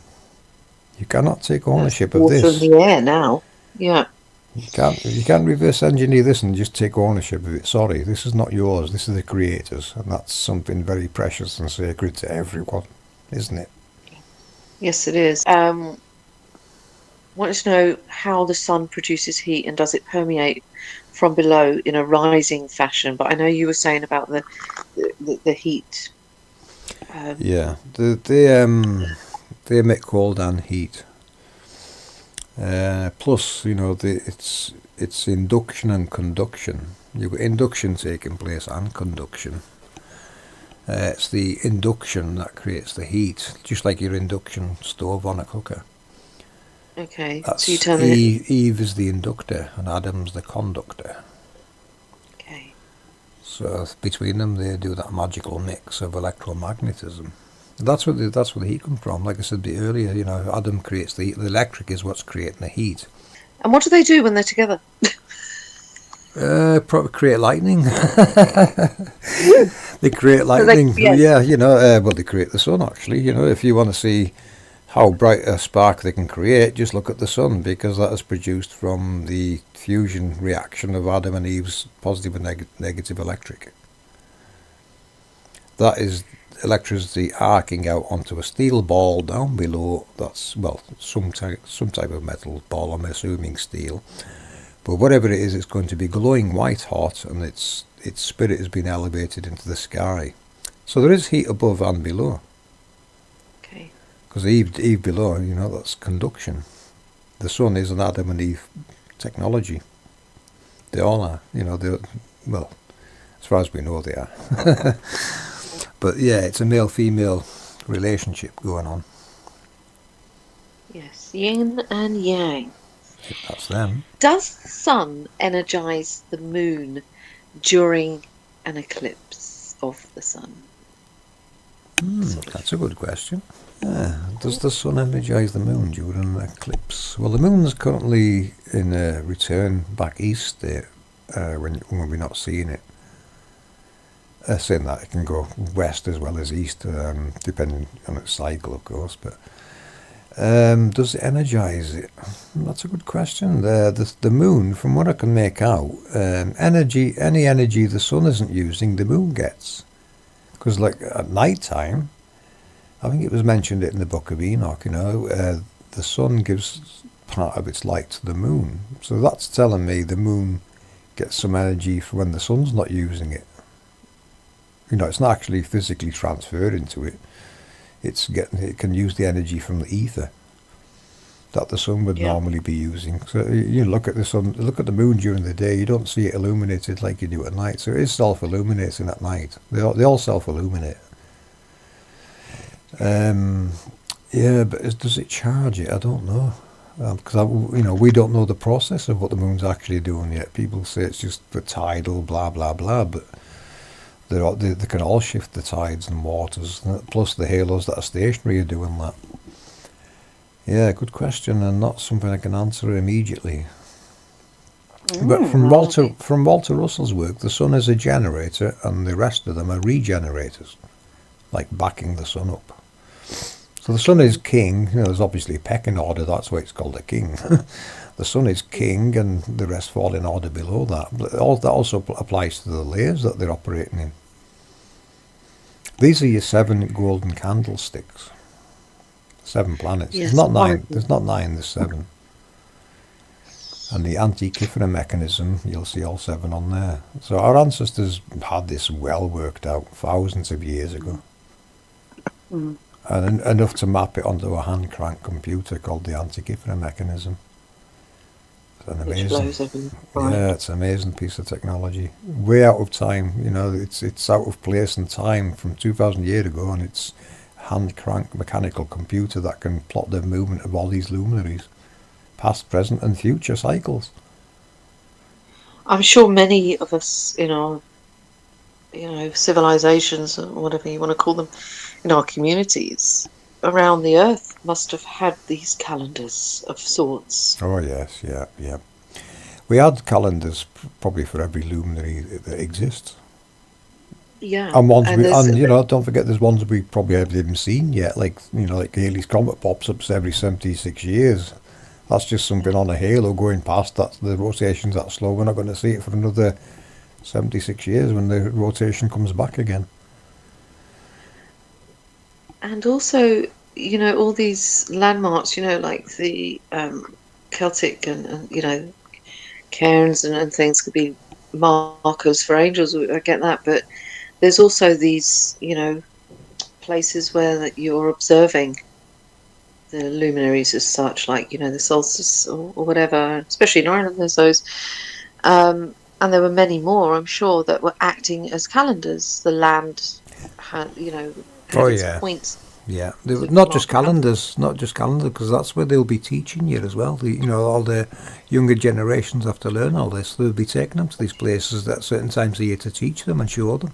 You cannot take ownership of this. Water in the air now. Yeah. You can't reverse engineer this and just take ownership of it. Sorry, this is not yours. This is the Creator's, and that's something very precious and sacred to everyone, isn't it? Yes, it is. Wanted to know how the sun produces heat, and does it permeate from below in a rising fashion? But I know you were saying about the heat. Yeah, they emit cold and heat. Plus, you know, it's induction and conduction. You've got induction taking place and conduction. It's the induction that creates the heat, just like your induction stove on a cooker. Okay, That's so you tell me. Eve is the inductor and Adam's the conductor. Okay. So between them, they do that magical mix of electromagnetism. That's where the heat comes from. Like I said earlier, you know, Adam creates the heat. The electric is what's creating the heat. And what do they do when they're together? Probably create lightning. They create lightning. Yeah, you know, well, they create the sun, actually. You know, if you want to see how bright a spark they can create, just look at the sun, because that is produced from the fusion reaction of Adam and Eve's positive and negative electric. That is electricity arcing out onto a steel ball down below. That's, well, some type of metal ball, I'm assuming steel. But whatever it is, it's going to be glowing white hot, and its spirit has been elevated into the sky. So there is heat above and below. Okay. Because Eve below, you know, that's conduction. The sun is an Adam and Eve technology. They all are, you know, well, as far as we know they are. But yeah, it's a male-female relationship going on. Yes, yin and yang. That's them. Does the sun energize the moon during an eclipse of the sun? That's a good question. Does the sun energize the moon during an eclipse? Well, the moon's currently in a return back east state, when we're not seeing it. Saying that it can go west as well as east, depending on its cycle, of course. But does it energize it? That's a good question. The moon, from what I can make out, any energy the sun isn't using, the moon gets. Because like at night time, I think it was mentioned it in the book of Enoch, the sun gives part of its light to the moon. So that's telling me the moon gets some energy for when the sun's not using it. It's not actually physically transferred into it. It can use the energy from the ether that the sun would normally be using. So you look at the sun, look at the moon during the day, you don't see it illuminated like you do at night. So it is self-illuminating at night. They all self-illuminate. But does it charge it? I don't know. Because we don't know the process of what the moon's actually doing yet. People say it's just for tidal, blah blah blah, but they can all shift the tides and waters. Plus the halos that are stationary are doing that. Yeah, good question, and not something I can answer immediately. But from Walter Russell's work, the sun is a generator, and the rest of them are regenerators, like backing the sun up. So the sun is king. There's obviously a pecking order. That's why it's called a king. The sun is king, and the rest fall in order below that. But that also applies to the layers that they're operating in. These are your 7 golden candlesticks. 7 planets. Yes, There's not 9. There's not 9. There's 7. And the Antikythera mechanism, you'll see all 7 on there. So our ancestors had this well worked out thousands of years ago. And enough to map it onto a hand crank computer called the Antikythera mechanism. It's an amazing, it's an amazing piece of technology. Way out of time, it's out of place and time from 2,000 years ago, and it's hand crank mechanical computer that can plot the movement of all these luminaries, past, present, and future cycles. I'm sure many of us in our, civilizations, or whatever you want to call them, in our communities around the earth must have had these calendars of sorts. Oh yes, yeah. We had calendars probably for every luminary that exists. Yeah, And don't forget there's ones we probably haven't even seen yet, like Halley's Comet pops up every 76 years. That's just something on a halo going past. That's the rotation's that slow. We're not going to see it for another 76 years when the rotation comes back again. And also, all these landmarks, like the Celtic and cairns and things could be markers for angels. I get that, but there's also these, places where you're observing the luminaries as such, like, the solstice or whatever, especially in Ireland, there's those. And there were many more, I'm sure, that were acting as calendars. The land had, had its points. Yeah, not just calendars, because that's where they'll be teaching you as well. All the younger generations have to learn all this. They'll be taking them to these places at certain times of year to teach them and show them.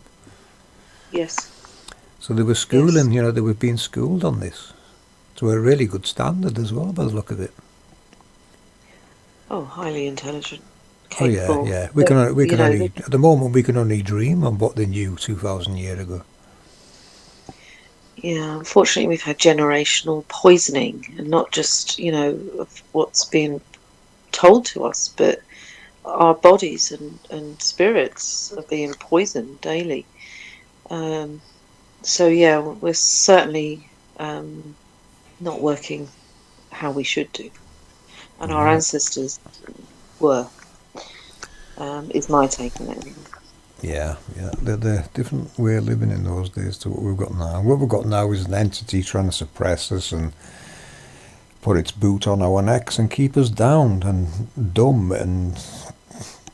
Yes. So they were schooling, they were being schooled on this to a really good standard as well, by the look of it. Oh, highly intelligent. Capable. Oh yeah. We can only at the moment we can only dream on what they knew 2,000 years ago. Yeah, unfortunately, we've had generational poisoning, and not just, of what's being told to us, but our bodies and spirits are being poisoned daily. So, yeah, we're certainly not working how we should do. And our ancestors were, is my take on it. Yeah. The different way of living in those days to what we've got now. What we've got now is an entity trying to suppress us and put its boot on our necks and keep us down and dumb, and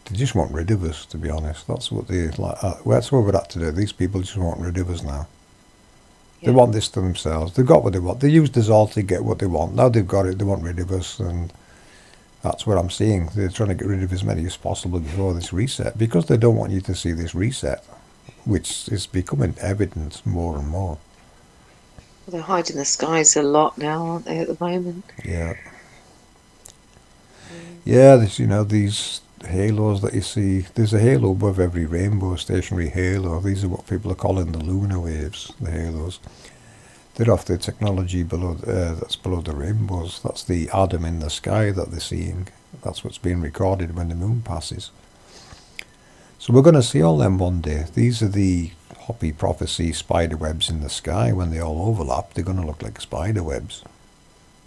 they just want rid of us, to be honest. That's what they like. That's what we're at today. These people just want rid of us now. Yeah. They want this to themselves. They've got what they want. They used us all to get what they want. Now they've got it. They want rid of us, and that's what I'm seeing. They're trying to get rid of as many as possible before this reset, because they don't want you to see this reset, which is becoming evident more and more. Well, they're hiding the skies a lot now, aren't they, at the moment? Yeah. Yeah, these halos that you see. There's a halo above every rainbow, stationary halo. These are what people are calling the lunar waves, the halos. They're off the technology below, that's below the rainbows. That's the atom in the sky that they're seeing. That's what's being recorded when the moon passes. So we're going to see all them one day. These are the Hoppy prophecy spider webs in the sky. When they all overlap, they're going to look like spider webs.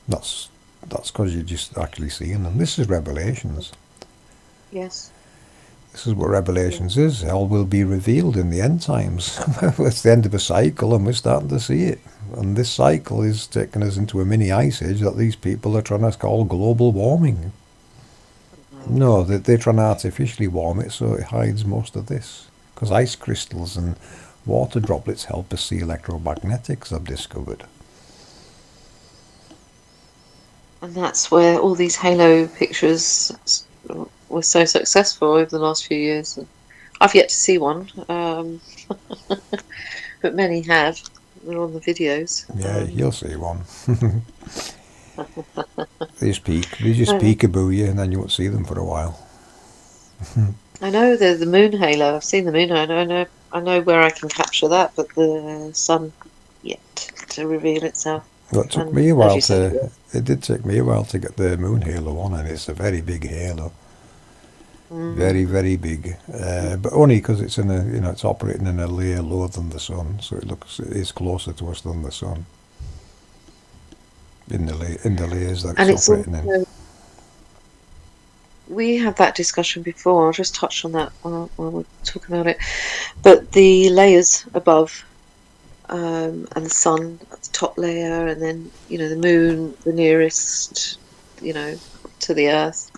That's because you're just actually seeing them. This is Revelations. Yes. This is what Revelations is. All will be revealed in the end times. It's the end of a cycle and we're starting to see it. And this cycle is taking us into a mini ice age that these people are trying to call global warming. No, they're trying to artificially warm it so it hides most of this. Because ice crystals and water droplets help us see electromagnetics, I've discovered. And that's where all these halo pictures were so successful over the last few years. I've yet to see one, but many have. They're on the videos. Yeah, you'll see one. They just peekaboo you and then you won't see them for a while. I know the moon halo. I've seen the moon halo. I know where I can capture that, but the sun yet to reveal itself. Well, it took me a while to. It did take me a while to get the moon halo on, and it's a very big halo. Very, very big, but only because it's in a, it's operating in a layer lower than the sun, so it is closer to us than the sun. In the layers that it's operating in. We had that discussion before. I'll just touch on that while we're talking about it. But the layers above, and the sun at the top layer, and then the moon, the nearest, to the Earth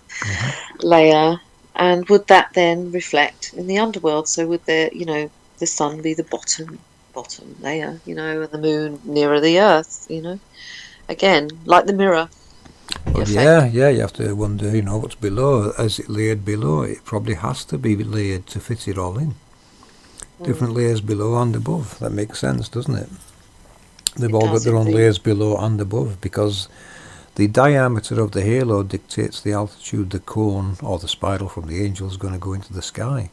layer. And would that then reflect in the underworld? So would there, the sun be the bottom layer, and the moon nearer the Earth, Again, like the mirror. Well, yeah, you have to wonder, what's below. Is it layered below? It probably has to be layered to fit it all in. Different layers below and above. That makes sense, doesn't it? They've all got their own layers below and above, because the diameter of the halo dictates the altitude the cone or the spiral from the angel is going to go into the sky.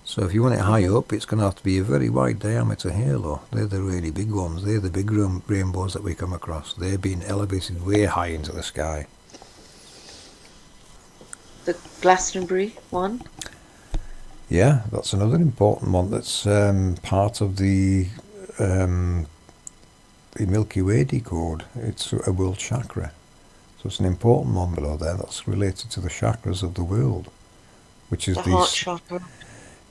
So if you want it high up, it's going to have to be a very wide diameter halo. They're the really big ones. They're the big rainbows that we come across. They're being elevated way high into the sky. The Glastonbury one? Yeah, that's another important one. That's part of the Milky Way decode. It's a world chakra. So it's an important one below there that's related to the chakras of the world, which is the heart chakra.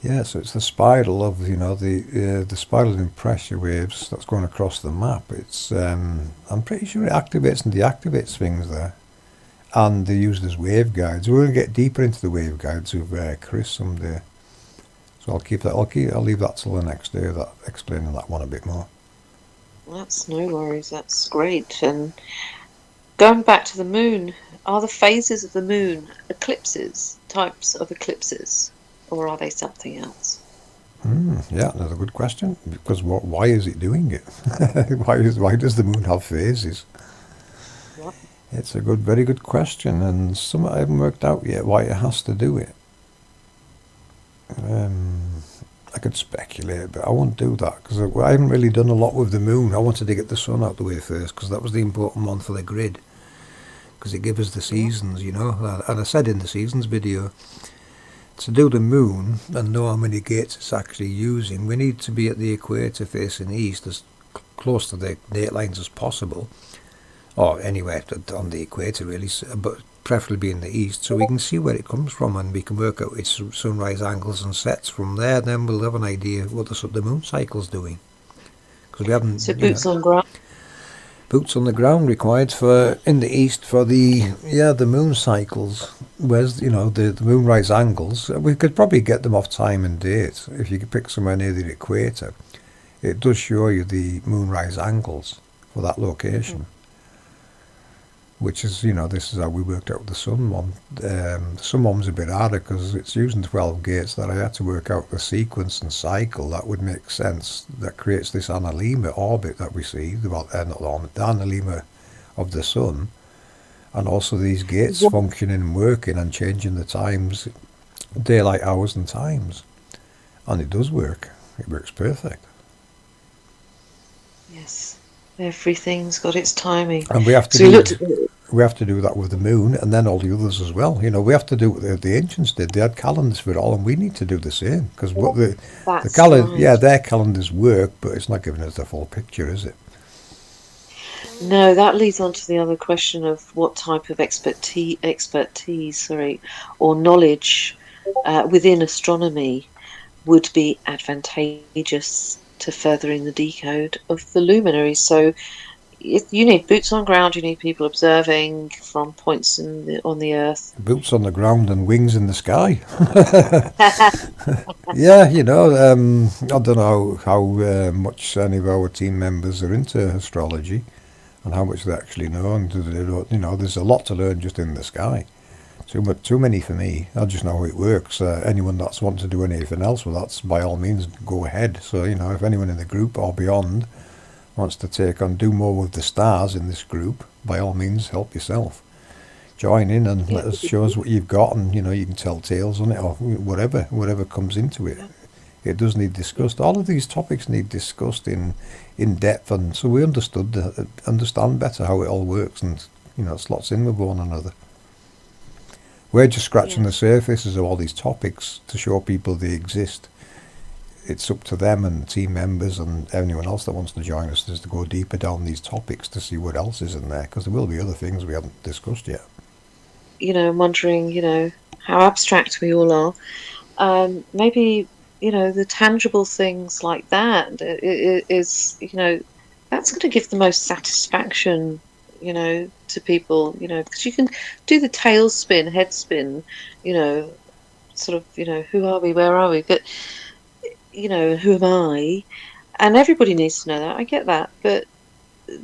Yeah, so it's the spiral of the spiral in pressure waves that's going across the map. It's I'm pretty sure it activates and deactivates things there, and they're used as waveguides. We're going to get deeper into the waveguides with Chris someday. So I'll keep that. I'll leave that till the next day. That explaining that one a bit more. That's no worries. That's great. And going back to the moon, are the phases of the moon eclipses, types of eclipses, or are they something else? Yeah, another good question. Because why is it doing it? why does the moon have phases? Yep. It's a very good question, and some I haven't worked out yet why it has to do it. I could speculate, but I won't do that because I haven't really done a lot with the moon. I wanted to get the sun out the way first because that was the important one for the grid, because it gives us the seasons, And I said in the seasons video, to do the moon and know how many gates it's actually using, we need to be at the equator facing east, as close to the date lines as possible, or anywhere on the equator really, but preferably in the east, so we can see where it comes from and we can work out its sunrise angles and sets from there. Then we'll have an idea what the moon cycle's doing, because we haven't. So boots on ground. Boots on the ground required in the east for the moon cycles. Where's the moonrise angles? We could probably get them off time and date if you could pick somewhere near the equator. It does show you the moonrise angles for that location. Which is, this is how we worked out the sun one. The sun one was a bit harder because it's using 12 gates that I had to work out the sequence and cycle that would make sense, that creates this analemma orbit that we see, the analemma of the sun, And also these gates functioning and working and changing the times, daylight hours and times. And it does work. It works perfect. Yes, everything's got its timing. And we have to So we do looked at the, we have to do that with the moon and then all the others as well. You know, we have to do what the ancients did. They had calendars for it all, and we need to do the same. Because what the that's calendar, right. yeah, their calendars work, but it's not giving us the full picture, is it? No, that leads on to the other question of what type of expertise, or knowledge within astronomy would be advantageous to furthering the decode of the luminaries. So you need boots on ground, you need people observing from points on the Earth. Boots on the ground and wings in the sky. Yeah, you know, I don't know how much any of our team members are into astrology and how much they actually know. And you know, there's a lot to learn just in the sky. Too many for me. I just know how it works. Anyone that's wants to do anything else, well, that's by all means go ahead. So, you know, if anyone in the group or beyond wants to take on, do more with the stars in this group, by all means, help yourself. Join in and let us show us what you've got, and you know, you can tell tales on it or whatever comes into it. It does need discussed. All of these topics need discussed in depth, and so we understand better how it all works, and you know, slots in with one another. We're just scratching the surfaces of all these topics to show people they exist. It's up to them and the team members and anyone else that wants to join us is to go deeper down these topics to see what else is in there, because there will be other things we haven't discussed yet. You know, I'm wondering, you know, how abstract we all are. Maybe, you know, the tangible things like that is, you know, that's going to give the most satisfaction, you know, to people, you know, because you can do the tail spin, head spin, you know, sort of, you know, who are we, where are we? But, you know, who am I? And everybody needs to know that. I get that. But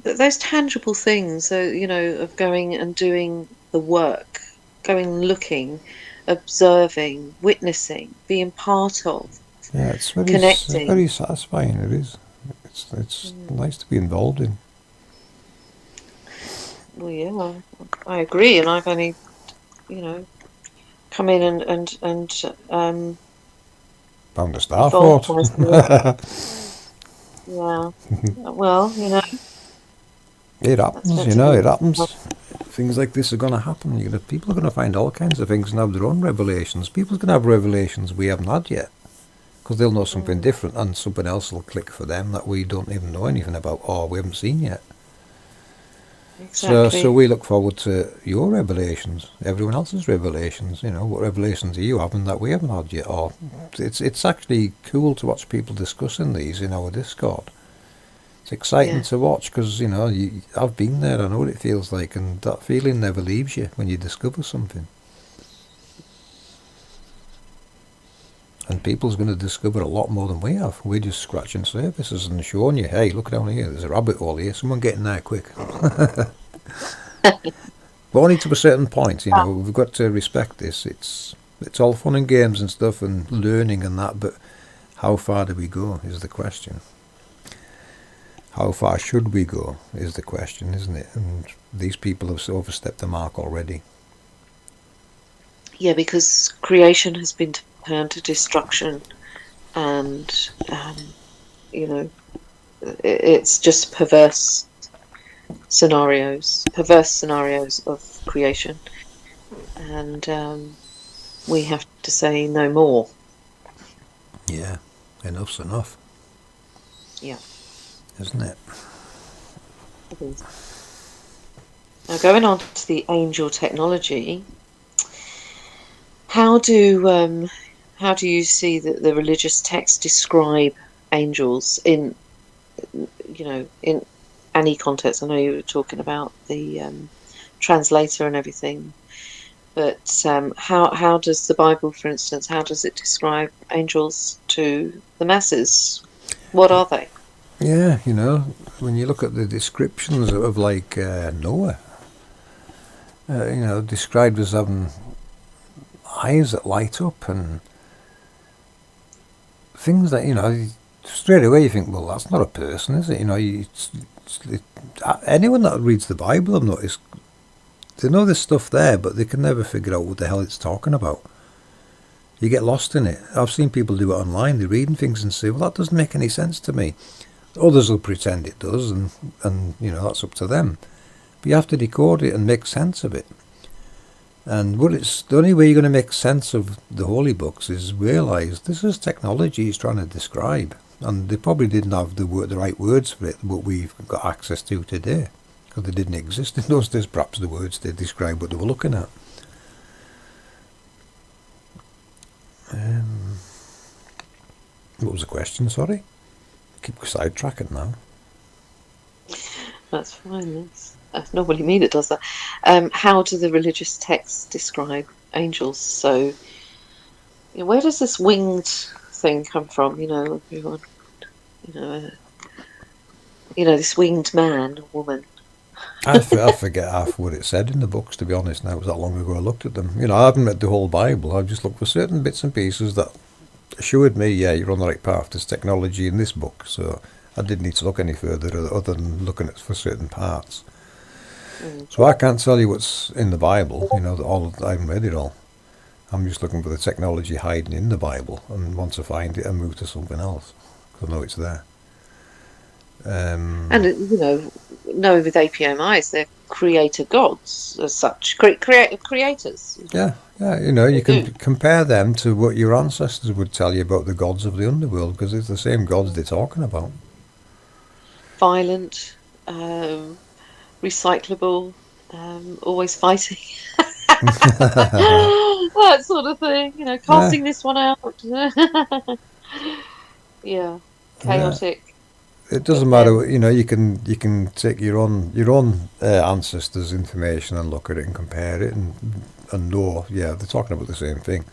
those tangible things, so, you know, of going and doing the work, going looking, observing, witnessing, being part of, Yeah, connecting. It's very satisfying. It is. It's nice to be involved in. Well, yeah, I agree. And I've only, you know, come in and Found a star fort. Yeah. Well, you know. It happens, you know, it happens. Things like this are going to happen. People are going to find all kinds of things and have their own revelations. People can have revelations we haven't had yet, because they'll know something different, and something else will click for them that we don't even know anything about or we haven't seen yet. Exactly. So we look forward to your revelations, everyone else's revelations. You know, what revelations are you having that we haven't had yet? Or it's actually cool to watch people discussing these in our Discord. It's exciting to watch because, you know, I've been there, I know what it feels like, and that feeling never leaves you when you discover something. And people's going to discover a lot more than we have. We're just scratching surfaces and showing you, hey, look down here, there's a rabbit hole here, someone get in there quick. But only to a certain point, you know, we've got to respect this. It's all fun and games and stuff and learning and that, but how far do we go is the question. How far should we go is the question, isn't it? And these people have overstepped the mark already. Yeah, because creation has been turned to destruction, and you know, it's just perverse scenarios of creation, and we have to say no more. Yeah, enough's enough. Yeah. Isn't it? It is. Now, going on to the angel technology, how do you see the religious texts describe angels in, you know, in any context? I know you were talking about the translator and everything, but how does the Bible, for instance, how does it describe angels to the masses? What are they? Yeah, you know, when you look at the descriptions of like Noah, you know, described as having eyes that light up and things that, you know, straight away you think, well, that's not a person, is it? You know, anyone that reads the Bible, I've noticed, they know there's stuff there, but they can never figure out what the hell it's talking about. You get lost in it. I've seen people do it online. They're reading things and say, well, that doesn't make any sense to me. Others will pretend it does, and that's up to them. But you have to decode it and make sense of it. And the only way you're going to make sense of the holy books is realise this is technology he's trying to describe. And they probably didn't have the right words for it, what we've got access to today. Because they didn't exist in those days, perhaps the words they describe what they were looking at. What was the question, sorry? Keep sidetracking now. That's fine. That's normally me that does that. How do the religious texts describe angels? So, where does this winged thing come from? Everyone, this winged man or woman. I forget half what it said in the books, to be honest. Now, it was that long ago I looked at them. I haven't read the whole Bible. I've just looked for certain bits and pieces that assured me, yeah, you're on the right path. There's technology in this book. So I didn't need to look any further other than looking at for certain parts. So I can't tell you what's in the Bible. I haven't read it all. I'm just looking for the technology hiding in the Bible, and once I find it, I move to something else because I know it's there. And knowing with APM eyes, they're creator gods as such, creators. Yeah, you can compare them to what your ancestors would tell you about the gods of the underworld, because it's the same gods they're talking about. Violent, recyclable, always fighting. That sort of thing, casting this one out. Yeah, chaotic. Yeah. It doesn't matter, you can take your own ancestors' information and look at it and compare it and know, yeah, they're talking about the same thing,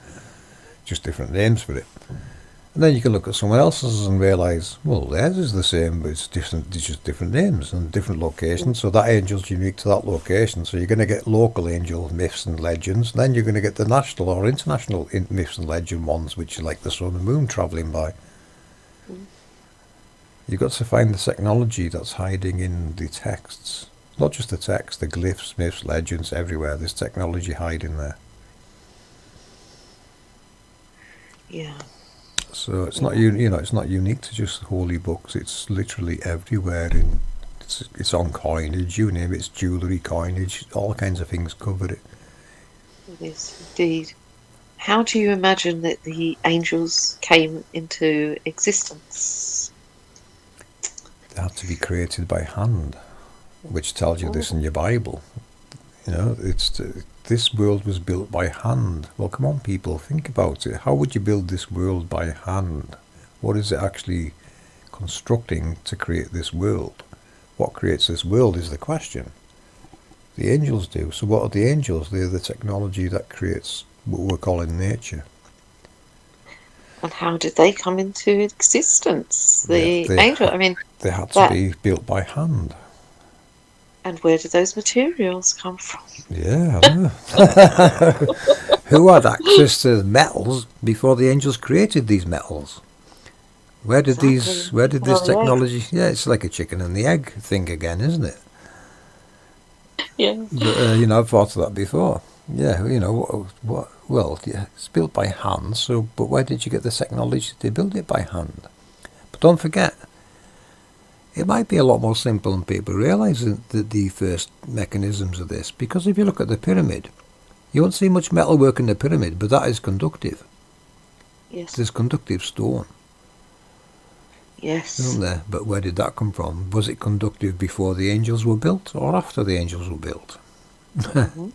just different names for it. And then you can look at someone else's and realise, well, theirs is the same, but it's just different names and different locations. So that angel's unique to that location. So you're going to get local angel myths and legends. And then you're going to get the national or international myths and legend ones, which are like the sun and moon travelling by. You've got to find the technology that's hiding in the texts. Not just the text, the glyphs, myths, legends, everywhere. There's technology hiding there. Yeah. So it's not it's not unique to just holy books. It's literally everywhere. It's on coinage, you name it. It's jewellery, coinage, all kinds of things cover it. It is indeed. How do you imagine that the angels came into existence? They had to be created by hand, which tells you this in your Bible. This world was built by hand. Well, come on, people, think about it. How would you build this world by hand? What is it actually constructing to create this world? What creates this world is the question. The angels do. So what are the angels? They're the technology that creates what we're calling nature. And how did they come into existence? They had to be built by hand. And where did those materials come from? Yeah. Who had access to metals before the angels created these metals? Where did this technology? Yeah, it's like a chicken and the egg thing again, isn't it? Yeah. But, I've thought of that before. Yeah, what? Well, yeah, it's built by hand. So, but where did you get the technology to build it by hand? But don't forget, it might be a lot more simple than people realise the first mechanisms of this. Because if you look at the pyramid, you won't see much metalwork in the pyramid, but that is conductive. Yes. There's conductive stone. Yes. Isn't there? But where did that come from? Was it conductive before the angels were built or after the angels were built? Mm-hmm.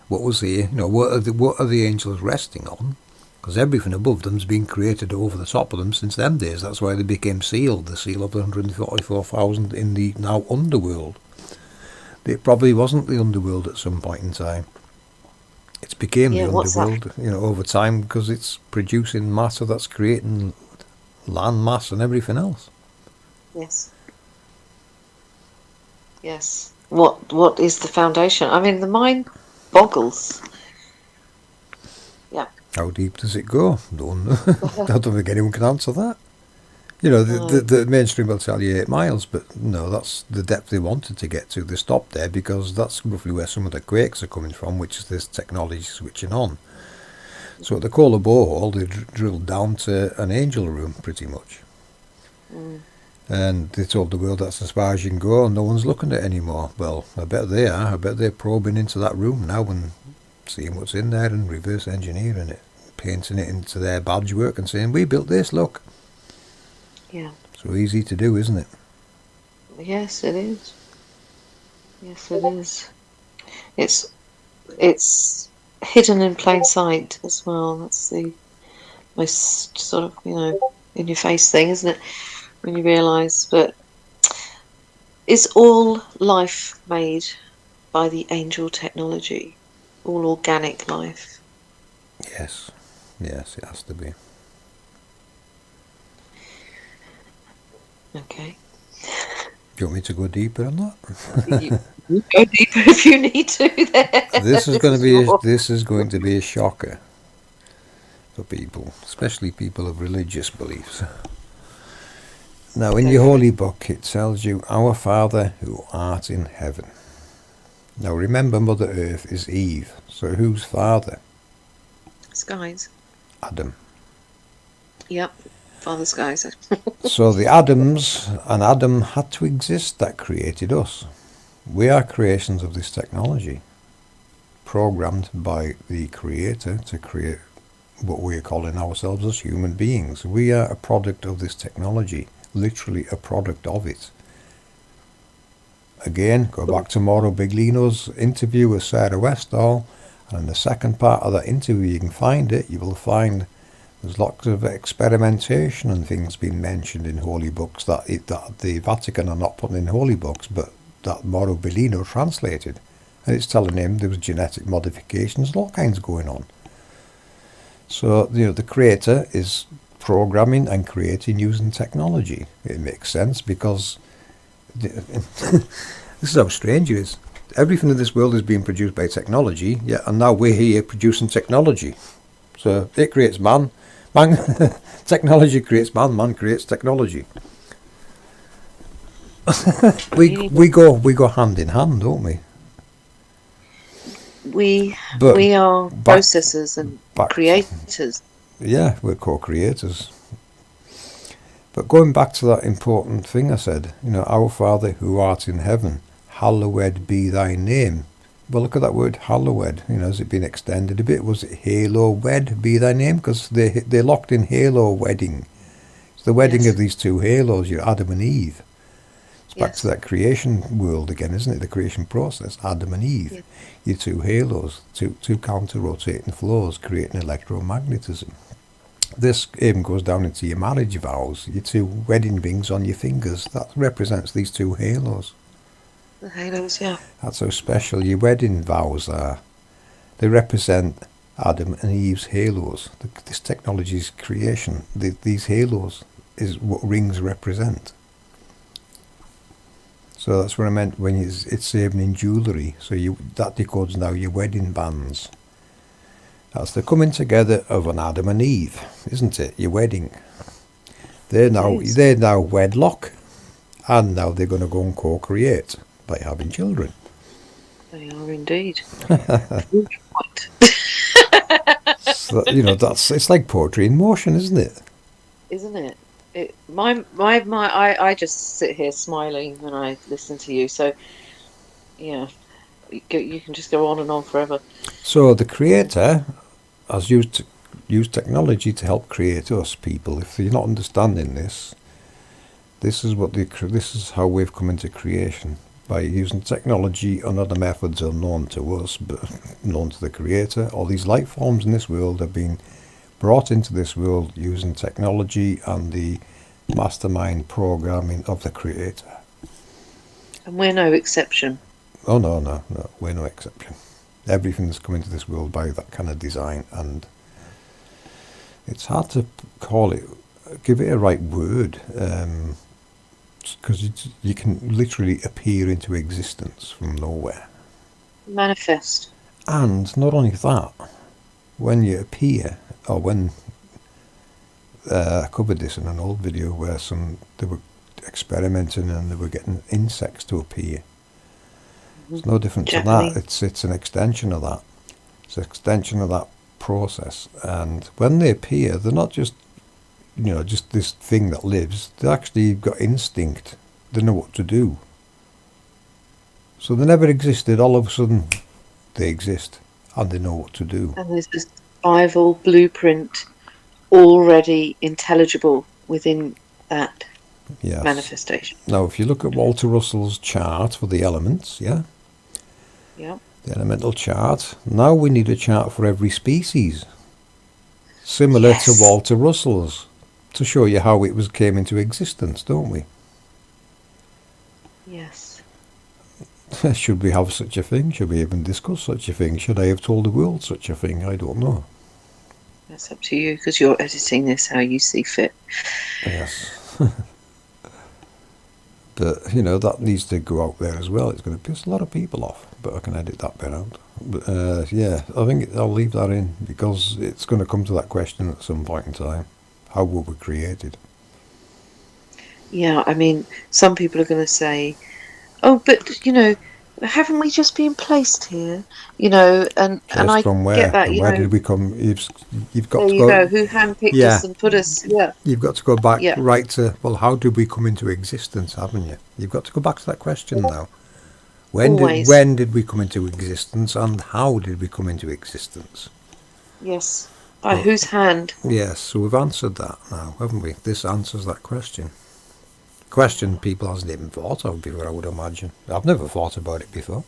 What was what are the angels resting on? Because everything above them's been created over the top of them since them days. That's why they became sealed, the seal of the 144,000 in the now underworld. It probably wasn't the underworld at some point in time. It's became the underworld, over time, because it's producing matter that's creating land mass and everything else. Yes. Yes. What is the foundation? I mean, the mind boggles. Yeah. How deep does it go? Don't know. I don't think anyone can answer that. The mainstream will tell you 8 miles, but no, that's the depth they wanted to get to. They stopped there because that's roughly where some of the quakes are coming from, which is this technology switching on. So at the Cola borehole, they drilled down to an angel room, pretty much. And they told the world that's as far as you can go, and no one's looking at it anymore. Well, I bet they are. I bet they're probing into that room now and seeing what's in there and reverse engineering it, painting it into their badge work and saying, we built this, look. Yeah. So easy to do, isn't it? Yes, it is. Yes, it is. It's hidden in plain sight as well. That's the most sort of, in your face thing, isn't it? When you realise. But is all life made by the angel technology? All organic life? Yes. Yes, it has to be. Okay. Do you want me to go deeper on that? You go deeper if you need to. There. This is going to be a shocker for people, especially people of religious beliefs. Now, in your holy book, it tells you, "Our Father who art in heaven." Now, remember, Mother Earth is Eve. So, who's father? Skies. Adam. Yep. Father Skies. So the Adams, and Adam had to exist that created us. We are creations of this technology, programmed by the Creator to create what we are calling ourselves as human beings. We are a product of this technology, literally a product of it. Again, go back to Mauro Biglino's interview with Sarah Westall, and in the second part of that interview, you can find it, you will find there's lots of experimentation and things being mentioned in holy books that the Vatican are not putting in holy books, but that Mauro Bellino translated. And it's telling him there was genetic modifications, all kinds going on. So, the Creator is programming and creating using technology. It makes sense because this is how strange it is. Everything in this world is being produced by technology, and now we're here producing technology. So it creates man. Technology creates man. Man creates technology. we go hand in hand, don't we? We are processors and creators. Yeah, we're co-creators. But going back to that important thing I said, Our Father who art in heaven, hallowed be thy name. Well, look at that word, hallowed. Has it been extended a bit? Was it halo-wed be thy name? Because they locked in halo wedding. It's the wedding of these two halos, your Adam and Eve. It's back to that creation world again, isn't it? The creation process, Adam and Eve. Yeah. Your two halos, two counter-rotating flows, creating electromagnetism. This even goes down into your marriage vows, your two wedding rings on your fingers. That represents these two halos. The halos, yeah. That's how special your wedding vows are. They represent Adam and Eve's halos. This technology's creation, these halos, is what rings represent. So that's what I meant when it's saving in jewellery. So that decodes now your wedding bands. That's the coming together of an Adam and Eve, isn't it? Your wedding. They're now wedlock, and now they're going to go and co-create by having children. They are indeed. So, it's like poetry in motion, isn't it? Isn't it? I just sit here smiling when I listen to you. So, yeah, you can just go on and on forever. So the Creator has used technology to help create us people. If you're not understanding this, this is how we've come into creation. By using technology and other methods unknown to us, but known to the Creator. All these life forms in this world have been brought into this world using technology and the mastermind programming of the Creator. And we're no exception. Oh, no, we're no exception. Everything's come into this world by that kind of design, and it's hard to give it a right word, because you can literally appear into existence from nowhere. Manifest. And not only that, when you appear, or when I covered this in an old video where they were experimenting and they were getting insects to appear. It's no different to that. It's an extension of that. It's an extension of that process. And when they appear, they're not just just this thing that lives. They actually got instinct. They know what to do. So they never existed. All of a sudden, they exist and they know what to do. And there's this survival blueprint already intelligible within that manifestation. Now, if you look at Walter Russell's chart for the elements, the elemental chart, now we need a chart for every species, similar to Walter Russell's, to show you how it came into existence, don't we? Yes. Should we have such a thing? Should we even discuss such a thing? Should I have told the world such a thing? I don't know. That's up to you, because you're editing this how you see fit. Yes. But, that needs to go out there as well. It's going to piss a lot of people off, but I can edit that bit out. But, I think I'll leave that in, because it's going to come to that question at some point in time. How were we created? Yeah, I mean, some people are going to say, oh, but, haven't we just been placed here? And I from where? get that. And where did we come? You've got there to you go. Who handpicked us and put us? Yeah. You've got to go back right to, well, how did we come into existence, haven't you? You've got to go back to that question now. When did we come into existence, and how did we come into existence? Yes. By whose hand? Yes, so we've answered that now, haven't we? This answers that question. Question people hasn't even thought of before, I would imagine. I've never thought about it before.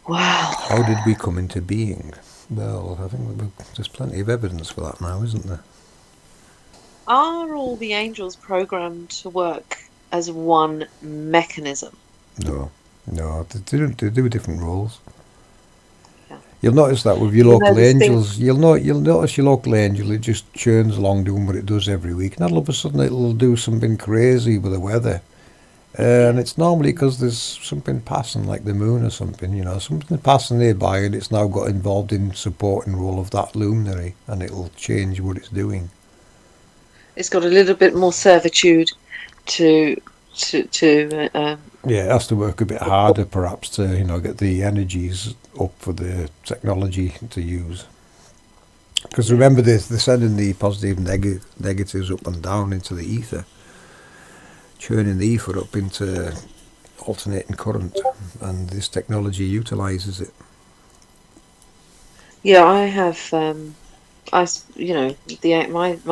Wow. How did we come into being? Well, I think there's plenty of evidence for that now, isn't there? Are all the angels programmed to work as one mechanism? No, they do different roles. You'll notice that with your local angels. You'll notice your local angel, it just churns along doing what it does every week, and all of a sudden it'll do something crazy with the weather. And it's normally because there's something passing, like the moon or something, something passing nearby, and it's now got involved in supporting role of that luminary, and it'll change what it's doing. It's got a little bit more servitude to it has to work a bit harder, perhaps, to get the energies up for the technology to use. Because remember, they're sending the positive negatives up and down into the ether, churning the ether up into alternating current, and this technology utilises it. Yeah, I have. My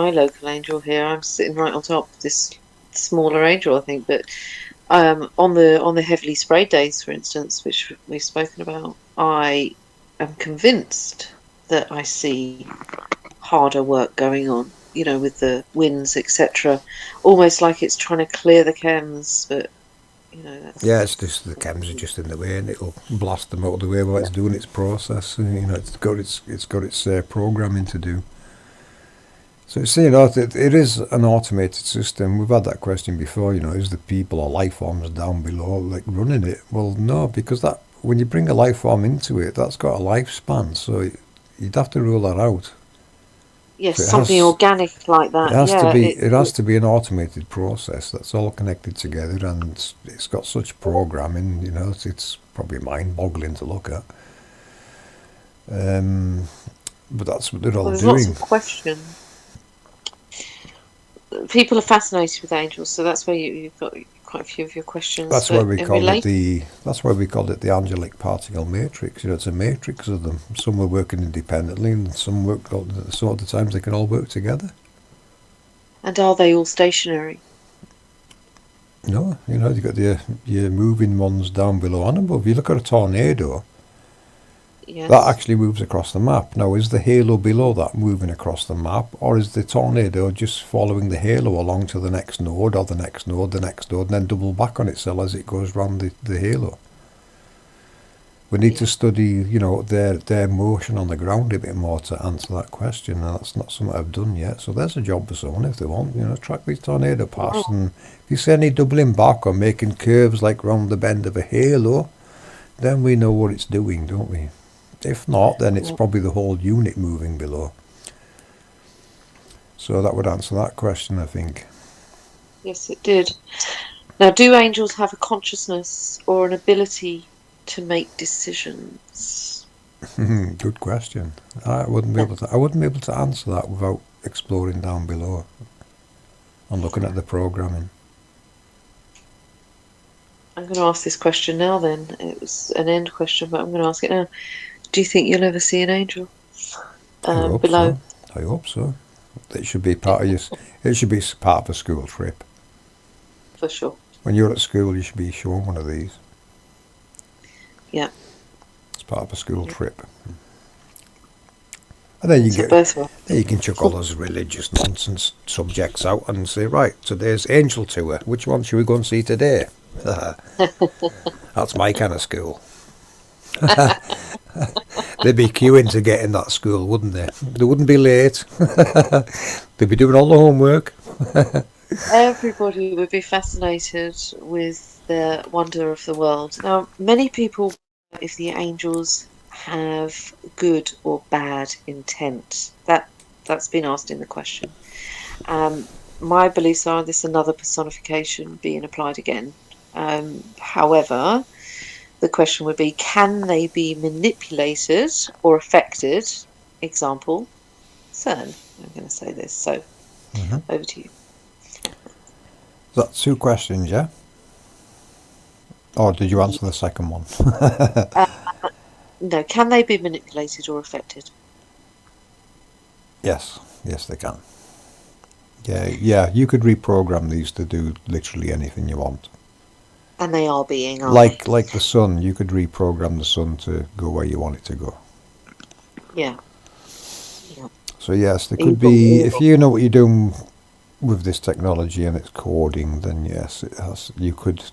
local angel here. I'm sitting right on top of this smaller angel, I think, but on the heavily sprayed days, for instance, which we've spoken about, I am convinced that I see harder work going on, with the winds, etc. Almost like it's trying to clear the chems, but it's just the chems are just in the way, and it'll blast them out of the way while it's doing its process. It's got its programming to do. So it is an automated system. We've had that question before. Is the people or life forms down below like running it? Well, no, because that when you bring a life form into it, that's got a lifespan. So you'd have to rule that out. Yes, so something organic like that. It has to be an automated process that's all connected together, and it's got such programming. It's probably mind-boggling to look at. But that's what they're all doing. There's lots of questions. People are fascinated with angels, so that's where you've got quite a few of your questions. That's why we call it the angelic particle matrix. It's a matrix of them. Some are working independently, and some work. Some of the times they can all work together. And are they all stationary? No, you've got your moving ones down below and above. You look at a tornado. Yes. That actually moves across the map. Now, is the halo below that moving across the map, or is the tornado just following the halo along to the next node, or the next node, and then double back on itself as it goes round the halo? We need to study, their motion on the ground a bit more to answer that question, and that's not something I've done yet. So there's a job for someone if they want, track these tornado paths, and if you see any doubling back or making curves like round the bend of a halo, then we know what it's doing, don't we? If not, then it's probably the whole unit moving below. So that would answer that question, I think. Yes, it did. Now, do angels have a consciousness or an ability to make decisions? Good question. I wouldn't be able to answer that without exploring down below and looking at the programming. I'm going to ask this question now then. It was an end question, but I'm going to ask it now. Do you think you'll ever see an angel I hope below? so. I hope so. It should be part of it should be part of a school trip. For sure. When you're at school, you should be shown one of these. Yeah. It's part of a school trip. And then you can chuck all those religious nonsense subjects out and say, right, today's angel tour. Which one should we go and see today? That's my kind of school. They'd be queuing to get in that school, wouldn't they? They wouldn't be late. They'd be doing all the homework. Everybody would be fascinated with the wonder of the world. Now, many people, if the angels have good or bad intent, that's been asked in the question. My beliefs are this another personification being applied again. However, the question would be, can they be manipulated or affected? Example, CERN. I'm going to say this. So, over to you. That's 2 questions, yeah? Or did you answer the second one? No, can they be manipulated or affected? Yes, they can. Yeah, you could reprogram these to do literally anything you want. And they are being, like the sun, you could reprogram the sun to go where you want it to go. Yeah. So yes, there could be, if you know what you're doing with this technology and it's coding, then yes, you could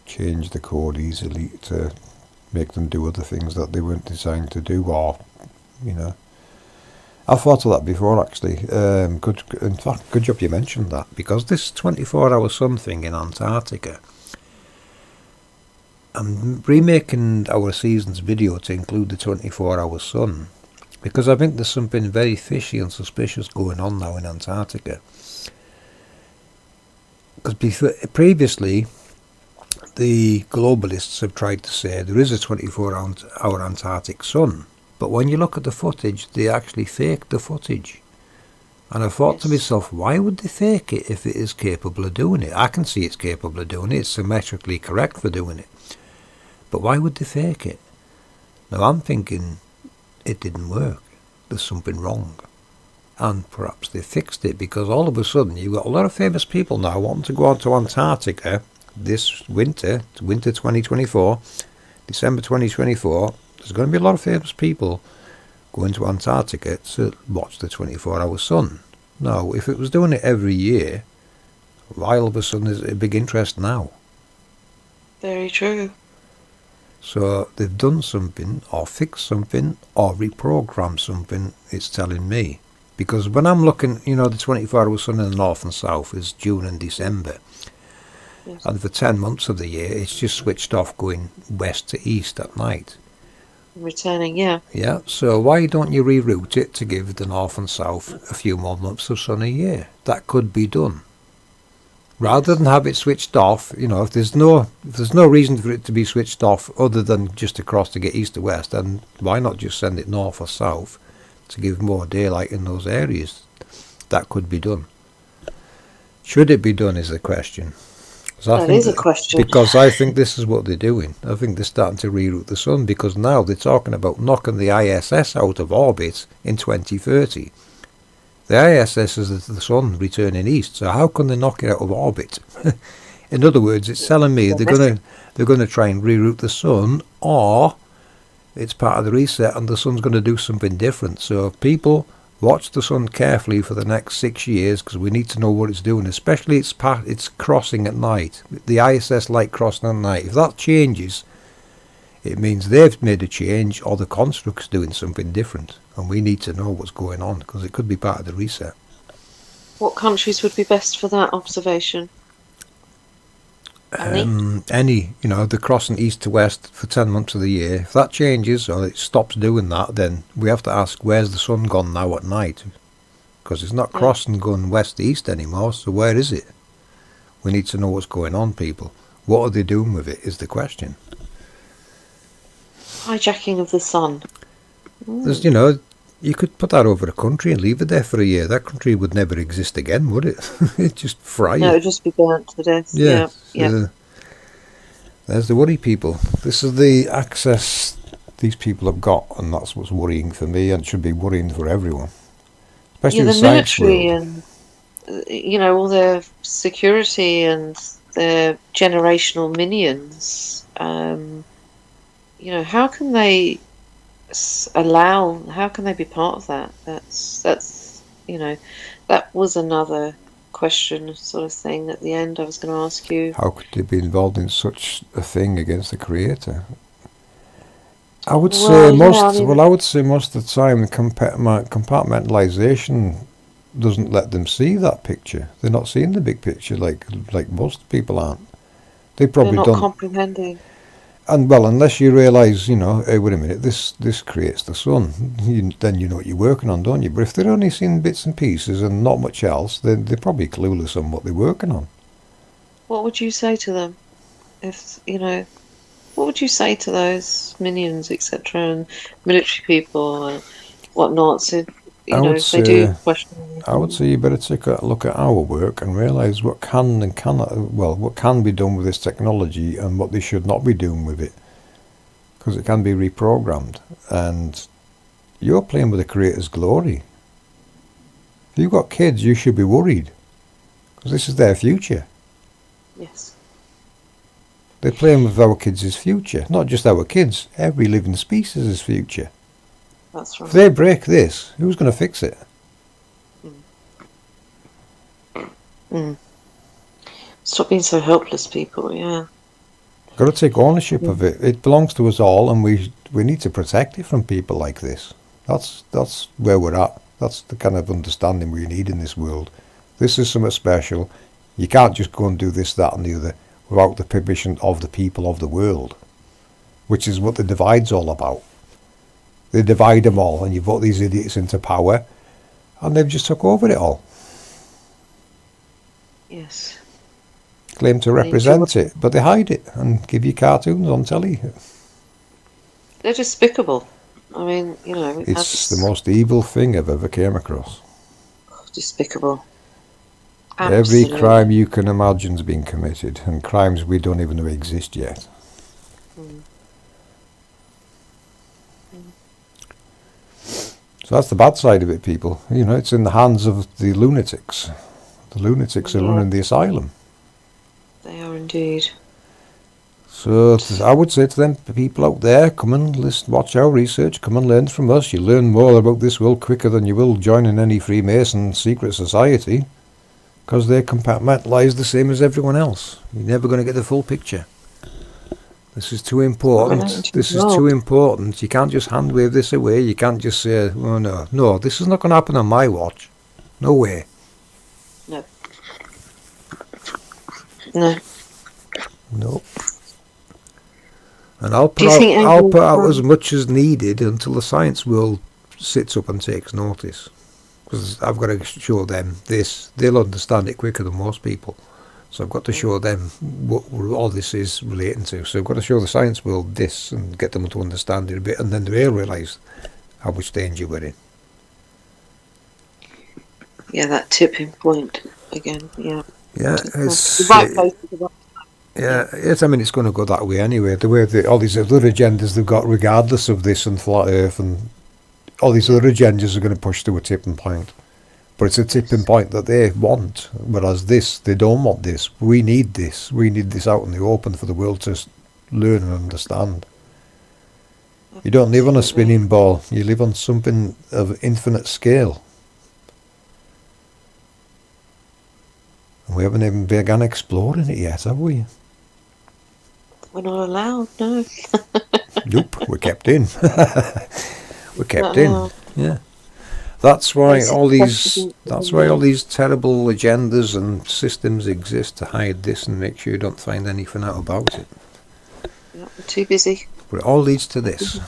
change the code easily to make them do other things that they weren't designed to do, or, I've thought of that before, actually. In fact, good job you mentioned that, because this 24-hour sun thing in Antarctica, I'm remaking our season's video to include the 24-hour sun, because I think there's something very fishy and suspicious going on now in Antarctica. Because previously, the globalists have tried to say there is a 24-hour Antarctic sun, but when you look at the footage, they actually faked the footage. And I thought to myself, why would they fake it if it is capable of doing it? I can see it's capable of doing it, it's symmetrically correct for doing it. But why would they fake it? Now I'm thinking it didn't work. There's something wrong. And perhaps they fixed it, because all of a sudden you've got a lot of famous people now wanting to go out to Antarctica this winter, winter 2024, December 2024. There's going to be a lot of famous people going to Antarctica to watch the 24-hour sun. Now, if it was doing it every year, why all of a sudden is it a big interest now? Very true. So they've done something, or fixed something, or reprogrammed something, it's telling me. Because when I'm looking, the 24-hour sun in the north and south is June and December. Yes. And for 10 months of the year, it's just switched off going west to east at night. Returning, yeah. Yeah, so why don't you reroute it to give the north and south a few more months of sun a year? That could be done. Rather than have it switched off, if there's no reason for it to be switched off other than just across to get east to west, then why not just send it north or south to give more daylight in those areas? That could be done. Should it be done is the question. That is a question. Because I think this is what they're doing. I think they're starting to reroute the sun, because now they're talking about knocking the ISS out of orbit in 2030. The ISS is the sun returning east, so how can they knock it out of orbit? In other words, it's telling me they're going to try and reroute the sun, or it's part of the reset and the sun's going to do something different. So people, watch the sun carefully for the next 6 years, because we need to know what it's doing, especially it's crossing at night. The ISS light crossing at night. If that changes, it means they've made a change, or the construct's doing something different, and we need to know what's going on, because it could be part of the reset. What countries would be best for that observation? Any, they're crossing east to west for 10 months of the year. If that changes, or it stops doing that, then we have to ask, where's the sun gone now at night? because it's not crossing going west-east anymore, so where is it? We need to know what's going on, people. What are they doing with it is the question. Hijacking of the sun. There's, you know, you could put that over a country and leave it there for a year. That country would never exist again, would it? It'd just fry. No, it'd just be burnt to death. Yeah. There's the worry, people. This is the access these people have got, and that's what's worrying for me, and should be worrying for everyone. Especially the science military world. And all their security and their generational minions. How can they how can they be part of that? That's that was another question sort of thing at the end I was going to ask you. How could they be involved in such a thing against the creator? I would say most of the time compartmentalization doesn't let them see that picture. They're not seeing the big picture like most people aren't. They're not comprehending. And well, unless you realise, hey, wait a minute, this creates the sun, then you know what you're working on, don't you? But if they're only seeing bits and pieces and not much else, then they're probably clueless on what they're working on. What would you say to them? What would you say to those minions, etc., and military people and whatnot? So, if they do question anything? I would say you better take a look at our work and realise what can be done with this technology and what they should not be doing with it, because it can be reprogrammed, and you're playing with the Creator's glory. If you've got kids, you should be worried, because this is their future. Yes. They're playing with our kids' future, not just our kids, every living species' future. That's right. If they break this, who's going to fix it? Stop being so helpless, people. Yeah. Got to take ownership of it. It belongs to us all, and we need to protect it from people like this. That's where we're at. That's the kind of understanding we need in this world. This is something special. You can't just go and do this, that, and the other without the permission of the people of the world, which is what the divide's all about. They divide them all, and you vote these idiots into power, and they've just took over it all. Yes. Claim to represent it, but they hide it and give you cartoons on telly. They're despicable. I mean, it's the most evil thing I've ever came across. Despicable. Every Absolutely. crime you can imagine's been committed, and crimes we don't even know exist yet. So that's the bad side of it, people. It's in the hands of the lunatics. The lunatics are running the asylum. They are indeed. So I would say to them, people out there, come and listen, watch our research, come and learn from us. You learn more about this world quicker than you will joining any Freemason secret society, because they're compartmentalised the same as everyone else. You're never going to get the full picture. This is too important. This is too important. You can't just hand wave this away. You can't just say, oh no, this is not going to happen on my watch. No way. No. Nope. And I'll put out as much as needed until the science world sits up and takes notice. Because I've got to show them this. They'll understand it quicker than most people. So I've got to show them what all this is relating to. So I've got to show the science world this and get them to understand it a bit, and then they'll realise how much danger we're in. Yeah, that tipping point again. Yeah. Yeah, it's the right place to go. Yeah, I mean, it's going to go that way anyway. The way all these other agendas they've got, regardless of this and flat Earth, and all these other agendas are going to push to a tipping point. But it's a tipping point that they want, whereas they don't want this. We need this. We need this out in the open for the world to learn and understand. You don't live on a spinning ball. You live on something of infinite scale. And we haven't even begun exploring it yet, have we? We're not allowed, no. Nope, we're kept in. We're kept in. Yeah. That's why all these terrible agendas and systems exist, to hide this and make sure you don't find anything out about it. Yeah, we're too busy. But it all leads to this.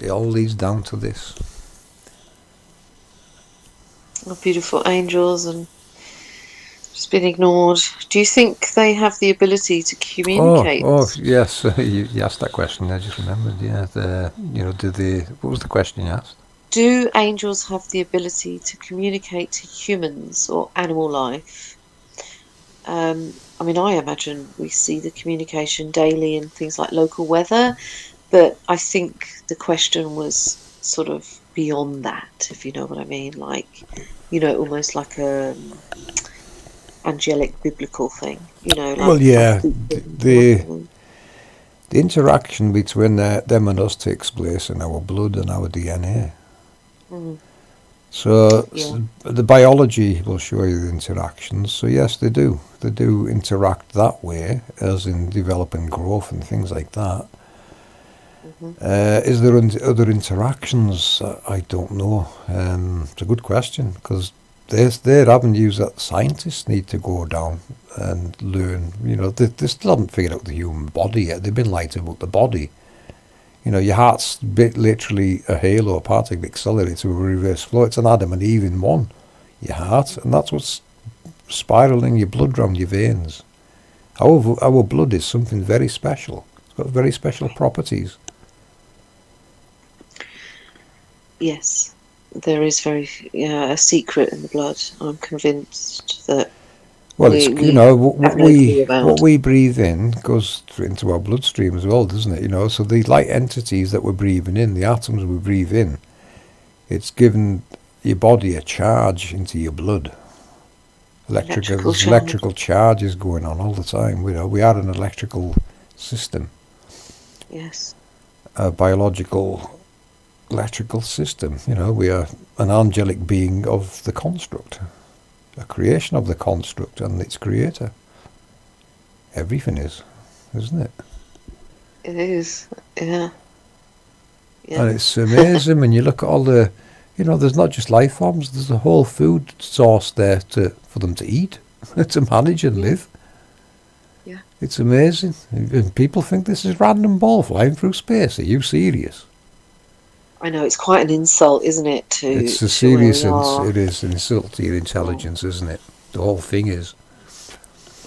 It all leads down to this. Our beautiful angels and just been ignored. Do you think they have the ability to communicate? Yes. You asked that question. I just remembered. Yeah. Did they? What was the question you asked? Do angels have the ability to communicate to humans or animal life? I mean, I imagine we see the communication daily in things like local weather, but I think the question was sort of beyond that, if you know what I mean. Like, almost like a angelic biblical thing. Like Well, I yeah. speak The to the interaction between them and us takes place in our blood and our DNA. mm, So yeah, the biology will show you the interactions. So yes, they do. They do interact that way, as in developing growth and things like that. hmm Is there other interactions? I don't know. It's a good question because they're avenues that scientists need to go down and learn. They still haven't figured out the human body yet. They've been lied to about the body. Your heart's literally a halo, a particle accelerator with a reverse flow. It's an Adam and Eve in one. Your heart, and that's what's spiraling your blood around your veins. Our blood is something very special. It's got very special properties. yes, there is a secret in the blood. I'm convinced that Well, it's we have no clue what about. we breathe in goes into our bloodstream as well, doesn't it? So the light entities that we're breathing in, the atoms we breathe in, it's given your body a charge into your blood. Electrical There's charge. electrical charges going on all the time. We are an electrical system, Yes, a biological electrical system. We are an angelic being of the construct, a creation of the construct and its creator. Everything is, isn't it? it is. Yeah, And yeah. it's amazing when you look at all the, there's not just life forms, there's a whole food source there for them to eat, to manage and Yeah, live. yeah. It's amazing. And people think this is random ball flying through space. Are you serious? I know it's quite an insult, isn't it, to It's a where serious, we are, it is an insult to your mm, intelligence, isn't it? The whole thing is.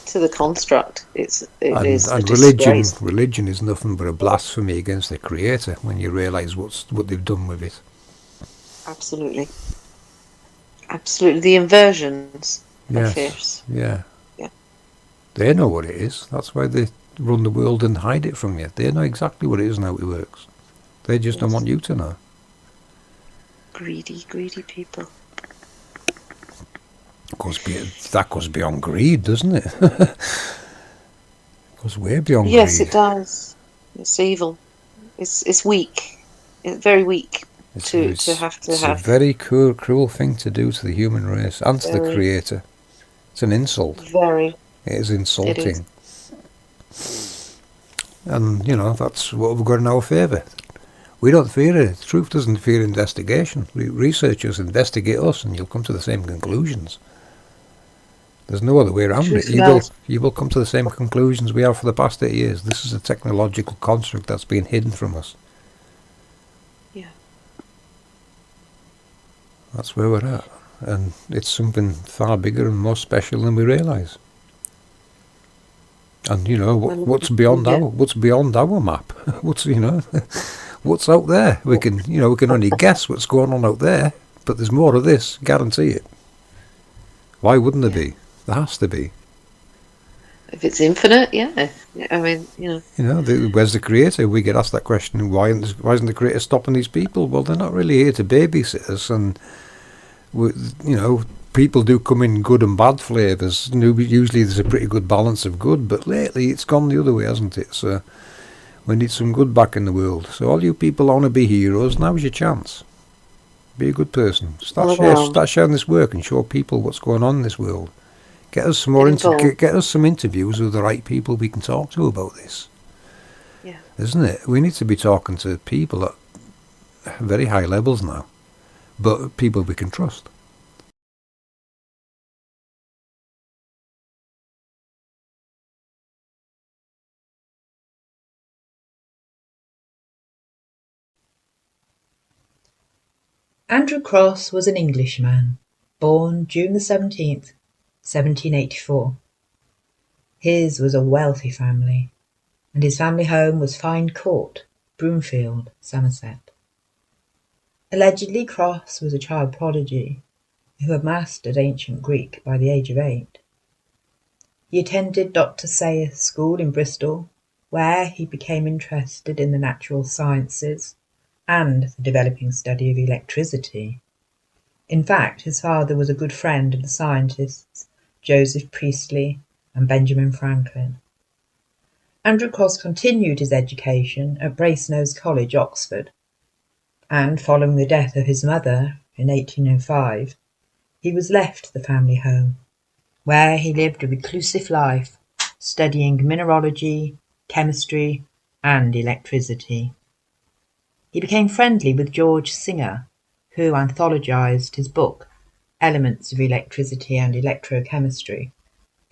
to the construct. It And is a and disgrace. religion is nothing but a blasphemy against the creator when you realise what they've done with it. Absolutely, absolutely. The inversions are Yes, fierce. yeah. Yeah, They know what it is. That's why they run the world and hide it from you. They know exactly what it is and how it works. They just don't yes. want you to know. Greedy, greedy people. That goes beyond greed, doesn't it? It goes way beyond Yes, it greed. does. It's evil. It's weak. It's very weak to have to It's a have very cruel thing to do to the human race and to the very, creator. It's an insult. very. It is It is. insulting. And, that's what we've got in our favour. We don't fear it. Truth doesn't fear investigation. Researchers investigate us and you'll come to the same conclusions. There's no other way around it. Truth does. You will come to the same conclusions we have for the past 8 years. This is a technological construct that's been hidden from us. Yeah. That's where we're at. And it's something far bigger and more special than we realise. And Well, what's beyond yeah. our map? What's out there? We can only guess what's going on out there, but there's more of this, guarantee it. Why wouldn't there Yeah. be? There has to be. If it's infinite, yeah. I mean, Where's the creator? We get asked that question. Why isn't the creator stopping these people? Well, they're not really here to babysit us, and people do come in good and bad flavours. Usually there's a pretty good balance of good, but lately it's gone the other way, hasn't it? So we need some good back in the world. So all you people want to be heroes, now's your chance. Be a good person. all around. Start sharing this work and show people what's going on in this world. Get us some Get involved. get us some interviews with the right people we can talk to about this. Yeah. Isn't it? We need to be talking to people at very high levels now, but people we can trust. Andrew Cross was an Englishman, born June the 17th, 1784. His was a wealthy family, and his family home was Fine Court, Broomfield, Somerset. Allegedly, Cross was a child prodigy who had mastered ancient Greek by the age of 8. He attended Dr. Sayers School in Bristol, where he became interested in the natural sciences and the developing study of electricity. In fact, his father was a good friend of the scientists Joseph Priestley and Benjamin Franklin. Andrew Cross continued his education at Brasenose College, Oxford, and following the death of his mother in 1805, he was left the family home, where he lived a reclusive life, studying mineralogy, chemistry, and electricity. He became friendly with George Singer, who anthologized his book, Elements of Electricity and Electrochemistry,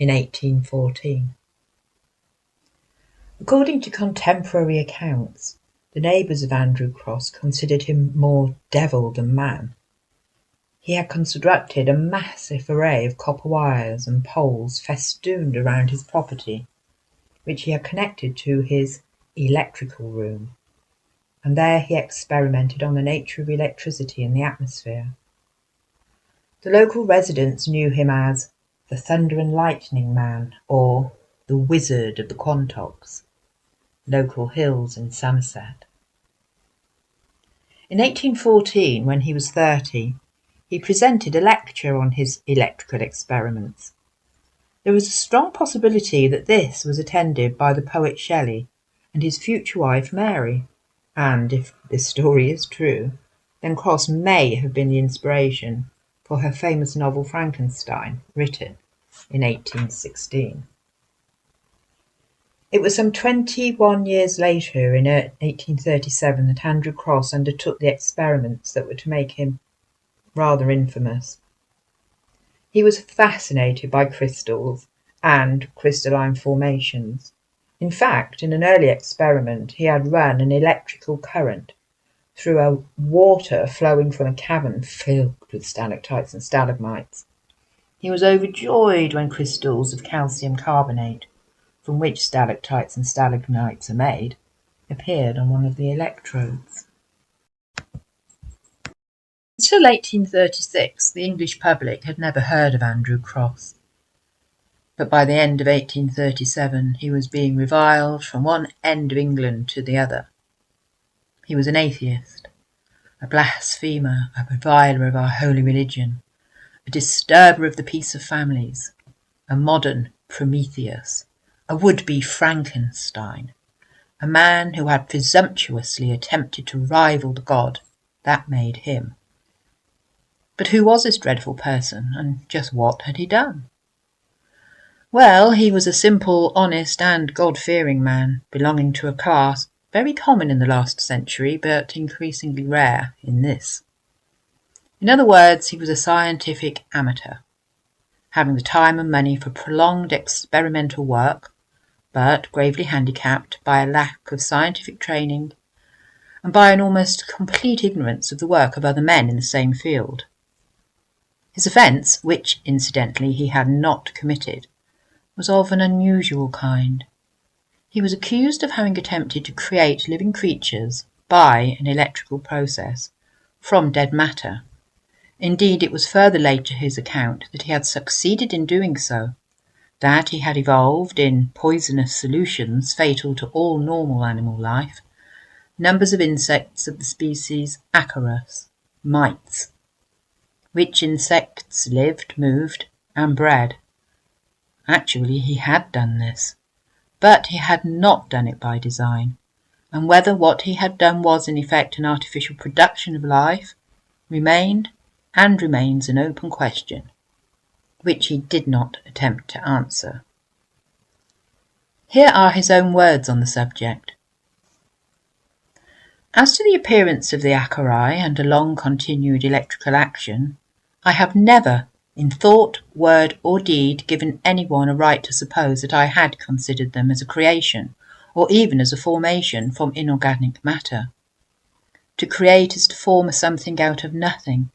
in 1814. According to contemporary accounts, the neighbours of Andrew Cross considered him more devil than man. He had constructed a massive array of copper wires and poles festooned around his property, which he had connected to his electrical room, and there he experimented on the nature of electricity in the atmosphere. The local residents knew him as the Thunder and Lightning Man, or the Wizard of the Quantocks, local hills in Somerset. In 1814, when he was 30, he presented a lecture on his electrical experiments. There was a strong possibility that this was attended by the poet Shelley and his future wife Mary, and if this story is true, then Cross may have been the inspiration for her famous novel Frankenstein, written in 1816. It was some 21 years later, in 1837, that Andrew Cross undertook the experiments that were to make him rather infamous. He was fascinated by crystals and crystalline formations. In fact, in an early experiment, he had run an electrical current through a water flowing from a cavern filled with stalactites and stalagmites. He was overjoyed when crystals of calcium carbonate, from which stalactites and stalagmites are made, appeared on one of the electrodes. Until 1836, the English public had never heard of Andrew Cross. But by the end of 1837, he was being reviled from one end of England to the other. He was an atheist, a blasphemer, a reviler of our holy religion, a disturber of the peace of families, a modern Prometheus, a would-be Frankenstein, a man who had presumptuously attempted to rival the god that made him. But who was this dreadful person, and just what had he done? Well, he was a simple, honest, and God-fearing man, belonging to a class very common in the last century, but increasingly rare in this. In other words, he was a scientific amateur, having the time and money for prolonged experimental work, but gravely handicapped by a lack of scientific training and by an almost complete ignorance of the work of other men in the same field. His offence, which incidentally he had not committed, was of an unusual kind. He was accused of having attempted to create living creatures by an electrical process from dead matter. Indeed, it was further laid to his account that he had succeeded in doing so, that he had evolved in poisonous solutions fatal to all normal animal life numbers of insects of the species Acarus, mites, which insects lived, moved, and bred. Actually, he had done this, but he had not done it by design, and whether what he had done was in effect an artificial production of life remained and remains an open question, which he did not attempt to answer. Here are his own words on the subject. As to the appearance of the Acari and a long-continued electrical action, I have never, in thought, word, or deed, given anyone a right to suppose that I had considered them as a creation, or even as a formation from inorganic matter. To create is to form something out of nothing,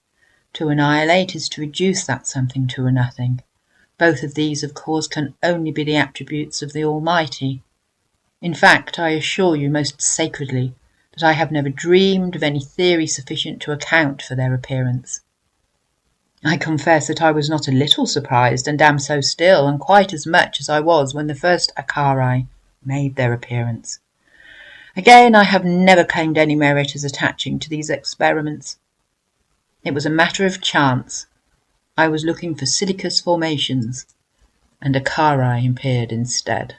To annihilate is to reduce that something to a nothing. Both of these, of course, can only be the attributes of the Almighty. In fact, I assure you most sacredly that I have never dreamed of any theory sufficient to account for their appearance. I confess that I was not a little surprised, and am so still, and quite as much as I was when the first Akari made their appearance. Again, I have never claimed any merit as attaching to these experiments. It was a matter of chance. I was looking for silicous formations, and Akari appeared instead.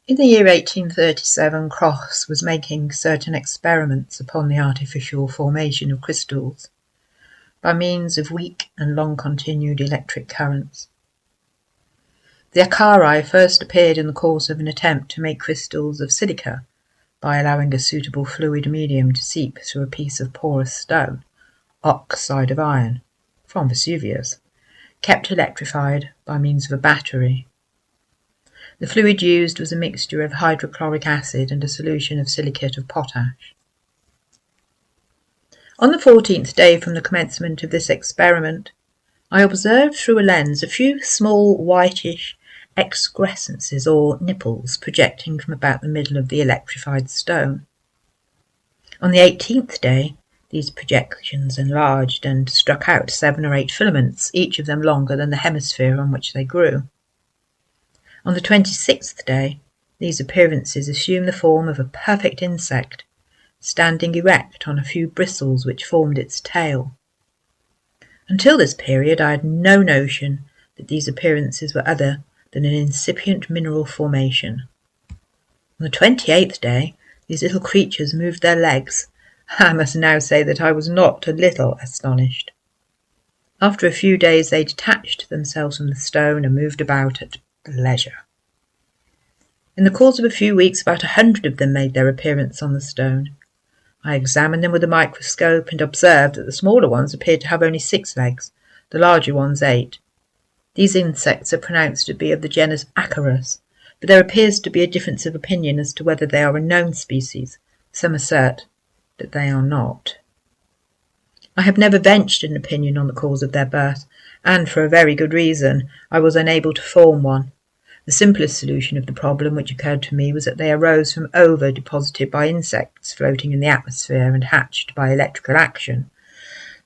In the year 1837, Cross was making certain experiments upon the artificial formation of crystals by means of weak and long-continued electric currents. The Akari first appeared in the course of an attempt to make crystals of silica by allowing a suitable fluid medium to seep through a piece of porous stone, oxide of iron, from Vesuvius, kept electrified by means of a battery. The fluid used was a mixture of hydrochloric acid and a solution of silicate of potash. On the 14th day from the commencement of this experiment, I observed through a lens a few small whitish excrescences or nipples projecting from about the middle of the electrified stone. On the 18th day, these projections enlarged and struck out 7 or 8 filaments, each of them longer than the hemisphere on which they grew. On the 26th day, these appearances assumed the form of a perfect insect, standing erect on a few bristles which formed its tail. Until this period, I had no notion that these appearances were other than an incipient mineral formation. On the 28th day, these little creatures moved their legs. I must now say that I was not a little astonished. After a few days, they detached themselves from the stone and moved about at leisure. In the course of a few weeks, about 100 of them made their appearance on the stone. I examined them with a microscope and observed that the smaller ones appeared to have only 6 legs, the larger ones 8. These insects are pronounced to be of the genus Acarus, but there appears to be a difference of opinion as to whether they are a known species. Some assert that they are not. I have never ventured an opinion on the cause of their birth, and for a very good reason. I was unable to form one. The simplest solution of the problem which occurred to me was that they arose from ova deposited by insects floating in the atmosphere and hatched by electrical action.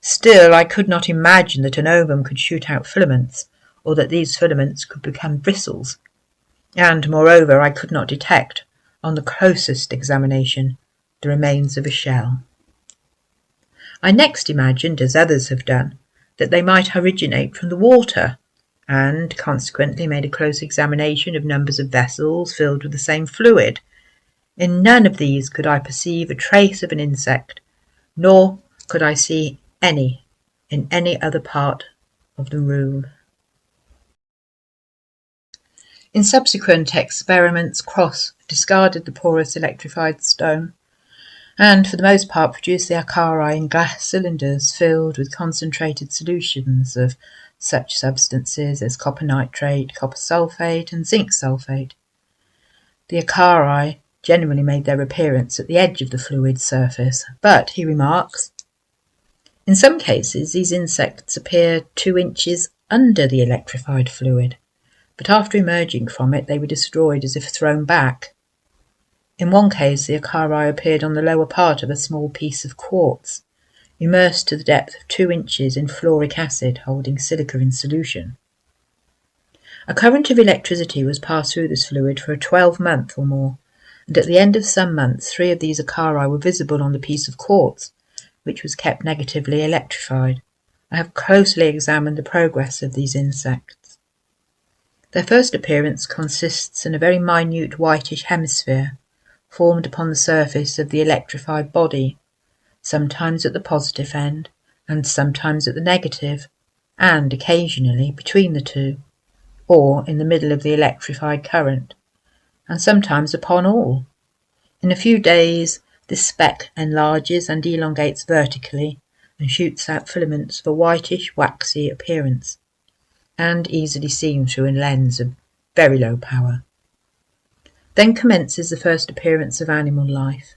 Still, I could not imagine that an ovum could shoot out filaments, or that these filaments could become bristles. And, moreover, I could not detect, on the closest examination, the remains of a shell. I next imagined, as others have done, that they might originate from the water, and consequently made a close examination of numbers of vessels filled with the same fluid. In none of these could I perceive a trace of an insect, nor could I see any in any other part of the room. In subsequent experiments, Cross discarded the porous electrified stone, and for the most part produced the Akari in glass cylinders filled with concentrated solutions of such substances as copper nitrate, copper sulfate, and zinc sulfate. The Akari generally made their appearance at the edge of the fluid surface, but, he remarks, in some cases these insects appear 2 inches under the electrified fluid, but after emerging from it they were destroyed as if thrown back. In one case the Akari appeared on the lower part of a small piece of quartz, immersed to the depth of 2 inches in fluoric acid holding silica in solution. A current of electricity was passed through this fluid for a 12-month or more, and at the end of some months 3 of these Akari were visible on the piece of quartz, which was kept negatively electrified. I have closely examined the progress of these insects. Their first appearance consists in a very minute whitish hemisphere, formed upon the surface of the electrified body, sometimes at the positive end, and sometimes at the negative, and occasionally between the two, or in the middle of the electrified current, and sometimes upon all. In a few days this speck enlarges and elongates vertically, and shoots out filaments of a whitish, waxy appearance, and easily seen through a lens of very low power. Then commences the first appearance of animal life.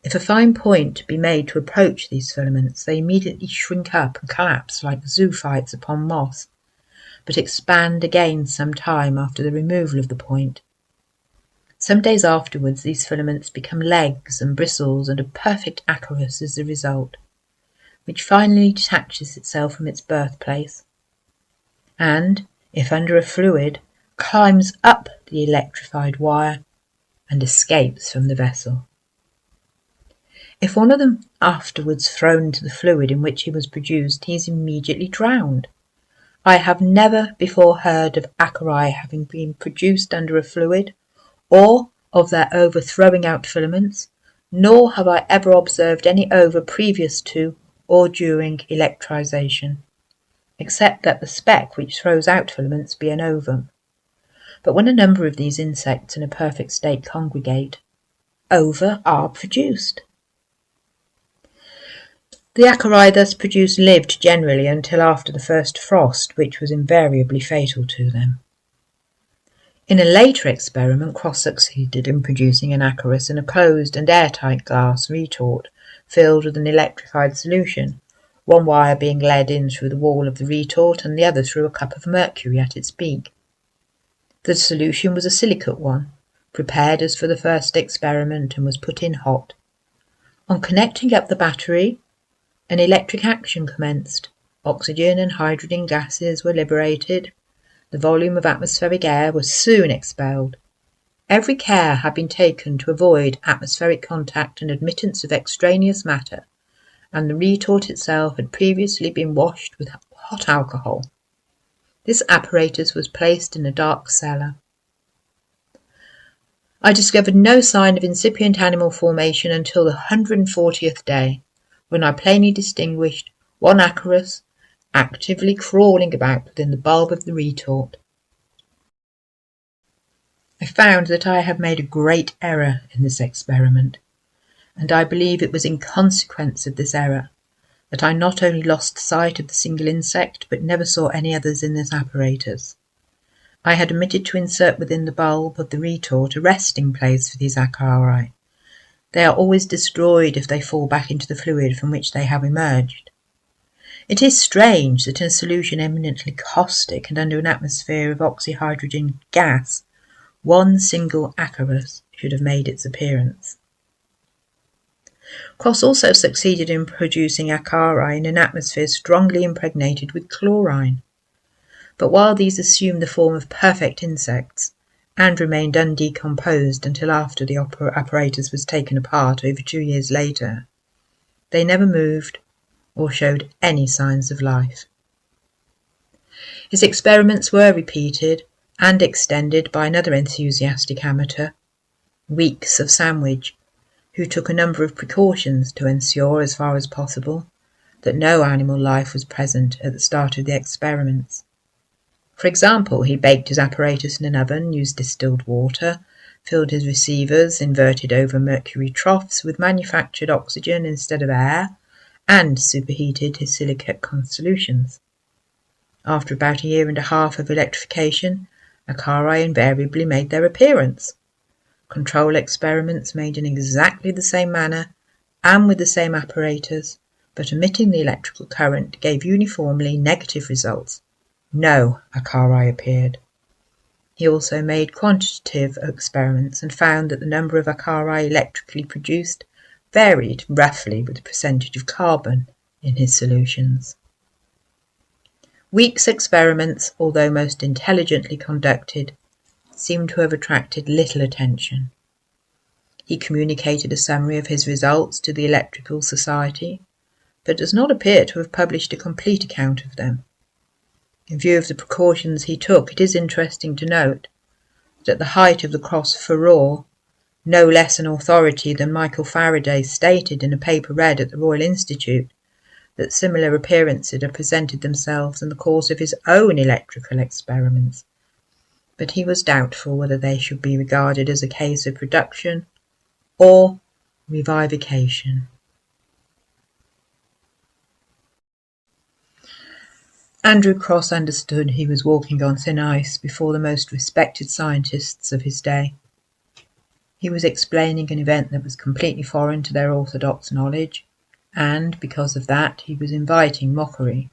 If a fine point be made to approach these filaments, they immediately shrink up and collapse like zoophytes upon moss, but expand again some time after the removal of the point. Some days afterwards these filaments become legs and bristles, and a perfect acarus is the result, which finally detaches itself from its birthplace, and, if under a fluid, climbs up the electrified wire and escapes from the vessel. If one of them afterwards thrown into the fluid in which he was produced, he is immediately drowned. I have never before heard of acari having been produced under a fluid, or of their ova throwing out filaments, nor have I ever observed any ova previous to or during electrization, except that the speck which throws out filaments be an ovum. But when a number of these insects in a perfect state congregate, ova are produced. The acari thus produced lived generally until after the first frost, which was invariably fatal to them. In a later experiment, Cross succeeded in producing an acarus in a closed and airtight glass retort filled with an electrified solution, one wire being led in through the wall of the retort and the other through a cup of mercury at its peak. The solution was a silicate one, prepared as for the first experiment, and was put in hot. On connecting up the battery, an electric action commenced. Oxygen and hydrogen gases were liberated. The volume of atmospheric air was soon expelled. Every care had been taken to avoid atmospheric contact and admittance of extraneous matter, and the retort itself had previously been washed with hot alcohol. This apparatus was placed in a dark cellar. I discovered no sign of incipient animal formation until the 140th day, when I plainly distinguished one acarus actively crawling about within the bulb of the retort. I found that I had made a great error in this experiment, and I believe it was in consequence of this error that I not only lost sight of the single insect, but never saw any others in this apparatus. I had omitted to insert within the bulb of the retort a resting place for these acari. They are always destroyed if they fall back into the fluid from which they have emerged. It is strange that in a solution eminently caustic and under an atmosphere of oxyhydrogen gas, one single acarus should have made its appearance. Cross also succeeded in producing acari in an atmosphere strongly impregnated with chlorine. But while these assumed the form of perfect insects, and remained undecomposed until after the apparatus was taken apart over 2 years later, they never moved or showed any signs of life. His experiments were repeated and extended by another enthusiastic amateur, Weeks of Sandwich, who took a number of precautions to ensure, as far as possible, that no animal life was present at the start of the experiments. For example, he baked his apparatus in an oven, used distilled water, filled his receivers, inverted over mercury troughs with manufactured oxygen instead of air, and superheated his silicate solutions. After about 1.5 years of electrification, acari invariably made their appearance. Control experiments made in exactly the same manner and with the same apparatus, but omitting the electrical current, gave uniformly negative results. No acari appeared. He also made quantitative experiments and found that the number of acari electrically produced varied roughly with the percentage of carbon in his solutions. Weeks' experiments, although most intelligently conducted, seem to have attracted little attention. He communicated a summary of his results to the Electrical Society, but does not appear to have published a complete account of them. In view of the precautions he took, it is interesting to note that at the height of the cross furore, no less an authority than Michael Faraday stated in a paper read at the Royal Institute that similar appearances had presented themselves in the course of his own electrical experiments, but he was doubtful whether they should be regarded as a case of production or revivification. Andrew Cross understood he was walking on thin ice before the most respected scientists of his day. He was explaining an event that was completely foreign to their orthodox knowledge, and because of that he was inviting mockery.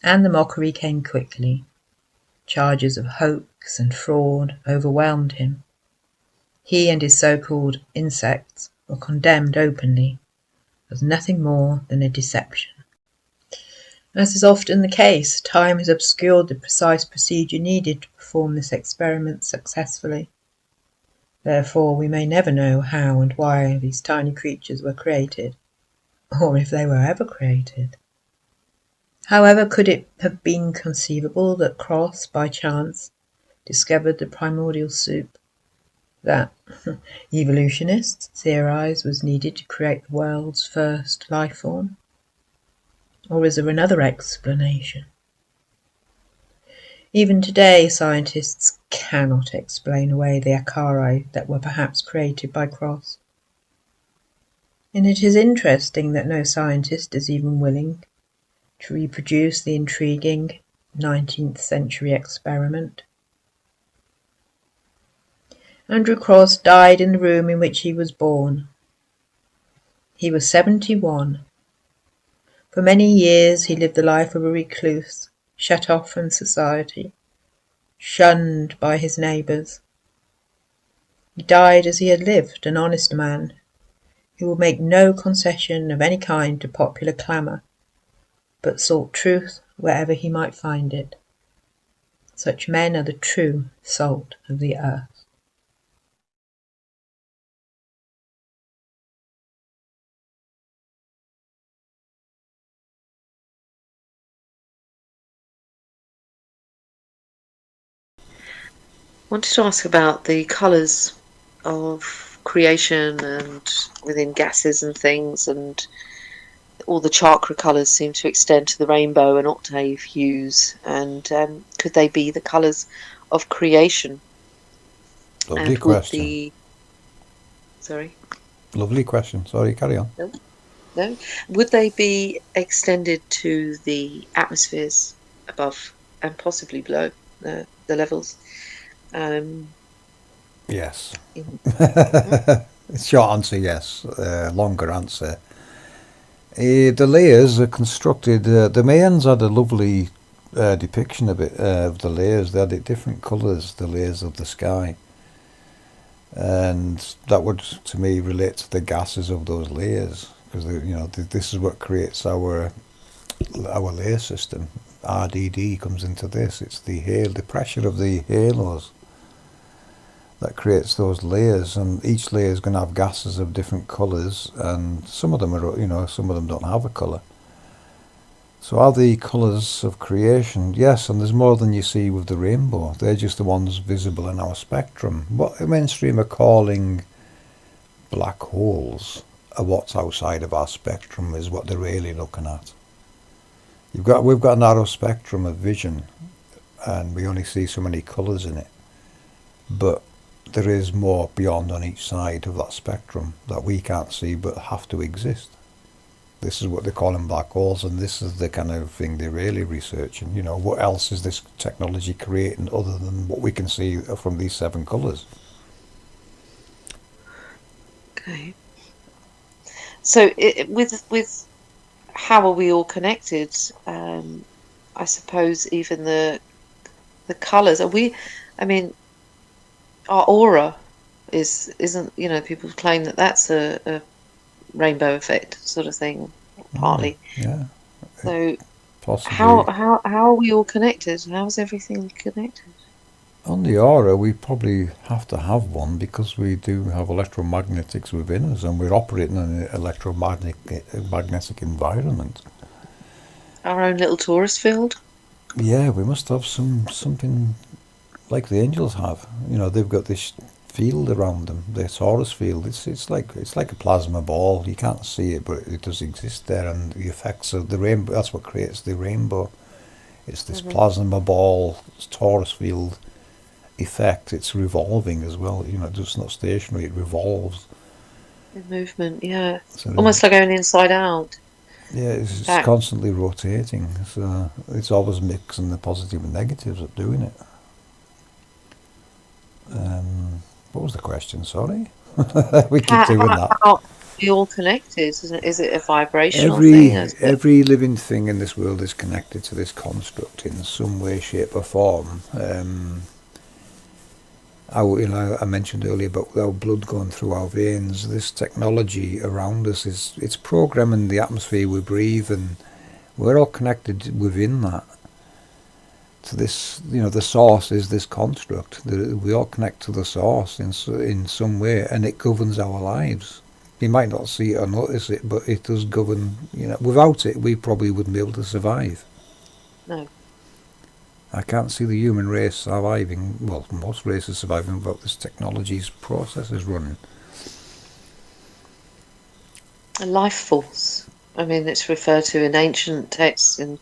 And the mockery came quickly. Charges of hoax and fraud overwhelmed him. He and his so-called insects were condemned openly as nothing more than a deception. As is often the case, time has obscured the precise procedure needed to perform this experiment successfully. Therefore, we may never know how and why these tiny creatures were created, or if they were ever created. However, could it have been conceivable that Cross, by chance, discovered the primordial soup that evolutionists theorize was needed to create the world's first life form? Or is there another explanation? Even today, scientists cannot explain away the Acari that were perhaps created by Cross. And it is interesting that no scientist is even willing to reproduce the intriguing 19th century experiment. Andrew Cross died in the room in which he was born. He was 71. For many years he lived the life of a recluse, shut off from society, shunned by his neighbours. He died as he had lived, an honest man, who would make no concession of any kind to popular clamour, but sought truth wherever he might find it. Such men are the true salt of the earth. I wanted to ask about the colours of creation and within gases and things, and all the chakra colours seem to extend to the rainbow and octave hues, and could they be the colours of creation? Lovely and question. Sorry? Lovely question. Sorry, carry on. No? Would they be extended to the atmospheres above and possibly below the levels? Yes. Mhm. Short answer, yes. Longer answer. The layers are constructed. The Mayans had a lovely depiction of it, of the layers. They had it different colours, the layers of the sky. And that would, to me, relate to the gases of those layers. Because, this is what creates our layer system. RDD comes into this. It's the pressure of the halos that creates those layers, and each layer is going to have gases of different colours, and some of them are, some of them don't have a colour. So are the colours of creation? Yes, and there's more than you see with the rainbow. They're just the ones visible in our spectrum. What the mainstream are calling black holes are what's outside of our spectrum is what they're really looking at. We've got a narrow spectrum of vision, and we only see so many colours in it. But there is more beyond on each side of that spectrum that we can't see but have to exist. This is what they're calling black holes, and this is the kind of thing they're really researching. What else is this technology creating other than what we can see from these 7 colours? Okay. So with how are we all connected? I suppose even the colours. Our aura isn't, people claim that that's a rainbow effect sort of thing, partly. Yeah. So Possibly. how are we all connected? How is everything connected? On the aura, we probably have to have one because we do have electromagnetics within us, and we're operating in an electromagnetic environment. Our own little tourist field? Yeah, we must have something like the angels have. They've got this field around them, the Taurus field. It's like a plasma ball. You can't see it, but it does exist there, and the effects of the rainbow, that's what creates the rainbow. It's this plasma ball, Taurus field effect. It's revolving as well. It's not stationary, it revolves. The movement, yeah. So Almost like going inside out. yeah, it's constantly rotating. So it's always mixing the positive and negatives of doing it. What was the question? Sorry. We keep doing that. How are we all connected? Is it a vibrational thing? Every living thing in this world is connected to this construct in some way, shape, or form. I mentioned earlier about our blood going through our veins. This technology around us it's programming the atmosphere we breathe, and we're all connected within that. So this, the source is this construct. We all connect to the source in some way, and it governs our lives. You might not see it or notice it, but it does govern. Without it, we probably wouldn't be able to survive. No. I can't see the human race surviving. Well, most races surviving without this technology's processes running. A life force. I mean, it's referred to in ancient texts, in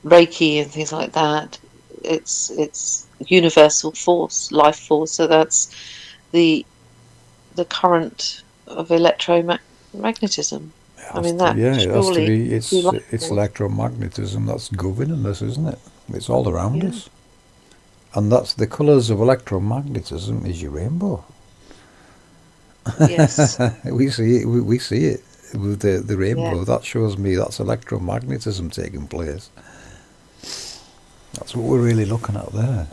Reiki and things like that. It's universal force, life force. So that's the current of electromagnetism. I mean, that it has to surely be. It's electromagnetism that's governing us, isn't it? It's all around us, and that's the colours of electromagnetism is your rainbow. Yes. we see it. We see it with the rainbow. Yeah. That shows me that's electromagnetism taking place. That's what we're really looking at there.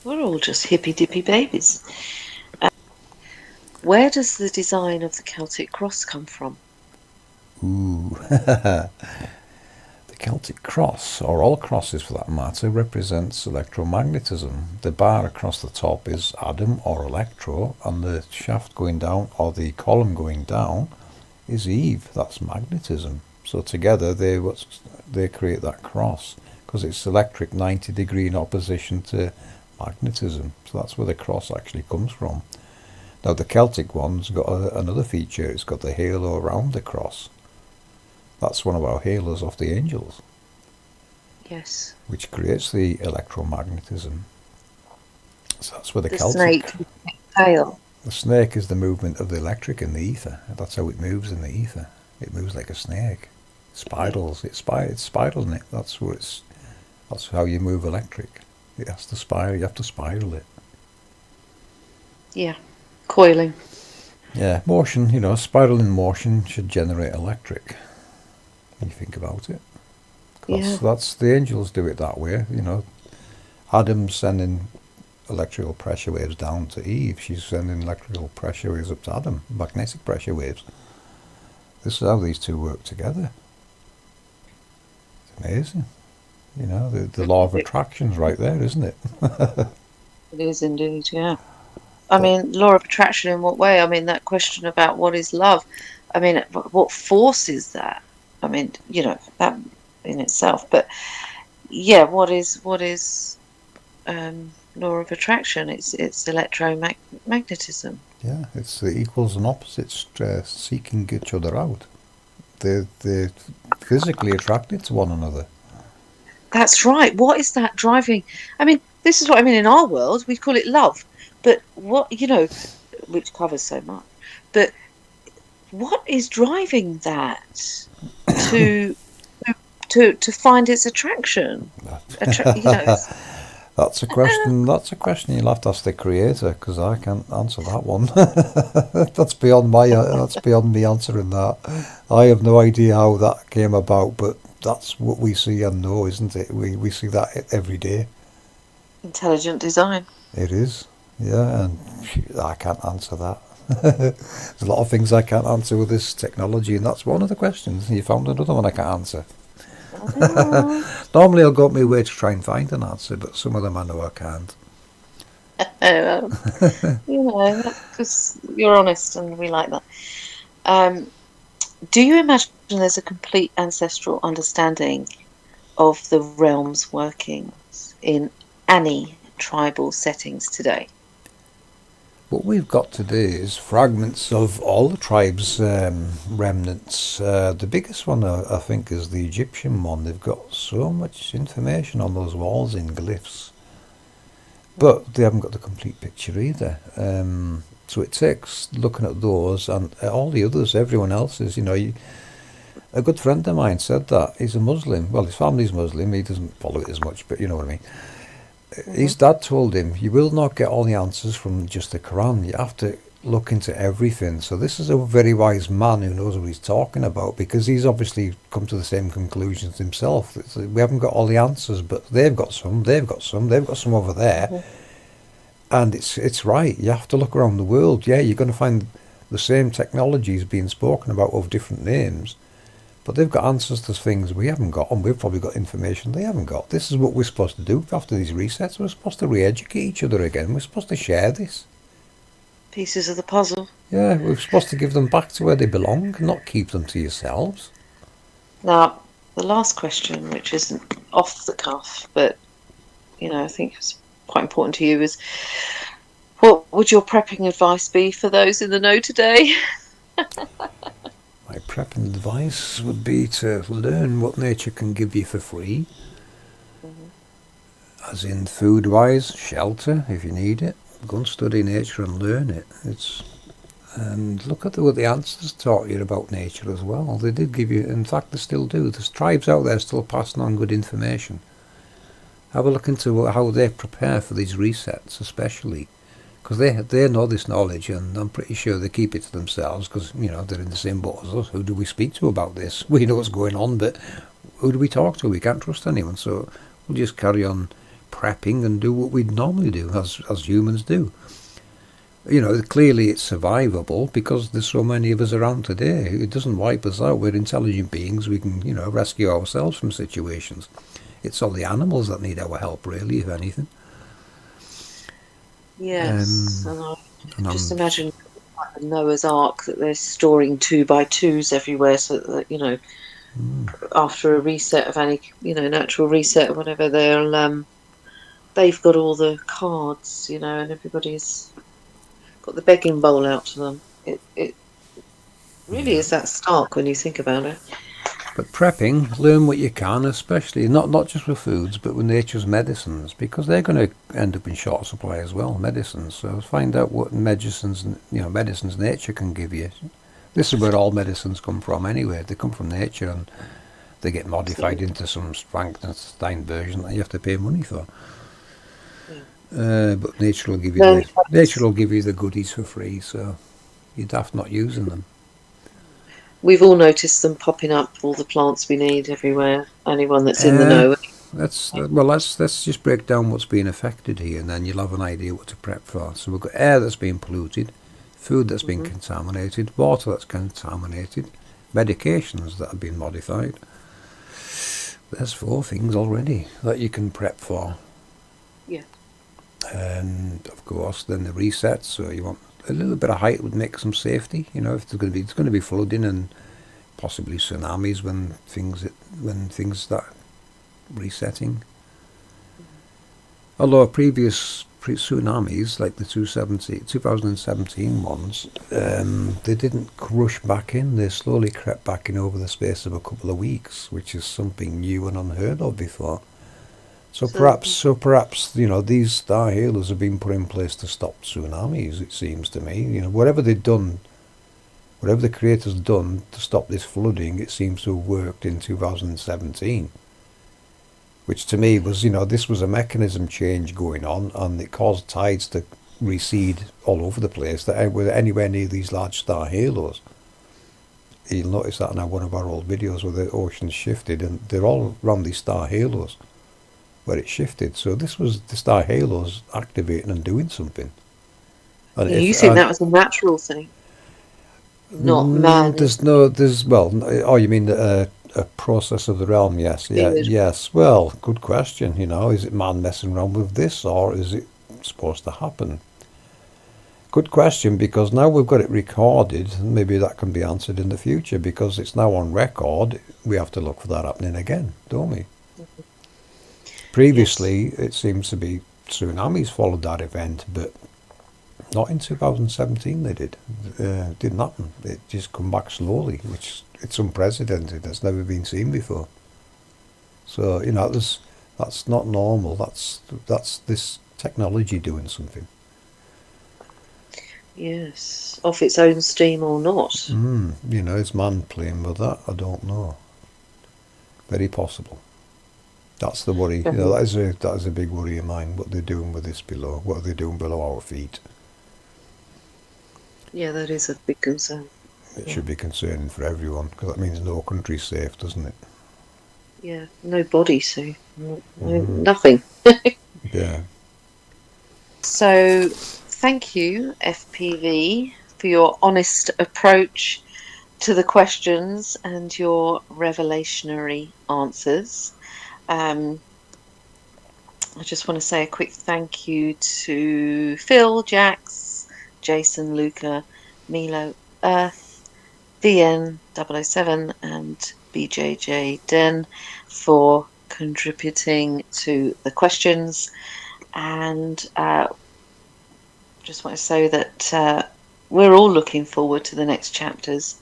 We're all just hippy-dippy babies. Where does the design of the Celtic cross come from? Ooh. The Celtic cross, or all crosses for that matter, represents electromagnetism. The bar across the top is Adam or electro, and the shaft going down, or the column going down, is Eve. That's magnetism. So together they create that cross, because it's electric 90 degree in opposition to magnetism. So that's where the cross actually comes from. Now the Celtic one's got another feature. It's got the halo around the cross. That's one of our halos of the angels. Yes. Which creates the electromagnetism. So that's where the Celtic... snake tail. The snake is the movement of the electric in the ether. That's how it moves in the ether. It moves like a snake. Spirals. It's spiraling it. That's how you move electric. It has to spiral. You have to spiral it. Yeah. Coiling. Yeah, motion, spiraling motion should generate electric. When you think about it. That's the angels do it that way, Adam's sending electrical pressure waves down to Eve. She's sending electrical pressure waves up to Adam, magnetic pressure waves. This is how these two work together. It's amazing. The law of attraction's right there, isn't it? It is indeed, yeah. I mean, law of attraction in what way? I mean, that question about what is love. I mean, what force is that? I mean, that in itself. But yeah, what is law of attraction? It's electromagnetism. Yeah, it's the equals and opposites seeking each other out. They're physically attracted to one another. That's right. What is that driving? I mean, this is what I mean. In our world, we call it love. But what, which covers so much. But what is driving that to find its attraction? That's a question. That's a question you'll have to ask the creator, because I can't answer that one. That's beyond me answering that. I have no idea how that came about, but that's what we see and know, isn't it? We see that every day. Intelligent design. It is. Yeah, and I can't answer that. There's a lot of things I can't answer with this technology, and that's one of the questions. You found another one I can't answer. Normally I'll go up my way to try and find an answer, but some of them I know I can't. Because you're honest, and we like that. Do you imagine there's a complete ancestral understanding of the realm's workings in any tribal settings today? What we've got today is fragments of all the tribes' remnants. The biggest one, I think, is the Egyptian one. They've got so much information on those walls in glyphs. But they haven't got the complete picture either. So it takes looking at those and all the others, everyone else's. A good friend of mine said that. He's a Muslim. Well, his family's Muslim. He doesn't follow it as much, but you know what I mean. his dad told him, you will not get all the answers from just the Quran. You have to look into everything. So this is a very wise man who knows what he's talking about, because he's obviously come to the same conclusions himself. We haven't got all the answers, but they've got some, they've got some, they've got some over there. And it's right. You have to look around the world. Yeah, you're going to find the same technologies being spoken about with different names, but they've got answers to things we haven't got, and we've probably got information they haven't got. This is what we're supposed to do after these resets. We're supposed to re-educate each other again. We're supposed to share this. Pieces of the puzzle. Yeah, we're supposed to give them back to where they belong, not keep them to yourselves. Now, the last question, which isn't off the cuff, but I think it's quite important to you, is what would your prepping advice be for those in the know today? My prepping advice would be to learn what nature can give you for free, as in food-wise, shelter if you need it. Go and study nature and learn it. And look at what the answers taught you about nature as well. They did give you, in fact they still do. There's tribes out there still passing on good information. Have a look into how they prepare for these resets, especially, because they know this knowledge, and I'm pretty sure they keep it to themselves, because they're in the same boat as us. Who do we speak to about this? We know what's going on, but who do we talk to? We can't trust anyone, so we'll just carry on prepping and do what we normally do, as humans do. Clearly it's survivable because there's so many of us around today. It doesn't wipe us out. We're intelligent beings. We can rescue ourselves from situations. It's all the animals that need our help, really, if anything. Yes, and I just imagine like the Noah's Ark, that they're storing 2x2s everywhere, so that after a reset of any natural reset or whatever, they've got all the cards, and everybody's got the begging bowl out to them. It really is that stark when you think about it. But prepping, learn what you can, especially not just with foods, but with nature's medicines, because they're going to end up in short supply as well. Medicines, so find out what medicines nature can give you. This is where all medicines come from anyway. They come from nature, and they get modified into some Frankenstein version that you have to pay money for. But nature will give you the goodies for free, so you're daft not using them. We've all noticed them popping up, all the plants we need everywhere. Anyone that's in the know. Let's just break down what's being affected here, and then you'll have an idea what to prep for. So we've got air that's been polluted, food that's been contaminated, water that's contaminated, medications that have been modified. There's 4 things already that you can prep for. Yeah. And of course, then the resets. So you want a little bit of height would make some safety. If it's going to be flooding and possibly tsunamis when things start resetting. Although previous tsunamis, like the 2017 ones, they didn't rush back in. They slowly crept back in over the space of a couple of weeks, which is something new and unheard of before. So perhaps these star halos have been put in place to stop tsunamis. It seems to me, whatever the Creator's done to stop this flooding, it seems to have worked in 2017. Which to me was, this was a mechanism change going on, and it caused tides to recede all over the place that were anywhere near these large star halos. You'll notice that in one of our old videos where the oceans shifted, and they're all around these star halos where it shifted. So this was the star halos activating and doing something. And you think that was a natural thing, not man? You mean a process of the realm? Yes, yes. Well, good question. Is it man messing around with this, or is it supposed to happen? Good question, because now we've got it recorded, and maybe that can be answered in the future, because it's now on record. We have to look for that happening again, don't we? Previously, it seems to be tsunamis followed that event, but not in 2017 they did. It didn't happen. It just come back slowly, which it's unprecedented. That's never been seen before. So, that's not normal. That's this technology doing something. Yes, off its own steam or not. Is man playing with that? I don't know. Very possible. That's the worry. Mhm. That is a big worry of mine. What they're doing with this below. What are they doing below our feet? Yeah, that is a big concern. It Yeah. should be concerning for everyone, because that means no country's safe, doesn't it? Yeah, no body safe, Mhm. nothing. Yeah. So, thank you, FPV, for your honest approach to the questions and your revelationary answers. I just want to say a quick thank you to Phil, Jax, Jason, Luca, Milo, Earth, VN007, and BJJ Den for contributing to the questions. And just want to say that we're all looking forward to the next chapters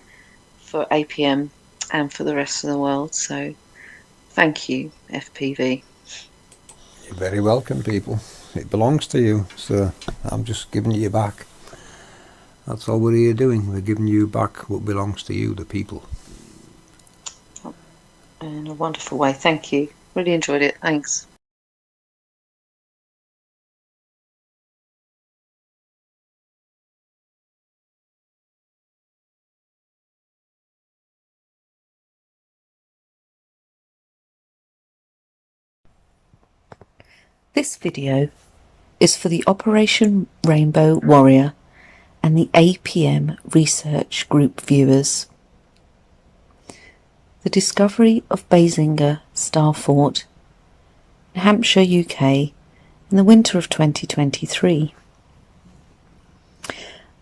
for APM and for the rest of the world. So thank you, FPV. You're very welcome, people. It belongs to you, so I'm just giving you back. That's all we're here doing. We're giving you back what belongs to you, the people. In a wonderful way. Thank you. Really enjoyed it. Thanks. This video is for the Operation Rainbow Warrior and the APM Research Group viewers. The discovery of Basinger Star Fort in Hampshire, UK in the winter of 2023.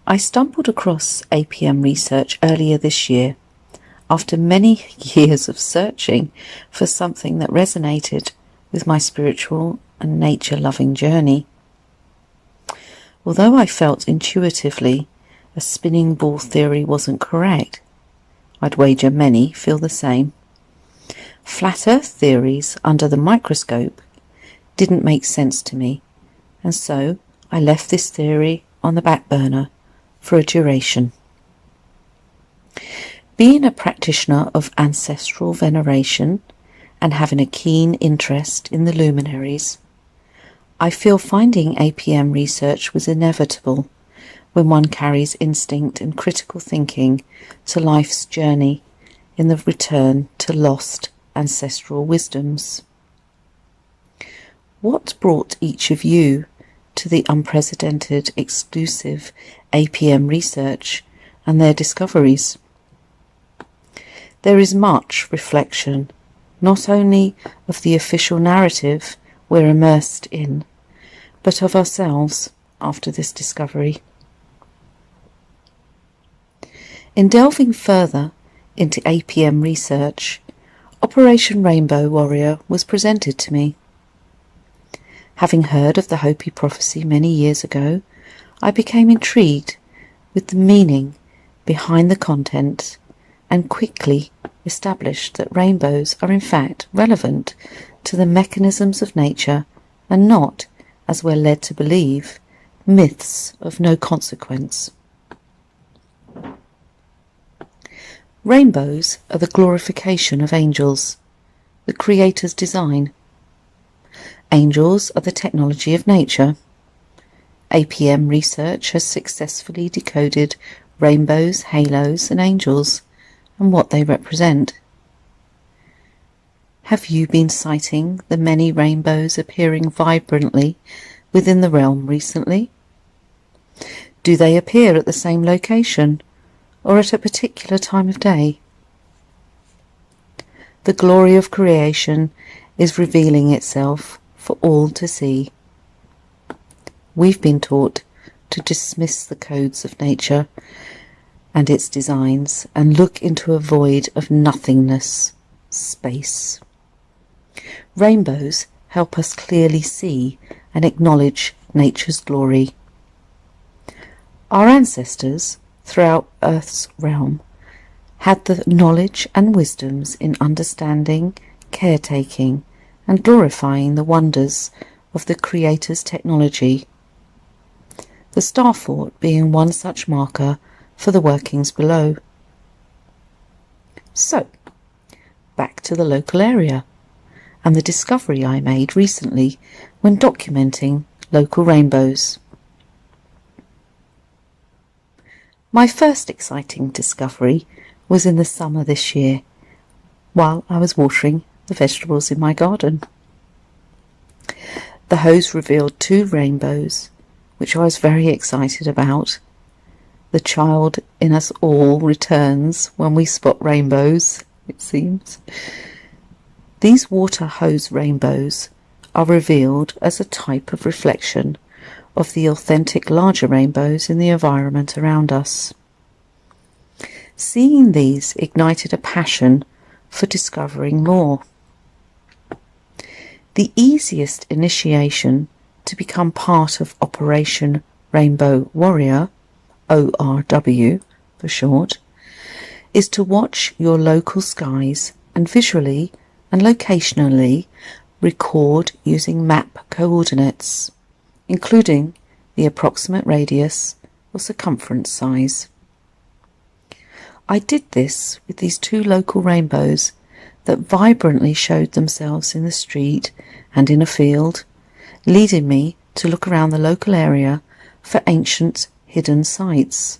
I stumbled across APM Research earlier this year after many years of searching for something that resonated with my spiritual and nature-loving journey. Although I felt intuitively a spinning ball theory wasn't correct, I'd wager many feel the same. Flat Earth theories under the microscope didn't make sense to me, and so I left this theory on the back burner for a duration. Being a practitioner of ancestral veneration and having a keen interest in the luminaries, I feel finding APM research was inevitable when one carries instinct and critical thinking to life's journey in the return to lost ancestral wisdoms. What brought each of you to the unprecedented, exclusive APM research and their discoveries? There is much reflection, not only of the official narrative we're immersed in, but of ourselves after this discovery. In delving further into APM research, Operation Rainbow Warrior was presented to me. Having heard of the Hopi prophecy many years ago, I became intrigued with the meaning behind the content and quickly established that rainbows are in fact relevant to the mechanisms of nature and not, as we're led to believe, myths of no consequence. Rainbows are the glorification of angels, the Creator's design. Angels are the technology of nature. APM research has successfully decoded rainbows, halos, and angels, and what they represent. Have you been sighting the many rainbows appearing vibrantly within the realm recently? Do they appear at the same location, or at a particular time of day? The glory of creation is revealing itself for all to see. We've been taught to dismiss the codes of nature and its designs and look into a void of nothingness, space. Rainbows help us clearly see and acknowledge nature's glory. Our ancestors, throughout Earth's realm, had the knowledge and wisdoms in understanding, caretaking, and glorifying the wonders of the Creator's technology, the Star Fort being one such marker for the workings below. So, back to the local area and the discovery I made recently when documenting local rainbows. My first exciting discovery was in the summer this year, while I was watering the vegetables in my garden. The hose revealed 2 rainbows, which I was very excited about. The child in us all returns when we spot rainbows, it seems. These water hose rainbows are revealed as a type of reflection of the authentic larger rainbows in the environment around us. Seeing these ignited a passion for discovering more. The easiest initiation to become part of Operation Rainbow Warrior, ORW for short, is to watch your local skies and visually and locationally record using map coordinates, including the approximate radius or circumference size. I did this with these 2 local rainbows that vibrantly showed themselves in the street and in a field, leading me to look around the local area for ancient hidden sites.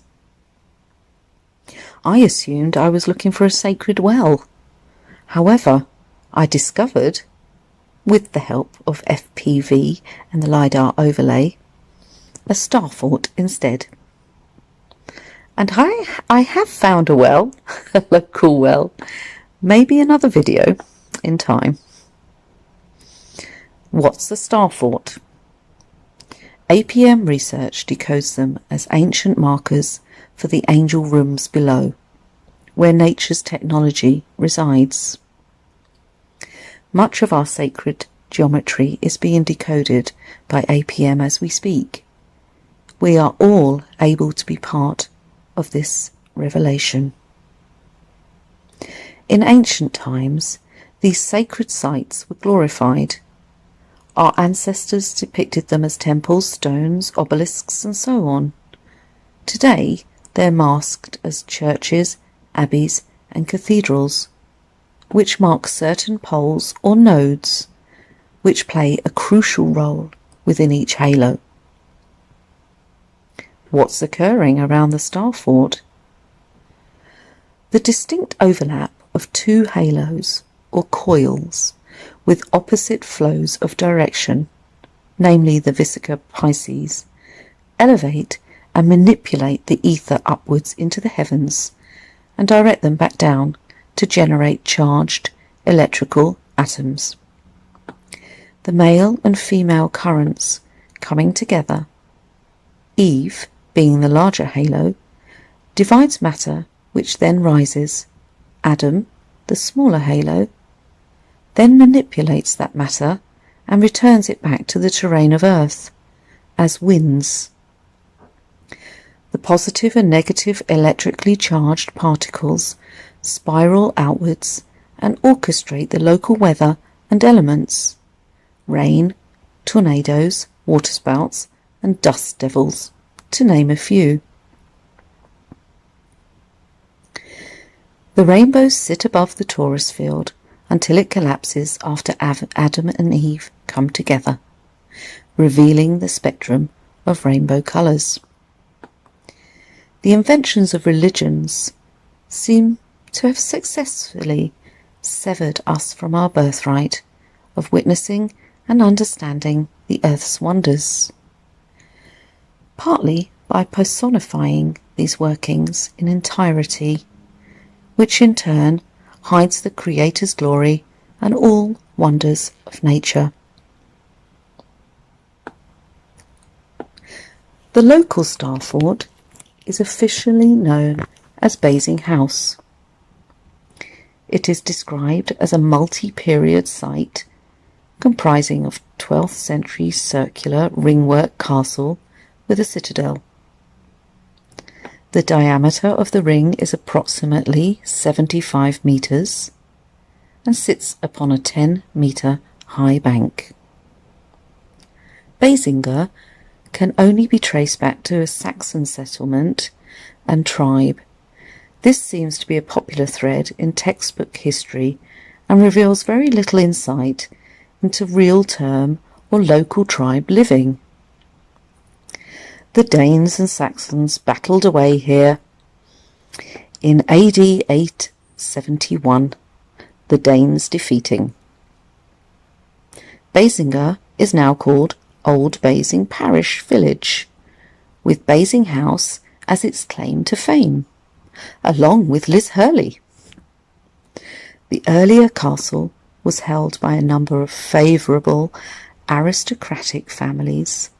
I assumed I was looking for a sacred well. However, I discovered, with the help of FPV and the LiDAR overlay, a star fort instead. And I have found a well, a local well, maybe another video in time. What's the star fort? APM Research decodes them as ancient markers for the angel rooms below, where nature's technology resides. Much of our sacred geometry is being decoded by APM as we speak. We are all able to be part of this revelation. In ancient times, these sacred sites were glorified. Our ancestors depicted them as temples, stones, obelisks, and so on. Today, they're masked as churches, abbeys, and cathedrals, which mark certain poles or nodes which play a crucial role within each halo. What's occurring around the star fort? The distinct overlap of 2 halos or coils with opposite flows of direction, namely the Vesica Pisces, elevate and manipulate the ether upwards into the heavens and direct them back down to generate charged electrical atoms. The male and female currents coming together, Eve being the larger halo, divides matter, which then rises. Adam, the smaller halo, then manipulates that matter and returns it back to the terrain of Earth as winds. The positive and negative electrically charged particles spiral outwards and orchestrate the local weather and elements: rain, tornadoes, waterspouts, and dust devils, to name a few. The rainbows sit above the torus field until it collapses after Adam and Eve come together, revealing the spectrum of rainbow colours. The inventions of religions seem to have successfully severed us from our birthright of witnessing and understanding the earth's wonders, partly by personifying these workings in entirety, which in turn hides the Creator's glory and all wonders of nature. The local star fort is officially known as Basing House. It is described as a multi-period site comprising of 12th century circular ringwork castle with a citadel. The diameter of the ring is approximately 75 metres and sits upon a 10-metre high bank. Basinger can only be traced back to a Saxon settlement and tribe. This seems to be a popular thread in textbook history and reveals very little insight into real term or local tribe living. The Danes and Saxons battled away here. In AD 871, the Danes defeating. Basingstoke is now called Old Basing Parish Village, with Basing House as its claim to fame, along with Liz Hurley. The earlier castle was held by a number of favourable aristocratic families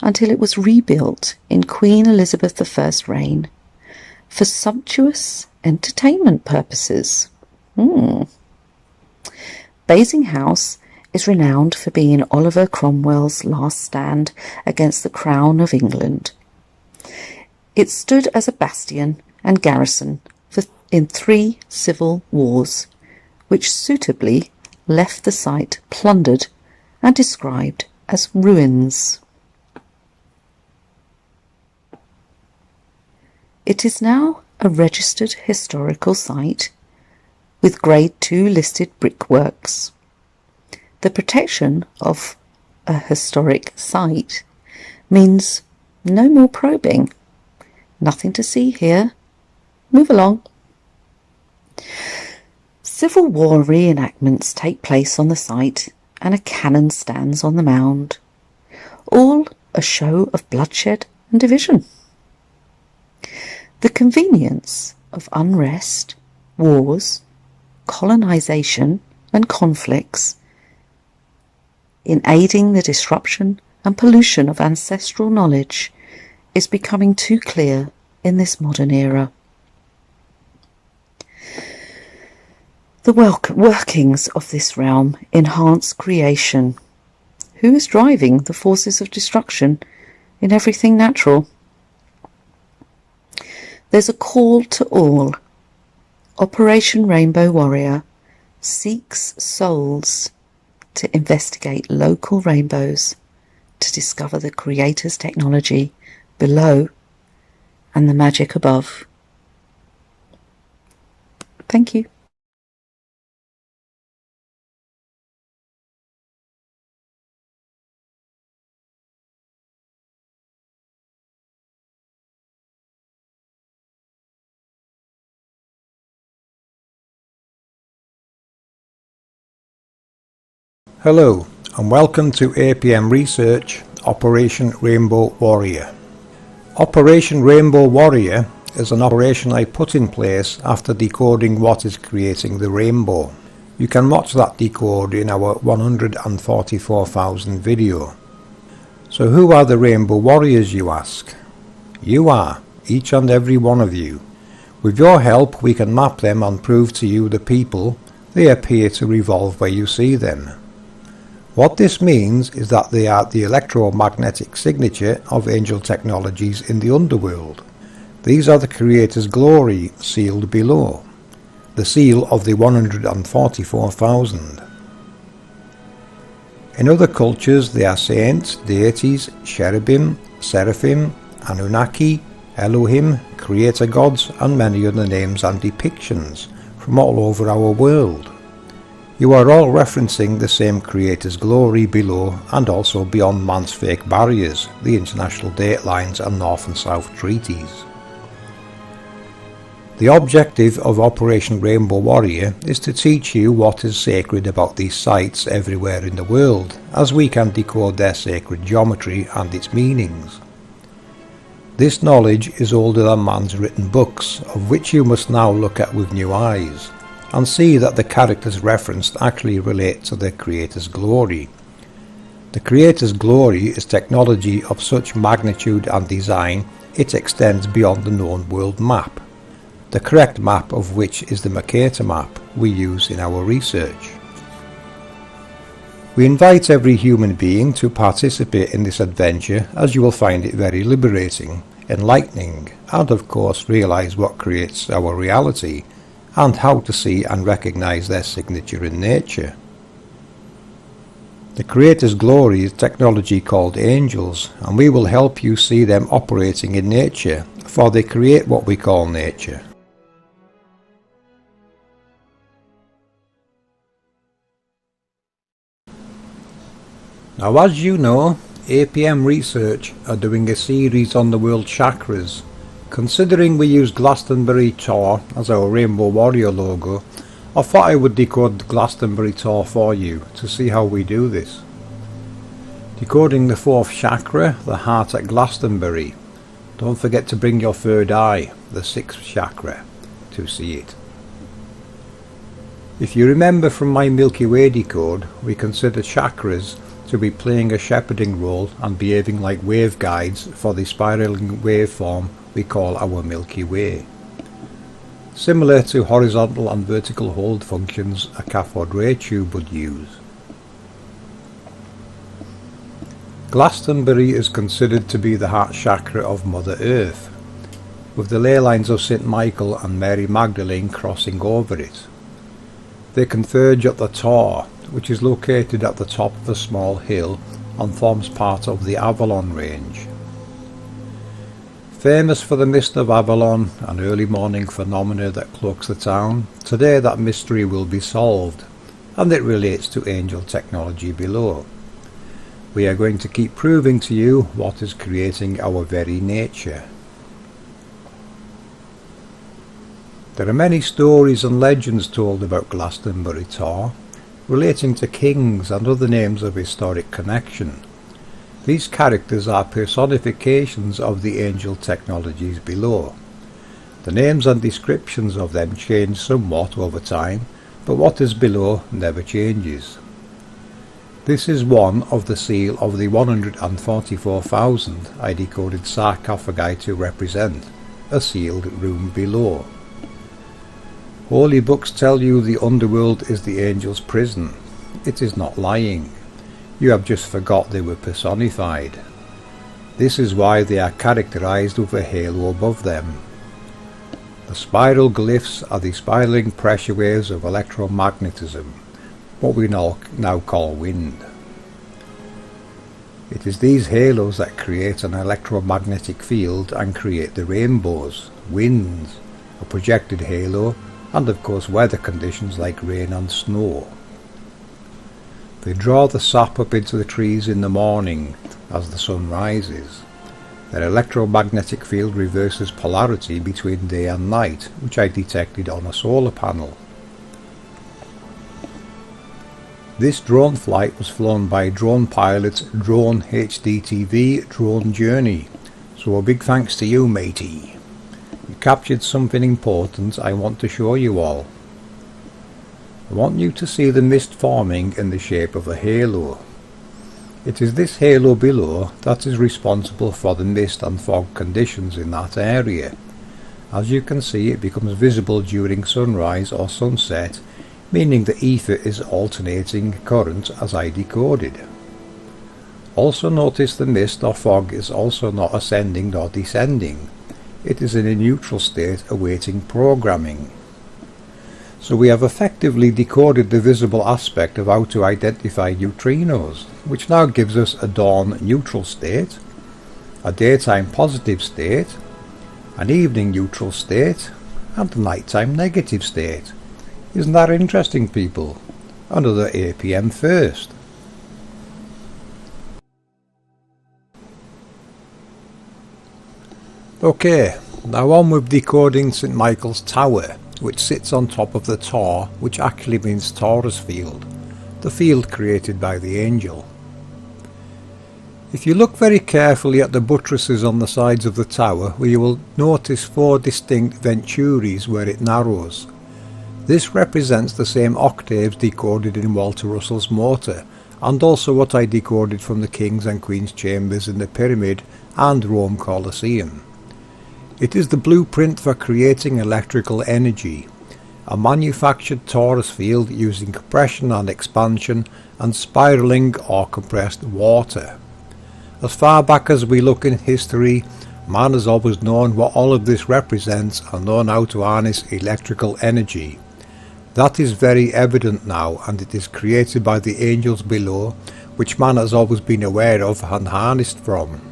until it was rebuilt in Queen Elizabeth I's reign for sumptuous entertainment purposes. Basing House is renowned for being Oliver Cromwell's last stand against the Crown of England. It stood as a bastion and garrison in 3 civil wars, which suitably left the site plundered and described as ruins. It is now a registered historical site with Grade 2 listed brickworks. The protection of a historic site means no more probing. Nothing to see here. Move along. Civil War reenactments take place on the site and a cannon stands on the mound. All a show of bloodshed and division. The convenience of unrest, wars, colonisation and conflicts in aiding the disruption and pollution of ancestral knowledge is becoming too clear in this modern era. The workings of this realm enhance creation. Who is driving the forces of destruction in everything natural? There's a call to all. Operation Rainbow Warrior seeks souls to investigate local rainbows, to discover the Creator's technology below and the magic above. Thank you. Hello and welcome to APM Research Operation Rainbow Warrior. Operation Rainbow Warrior is an operation I put in place after decoding what is creating the rainbow. You can watch that decode in our 144,000 video. So who are the Rainbow Warriors, you ask? You are, each and every one of you. With your help we can map them and prove to you the people they appear to revolve where you see them. What this means is that they are the electromagnetic signature of angel technologies in the underworld. These are the Creator's glory sealed below, the seal of the 144,000. In other cultures they are saints, deities, cherubim, seraphim, Anunnaki, Elohim, creator gods and many other names and depictions from all over our world. You are all referencing the same Creator's glory below and also beyond man's fake barriers, the international date lines and North and South treaties. The objective of Operation Rainbow Warrior is to teach you what is sacred about these sites everywhere in the world, as we can decode their sacred geometry and its meanings. This knowledge is older than man's written books, of which you must now look at with new eyes, and see that the characters referenced actually relate to the Creator's glory. The Creator's glory is technology of such magnitude and design it extends beyond the known world map, the correct map of which is the Mercator map we use in our research. We invite every human being to participate in this adventure, as you will find it very liberating, enlightening, and of course realise what creates our reality, and how to see and recognise their signature in nature. The Creator's glory is technology called angels, and we will help you see them operating in nature, for they create what we call nature. Now, as you know, APM Research are doing a series on the world chakras. Considering we use Glastonbury Tor as our Rainbow Warrior logo, I thought I would decode the Glastonbury Tor for you to see how we do this. Decoding the 4th chakra, the heart at Glastonbury. Don't forget to bring your third eye, the 6th chakra, to see it. If you remember from my Milky Way decode, we consider chakras to be playing a shepherding role and behaving like waveguides for the spiraling waveform we call our Milky Way. Similar to horizontal and vertical hold functions a cathode ray tube would use. Glastonbury is considered to be the heart chakra of Mother Earth, with the ley lines of St. Michael and Mary Magdalene crossing over it. They converge at the Tor, which is located at the top of a small hill and forms part of the Avalon range. Famous for the mist of Avalon, an early morning phenomena that cloaks the town, today that mystery will be solved, and it relates to angel technology below. We are going to keep proving to you what is creating our very nature. There are many stories and legends told about Glastonbury Tor, relating to kings and other names of historic connection. These characters are personifications of the angel technologies below. The names and descriptions of them change somewhat over time, but what is below never changes. This is one of the seal of the 144,000 I decoded sarcophagi to represent, a sealed room below. Holy books tell you the underworld is the angel's prison. It is not lying. You have just forgot they were personified. This is why they are characterized with a halo above them. The spiral glyphs are the spiraling pressure waves of electromagnetism, what we now call wind. It is these halos that create an electromagnetic field and create the rainbows, winds, a projected halo, and of course weather conditions like rain and snow. They draw the sap up into the trees in the morning as the sun rises. Their electromagnetic field reverses polarity between day and night, which I detected on a solar panel. This drone flight was flown by drone pilot Drone HDTV Drone Journey, so a big thanks to you, matey. You captured something important I want to show you all. I want you to see the mist forming in the shape of a halo. It is this halo below that is responsible for the mist and fog conditions in that area. As you can see, it becomes visible during sunrise or sunset, meaning the ether is alternating current as I decoded. Also notice the mist or fog is also not ascending nor descending. It is in a neutral state awaiting programming. So we have effectively decoded the visible aspect of how to identify neutrinos, which now gives us a dawn neutral state, a daytime positive state, an evening neutral state, and a nighttime negative state. Isn't that interesting, people? Another APM first. Okay, now on with decoding St. Michael's Tower, which sits on top of the Tor, which actually means torus field, the field created by the angel. If you look very carefully at the buttresses on the sides of the tower, you will notice 4 distinct venturis where it narrows. This represents the same octaves decoded in Walter Russell's motor, and also what I decoded from the King's and Queen's chambers in the Pyramid and Rome Colosseum. It is the blueprint for creating electrical energy, a manufactured torus field using compression and expansion and spiraling or compressed water. As far back as we look in history, man has always known what all of this represents and known how to harness electrical energy. That is very evident now, and it is created by the angels below, which man has always been aware of and harnessed from.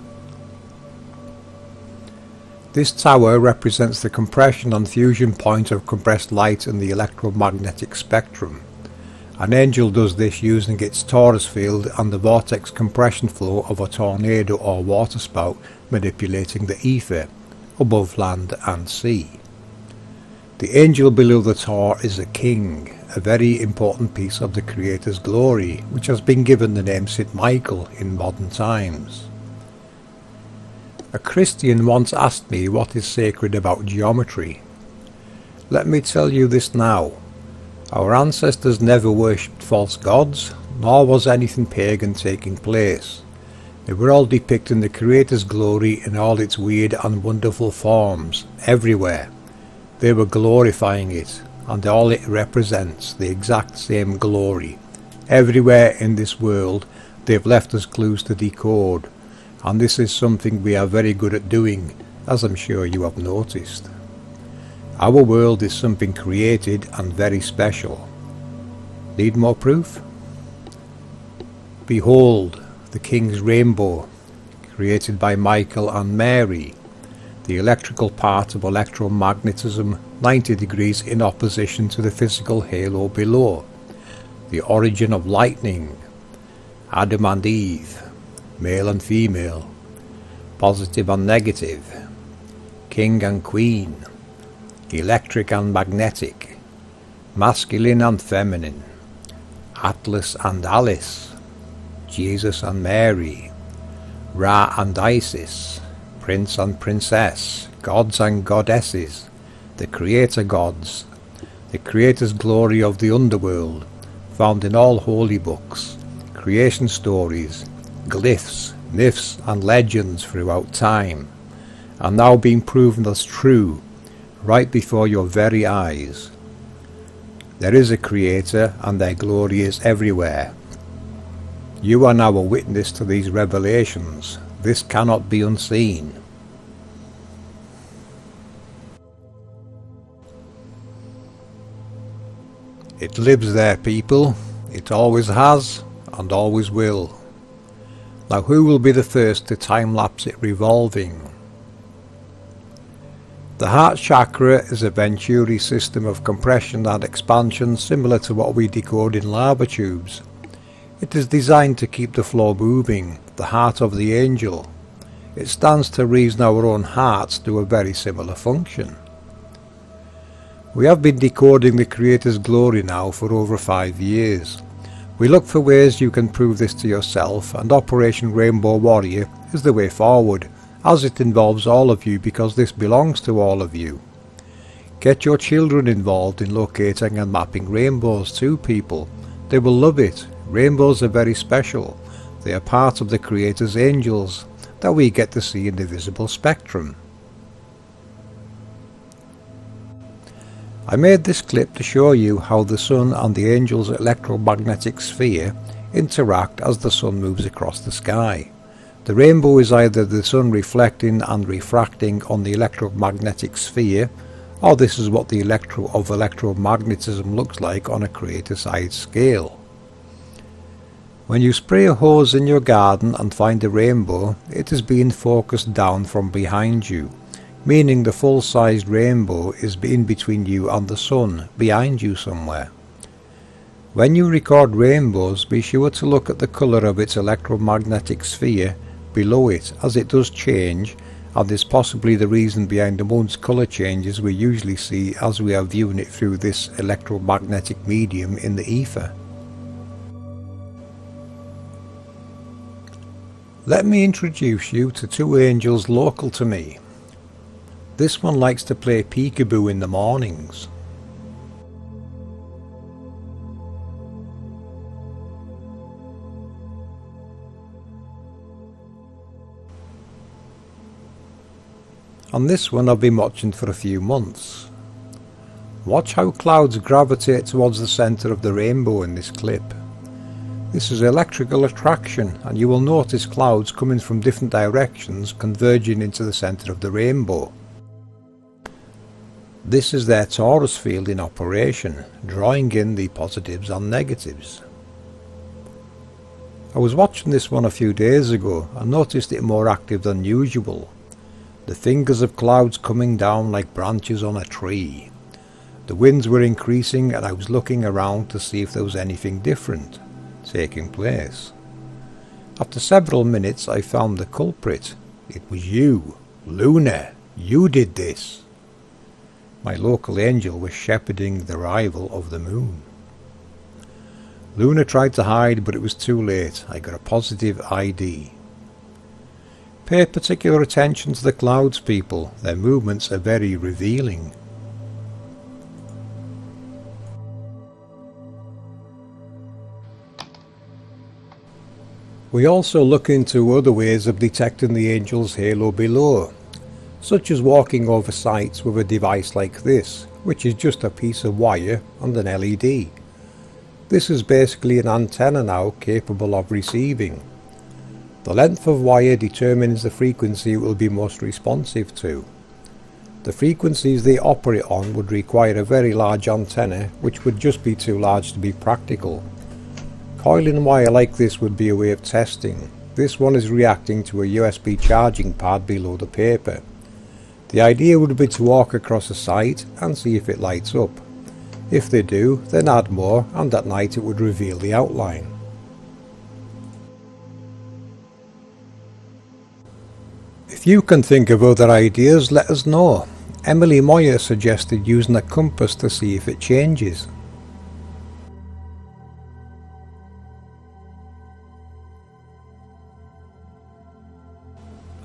This tower represents the compression and fusion point of compressed light in the electromagnetic spectrum, An angel does this using its torus field and the vortex compression flow of a tornado or waterspout, manipulating the ether above land and sea. The angel below the Tor is a king, a very important piece of the Creator's glory, which has been given the name St. Michael in modern times. A Christian once asked me what is sacred about geometry. Let me tell you this now. Our ancestors never worshipped false gods, nor was anything pagan taking place. They were all depicting the Creator's glory in all its weird and wonderful forms, everywhere. They were glorifying it, and all it represents, the exact same glory. Everywhere in this world they've left us clues to decode, and this is something we are very good at doing, as I'm sure you have noticed. Our world is something created and very special. Need more proof? Behold, the King's rainbow, created by Michael and Mary, the electrical part of electromagnetism 90 degrees in opposition to the physical halo below, the origin of lightning, Adam and Eve, male and female, positive and negative, king and queen, electric and magnetic, masculine and feminine, Atlas and Alice, Jesus and Mary, Ra and Isis, prince and princess, gods and goddesses, the creator gods, the Creator's glory of the underworld, found in all holy books, creation stories, glyphs, myths and legends throughout time, are now being proven as true right before your very eyes. There is a Creator and their glory is everywhere. You are now a witness to these revelations. This cannot be unseen. It lives there, people. It always has and always will. Now who will be the first to time-lapse it revolving? The heart chakra is a Venturi system of compression and expansion similar to what we decode in lava tubes. It is designed to keep the flow moving, the heart of the angel. It stands to reason our own hearts do a very similar function. We have been decoding the Creator's glory now for over 5 years. We look for ways you can prove this to yourself, and Operation Rainbow Warrior is the way forward, as it involves all of you because this belongs to all of you. Get your children involved in locating and mapping rainbows too, people. They will love it. Rainbows are very special. They are part of the Creator's angels that we get to see in the visible spectrum. I made this clip to show you how the Sun and the angel's electromagnetic sphere interact as the Sun moves across the sky. The rainbow is either the Sun reflecting and refracting on the electromagnetic sphere, or this is what the electromagnetism looks like on a Creator-sized scale. When you spray a hose in your garden and find a rainbow, it is being focused down from behind you, meaning the full-sized rainbow is in between you and the Sun, behind you somewhere. When you record rainbows, be sure to look at the colour of its electromagnetic sphere below it, as it does change, and is possibly the reason behind the moon's colour changes we usually see as we are viewing it through this electromagnetic medium in the ether. Let me introduce you to two angels local to me. This one likes to play peekaboo in the mornings. On this one I've been watching for a few months. Watch how clouds gravitate towards the centre of the rainbow in this clip. This is electrical attraction, and you will notice clouds coming from different directions converging into the centre of the rainbow. This is their torus field in operation, drawing in the positives and negatives. I was watching this one a few days ago and noticed it more active than usual. The fingers of clouds coming down like branches on a tree. The winds were increasing and I was looking around to see if there was anything different taking place. After several minutes I found the culprit. It was you, Lunar. You did this. My local angel was shepherding the arrival of the moon. Lunar tried to hide, but it was too late. I got a positive ID. Pay particular attention to the clouds, people. Their movements are very revealing. We also look into other ways of detecting the angel's halo below, such as walking over sites with a device like this, which is just a piece of wire and an LED. This is basically an antenna now capable of receiving. The length of wire determines the frequency it will be most responsive to. The frequencies they operate on would require a very large antenna, which would just be too large to be practical. Coiling wire like this would be a way of testing. This one is reacting to a USB charging pad below the paper. The idea would be to walk across a site and see if it lights up. If they do, then add more, and at night it would reveal the outline. If you can think of other ideas, let us know. Emily Moyer suggested using a compass to see if it changes.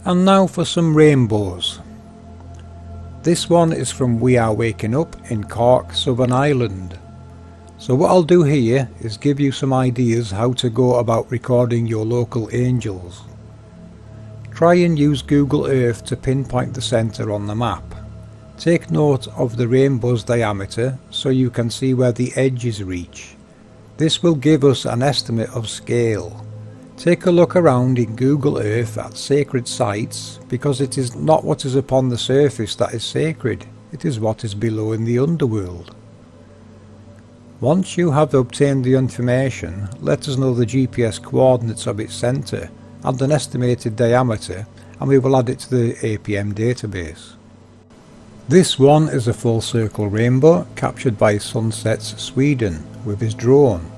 And now for some rainbows. This one is from We Are Waking Up in Cork, Southern Ireland. So what I'll do here is give you some ideas how to go about recording your local angels. Try and use Google Earth to pinpoint the centre on the map. Take note of the rainbow's diameter so you can see where the edges reach. This will give us an estimate of scale. Take a look around in Google Earth at sacred sites, because it is not what is upon the surface that is sacred, it is what is below in the underworld. Once you have obtained the information, let us know the GPS coordinates of its centre and an estimated diameter, and we will add it to the APM database. This one is a full circle rainbow captured by Sunsets Sweden with his drone.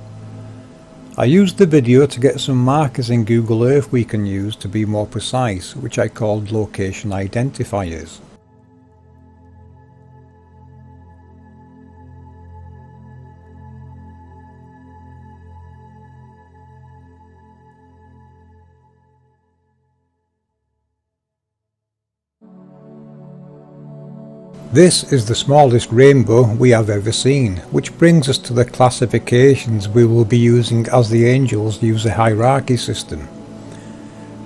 I used the video to get some markers in Google Earth we can use to be more precise, which I called location identifiers. This is the smallest rainbow we have ever seen, which brings us to the classifications we will be using as the angels use a hierarchy system.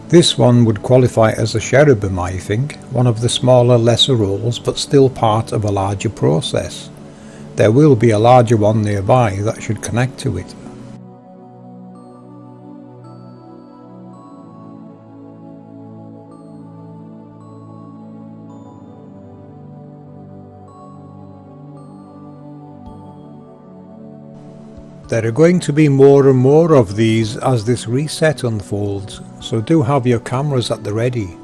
This one would qualify as a cherubim, I think, one of the smaller, lesser roles, but still part of a larger process. There will be a larger one nearby that should connect to it. There are going to be more and more of these as this reset unfolds, so do have your cameras at the ready.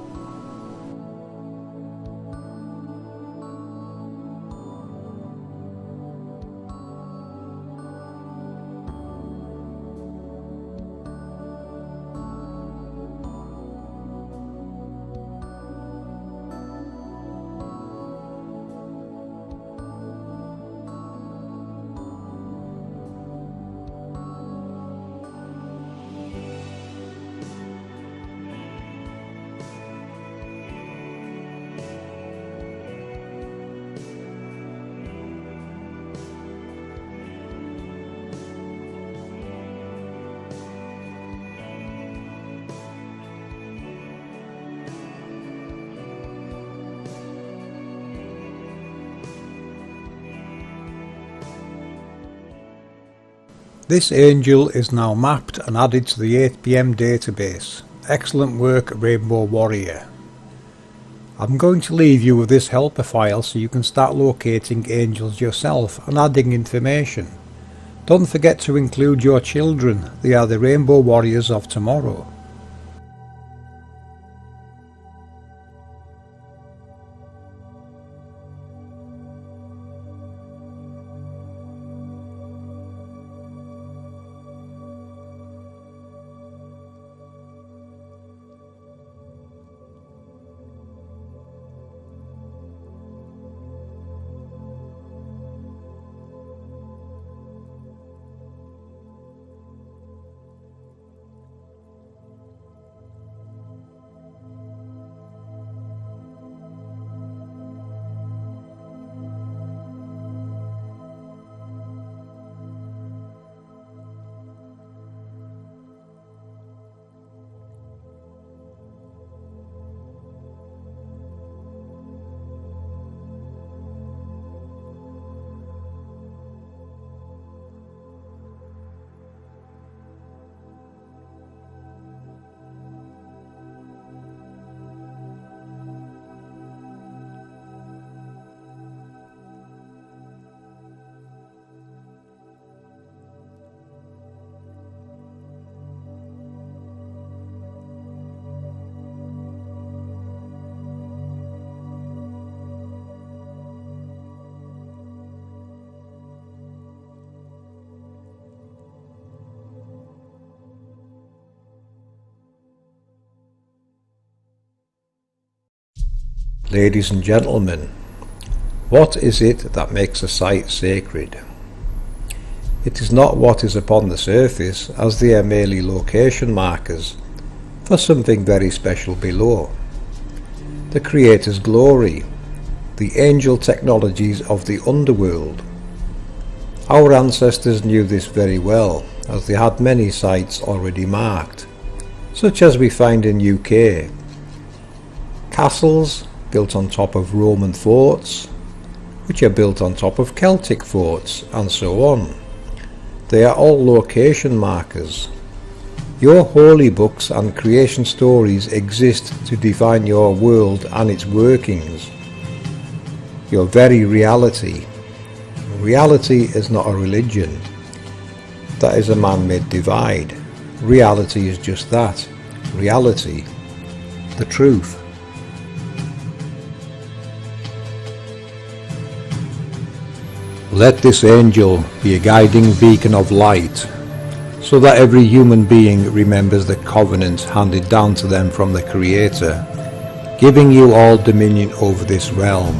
This angel is now mapped and added to the APM database. Excellent work, Rainbow Warrior. I'm going to leave you with this helper file so you can start locating angels yourself and adding information. Don't forget to include your children, they are the Rainbow Warriors of tomorrow. Ladies and gentlemen, what is it that makes a site sacred? It is not what is upon the surface, as they are merely location markers for something very special below. The Creator's glory, the angel technologies of the underworld. Our ancestors knew this very well, as they had many sites already marked, such as we find in UK. Castles built on top of Roman forts, which are built on top of Celtic forts, and so on. They are all location markers. Your holy books and creation stories exist to define your world and its workings. Your very reality. Reality is not a religion. That is a man-made divide. Reality is just that. Reality. The truth. Let this angel be a guiding beacon of light, so that every human being remembers the covenant handed down to them from the Creator, giving you all dominion over this realm.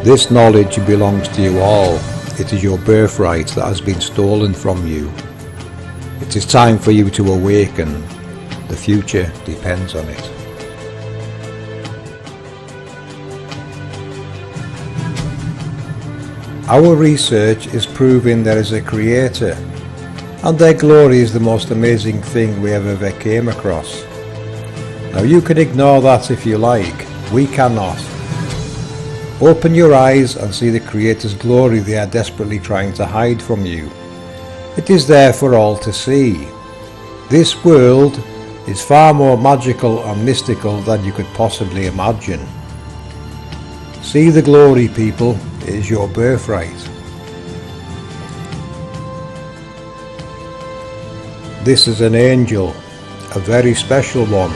This knowledge belongs to you all. It is your birthright that has been stolen from you. It is time for you to awaken. The future depends on it. Our research is proving there is a Creator, and their glory is the most amazing thing we have ever came across. Now you can ignore that if you like, we cannot. Open your eyes and see the Creator's glory they are desperately trying to hide from you. It is there for all to see. This world is far more magical and mystical than you could possibly imagine. See the glory, people. It is your birthright. This is an angel, a very special one.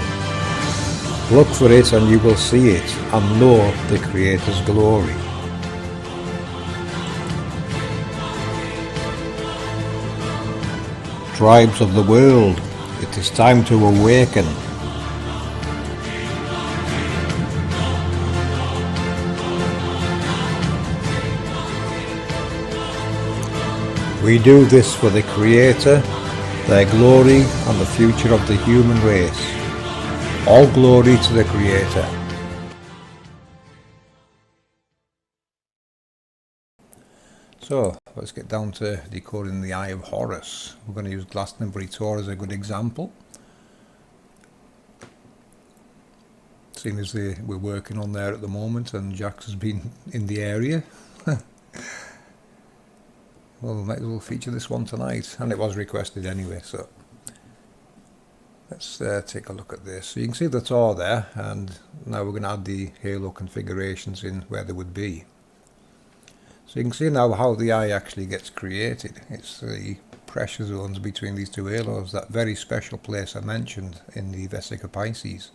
Look for it and you will see it and know the Creator's glory. Tribes of the world, it is time to awaken. We do this for the Creator, their glory and the future of the human race. All glory to the Creator. So, let's get down to decoding the Eye of Horus. We're going to use Glastonbury Tor as a good example. Seeing as we're working on there at the moment and Jax has been in the area. Well, we might as well feature this one tonight, and it was requested anyway, so let's take a look at this. So you can see the Tor there, and now we're going to add the halo configurations in where they would be. So you can see now how the eye actually gets created. It's the pressure zones between these two halos, that very special place I mentioned in the Vesica Pisces.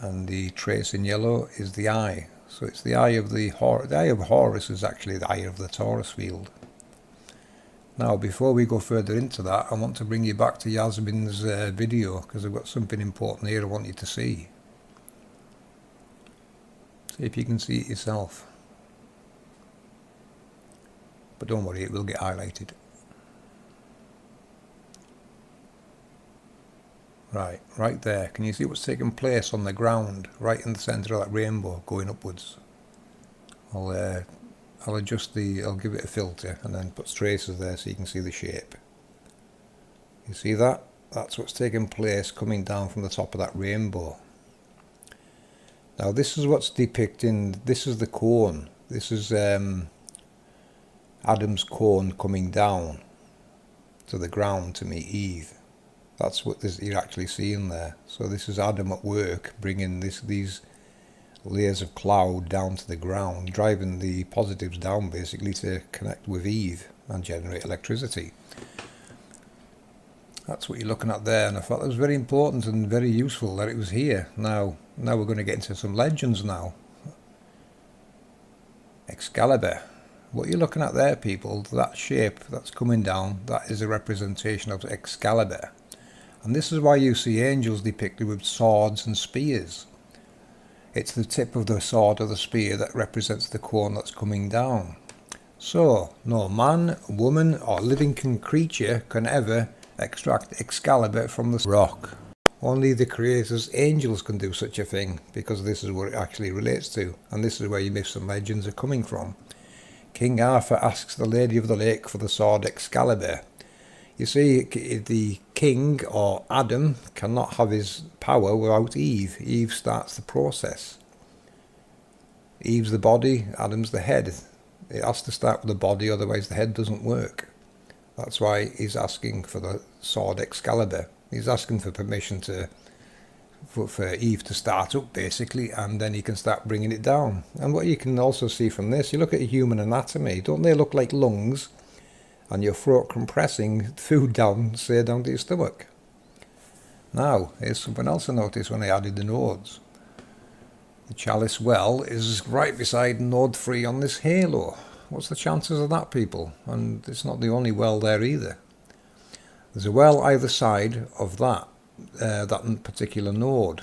And the trace in yellow is the eye. So it's the eye of the eye of Horus is actually the eye of the Taurus field. Now before we go further into that, I want to bring you back to Yasmin's video, because I've got something important here I want you to see. See if you can see it yourself. But don't worry, it will get highlighted. Right there. Can you see what's taking place on the ground, right in the centre of that rainbow, going upwards? I'll adjust I'll give it a filter and then put traces there so you can see the shape. You see that? That's what's taking place coming down from the top of that rainbow. Now this is what's depicting, this is the cone. This is Adam's cone coming down to the ground to meet Eve. That's what you're actually seeing there. So this is Adam at work, bringing these layers of cloud down to the ground, driving the positives down basically to connect with Eve and generate electricity. That's what you're looking at there, and I thought that was very important and very useful that it was here. Now we're going to get into some legends now. Excalibur. What you're looking at there, people, that shape that's coming down, that is a representation of Excalibur. And this is why you see angels depicted with swords and spears. It's the tip of the sword or the spear that represents the corn that's coming down. So, no man, woman, or living creature can ever extract Excalibur from the rock. Only the Creator's angels can do such a thing, because this is what it actually relates to, and this is where your myths and legends are coming from. King Arthur asks the Lady of the Lake for the sword Excalibur. You see, the king, or Adam, cannot have his power without Eve. Eve starts the process. Eve's the body, Adam's the head. It has to start with the body, otherwise the head doesn't work. That's why he's asking for the sword Excalibur. He's asking for permission for Eve to start up, basically, and then he can start bringing it down. And what you can also see from this, you look at human anatomy, don't they look like lungs? And your throat compressing food down, say, down to your stomach. Now, here's something else I noticed when I added the nodes. The Chalice Well is right beside node 3 on this halo. What's the chances of that, people? And it's not the only well there either. There's a well either side of that particular node.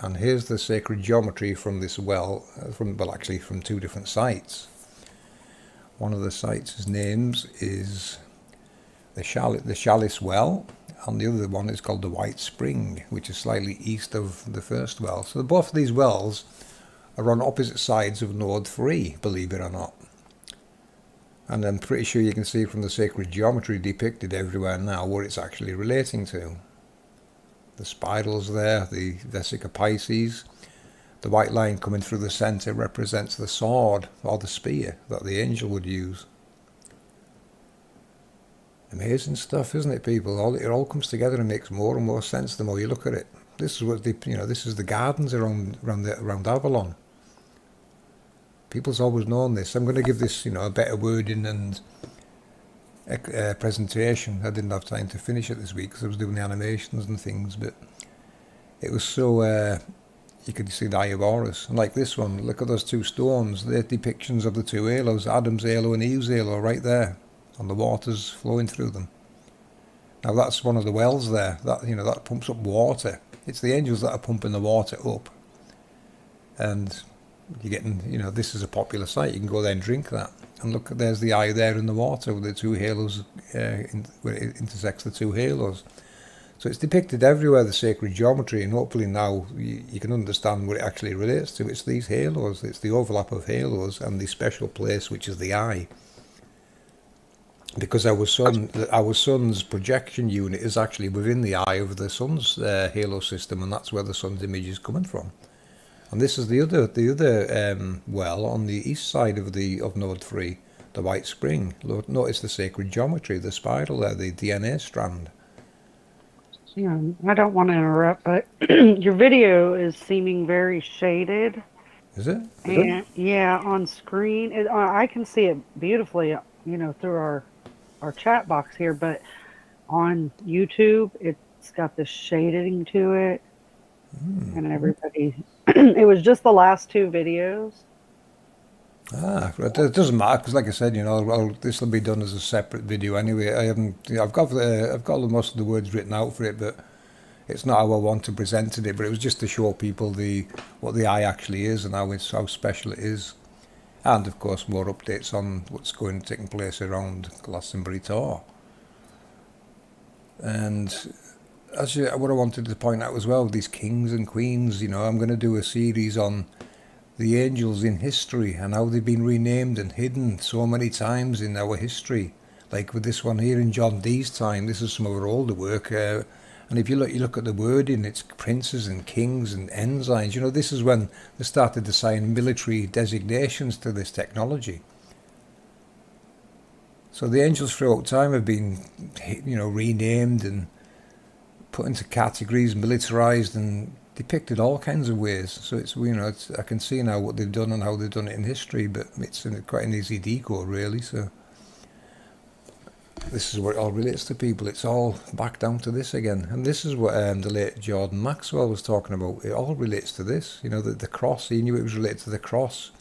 And here's the sacred geometry from this well, from two different sites. One of the sites' names is the Chalice Well, and the other one is called the White Spring, which is slightly east of the first well. So both of these wells are on opposite sides of node 3, believe it or not. And I'm pretty sure you can see from the sacred geometry depicted everywhere now what it's actually relating to. The spirals there, the Vesica Pisces. The white line coming through the centre represents the sword or the spear that the angel would use. Amazing stuff, isn't it, people? It all comes together and makes more and more sense the more you look at it. This is what this is the gardens around Avalon. People's always known this. I'm going to give this, a better wording and presentation. I didn't have time to finish it this week because I was doing the animations and things, but it was so. You could see the Eye of Horus. And like this one, look at those two stones. They're depictions of the two halos, Adam's halo and Eve's halo, right there, and the waters flowing through them. Now that's one of the wells there. That pumps up water. It's the angels that are pumping the water up. And you're getting, this is a popular site. You can go there and drink that. And look, there's the eye there in the water with the two halos, where it intersects the two halos. So it's depicted everywhere, the sacred geometry, and hopefully now you can understand what it actually relates to. It's these halos, it's the overlap of halos and the special place which is the eye. Because our sun's projection unit is actually within the eye of the sun's halo system, and that's where the sun's image is coming from. And this is the other well on the east side of node 3, the White Spring. Notice the sacred geometry, the spiral there, the DNA strand. Yeah, I don't want to interrupt, but your video is seeming very shaded. Is it? And yeah, on screen, I can see it beautifully, through our chat box here, but on YouTube, it's got this shading to it, and everybody. It was just the last two videos. It doesn't matter because, like I said, this will be done as a separate video anyway. I've got most of the words written out for it, but it's not how I want to present it. But it was just to show people what the eye actually is and how special it is, and of course more updates on what's taking place around Glastonbury Tor. And what I wanted to point out as well, these kings and queens. I'm going to do a series on the angels in history and how they've been renamed and hidden so many times in our history. Like with this one here in John Dee's time, this is some of our older work. And if you look at the wording, it's princes and kings and ensigns. This is when they started to assign military designations to this technology. So the angels throughout time have been, renamed and put into categories, militarized and depicted all kinds of ways. So I can see now what they've done and how they've done it in history, but it's quite an easy decode really. So this is what it all relates to, people. It's all back down to this again, and this is what the late Jordan Maxwell was talking about. It all relates to this. The cross. He knew it was related to the cross,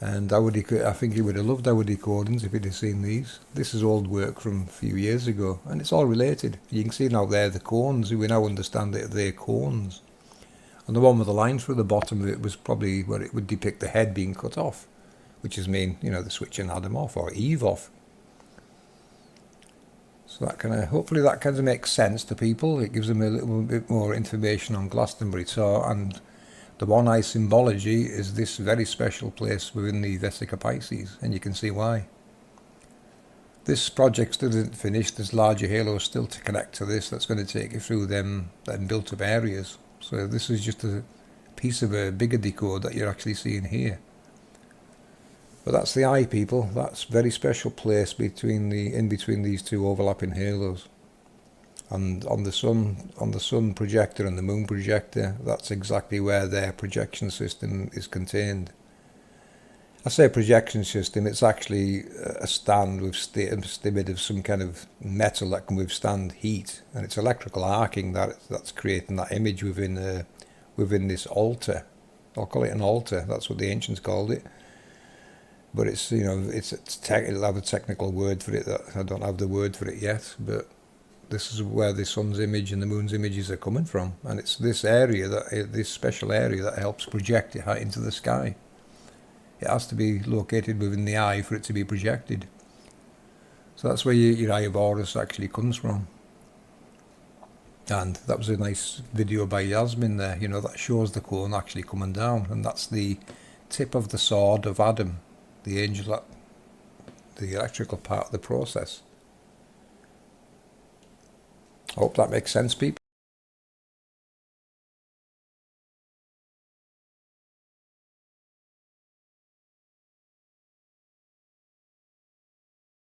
And I think he would have loved our decodings if he'd have seen these. This is old work from a few years ago, and it's all related. You can see now there the cones. We now understand that they're cones. And the one with the line through the bottom of it was probably where it would depict the head being cut off, which is mean, the switching Adam off or Eve off. So that hopefully that kind of makes sense to people. It gives them a little bit more information on Glastonbury. So, and the one eye symbology is this very special place within the Vesica Pisces, and you can see why. This project still isn't finished. There's larger halos still to connect to this. That's going to take you through them built up areas. So this is just a piece of a bigger decode that you're actually seeing here. But that's the eye, people. That's a very special place in between these two overlapping halos. And on the sun projector and the moon projector, that's exactly where their projection system is contained. I say projection system, it's actually a stand with stimid of some kind of metal that can withstand heat, and it's electrical arcing that's creating that image within this altar. I'll call it an altar. That's what the ancients called it. But it's it'll have a technical word for it that I don't have the word for it yet. But this is where the sun's image and the moon's images are coming from, and it's this special area that helps project it out into the sky. It has to be located within the eye for it to be projected. So that's where your eye of Horus actually comes from. And that was a nice video by Yasmin there, that shows the cone actually coming down, and that's the tip of the sword of Adam, the angel, the electrical part of the process. I hope that makes sense, people.